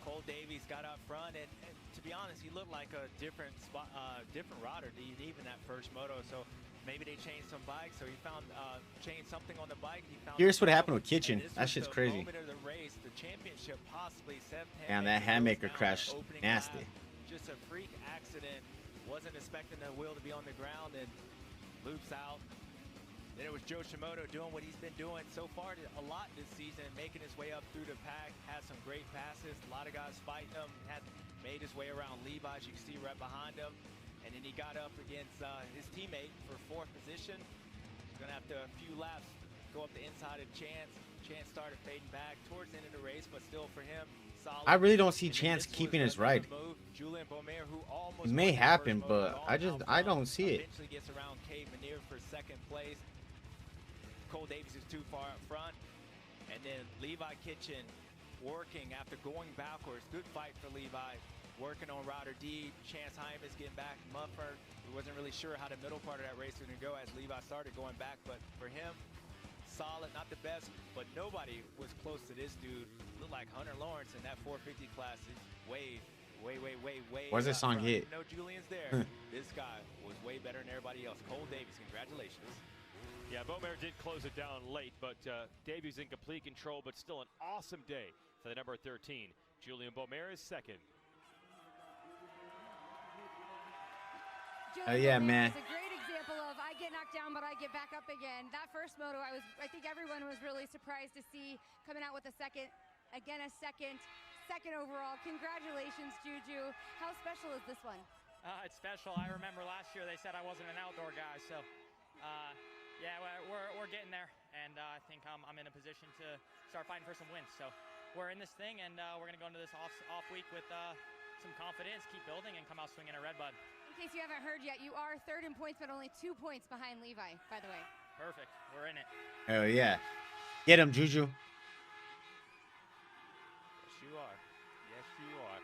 Speaker 3: Cole Davies got up front, and to be honest, he looked like a different rider even that first moto. So maybe they changed some bikes, so he found changed something on the bike. He found.
Speaker 1: Here's what happened with Kitchen. That shit's crazy.
Speaker 3: Moment of the race, the championship possibly.
Speaker 1: And that handmaker crash, nasty.
Speaker 3: Just a freak accident. Wasn't expecting the wheel to be on the ground and loops out. Then it was Joe Shimoda doing what he's been doing so far a lot this season, making his way up through the pack, had some great passes, a lot of guys fighting him, had made his way around Levi, as you can see right behind him, and then he got up against his teammate for 4th position. He's gonna have to a few laps go up the inside of Chance. Chance started fading back towards the end of the race, but still for him, solid.
Speaker 1: I really don't see Chance keeping his ride.
Speaker 3: Julian Beaumer, who almost
Speaker 1: It may happen, but I don't see it.
Speaker 3: Eventually gets around Cade Manier for 2nd place. Cole Davies is too far up front, and then Levi Kitchen working after going backwards. Good fight for Levi, working on Ryder D. Chance Hymas getting back. Muffer, we wasn't really sure how the middle part of that race was going to go as Levi started going back, but for him, solid, not the best, but nobody was close to this dude. Looked like Hunter Lawrence in that 450 class. He's way.
Speaker 1: Where's this song hit?
Speaker 3: No Julian's there. This guy was way better than everybody else. Cole Davies, congratulations.
Speaker 2: Yeah, Beaumare did close it down late, but Davies in complete control, but still an awesome day for the number 13. Julian Beaumare is second.
Speaker 1: Yeah, man.
Speaker 24: It's a great example of I get knocked down, but I get back up again. That first moto, I think everyone was really surprised to see coming out with a second overall. Congratulations, Juju. How special is this one?
Speaker 6: It's special. I remember last year they said I wasn't an outdoor guy, so yeah, we're getting there, and I think I'm in a position to start fighting for some wins. So we're in this thing, and we're gonna go into this off week with some confidence, keep building, and come out swinging a red bud.
Speaker 24: In case you haven't heard yet, you are third in points, but only 2 points behind Levi, by the way.
Speaker 6: Perfect. We're in it.
Speaker 1: Hell yeah. Get him, Juju.
Speaker 3: Yes, you are. Yes, you are.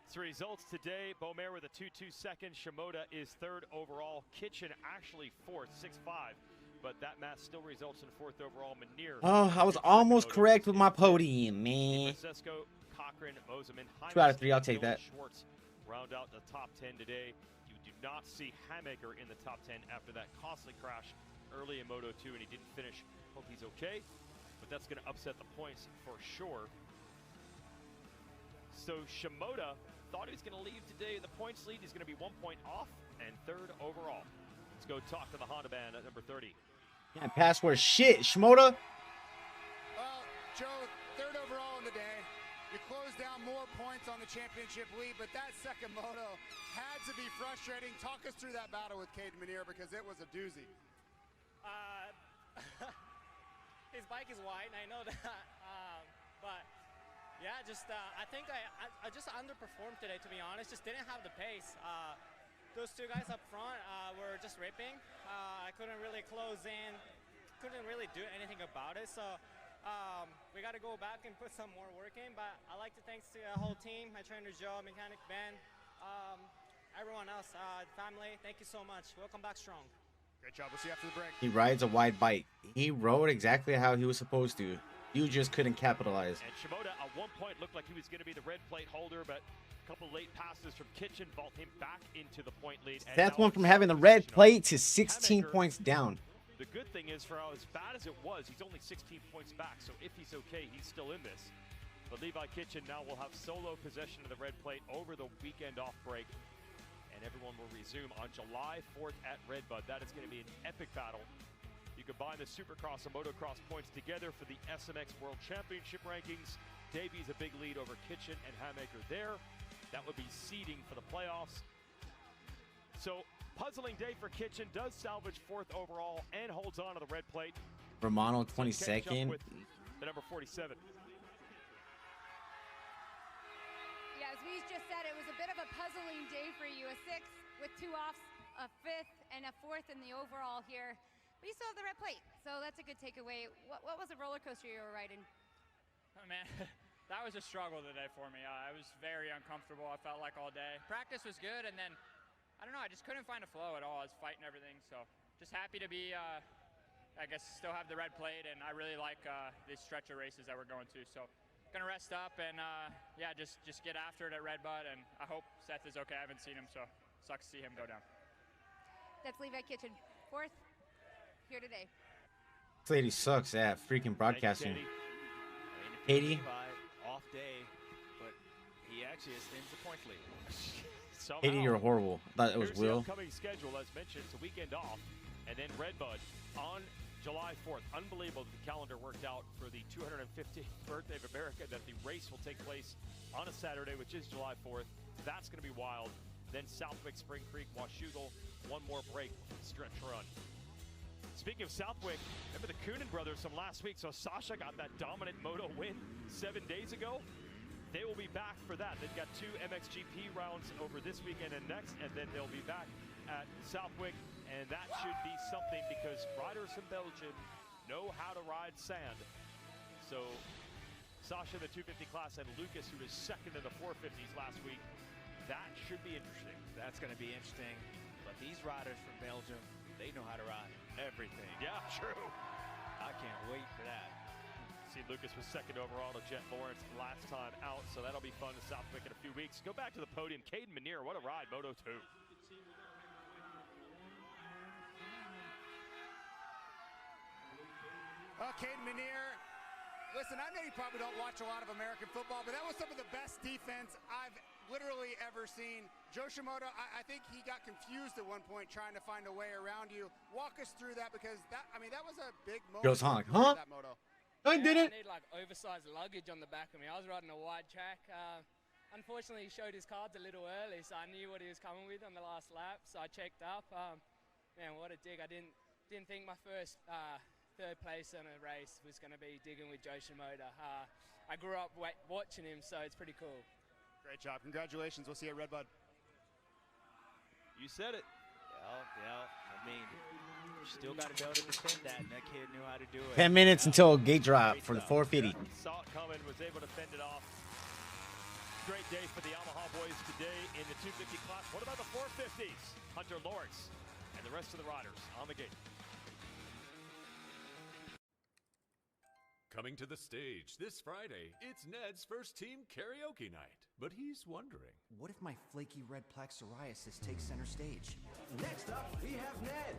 Speaker 2: So results today, Beaumare with a 2-2 second. Shimoda is third overall. Kitchen actually fourth, 6-5. But that match still results in fourth overall. Manier.
Speaker 1: Oh, I was almost correct with my podium, man.
Speaker 2: Francesco, Cochran, Moseman,
Speaker 1: 2 out of 3, I'll take that.
Speaker 2: Schwartz round out the top 10 today. You do not see Hammaker in the top 10 after that costly crash early in Moto 2, and he didn't finish. Hope he's okay, but that's going to upset the points for sure. So Shimoda thought he was going to leave today in the points lead. He's going to be 1 point off and third overall. Let's go talk to the Honda band at number 30.
Speaker 1: Yeah, password shit, Shimoda.
Speaker 5: Well, Joe, third overall in the day. You closed down more points on the championship lead, but that second moto had to be frustrating. Talk us through that battle with Cade Manier, because it was a doozy.
Speaker 6: His bike is white, and I know that. But yeah, just I think I just underperformed today, to be honest. Just didn't have the pace. Those two guys up front were just ripping. I couldn't really close in, couldn't really do anything about it. So we got to go back and put some more work in. But I like to thank the whole team, my trainer Joe, mechanic Ben, everyone else, family. Thank you so much. Welcome back strong.
Speaker 5: Great job. We'll see you after the break.
Speaker 1: He rides a wide bike. He rode exactly how he was supposed to. You just couldn't capitalize.
Speaker 2: And Shimoda at one point looked like he was going to be the red plate holder, but a couple late passes from Kitchen vault him back into the point lead.
Speaker 1: That's one from having the red plate to 16 points down.
Speaker 2: The good thing is, for as bad as it was, he's only 16 points back, so if he's okay, he's still in this. But Levi Kitchen now will have solo possession of the red plate over the weekend off break, and everyone will resume on July 4th at Redbud. That is going to be an epic battle. You combine the Supercross and Motocross points together for the SMX World Championship rankings. Davies a big lead over Kitchen and Hammaker there. That would be seeding for the playoffs. So, puzzling day for Kitchen. Does salvage fourth overall and holds on to the red plate.
Speaker 1: Romano 22nd.
Speaker 2: With the number 47.
Speaker 24: Yeah, as we just said, it was a bit of a puzzling day for you. A sixth with 2 offs, a fifth, and a fourth in the overall here. But you still have the red plate, so that's a good takeaway. What was the roller coaster you were riding?
Speaker 6: Oh, man, that was a struggle today for me. I was very uncomfortable, I felt like, all day. Practice was good, and then, I don't know, I just couldn't find a flow at all. I was fighting everything, so just happy to be, I guess, still have the red plate, and I really like this stretch of races that we're going to. So, gonna rest up and, yeah, just get after it at Redbud, and I hope Seth is okay. I haven't seen him, so sucks to see him go down.
Speaker 24: That's Levi Kitchen, fourth here today.
Speaker 1: This lady sucks at freaking broadcasting. Katie.
Speaker 3: Off day, but he actually extends the points lead.
Speaker 1: Katie, you're horrible. I thought it was
Speaker 2: Here's
Speaker 1: Will.
Speaker 2: The upcoming schedule, as mentioned, it's a weekend off, and then Redbud on July 4th. Unbelievable that the calendar worked out for the 250th birthday of America, that the race will take place on a Saturday, which is July 4th. That's going to be wild. Then Southwick, Spring Creek, Washougal, one more break for the stretch run. Speaking of Southwick, remember the Coonan brothers from last week? So Sasha got that dominant moto win 7 days ago. They will be back for that. They've got 2 MXGP rounds over this weekend and next, and then they'll be back at Southwick, and that should be something because riders from Belgium know how to ride sand. So Sasha in the 250 class and Lucas, who was second in the 450s last week, that should be interesting.
Speaker 3: That's going to be interesting, but these riders from Belgium, They know how to ride everything.
Speaker 2: Yeah, true.
Speaker 3: I can't wait for that.
Speaker 2: See, Lucas was second overall to Jet Lawrence last time out, so that'll be fun in Southwick in a few weeks. Go back to the podium. Caden Minear, what a ride, Moto 2.
Speaker 5: Caden Minear, listen, I know you probably don't watch a lot of American football, but that was some of the best defense I've literally ever seen. Joe Shimoda, I think he got confused at one point trying to find a way around you. Walk us through that, because that was a big moment.
Speaker 1: Joe's honk, huh?
Speaker 5: That moto.
Speaker 1: I did it.
Speaker 6: I need like oversized luggage on the back of me. I was riding a wide track. Unfortunately, he showed his cards a little early, so I knew what he was coming with on the last lap. So I checked up. Man, what a dig! I didn't think my first third place in a race was going to be digging with Joe Shimoda. I grew up watching him, so it's pretty cool.
Speaker 5: Great job. Congratulations. We'll see you at Redbud.
Speaker 2: You said it.
Speaker 3: Yeah. I mean, still got to be able to defend that, and that kid knew how to do it.
Speaker 1: 10 minutes until gate drop for the 450.
Speaker 2: Saw it coming, was able to fend it off. Great day for the Yamaha boys today in the 250 class. What about the 450s? Hunter Lawrence and the rest of the riders on the gate.
Speaker 17: Coming to the stage this Friday, it's Ned's first team karaoke night. But he's wondering,
Speaker 12: what if my flaky red plaque psoriasis takes center stage? Next up, we have Ned.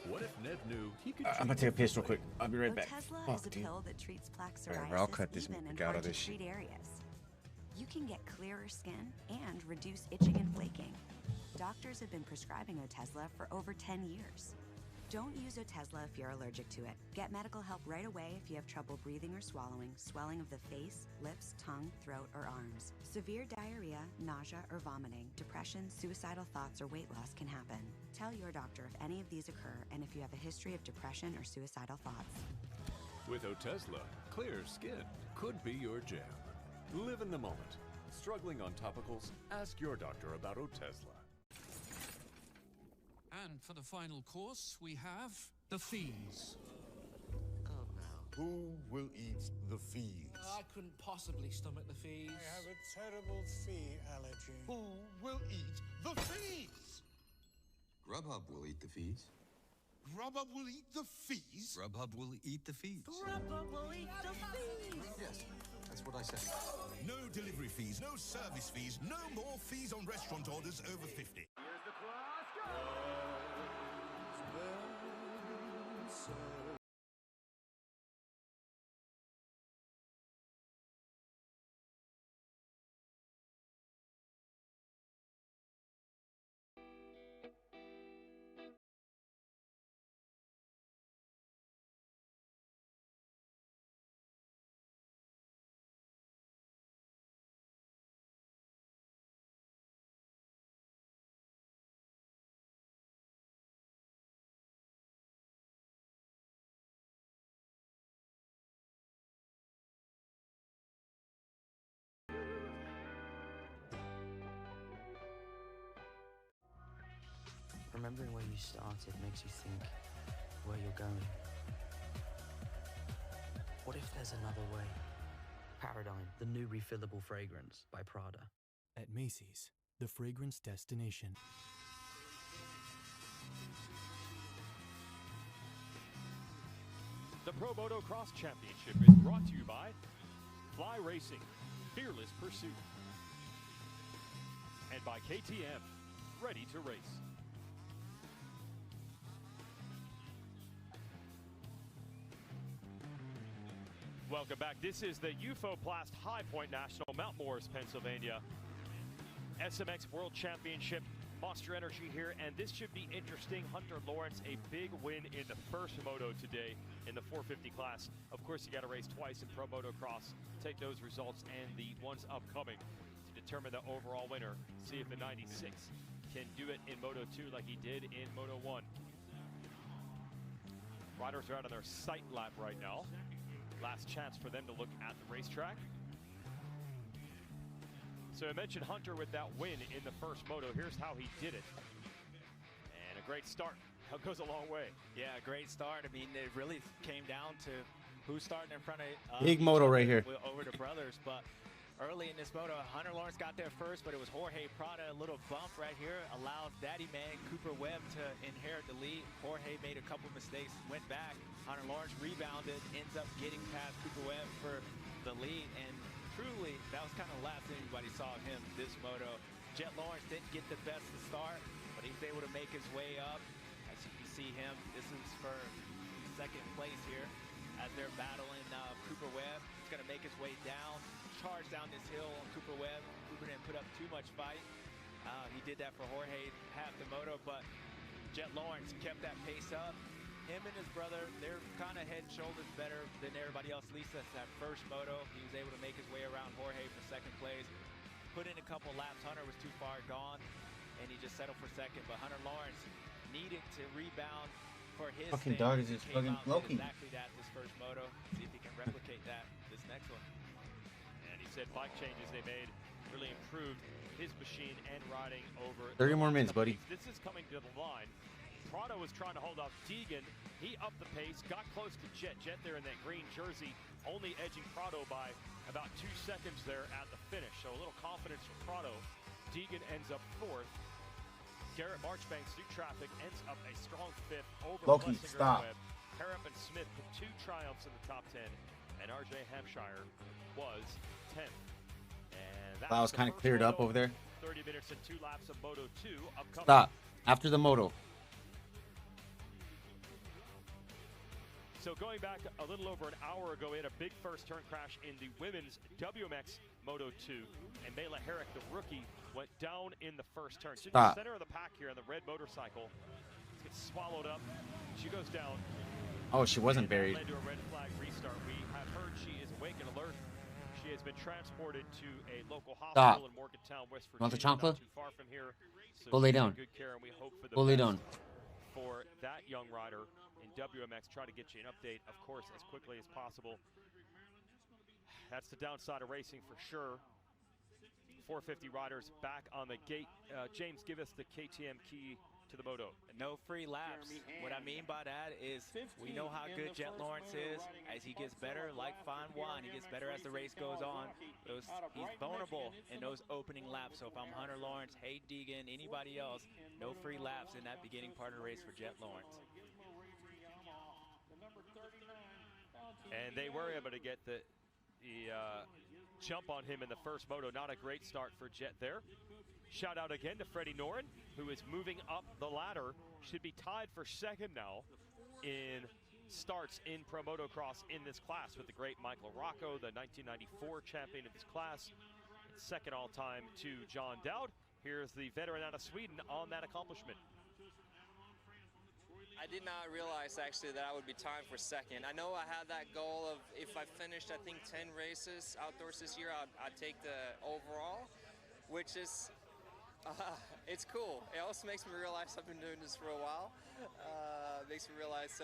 Speaker 17: what if Ned knew he could
Speaker 1: I'm gonna take a piss real quick. I'll be right back.
Speaker 13: Otezla is a pill that treats plaque psoriasis
Speaker 1: I'll cut this
Speaker 13: even in
Speaker 1: out of this
Speaker 13: hard-to-treat areas. You can get clearer skin and reduce itching and flaking. Doctors have been prescribing Otezla for over 10 years. Don't use Otezla if you're allergic to it. Get medical help right away if you have trouble breathing or swallowing, swelling of the face, lips, tongue, throat, or arms. Severe diarrhea, nausea, or vomiting, depression, suicidal thoughts, or weight loss can happen. Tell your doctor if any of these occur and if you have a history of depression or suicidal thoughts.
Speaker 17: With Otezla, clear skin could be your jam. Live in the moment. Struggling on topicals? Ask your doctor about Otezla.
Speaker 14: And for the final course, we have the fees.
Speaker 15: Who will eat the fees?
Speaker 21: I couldn't possibly stomach the fees.
Speaker 23: I have a terrible fee allergy.
Speaker 15: Who will eat the fees?
Speaker 26: Grubhub will eat the fees.
Speaker 15: Grubhub will eat the fees?
Speaker 26: Grubhub will eat the fees.
Speaker 21: Grubhub will eat the fees.
Speaker 26: Yes, that's what I said.
Speaker 15: No delivery fees, no service fees, no more fees on restaurant orders over 50.
Speaker 8: Here's the cross. Go!
Speaker 21: Remembering where you started makes you think where you're going. What if there's another way? Paradigm, the new refillable fragrance by Prada.
Speaker 27: At Macy's, the fragrance destination.
Speaker 2: The Pro Motocross Championship is brought to you by Fly Racing, Fearless Pursuit, and by KTM, Ready to Race. Welcome back. This is the UFOplast High Point National, Mount Morris, Pennsylvania. SMX World Championship, Monster Energy here, and this should be interesting. Hunter Lawrence, a big win in the first moto today in the 450 class. Of course, you got to race twice in Pro Motocross, take those results and the ones upcoming to determine the overall winner. See if the 96 can do it in Moto 2 like he did in Moto 1. Riders are out on their sight lap right now. Last chance for them to look at the racetrack. So I mentioned Hunter with that win in the first moto. Here's how he did it. And a great start. That goes a long way.
Speaker 3: Yeah, great start. I mean, it really came down to who's starting in front of
Speaker 1: big moto right here.
Speaker 3: over the brothers. But Early in this moto, Hunter Lawrence got there first, but it was Jorge Prada. A little bump right here allowed Daddy Man Cooper Webb to inherit the lead. Jorge made a couple mistakes, went back. Hunter Lawrence rebounded, ends up getting past Cooper Webb for the lead, and truly, that was kind of the last anybody saw of him this moto. Jet Lawrence didn't get the best to start, but he was able to make his way up. As you can see him, this is for second place here as they're battling Cooper Webb. He's going to make his way down, charge down this hill on Cooper Webb. Cooper didn't put up too much fight. He did that for Jorge half the moto, but Jet Lawrence kept that pace up. Him and his brother, they're kind of head and shoulders better than everybody else. At least that's that first moto. He was able to make his way around Jorge for second place. Put in a couple laps. Hunter was too far gone, and he just settled for second. But Hunter Lawrence needed to rebound for his
Speaker 1: Fucking
Speaker 3: thing.
Speaker 1: dog is just
Speaker 3: Came
Speaker 1: fucking
Speaker 3: out and did
Speaker 1: Loki.
Speaker 3: exactly that this first moto. See if he can replicate that this next one.
Speaker 2: And he said bike changes they made really improved his machine and riding over.
Speaker 1: 30 more minutes, buddy.
Speaker 2: This is coming to the line. Prado was trying to hold off Deegan. He upped the pace, got close to Jet. Jet there in that green jersey, only edging Prado by about 2 seconds there at the finish. So a little confidence for Prado. Deegan ends up fourth. Garrett Marchbanks through traffic ends up a strong fifth over
Speaker 1: Loki,
Speaker 2: Plessinger
Speaker 1: stop.
Speaker 2: and Webb. Harrop and Smith put 2 triumphs in the top 10, and RJ Hampshire was 10th. And
Speaker 1: That was kind of cleared up over there.
Speaker 2: 30 minutes and 2 laps of Moto 2 upcoming.
Speaker 1: Stop. After the moto.
Speaker 2: So going back a little over an hour ago, we had a big first turn crash in the women's WMX Moto 2, and Mayla Herrick, the rookie, went down in the first turn. She's in the
Speaker 1: Stop.
Speaker 2: center of the pack here on the red motorcycle. Gets swallowed up. She goes down.
Speaker 1: Oh, she wasn't
Speaker 2: And that
Speaker 1: buried.
Speaker 2: led to a red flag restart. We have heard she is awake and alert. She has been transported to a local hospital in Morgantown, West Virginia,
Speaker 1: Want the chocolate?
Speaker 2: not too far from here. So
Speaker 1: Go lay
Speaker 2: she's in
Speaker 1: down.
Speaker 2: good care, and we hope for the
Speaker 1: Go lay
Speaker 2: best
Speaker 1: down.
Speaker 2: for that young rider in WMX. Try to get you an update, of course, as quickly as possible. That's the downside of racing for sure. 450 riders back on the gate. James, give us the KTM key to the moto.
Speaker 3: No free laps. What I mean by that is we know how good Jet Lawrence is. As he gets better, like fine wine, he gets better as the race goes on. He's vulnerable in those opening laps. So if I'm Hunter Lawrence, Hay Deegan, anybody else, no free laps in that beginning part of the race for Jet Lawrence.
Speaker 2: And they were able to get the jump on him in the first moto. Not a great start for Jet there. Shout out again to Freddie Noren, who is moving up the ladder. Should be tied for second now in starts in Pro Motocross in this class with the great Michael Rocco, the 1994 champion of this class. Second all-time to John Dowd. Here's the veteran out of Sweden on that accomplishment.
Speaker 4: I did not realize actually that I would be timed for second. I know I had that goal of if I finished, I think 10 races outdoors this year, I'd take the overall, which is, it's cool. It also makes me realize I've been doing this for a while. Makes me realize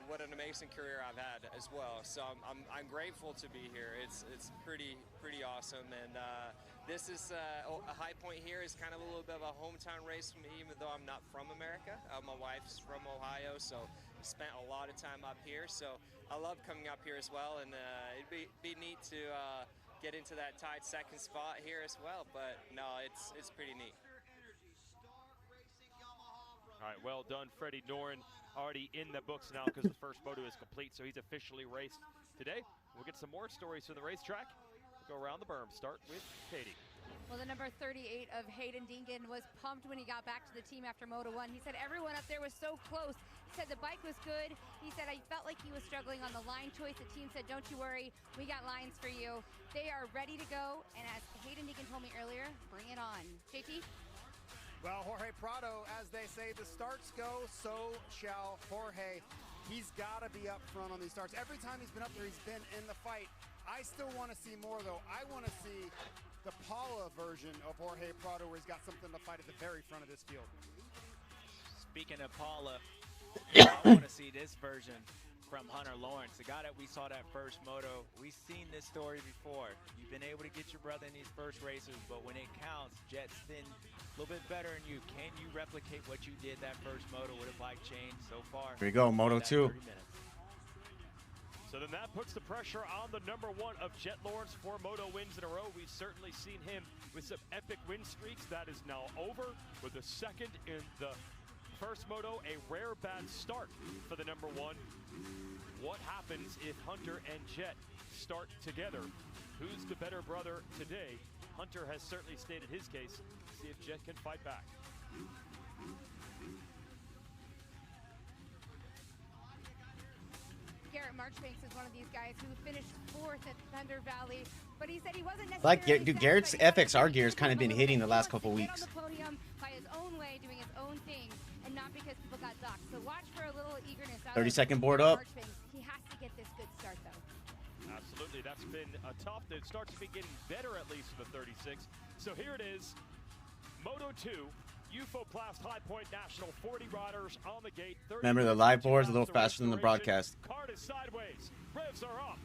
Speaker 4: what an amazing career I've had as well. So I'm grateful to be here. It's pretty awesome, and this is a high point here. Is kind of a little bit of a hometown race for me, even though I'm not from America. My wife's from Ohio, so spent a lot of time up here. So I love coming up here as well, and it'd be neat to get into that tied second spot here as well. But no, it's pretty neat.
Speaker 2: All right, well done, Freddie Noren. Already in the books now because the first moto is complete, so he's officially raced today. We'll get some more stories from the racetrack. We'll go around the berm. Start with Katie.
Speaker 24: Well, the number 38 of Hayden Deegan was pumped when he got back to the team after Moto 1. He said everyone up there was so close. He said the bike was good. He said I felt like he was struggling on the line choice. The team said, don't you worry, we got lines for you. They are ready to go, and as Hayden Deegan told me earlier, bring it on. JT?
Speaker 5: Well, Jorge Prado, as they say, the starts go, so shall Jorge. He's got to be up front on these starts. Every time he's been up there, he's been in the fight. I still want to see more, though. I want to see the Paula version of Jorge Prado, where he's got something to fight at the very front of this field.
Speaker 3: Speaking of Paula, I want to see this version from Hunter Lawrence, the guy that we saw that first moto. We've seen this story before. You've been able to get your brother in these first races, but when it counts, Jet's been a little bit better than you. Can you replicate what you did that first moto with a bike change so far?
Speaker 1: Here we go, Moto 2.
Speaker 2: So So then that puts the pressure on the number 1 of Jet Lawrence. 4 moto wins in a row. We've certainly seen him with some epic win streaks. That is now over with the second in the first moto. A rare bad start for the number 1. What happens if Hunter and Jet start together? Who's the better brother today? Hunter has certainly stated his case. See if Jet can fight back.
Speaker 24: Garrett Marchbanks is one of these guys who finished 4th at Thunder Valley, but he said he wasn't necessarily
Speaker 1: Like, dude, Garrett's FXR gear has kind of been hitting the last couple weeks.
Speaker 24: on the podium by his own way, doing his own thing, and not because people got docked. So watch for a little eagerness out
Speaker 1: 30-second
Speaker 24: of
Speaker 1: board up.
Speaker 24: Marchbanks. He has to get this good start, though.
Speaker 2: Absolutely, that's been a tough. It starts to be getting better at least for the 36. So here it is, Moto 2. Ufoplast High Point National, 40 riders on the gate.
Speaker 1: Remember, the live board is a little faster than the broadcast.
Speaker 2: Card is sideways. Revs are up.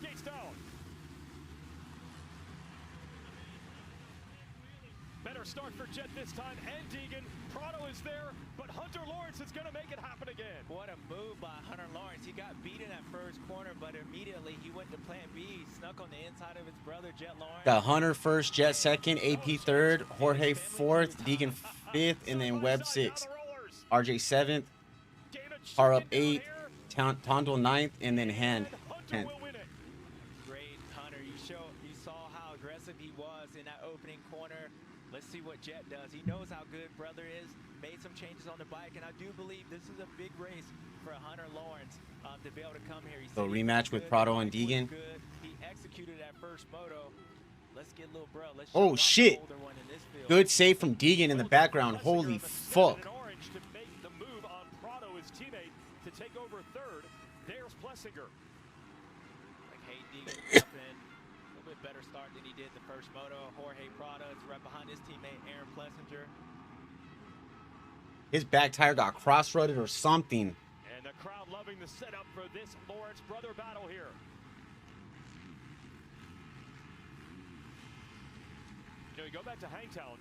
Speaker 2: Gates down. Better start for Jet this time, and Deegan. Prado is there, but Hunter Lawrence is going to make it happen again.
Speaker 3: What a move by Hunter Lawrence. He got beat in that first corner, but immediately he went to plan B. He snuck on the inside of his brother, Jet Lawrence.
Speaker 1: Got Hunter first, Jet second, AP third, Jorge fourth, Deegan fifth, and then Webb sixth. RJ seventh, Har up eighth, Tondel ninth, and then Hand 10th.
Speaker 3: Great, Hunter. You saw how aggressive he was in that opening corner. Let's see what Jet does. He knows how good brother is. Made some changes on the bike, and I do believe this is a big race for Hunter Lawrence to be able to come here.
Speaker 1: So rematch with Prado and Deegan.
Speaker 3: He executed that first moto. Let's get little bro. Let's
Speaker 1: Oh shit! Good save from Deegan in the background. Holy fuck!
Speaker 2: Orange to make the move on Prado, his teammate, to take over third. There's Plessinger.
Speaker 3: Like, hey, Deegan, jump in. A little bit better start than he did the first moto. Jorge Prado is right behind his teammate Aaron Plessinger.
Speaker 1: His back tire got cross-rutted or something.
Speaker 2: And the crowd loving the setup for this Lawrence brother battle here. You know, you go back to Hangtown,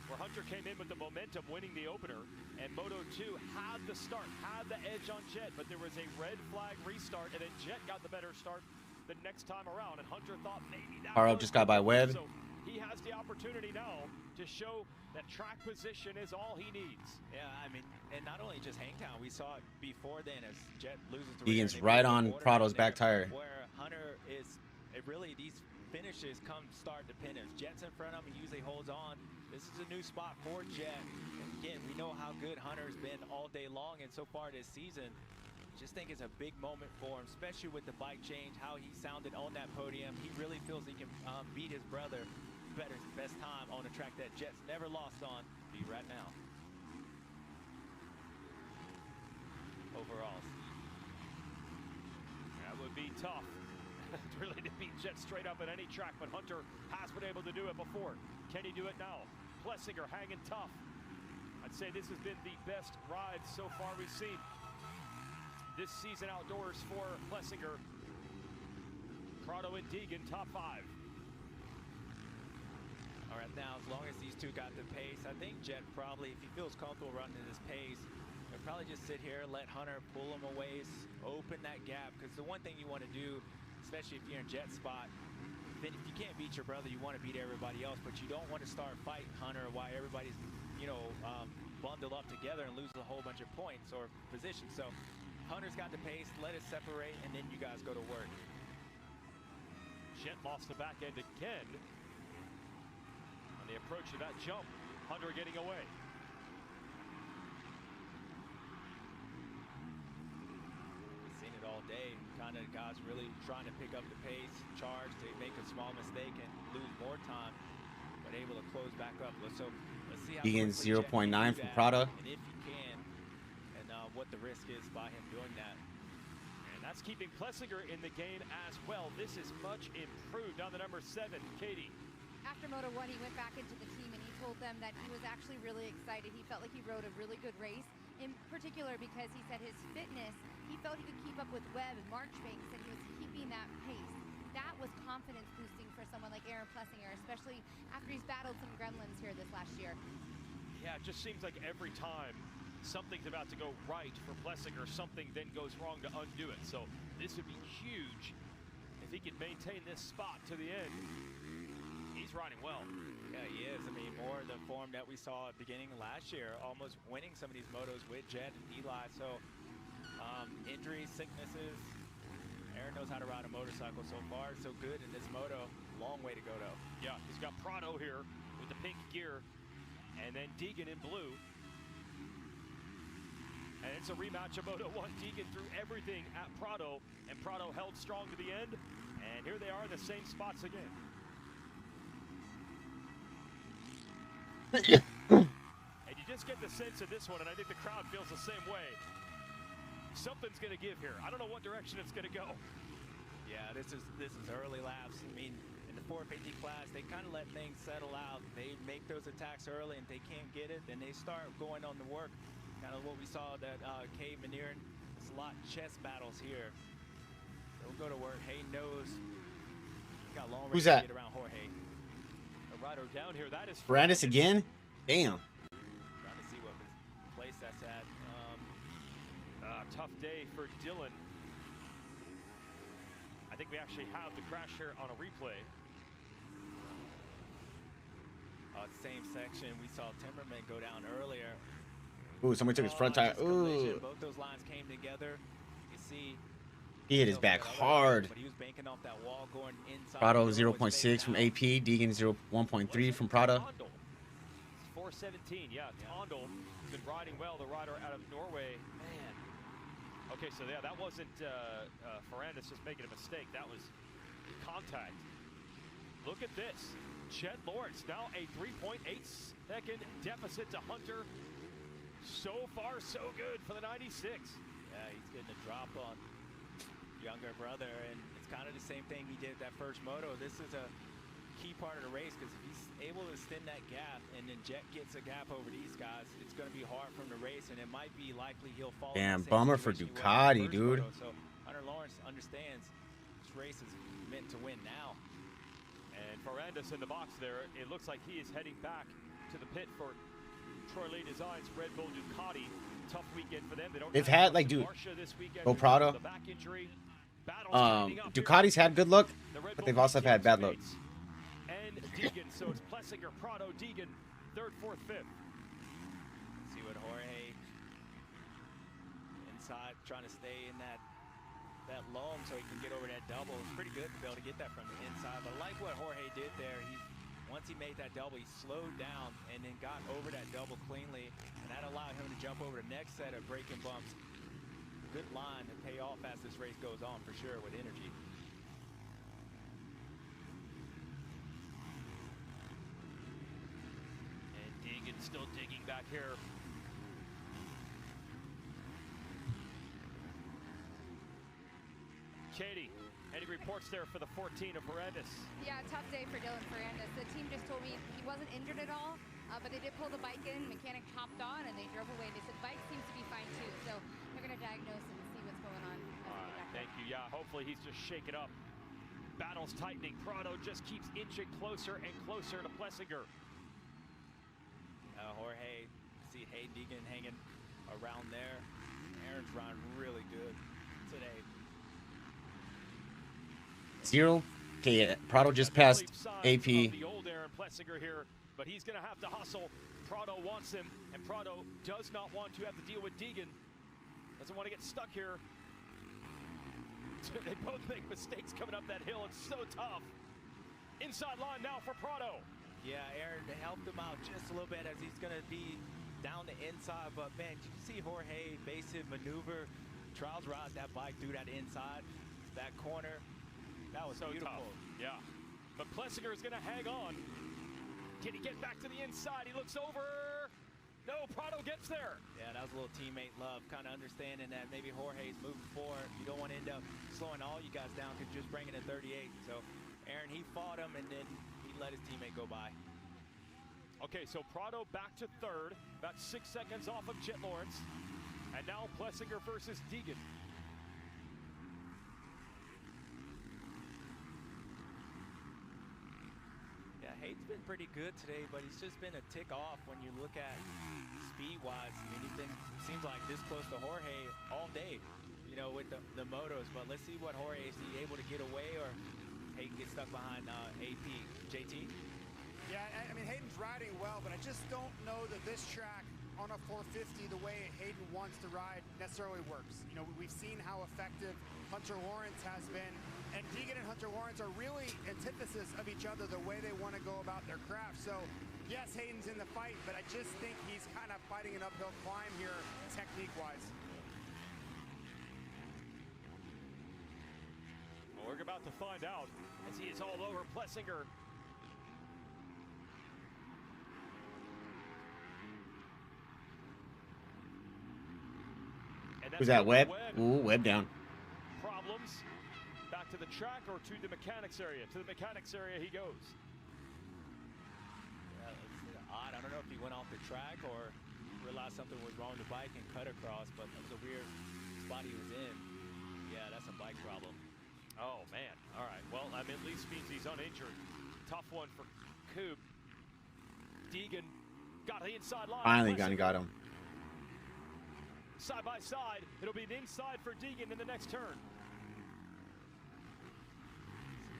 Speaker 2: where Hunter came in with the momentum, winning the opener, and Moto 2 had the start, had the edge on Jet, but there was a red flag restart, and then Jet got the better start the next time around, and Hunter thought maybe that
Speaker 1: Har up just got by Webb.
Speaker 2: So he has the opportunity now to show that track position is all he needs.
Speaker 3: Yeah, I mean, and not only just Hangtown, we saw it before then as Jet loses the
Speaker 1: Deegan's right on Prado's back tire.
Speaker 3: Where Hunter is, it really, these finishes come start dependent. Jet's in front of him, he usually holds on. This is a new spot for Jet. And again, we know how good Hunter's been all day long, and so far this season, just think it's a big moment for him, especially with the bike change, how he sounded on that podium. He really feels he can beat his brother best time on a track that Jet's never lost on, be right now. Overall.
Speaker 2: That would be tough. Really to beat Jet straight up at any track, but Hunter has been able to do it before. Can he do it now? Plessinger hanging tough. I'd say this has been the best ride so far we've seen this season outdoors for Plessinger. Prado and Deegan, top 5.
Speaker 3: All right, now, as long as these two got the pace, I think Jet probably, if he feels comfortable running this pace, he'll probably just sit here, let Hunter pull him away, open that gap. Because the one thing you want to do, especially if you're in Jet's spot, then if you can't beat your brother, you want to beat everybody else. But you don't want to start fighting Hunter while everybody's, bundled up together and lose a whole bunch of points or positions. So Hunter's got the pace, let it separate, and then you guys go to work.
Speaker 2: Jet lost the back end again. On the approach to that jump, Hunter getting away.
Speaker 3: We've seen it all day. Kind of guys really trying to pick up the pace, charge, to make a small mistake and lose more time, but able to close back up. So let's see how
Speaker 1: Deegan 0.9 from Prado.
Speaker 3: And if he can, and what the risk is by him doing that.
Speaker 2: And that's keeping Plessinger in the game as well. This is much improved on the number 7, Katie.
Speaker 24: After Moto 1, he went back into the team and he told them that he was actually really excited. He felt like he rode a really good race, in particular because he said his fitness, he felt he could keep up with Webb and Marchbanks, and he was keeping that pace. That was confidence boosting for someone like Aaron Plessinger, especially after he's battled some gremlins here this last year.
Speaker 2: Yeah, it just seems like every time something's about to go right for Plessinger. Something then goes wrong to undo it. So this would be huge if he can maintain this spot to the end. He's riding well.
Speaker 3: Yeah, he is. I mean, more the form that we saw at the beginning of last year, almost winning some of these motos with Jet and Eli. So injuries, sicknesses. Aaron knows how to ride a motorcycle so far. So good in this moto. Long way to go, though.
Speaker 2: Yeah, he's got Prado here with the pink gear, and then Deegan in blue. And it's a rematch of Moto 1. Deegan threw everything at Prado, and Prado held strong to the end. And here they are in the same spots again. And you just get the sense of this one, and I think the crowd feels the same way. Something's going to give here. I don't know what direction it's going to go.
Speaker 3: Yeah, this is early laps. I mean, in the 450 class, they kind of let things settle out. They make those attacks early, and if they can't get it, then they start going on the work. Kind of what we saw that Cave Manier, it's a lot chess battles here. They'll go to work. Hayden knows. Got long
Speaker 1: Who's
Speaker 3: range
Speaker 1: that?
Speaker 3: to get around Jorge.
Speaker 2: A rider down here. That is
Speaker 1: Brandis again? Damn.
Speaker 3: Trying to see what place that's at.
Speaker 2: Tough day for Dylan. I think we actually have the crash here on a replay.
Speaker 3: Same section. We saw Timmerman go down earlier.
Speaker 1: Ooh, somebody took his front tire. Ooh.
Speaker 3: Both those lines came together. You see.
Speaker 1: He hit his back hard.
Speaker 3: But he was banking off that wall going inside.
Speaker 1: Prado 0.6 from AP. Deegan 1.3 from Prado.
Speaker 2: 417, yeah. Tondel has been riding well. The rider out of Norway. Man. Okay, so yeah, that wasn't Ferrandis just making a mistake. That was contact. Look at this. Chet Lawrence now a 3.8-second deficit to Hunter. So far, so good for the 96.
Speaker 3: Yeah, he's getting a drop on younger brother, and it's kind of the same thing he did that first moto. This is a key part of the race, because if he's able to extend that gap and then Jet gets a gap over these guys, it's going to be hard for him to race, and it might be likely he'll fall.
Speaker 1: Damn, bummer for Ducati, dude.
Speaker 3: So Hunter Lawrence understands this race is meant to win now.
Speaker 2: And Ferrandis in the box there, it looks like he is heading back to the pit for Troy Lee Designs, Red Bull Ducati. Tough weekend for them.
Speaker 1: They've had, like, dude, go Prado. Ducati's had good luck, but they've also had bad luck.
Speaker 2: And Deegan, so it's Plessinger, Prado, Deegan, third, fourth, fifth.
Speaker 3: See what Jorge inside, trying to stay in that loam so he can get over that double. It's pretty good to be able to get that from the inside. But like what Jorge did there, once he made that double, he slowed down and then got over that double cleanly, and that allowed him to jump over the next set of braking bumps. Good line to pay off as this race goes on, for sure, with energy.
Speaker 2: And Deegan still digging back here. Katie, any reports there for the 14 of Ferrandis?
Speaker 24: Yeah, tough day for Dylan Ferrandis. The team just told me he wasn't injured at all, but they did pull the bike in. Mechanic hopped on and they drove away. They said the bike seems to be fine too, so they're going to diagnose and see what's going on.
Speaker 2: Thank you. Yeah, hopefully he's just shaken up. Battle's tightening. Prado just keeps inching closer and closer to Plessinger.
Speaker 3: Jorge, see Hayden Deegan hanging around there. Aaron's riding really good today.
Speaker 1: Zero. Okay, Prado just passed AP.
Speaker 2: The old Aaron Plessinger here, but he's going to have to hustle. Prado wants him, and Prado does not want to have to deal with Deegan. Doesn't want to get stuck here. They both make mistakes coming up that hill. It's so tough. Inside line now for Prado.
Speaker 3: Yeah, Aaron helped him out just a little bit as he's going to be down the inside. But, man, did you see Jorge evasive maneuver? Trials ride that bike through that inside, that corner. That was
Speaker 2: so
Speaker 3: beautiful.
Speaker 2: Tough. Yeah. But Plessinger is going to hang on. Can he get back to the inside? He looks over. No, Prado gets there.
Speaker 3: Yeah, that was a little teammate love, kind of understanding that maybe Jorge's moving forward. You don't want to end up slowing all you guys down because just bringing a 38. So Aaron, he fought him, and then he let his teammate go by.
Speaker 2: Okay, so Prado back to third, about 6 seconds off of Chet Lawrence. And now Plessinger versus Deegan.
Speaker 3: Yeah, Hayden's been pretty good today, but he's just been a tick off when you look at speed-wise, I mean, he's been, seems like this close to Jorge all day, you know, with the Motos. But let's see what Jorge is he able to get away, or Hayden gets stuck behind AP. JT?
Speaker 5: Yeah, I mean, Hayden's riding well, but I just don't know that this track on a 450, the way Hayden wants to ride, necessarily works. You know, we've seen how effective Hunter Lawrence has been, and Deegan and Hunter Lawrence are really antithesis of each other, the way they want to go about their craft. So, yes, Hayden's in the fight, but I just think he's kind of fighting an uphill climb here, technique-wise.
Speaker 2: Well, we're about to find out as he is all over Plessinger.
Speaker 1: Who's that, Webb? Ooh, Webb down.
Speaker 2: Problems. Back to the track or to the mechanics area? To the mechanics area he goes.
Speaker 3: Yeah, it's odd. I don't know if he went off the track or realized something was wrong with the bike and cut across, but that was a weird spot he was in. Yeah, that's a bike problem.
Speaker 2: Oh, man. All right. Well, I mean, at least means he's uninjured. Tough one for Coop. Deegan got the inside line.
Speaker 1: Finally got him.
Speaker 2: Side by side, it'll be an inside for Deegan in the next turn.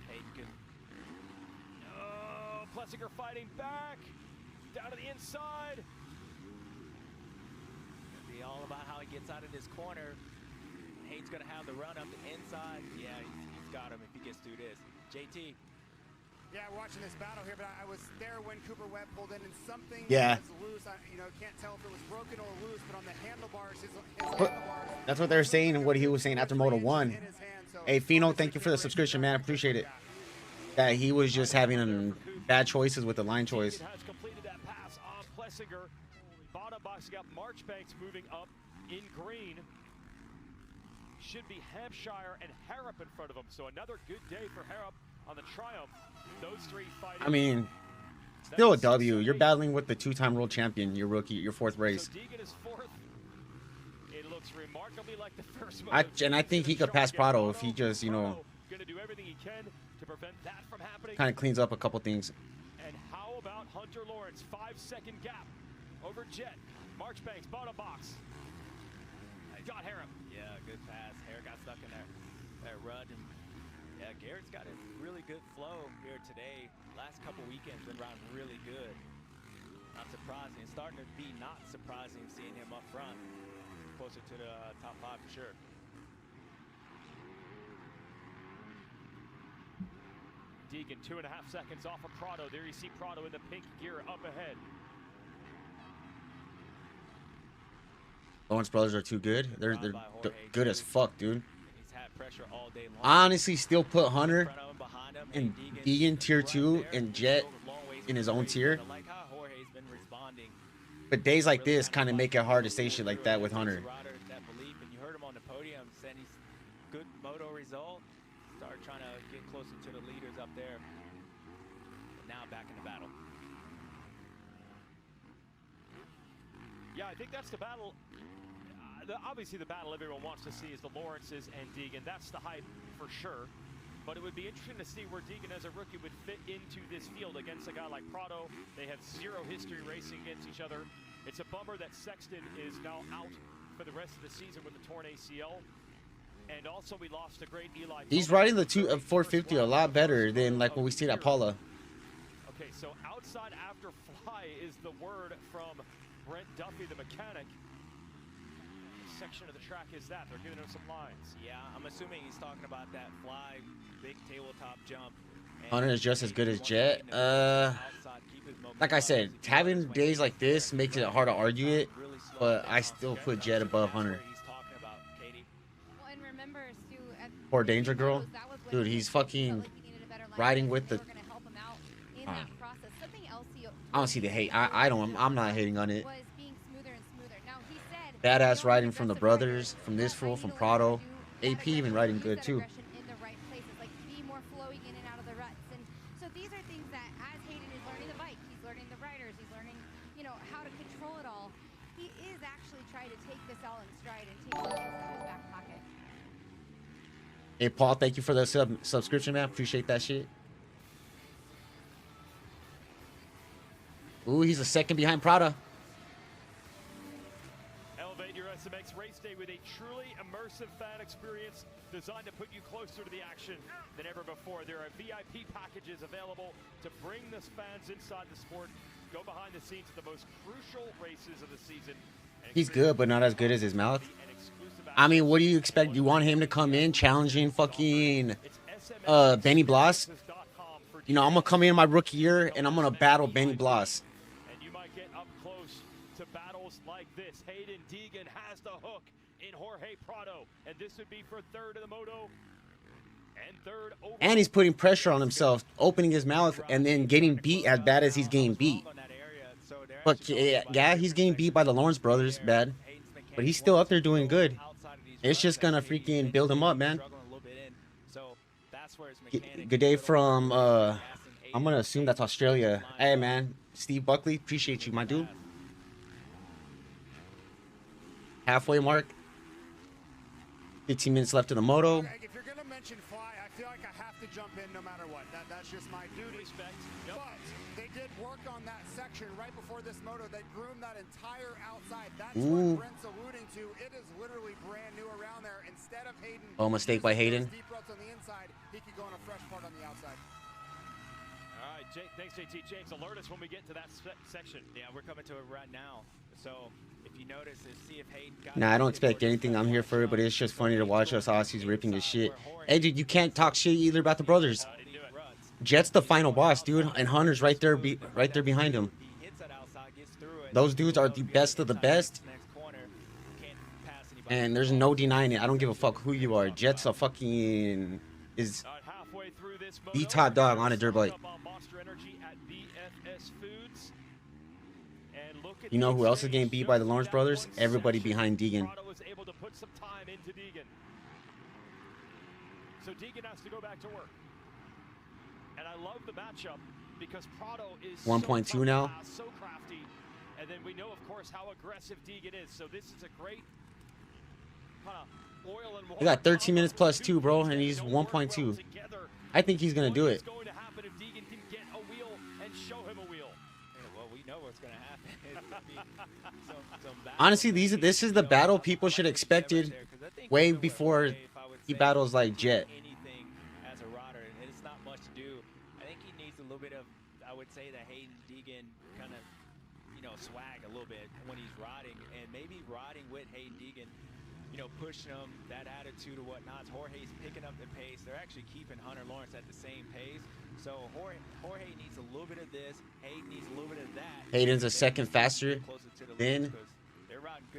Speaker 3: Hayden.
Speaker 2: Oh, Plessinger fighting back. Down to the inside.
Speaker 3: It'll be all about how he gets out of this corner. Hayden's going to have the run up the inside. Yeah, he's got him if he gets through this. JT.
Speaker 5: Yeah, watching this battle here, but I was there when Cooper Webb pulled in, and something
Speaker 1: Yeah.
Speaker 5: was loose. I can't tell if it was broken or loose, but on the handlebars, his handlebars.
Speaker 1: That's what they were saying and what he was saying after Moto 1. Hey, Fino, thank you for the subscription, man. I appreciate it. That he was just having bad choices with the line choice.
Speaker 2: Has completed that pass on Plessinger. Bottom box got Marchbanks moving up in green. Should be Hampshire and Harrop in front of him. So another good day for Harrop on the Triumph. Those three fighting.
Speaker 1: I mean, still a W. You're battling with the two-time world champion, your rookie, your fourth race.
Speaker 2: So Deegan is fourth. It looks remarkably like the first one.
Speaker 1: And I think he could pass Prado if he just,
Speaker 2: Gonna do everything he can to prevent that from happening.
Speaker 1: kind of cleans up a couple things.
Speaker 2: And how about Hunter Lawrence? 5-second gap over Jet. Marchbanks, bottom box. Got Harrop.
Speaker 3: Yeah, good pass. Harrop got stuck in that rut. And yeah, Garrett's got a really good flow here today. Last couple weekends been riding really good. Not surprising. It's starting to be not surprising seeing him up front. Closer to the top 5 for sure.
Speaker 2: Deegan 2.5 seconds off of Prado. There you see Prado in the pink gear up ahead.
Speaker 1: Lawrence brothers are too good. They're good as fuck, dude.
Speaker 3: He's had pressure all day long.
Speaker 1: I honestly still put Hunter and Deegan tier 2 and Jet in his own tier.
Speaker 3: I like how Jorge's been responding.
Speaker 1: But days like this kind of make it hard to say shit like that with Hunter.
Speaker 3: That belief, and you heard him on the podium saying he's good moto result. Start trying to get closer to the leaders up there. But now back in the battle.
Speaker 2: Yeah, I think that's the battle. Obviously, the battle everyone wants to see is the Lawrences and Deegan. That's the hype for sure. But it would be interesting to see where Deegan as a rookie would fit into this field against a guy like Prado. They have zero history racing against each other. It's a bummer that Sexton is now out for the rest of the season with a torn ACL. And also we lost a great Eli.
Speaker 1: He's riding the 450 a lot better than like what we see at Paula.
Speaker 2: Okay, so outside after fly is the word from Brent Duffy, the mechanic. Section of the track is that they're giving him some lines.
Speaker 3: Yeah, I'm assuming he's talking about that fly, big tabletop jump.
Speaker 1: Hunter is just as good as Jet. Like I said, having days like this makes it hard to argue it, but I still put Jet above Hunter.
Speaker 24: Well, and remember, Stu, at
Speaker 1: Poor Danger Girl, dude, he's fucking riding with the. I don't see the hate. I'm not hating on it. Badass riding from the brothers, from this fool, from Prado. AP even riding good too.
Speaker 24: in the right places, like be more flowing in and out of the ruts. And so these are things that as Hayden is learning the bike, he's learning the riders, he's learning, how to control it all. He is actually trying to take this all in stride and take it into his back pocket.
Speaker 1: Hey Paul, thank you for the subscription, man. Appreciate that shit. Ooh, he's a second behind Prada.
Speaker 2: SMX Race Day with a truly immersive fan experience designed to put you closer to the action than ever before. There are VIP packages available to bring the fans inside the sport, go behind the scenes at the most crucial races of the season.
Speaker 1: He's good, but not as good as his mouth. I mean, what do you expect? You want him to come in challenging fucking Benny Bloss? You know, I'm gonna come in my rookie year and I'm gonna battle Benny Bloss.
Speaker 2: And you might get up close to battles like this. Hayden Deegan has the hook in Jorge Prado, and this would be for third in the moto and third over.
Speaker 1: And he's putting pressure on himself, opening his mouth and then getting beat as bad as he's getting beat. But yeah, he's getting beat by the Lawrence brothers bad, but he's still up there doing good. It's just gonna freaking build him up, man. Good day from I'm gonna assume that's Australia. Hey man, Steve Buckley, appreciate you, my dude. Halfway mark. 15 minutes left in the moto.
Speaker 5: Okay, if you're gonna mention fly, I feel like I have to jump in no matter what. That's just my duty.
Speaker 2: Respect. Yep.
Speaker 5: But they did work on that section right before this moto. They groomed that entire outside. That's what Brent's alluding to. It is literally brand new around there. Instead of Hayden,
Speaker 1: Oh, mistake by Hayden.
Speaker 5: deep ruts on the inside, he could go on a fresh part on the outside.
Speaker 2: All right, thanks, JT. James, alert us when we get to that section.
Speaker 3: Yeah, we're coming to it right now. So if you notice, see if Hayden got
Speaker 1: Nah, I don't expect anything. I'm here for it, but it's just funny to watch us Aussies ripping his shit. Hey, dude, you can't talk shit either about the brothers. Jet's the final boss, dude, and Hunter's right there, right there behind him. Those dudes are the best of the best, and there's no denying it. I don't give a fuck who you are. Jet's a fucking is the top dog on a dirt bike. You know who else is getting beat by the Lawrence brothers? Everybody behind Deegan.
Speaker 2: Was able to put some time into Deegan. So Deegan has to go back to work. And I love the matchup because Prado is
Speaker 1: 1.2 now.
Speaker 2: So crafty. And then we know, of course, how aggressive Deegan is. So this is a great kind of oil and water.
Speaker 1: We got 13 minutes plus 2, bro, and he's 1.2. I think he's gonna do it.
Speaker 2: What's going to happen if Deegan can get a wheel and show him a wheel?
Speaker 3: Yeah, well, we know what's going to happen.
Speaker 1: Honestly, this is the battle people should have expected way before he battles like Jet.
Speaker 3: Anything as a rider, and it's not much to do. I think he needs a little bit of, I would say, the Hayden Deegan kind of, swag a little bit when he's riding, and maybe riding with Hayden Deegan, pushing him, that attitude or whatnot. Jorge's picking up the pace. They're actually keeping Hunter Lawrence at the same pace. So Jorge needs a little bit of this. Hayden needs a little bit of that.
Speaker 1: Hayden's a second faster than.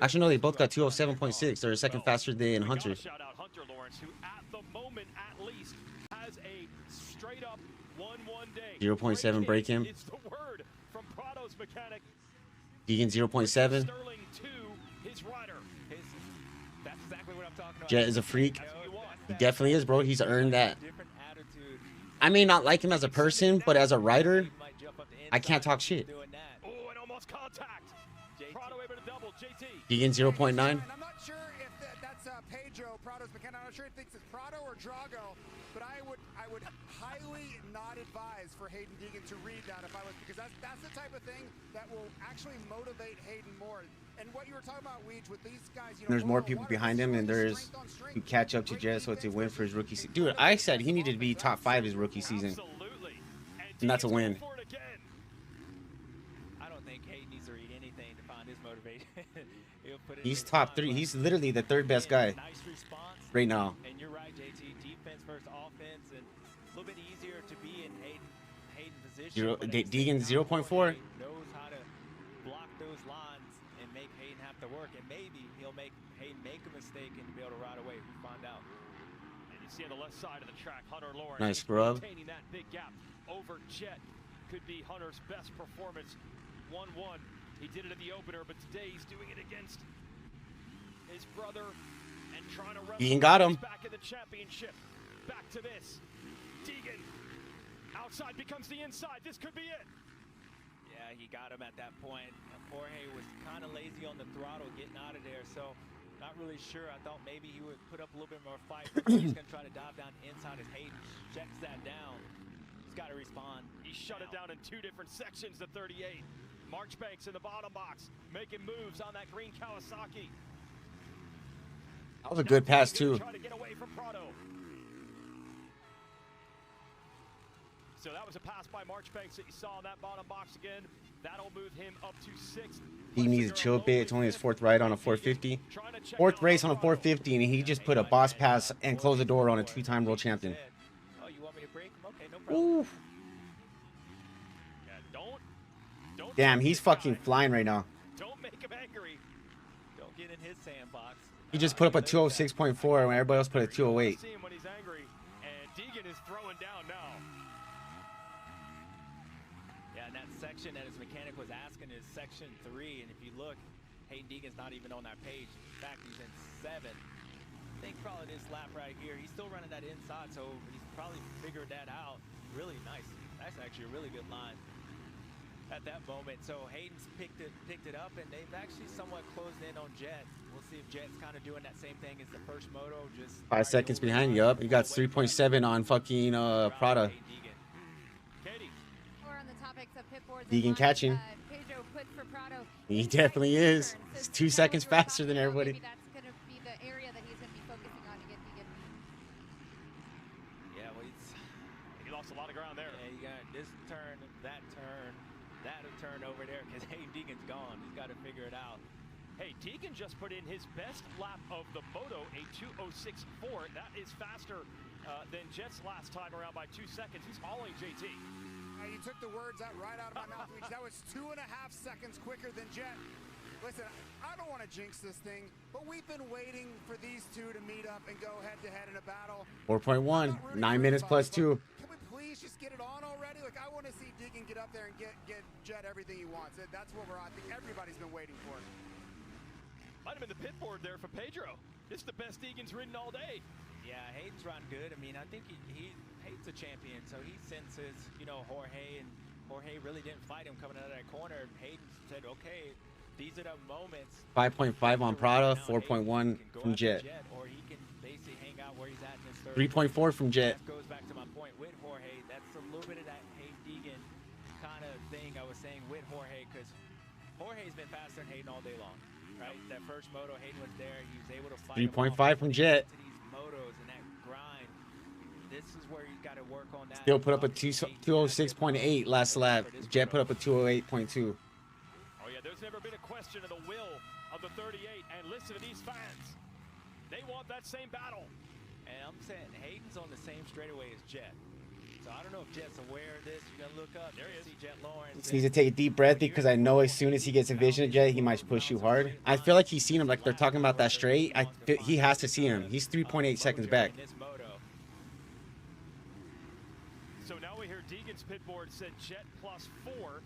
Speaker 1: Actually, no, they both got 207.6. They're a second faster than Hunter.
Speaker 2: Shout out Hunter Lawrence, who at the moment, at least, has a straight up 1-1 day.
Speaker 1: 0.7 break him.
Speaker 2: It's the word from Prado's mechanic.
Speaker 1: Deegan 0.7.
Speaker 2: Sterling to his rider.
Speaker 3: That's exactly what I'm talking about.
Speaker 1: Jet is a freak. He definitely is, bro. He's earned that. I may not like him as a person, but as a rider, I can't talk shit.
Speaker 2: Oh, and almost contact. Prado able to double. JT.
Speaker 1: Deegan 0.9.
Speaker 5: And I'm not sure if that's Pedro, Prado's mechanic. I'm not sure if he thinks it's Prado or Drago, but I would highly not advise for Hayden Deegan to read that if I was, because that's the type of thing that will actually motivate Hayden more. And what you were talking about, Weege, with these guys,
Speaker 1: There's more people behind him, and there's to catch up to Jet, so it's a win for his rookie season. Dude, I said he needed to be top 5 his rookie season, and that's a win.
Speaker 3: I don't think Hayden needs to read anything to find his motivation.
Speaker 1: He's top 3. He's literally the 3rd best guy right now.
Speaker 3: And you're right, JT. Defense versus offense, and a little bit easier to be in Hayden position.
Speaker 1: Deegan 0.4.
Speaker 3: Knows how to block those lines and make Hayden have to work, and maybe he'll make Hayden make a mistake and be able to ride away. We find out.
Speaker 2: And you see on the left side of the track, Hunter Lawrence.
Speaker 1: Nice scrub.
Speaker 2: Maintaining that big gap over Jet could be Hunter's best performance. 1-1. He did it in the opener, but today he's doing it against his brother and trying to wrestle
Speaker 1: got him.
Speaker 2: Back in the championship. Back to this. Deegan. Outside becomes the inside. This could be it.
Speaker 3: Yeah, he got him at that point. Jorge was kind of lazy on the throttle getting out of there, so not really sure. I thought maybe he would put up a little bit more fight. He's going to try to dive down inside as Hayden checks that down. He's got to respond.
Speaker 2: He shut it down in 2 different sections, the 38. Marchbanks in the bottom box, making moves on that green Kawasaki.
Speaker 1: That was a good pass too.
Speaker 2: Trying to get away from Prado. So that was a pass by Marchbanks that you saw in that bottom box again. That'll move him up to 6th.
Speaker 1: He needs to chill a bit. It's only his 4th ride on a 450. 4th race on a 450, and he just put a boss pass and closed the door on a 2-time world champion.
Speaker 3: Oh, you want me to break him? Okay, no problem.
Speaker 1: Ooh. Damn, he's fucking flying right now.
Speaker 2: Don't make him angry.
Speaker 3: Don't get in his sandbox.
Speaker 1: He just put up a 206.4 when everybody else put a 208.
Speaker 2: See him when he's angry, and Deegan is throwing down now.
Speaker 3: Yeah, and that section that his mechanic was asking is section 3, and if you look, Hayden Deegan's not even on that page. In fact, he's in 7. I think probably this lap right here, he's still running that inside, so he's probably figured that out. Really nice. That's actually a really good line at that moment. So Hayden's picked it up, and they've actually somewhat closed in on Jet. We'll see if Jet's kind of doing that same thing as the first moto. Just
Speaker 1: 5 seconds behind you. Up. You got 3.7 on fucking Prada. Deegan catching. He definitely is. He's 2 seconds faster than everybody.
Speaker 24: That's going to be the area that he's going to be focusing on to get Deegan.
Speaker 3: Yeah, well,
Speaker 2: he lost a lot of ground there.
Speaker 3: Yeah, you got this turn, that turn over there, because Hayden Deegan's gone. He's got to figure it out.
Speaker 2: Hey, Deegan just put in his best lap of the moto, a 2:06.4. That is faster than Jet's last time around by 2 seconds. He's hauling JT.
Speaker 5: You took the words right out of my mouth, Luigi. That was 2.5 seconds quicker than Jet. Listen, I don't want to jinx this thing, but we've been waiting for these two to meet up and go head-to-head in a battle.
Speaker 1: 4.1. 9 minutes plus 2.
Speaker 5: Can we please just get it on already? Like, I want to see Deegan get up there and get Jet everything he wants. That's what I think everybody's been waiting for.
Speaker 2: Might have been the pit board there for Pedro. This is the best Deegan's ridden all day.
Speaker 3: Yeah, Hayden's run good. I mean, I think Hayden's a champion, so he senses, you know, Jorge, and Jorge really didn't fight him coming out of that corner. Hayden said, okay, these are the moments.
Speaker 1: 5.5 on Prada, 4.1 from Jet.
Speaker 3: Or he can basically hang out where he's at in his
Speaker 1: 3.4 from Jet.
Speaker 3: That goes back to my point with Jorge. That's a little bit of that Hayden Deegan kind of thing I was saying with Jorge, because Jorge's been faster than Hayden all day long, right? That first moto, Hayden was there. He was able to fight
Speaker 1: 3.5 from Jet.
Speaker 3: Motos and that grind. This is where you got to work on that.
Speaker 1: Still put up a 206.8 last lap. Jet put up a 208.2.
Speaker 2: Oh yeah, there's never been a question of the will of the 38. And listen to these fans. They want that same battle.
Speaker 3: And I'm saying Hayden's on the same straightaway as Jet. So I don't know if Jet's aware of this. You're going to look up. There he is. See Jet Lawrence.
Speaker 1: Just needs to take a deep breath because I know as soon as he gets a vision of Jet, he might push you hard. I feel like he's seen him, like they're talking about that straight. He has to see him. He's 3.8 seconds back.
Speaker 2: So now we hear Deegan's pit board said Jet plus 4.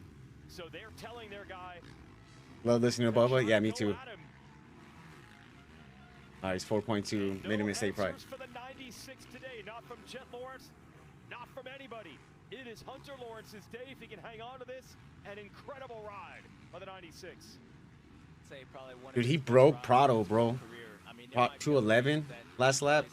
Speaker 2: So they're telling their guy.
Speaker 1: Love listening to Bubba. Yeah, me too. He's 4.2. Made a mistake probably.
Speaker 2: For the 96 today, not from Jet Lawrence, not from anybody. It is Hunter Lawrence's day if he can hang on to this. An incredible ride by the 96.
Speaker 3: Say probably one
Speaker 1: Dude, he broke Prado, bro. 211 last lap.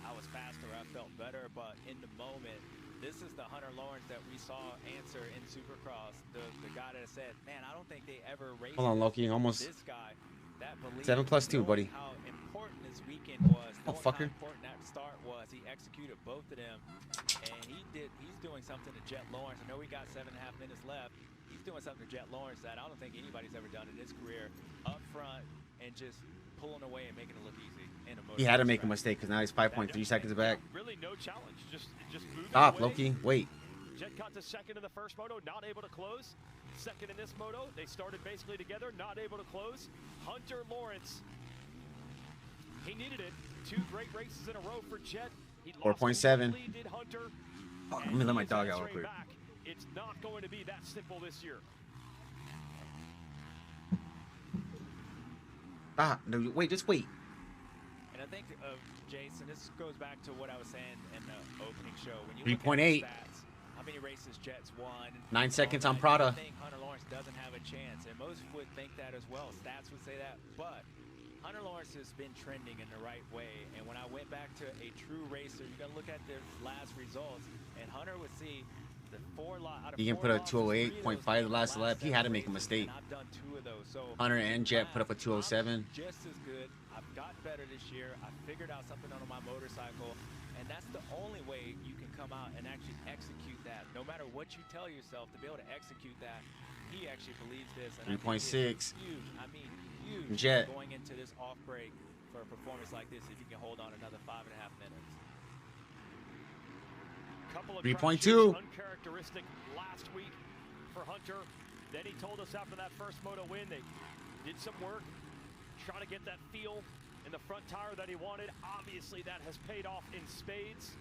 Speaker 3: I was faster, I felt better, but in the moment, this is the Hunter Lawrence that we saw answer in Supercross. The guy that said, man, I don't think they ever raced.
Speaker 1: Hold on, Loki. Almost.
Speaker 3: This guy, that
Speaker 1: 7 plus 2, buddy.
Speaker 3: How important this weekend was.
Speaker 1: Oh, fucker.
Speaker 3: How important that start was. He executed both of them, and he's doing something to Jet Lawrence. I know we got 7.5 minutes left. He's doing something to Jet Lawrence that I don't think anybody's ever done in his career. Up front and just pulling away and making it look easy.
Speaker 1: He had to make a mistake because now he's 5.3 seconds back.
Speaker 2: Really no challenge. Just
Speaker 1: Stop, Loki. Wait.
Speaker 2: Jet got to second in the first moto, not able to close. Second in this moto, they started basically together, not able to close. Hunter Lawrence, he needed it. 2 great races in a row for Jet.
Speaker 1: 4.7.
Speaker 2: Did Hunter.
Speaker 1: Oh, let me let my dog out real quick.
Speaker 2: It's not going to be that simple this year.
Speaker 1: No, wait, just wait.
Speaker 3: And I think, Jason, this goes back to what I was saying in the opening show. When you
Speaker 1: 3.8.
Speaker 3: How many races Jets won?
Speaker 1: 9 seconds on Prada.
Speaker 3: I think Hunter Lawrence doesn't have a chance, and most would think that as well. Stats would say that, but Hunter Lawrence has been trending in the right way. And when I went back to a true racer, you're gonna look at the last results, and Hunter would see
Speaker 1: Deegan put a 208.5 the last lap. He had to make a mistake.
Speaker 3: And I've done 2 of those. So
Speaker 1: Hunter and Jet put up a 207.
Speaker 3: just as good. I've gotten better this year. I figured out something on my motorcycle, and that's the only way you can come out and actually execute that. No matter what you tell yourself, to be able to execute that, he actually believes this. And
Speaker 1: 3.6.
Speaker 3: Huge. I mean, huge.
Speaker 1: Jet.
Speaker 3: Going into this off break for a performance like this, if you can hold on another 5.5 minutes.
Speaker 1: 3.2.
Speaker 2: Uncharacteristic last week for Hunter. Then he told us after that first moto win they did some work, trying to get that feel in the front tire that he wanted. Obviously that has paid off in spades.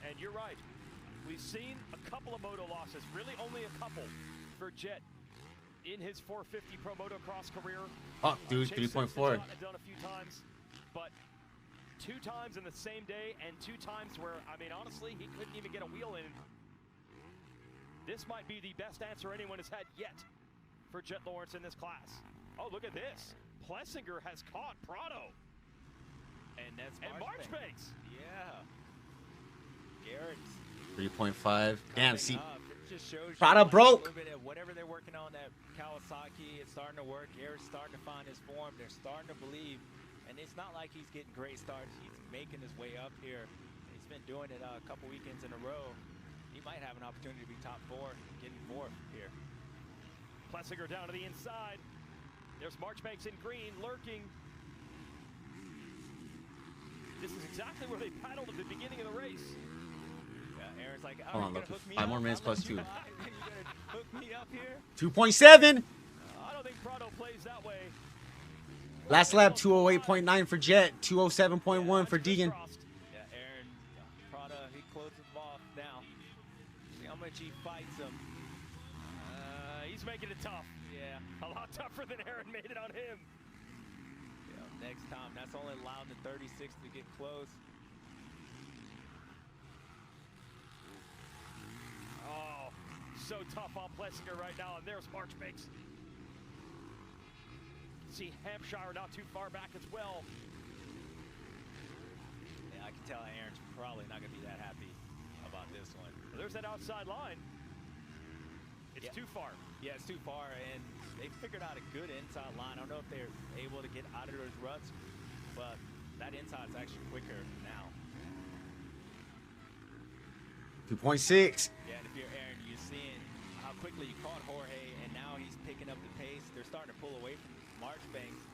Speaker 2: And you're right. We've seen a couple of moto losses, really only a couple for Jet in his 450 Pro Motocross career.
Speaker 1: Fuck, dude, 3.4.
Speaker 2: Done a few times, but 2 times in the same day and 2 times where, I mean, honestly, he couldn't even get a wheel in. This might be the best answer anyone has had yet for Jet Lawrence in this class. Oh, look at this. Plessinger has caught Prado.
Speaker 3: And that's
Speaker 2: Marchbanks.
Speaker 3: Yeah. Garrett's
Speaker 1: 3.5. Damn, see.
Speaker 3: Just shows
Speaker 1: Prado
Speaker 3: you
Speaker 1: broke.
Speaker 3: A little bit of whatever they're working on, that Kawasaki, it's starting to work. Garrett's starting to find his form. They're starting to believe. And it's not like he's getting great starts. He's making his way up here. He's been doing it a couple weekends in a row. He might have an opportunity to be top 4, getting 4th here.
Speaker 2: Plessinger down to the inside. There's Marchbanks in green, lurking. This is exactly where they paddled at the beginning of the race.
Speaker 3: Yeah, Aaron's like,
Speaker 1: Hold on, look. 5 more minutes plus 2.
Speaker 3: You gonna hook me up here?
Speaker 1: 2.7.
Speaker 2: I don't think Prado plays that way.
Speaker 1: Last lap, 208.9 for Jet. 207.1 for Deegan.
Speaker 3: Yeah, Aaron, Prado, he closes him off now. See how much he fights him.
Speaker 2: He's making it tough.
Speaker 3: Yeah.
Speaker 2: A lot tougher than Aaron made it on him.
Speaker 3: Yeah, next time, that's only allowing the 36 to get close.
Speaker 2: Oh, so tough on Plessinger right now, and there's Marchbanks. See Hampshire not too far back as well.
Speaker 3: Yeah, I can tell Aaron's probably not going to be that happy about this one.
Speaker 2: Well, there's that outside line. It's too far.
Speaker 3: Yeah, it's too far, and they figured out a good inside line. I don't know if they're able to get out of those ruts, but that inside is actually quicker now.
Speaker 1: 2.6.
Speaker 3: Yeah, and if you're Aaron, you're seeing how quickly you caught Jorge, and now he's picking up the pace. They're starting to pull away from Marchbanks.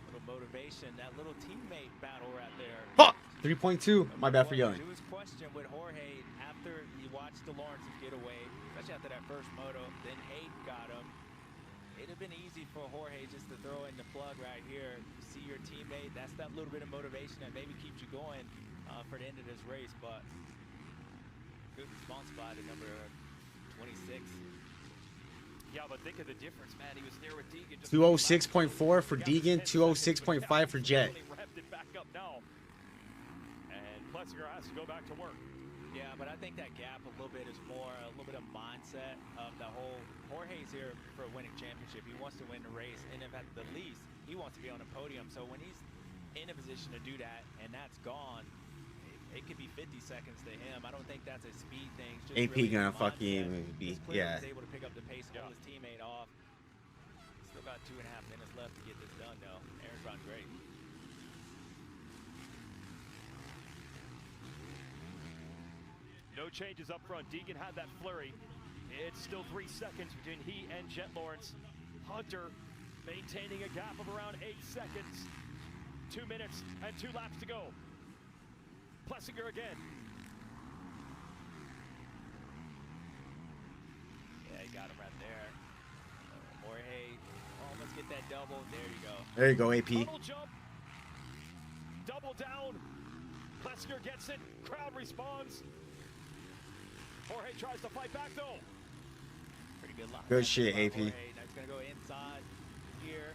Speaker 3: Little motivation, that little teammate battle right there.
Speaker 1: Fuck! 3.2. My bad for yelling.
Speaker 3: It was question with Jorge after he watched the Lawrences get away, especially after that first moto. Then Hayden got him. It'd have been easy for Jorge just to throw in the plug right here. You see your teammate, that's that little bit of motivation that maybe keeps you going for the end of this race. But good response by the number 26.
Speaker 2: Yeah, but think of the difference, man. He was there with Deegan.
Speaker 1: 206.4 for Deegan. 206.5 for Jet.
Speaker 2: Wrapped it back up now. And Plessinger has to go back to work.
Speaker 3: Yeah, but I think that gap a little bit is more a little bit of mindset of the whole. Jorge's here for a winning championship. He wants to win the race, and if at the least he wants to be on the podium. So when he's in a position to do that, and that's gone, it could be 50 seconds to him. I don't think that's a speed thing. Just
Speaker 1: AP
Speaker 3: really
Speaker 1: gonna
Speaker 3: mindset.
Speaker 1: fucking be, yeah.
Speaker 3: He's able to pick up the pace, hold his teammate off. Still got 2.5 minutes left to get this done, though. Aaron's run great.
Speaker 2: No changes up front. Deegan had that flurry. It's still 3 seconds between he and Jet Lawrence. Hunter maintaining a gap of around 8 seconds. 2 minutes and 2 laps to go. Plessinger again.
Speaker 3: Yeah, he got him right there. Jorge, almost get that double. There you go.
Speaker 1: There you go, AP.
Speaker 2: Tunnel jump. Double down. Plessinger gets it. Crowd responds. Jorge tries to fight back though.
Speaker 3: Pretty good line.
Speaker 1: Good shit, AP.
Speaker 3: Jorge. Now he's going to go inside here.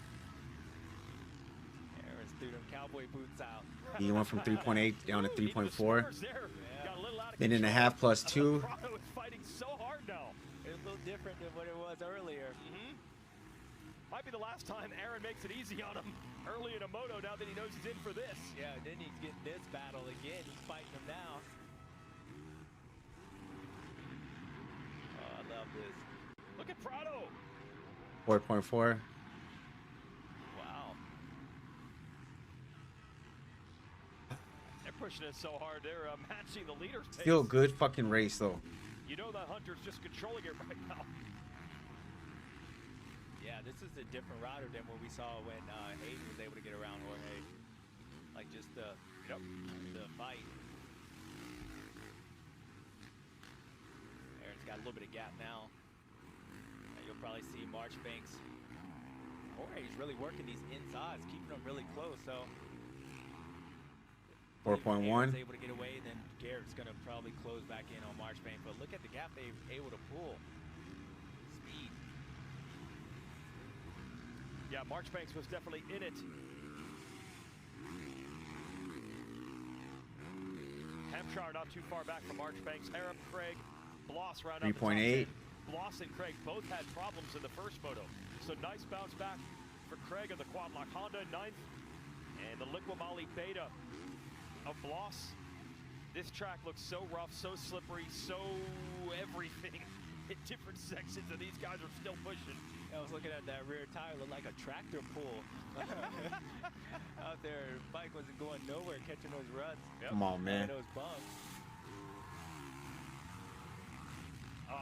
Speaker 3: Aaron's threw them cowboy boots out.
Speaker 1: He went from 3.8 down to 3.4.
Speaker 3: Yeah.
Speaker 1: Minute and a half plus 2.
Speaker 2: Prado is fighting so hard now.
Speaker 3: It's a little different than what it was earlier.
Speaker 2: Might be the last time Aaron makes it easy on him early in a moto now that he knows he's in for this.
Speaker 3: Yeah, then he's getting this battle again. He's fighting him now. Oh, I love this.
Speaker 2: Look at Prado.
Speaker 1: 4.4.
Speaker 3: Wow.
Speaker 2: They're pushing it so hard. They're matching the leader's pace.
Speaker 1: Still good fucking race though.
Speaker 2: You know that Hunter's just controlling it right now.
Speaker 3: Yeah, this is a different rider than what we saw when Hayden was able to get around Jorge. Like just the fight. Aaron's got a little bit of gap now. And you'll probably see Marchbanks. Jorge's really working these insides, keeping them really close. So
Speaker 1: 4.1.
Speaker 3: Aaron's able to get away, then Garrett's going to probably close back in on Marchbanks. But look at the gap they're able to pull. Speed.
Speaker 2: Yeah, Marchbanks was definitely in it. Hampshire not too far back from Marchbanks. Harrop, Craig, Bloss round out the top
Speaker 1: 3.8.
Speaker 2: 10. Bloss and Craig both had problems in the first moto. So nice bounce back for Craig of the Quad Lock Honda, 9th. And the Liqui Beta of Bloss. This track looks so rough, so slippery, so everything in different sections, and these guys are still pushing.
Speaker 3: I was looking at that rear tire, looked like a tractor pull. Out there, bike wasn't going nowhere, catching those ruts.
Speaker 1: Come on, man.
Speaker 3: Those bumps.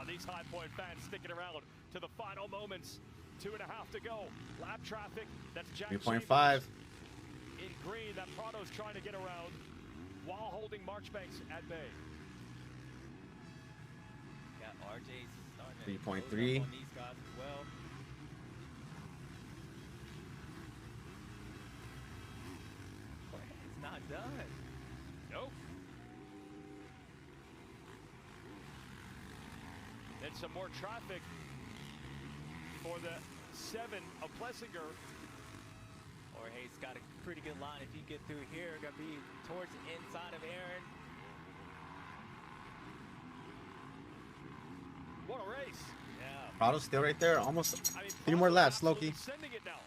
Speaker 2: These High Point fans sticking around to the final moments. 2.5 to go. Lap traffic. That's Jack
Speaker 1: 3.5.
Speaker 2: in green. That Prado's trying to get around while holding Marchbanks at bay.
Speaker 3: Got RJ's starting to
Speaker 1: 3.3.
Speaker 3: on these guys as well. It's not done.
Speaker 2: Nope. Then some more traffic for the 7 of Plessinger.
Speaker 3: Jorge's got a pretty good line. If you get through here, gonna be towards the inside of Aaron.
Speaker 2: What a race.
Speaker 3: Yeah.
Speaker 1: Prado's still right there. Almost
Speaker 2: I mean,
Speaker 1: 3 more laps,
Speaker 2: absolutely
Speaker 1: Loki.
Speaker 2: Sending it now.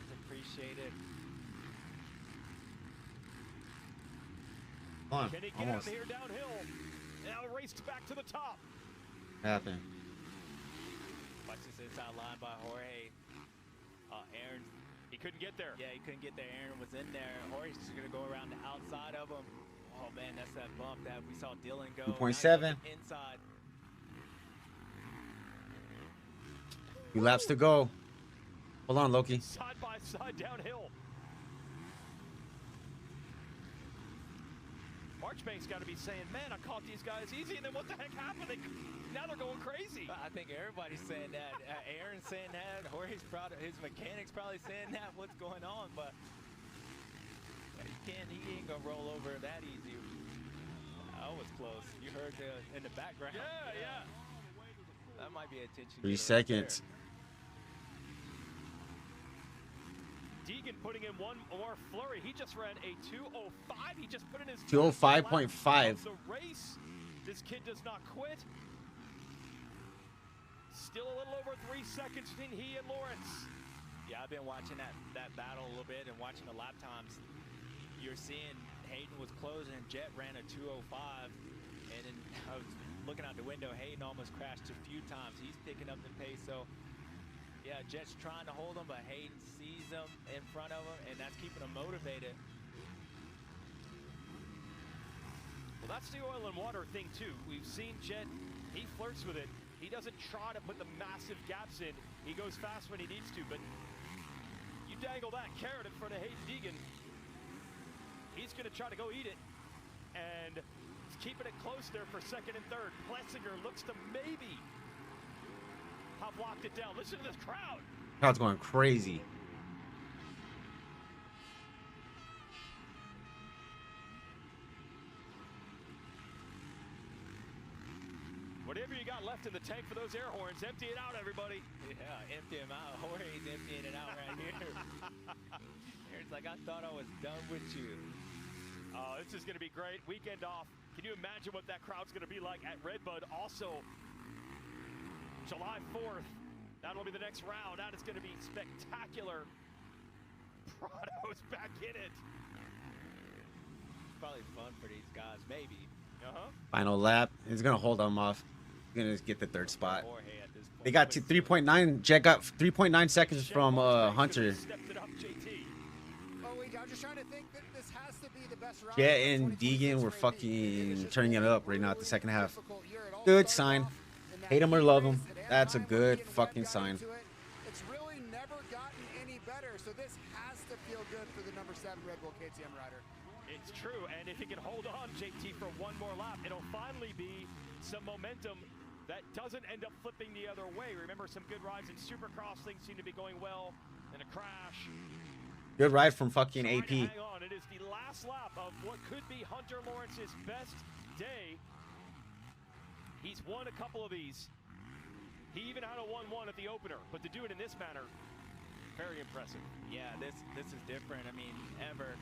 Speaker 3: It's appreciated.
Speaker 1: Come on,
Speaker 2: Can he get
Speaker 1: almost.
Speaker 2: out here downhill? Now raced back to the top.
Speaker 1: Happened.
Speaker 3: Watch this inside line by Jorge. Aaron.
Speaker 2: He couldn't get there.
Speaker 3: Yeah, he couldn't get there. Aaron was in there. Jorge's just going to go around the outside of him. Oh, man, that's that bump that we saw Dylan go.
Speaker 1: 2.7.
Speaker 3: Inside.
Speaker 1: 2 laps to go. Hold on, Loki.
Speaker 2: Side by side downhill. Marchbanks got to be saying, man, I caught these guys easy, and then what the heck happened? Now they're going crazy.
Speaker 3: I think everybody's saying that. Aaron's saying that. Jorge's proud of his mechanics probably saying that. What's going on? But he ain't going to roll over that easy. That was close. You heard in the background.
Speaker 2: Yeah.
Speaker 3: That might be attention.
Speaker 1: 3 seconds.
Speaker 2: Deegan putting in one more flurry. He just ran a 2:05. He just put in his
Speaker 1: 2:05.5.
Speaker 2: The race. This kid does not quit. Still a little over 3 seconds between he and Lawrence.
Speaker 3: Yeah, I've been watching that battle a little bit and watching the lap times. You're seeing Hayden was closing and Jet ran a 2:05. And then I was looking out the window. Hayden almost crashed a few times. He's picking up the pace. So yeah, Jet's trying to hold him, but Hayden sees him in front of him, and that's keeping him motivated.
Speaker 2: Well, that's the oil and water thing, too. We've seen Jet, he flirts with it. He doesn't try to put the massive gaps in. He goes fast when he needs to, but you dangle that carrot in front of Hayden Deegan, he's going to try to go eat it. And he's keeping it close there for second and third. Plessinger looks to maybe have locked it down. Listen to this crowd.
Speaker 1: Crowd's going crazy.
Speaker 2: Whatever you got left in the tank for those air horns, empty it out, everybody.
Speaker 3: Yeah, empty him out. Jorge's emptying it out right here. It's like, I thought I was done with you.
Speaker 2: This is going to be great. Weekend off. Can you imagine what that crowd's going to be like at Redbud? Also, July 4th. That will be the next round. That is going to be spectacular. Prado's back in it.
Speaker 3: Probably fun for these guys, maybe.
Speaker 1: Final lap. He's gonna hold them off. He's gonna get the third spot. They got to 3.9. Jet got 3.9 seconds from Hunter. Jet and Deegan were fucking turning it up right now at the second half. Good sign. Hate him or love him. That's a good fucking sign.
Speaker 5: It's really never gotten any better, so this has to feel good for the number 7 Red Bull KTM rider.
Speaker 2: It's true, and if he can hold on, JT, for one more lap, it'll finally be some momentum that doesn't end up flipping the other way. Remember, some good rides in Supercross, things seem to be going well, and a crash.
Speaker 1: Good ride from fucking AP.
Speaker 2: Hang on, it is the last lap of what could be Hunter Lawrence's best day. He's won a couple of these. He even had a 1-1 at the opener, but to do it in this manner, very impressive.
Speaker 3: Yeah, this is different. I mean, ever.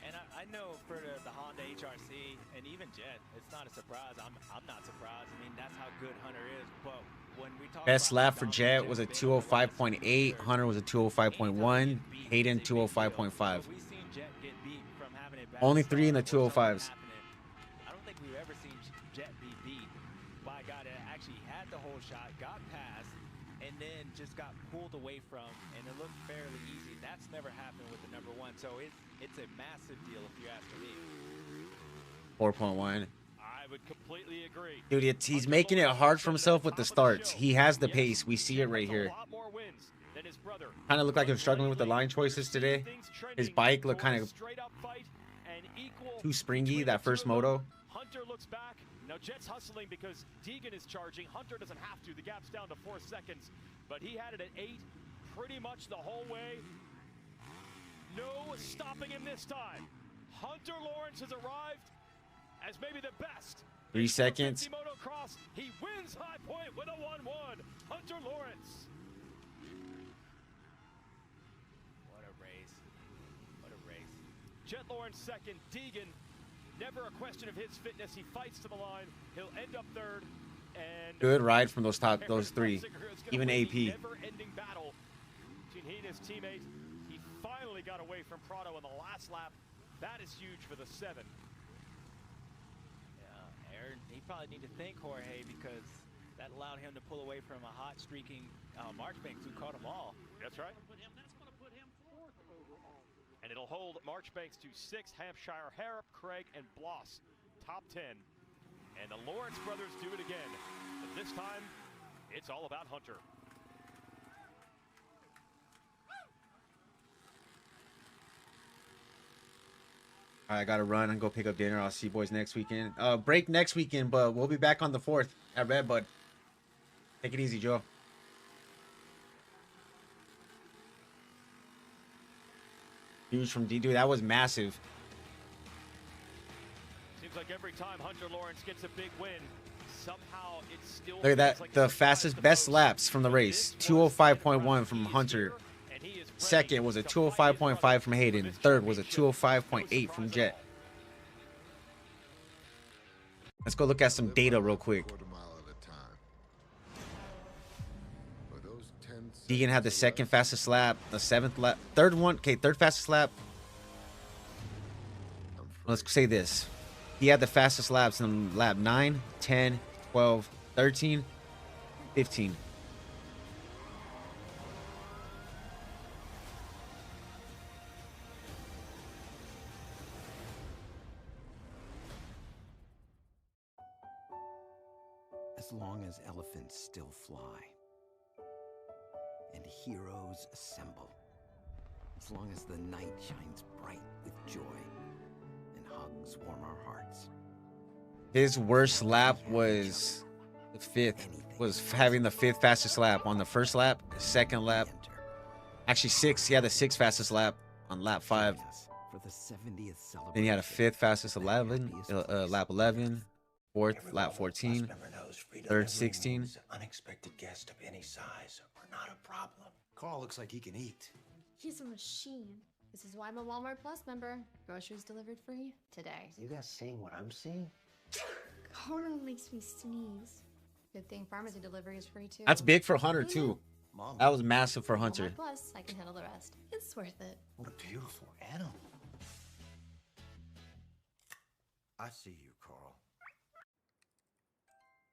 Speaker 3: And I know for the Honda HRC and even Jet, it's not a surprise. I'm not surprised. I mean, that's how good Hunter is. But when we talk
Speaker 1: Best lap for Jet was a 205.8. Hunter was a 205.1. Hayden 205.5. Only 3 in the 205s.
Speaker 3: I don't think we've ever seen Jet be beat by a guy that actually had the whole shot, got past, and then just got pulled away from, and it looked fairly easy. That's never happened with the number 1, so it's a massive deal if you ask me.
Speaker 1: 4.1.
Speaker 2: I would completely agree.
Speaker 1: Dude, he's making it hard for himself with the starts. He has the pace. We see it right here. Kind of looked like he was struggling with the line choices today. His bike looked kind of too springy, that first moto.
Speaker 2: Hunter looks back. Now Jet's hustling because Deegan is charging. Hunter doesn't have to. The gap's down to 4 seconds, but he had it at 8 pretty much the whole way. No stopping him this time. Hunter Lawrence has arrived as maybe the best.
Speaker 1: 3 seconds.
Speaker 2: Motocross. He wins High Point with a 1-1. Hunter Lawrence.
Speaker 3: What a race. What a race.
Speaker 2: Jet Lawrence second. Deegan, never a question of his fitness. He fights to the line. He'll end up third. And
Speaker 1: good ride from those 3. Even AP.
Speaker 2: Never-ending battle between he and his teammate. He finally got away from Prado in the last lap. That is huge for the 7.
Speaker 3: Yeah, Aaron, he probably need to thank Jorge because that allowed him to pull away from a hot streaking Marchbanks who caught them all.
Speaker 2: That's right. That's going to put him 4th overall. And it'll hold Marchbanks to 6th. Hampshire, Harrop, Craig, and Bloss top 10. And the Lawrence brothers do it again. But this time, it's all about Hunter.
Speaker 1: All right, I got to run and go pick up dinner. I'll see you boys next weekend. Break next weekend, but we'll be back on the 4th at Redbud. Take it easy, Joe. Huge from D. Dude, that was massive.
Speaker 2: Seems like every time Hunter Lawrence gets a big win, somehow it's still...
Speaker 1: Look at that.
Speaker 2: Like
Speaker 1: the fastest, best laps from the race. 205.1 from Hunter. Second was a 205.5 from Hayden. Third was a 205.8 from Jet. Let's go look at some data real quick. Deegan had the 2nd fastest lap, the 7th lap, third fastest lap. Let's say this. He had the fastest laps in lap 9, 10, 12, 13, 15.
Speaker 12: As long as elephants still fly and heroes assemble, as long as the night shines bright with joy and hugs warm our hearts.
Speaker 1: His worst lap was the 5th, was having the 5th fastest lap on the first lap, the 2nd lap. Actually 6th, he had the 6th fastest lap on lap 5.
Speaker 12: For the 70th celebration.
Speaker 1: Then he had a 5th fastest lap 11, 4th lap 14, 3rd 16.
Speaker 7: Unexpected guest of any size are not a problem.
Speaker 12: Carl looks like he can eat.
Speaker 10: He's a machine. This is why I'm a Walmart Plus member. Groceries delivered free today.
Speaker 7: You guys seeing what I'm seeing?
Speaker 10: Carl makes me sneeze. Good thing pharmacy delivery is free too.
Speaker 1: That's big for Hunter
Speaker 10: Who knew?
Speaker 1: too. That was massive for Hunter.
Speaker 10: Walmart Plus, I can handle the rest. It's worth it.
Speaker 7: What a beautiful animal. I see you, Carl.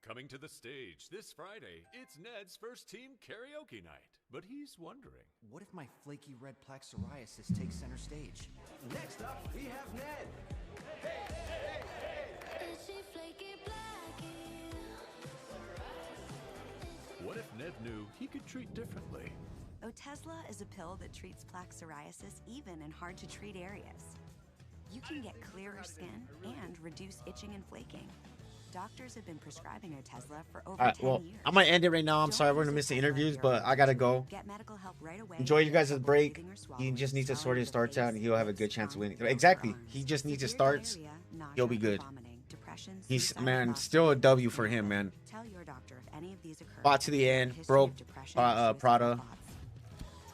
Speaker 17: Coming to the stage this Friday, it's Ned's first team karaoke night. But he's wondering,
Speaker 9: What if my flaky red plaque psoriasis takes center stage?
Speaker 8: Next up, we have Ned.
Speaker 17: what if Ned knew he could treat differently?
Speaker 13: Otezla is a pill that treats plaque psoriasis even in hard-to-treat areas. You can get clearer skin and reduce itching and flaking. Doctors have been prescribing Otezla for over
Speaker 1: All right,
Speaker 13: 10
Speaker 1: well,
Speaker 13: years.
Speaker 1: I might end it right now. I'm sorry we're gonna miss the interviews, but I gotta go.
Speaker 13: Get medical help right away.
Speaker 1: Enjoy you guys' break. He just needs to sort his starts out, and he'll have a good chance of winning. Exactly. He just needs his starts. He'll be good. He's, man, still a W for him, man.
Speaker 13: Tell your doctor if any of these occur.
Speaker 1: Fought to the end. Broke Prada.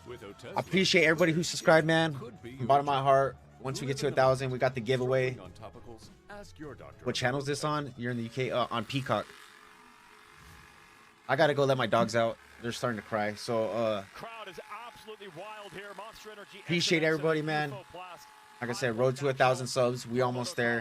Speaker 17: With Otezla,
Speaker 1: I appreciate everybody who subscribed, man. From the bottom of my heart. Once we get to 1,000, we got the giveaway.
Speaker 17: on topicals, ask your doctor.
Speaker 1: What channel is this on? You're in the UK? On Peacock. I gotta go let my dogs out. They're starting to cry. So,
Speaker 2: Crowd is absolutely wild here. Monster Energy.
Speaker 1: appreciate everybody, man. Like I said, road to 1,000 subs. We almost there.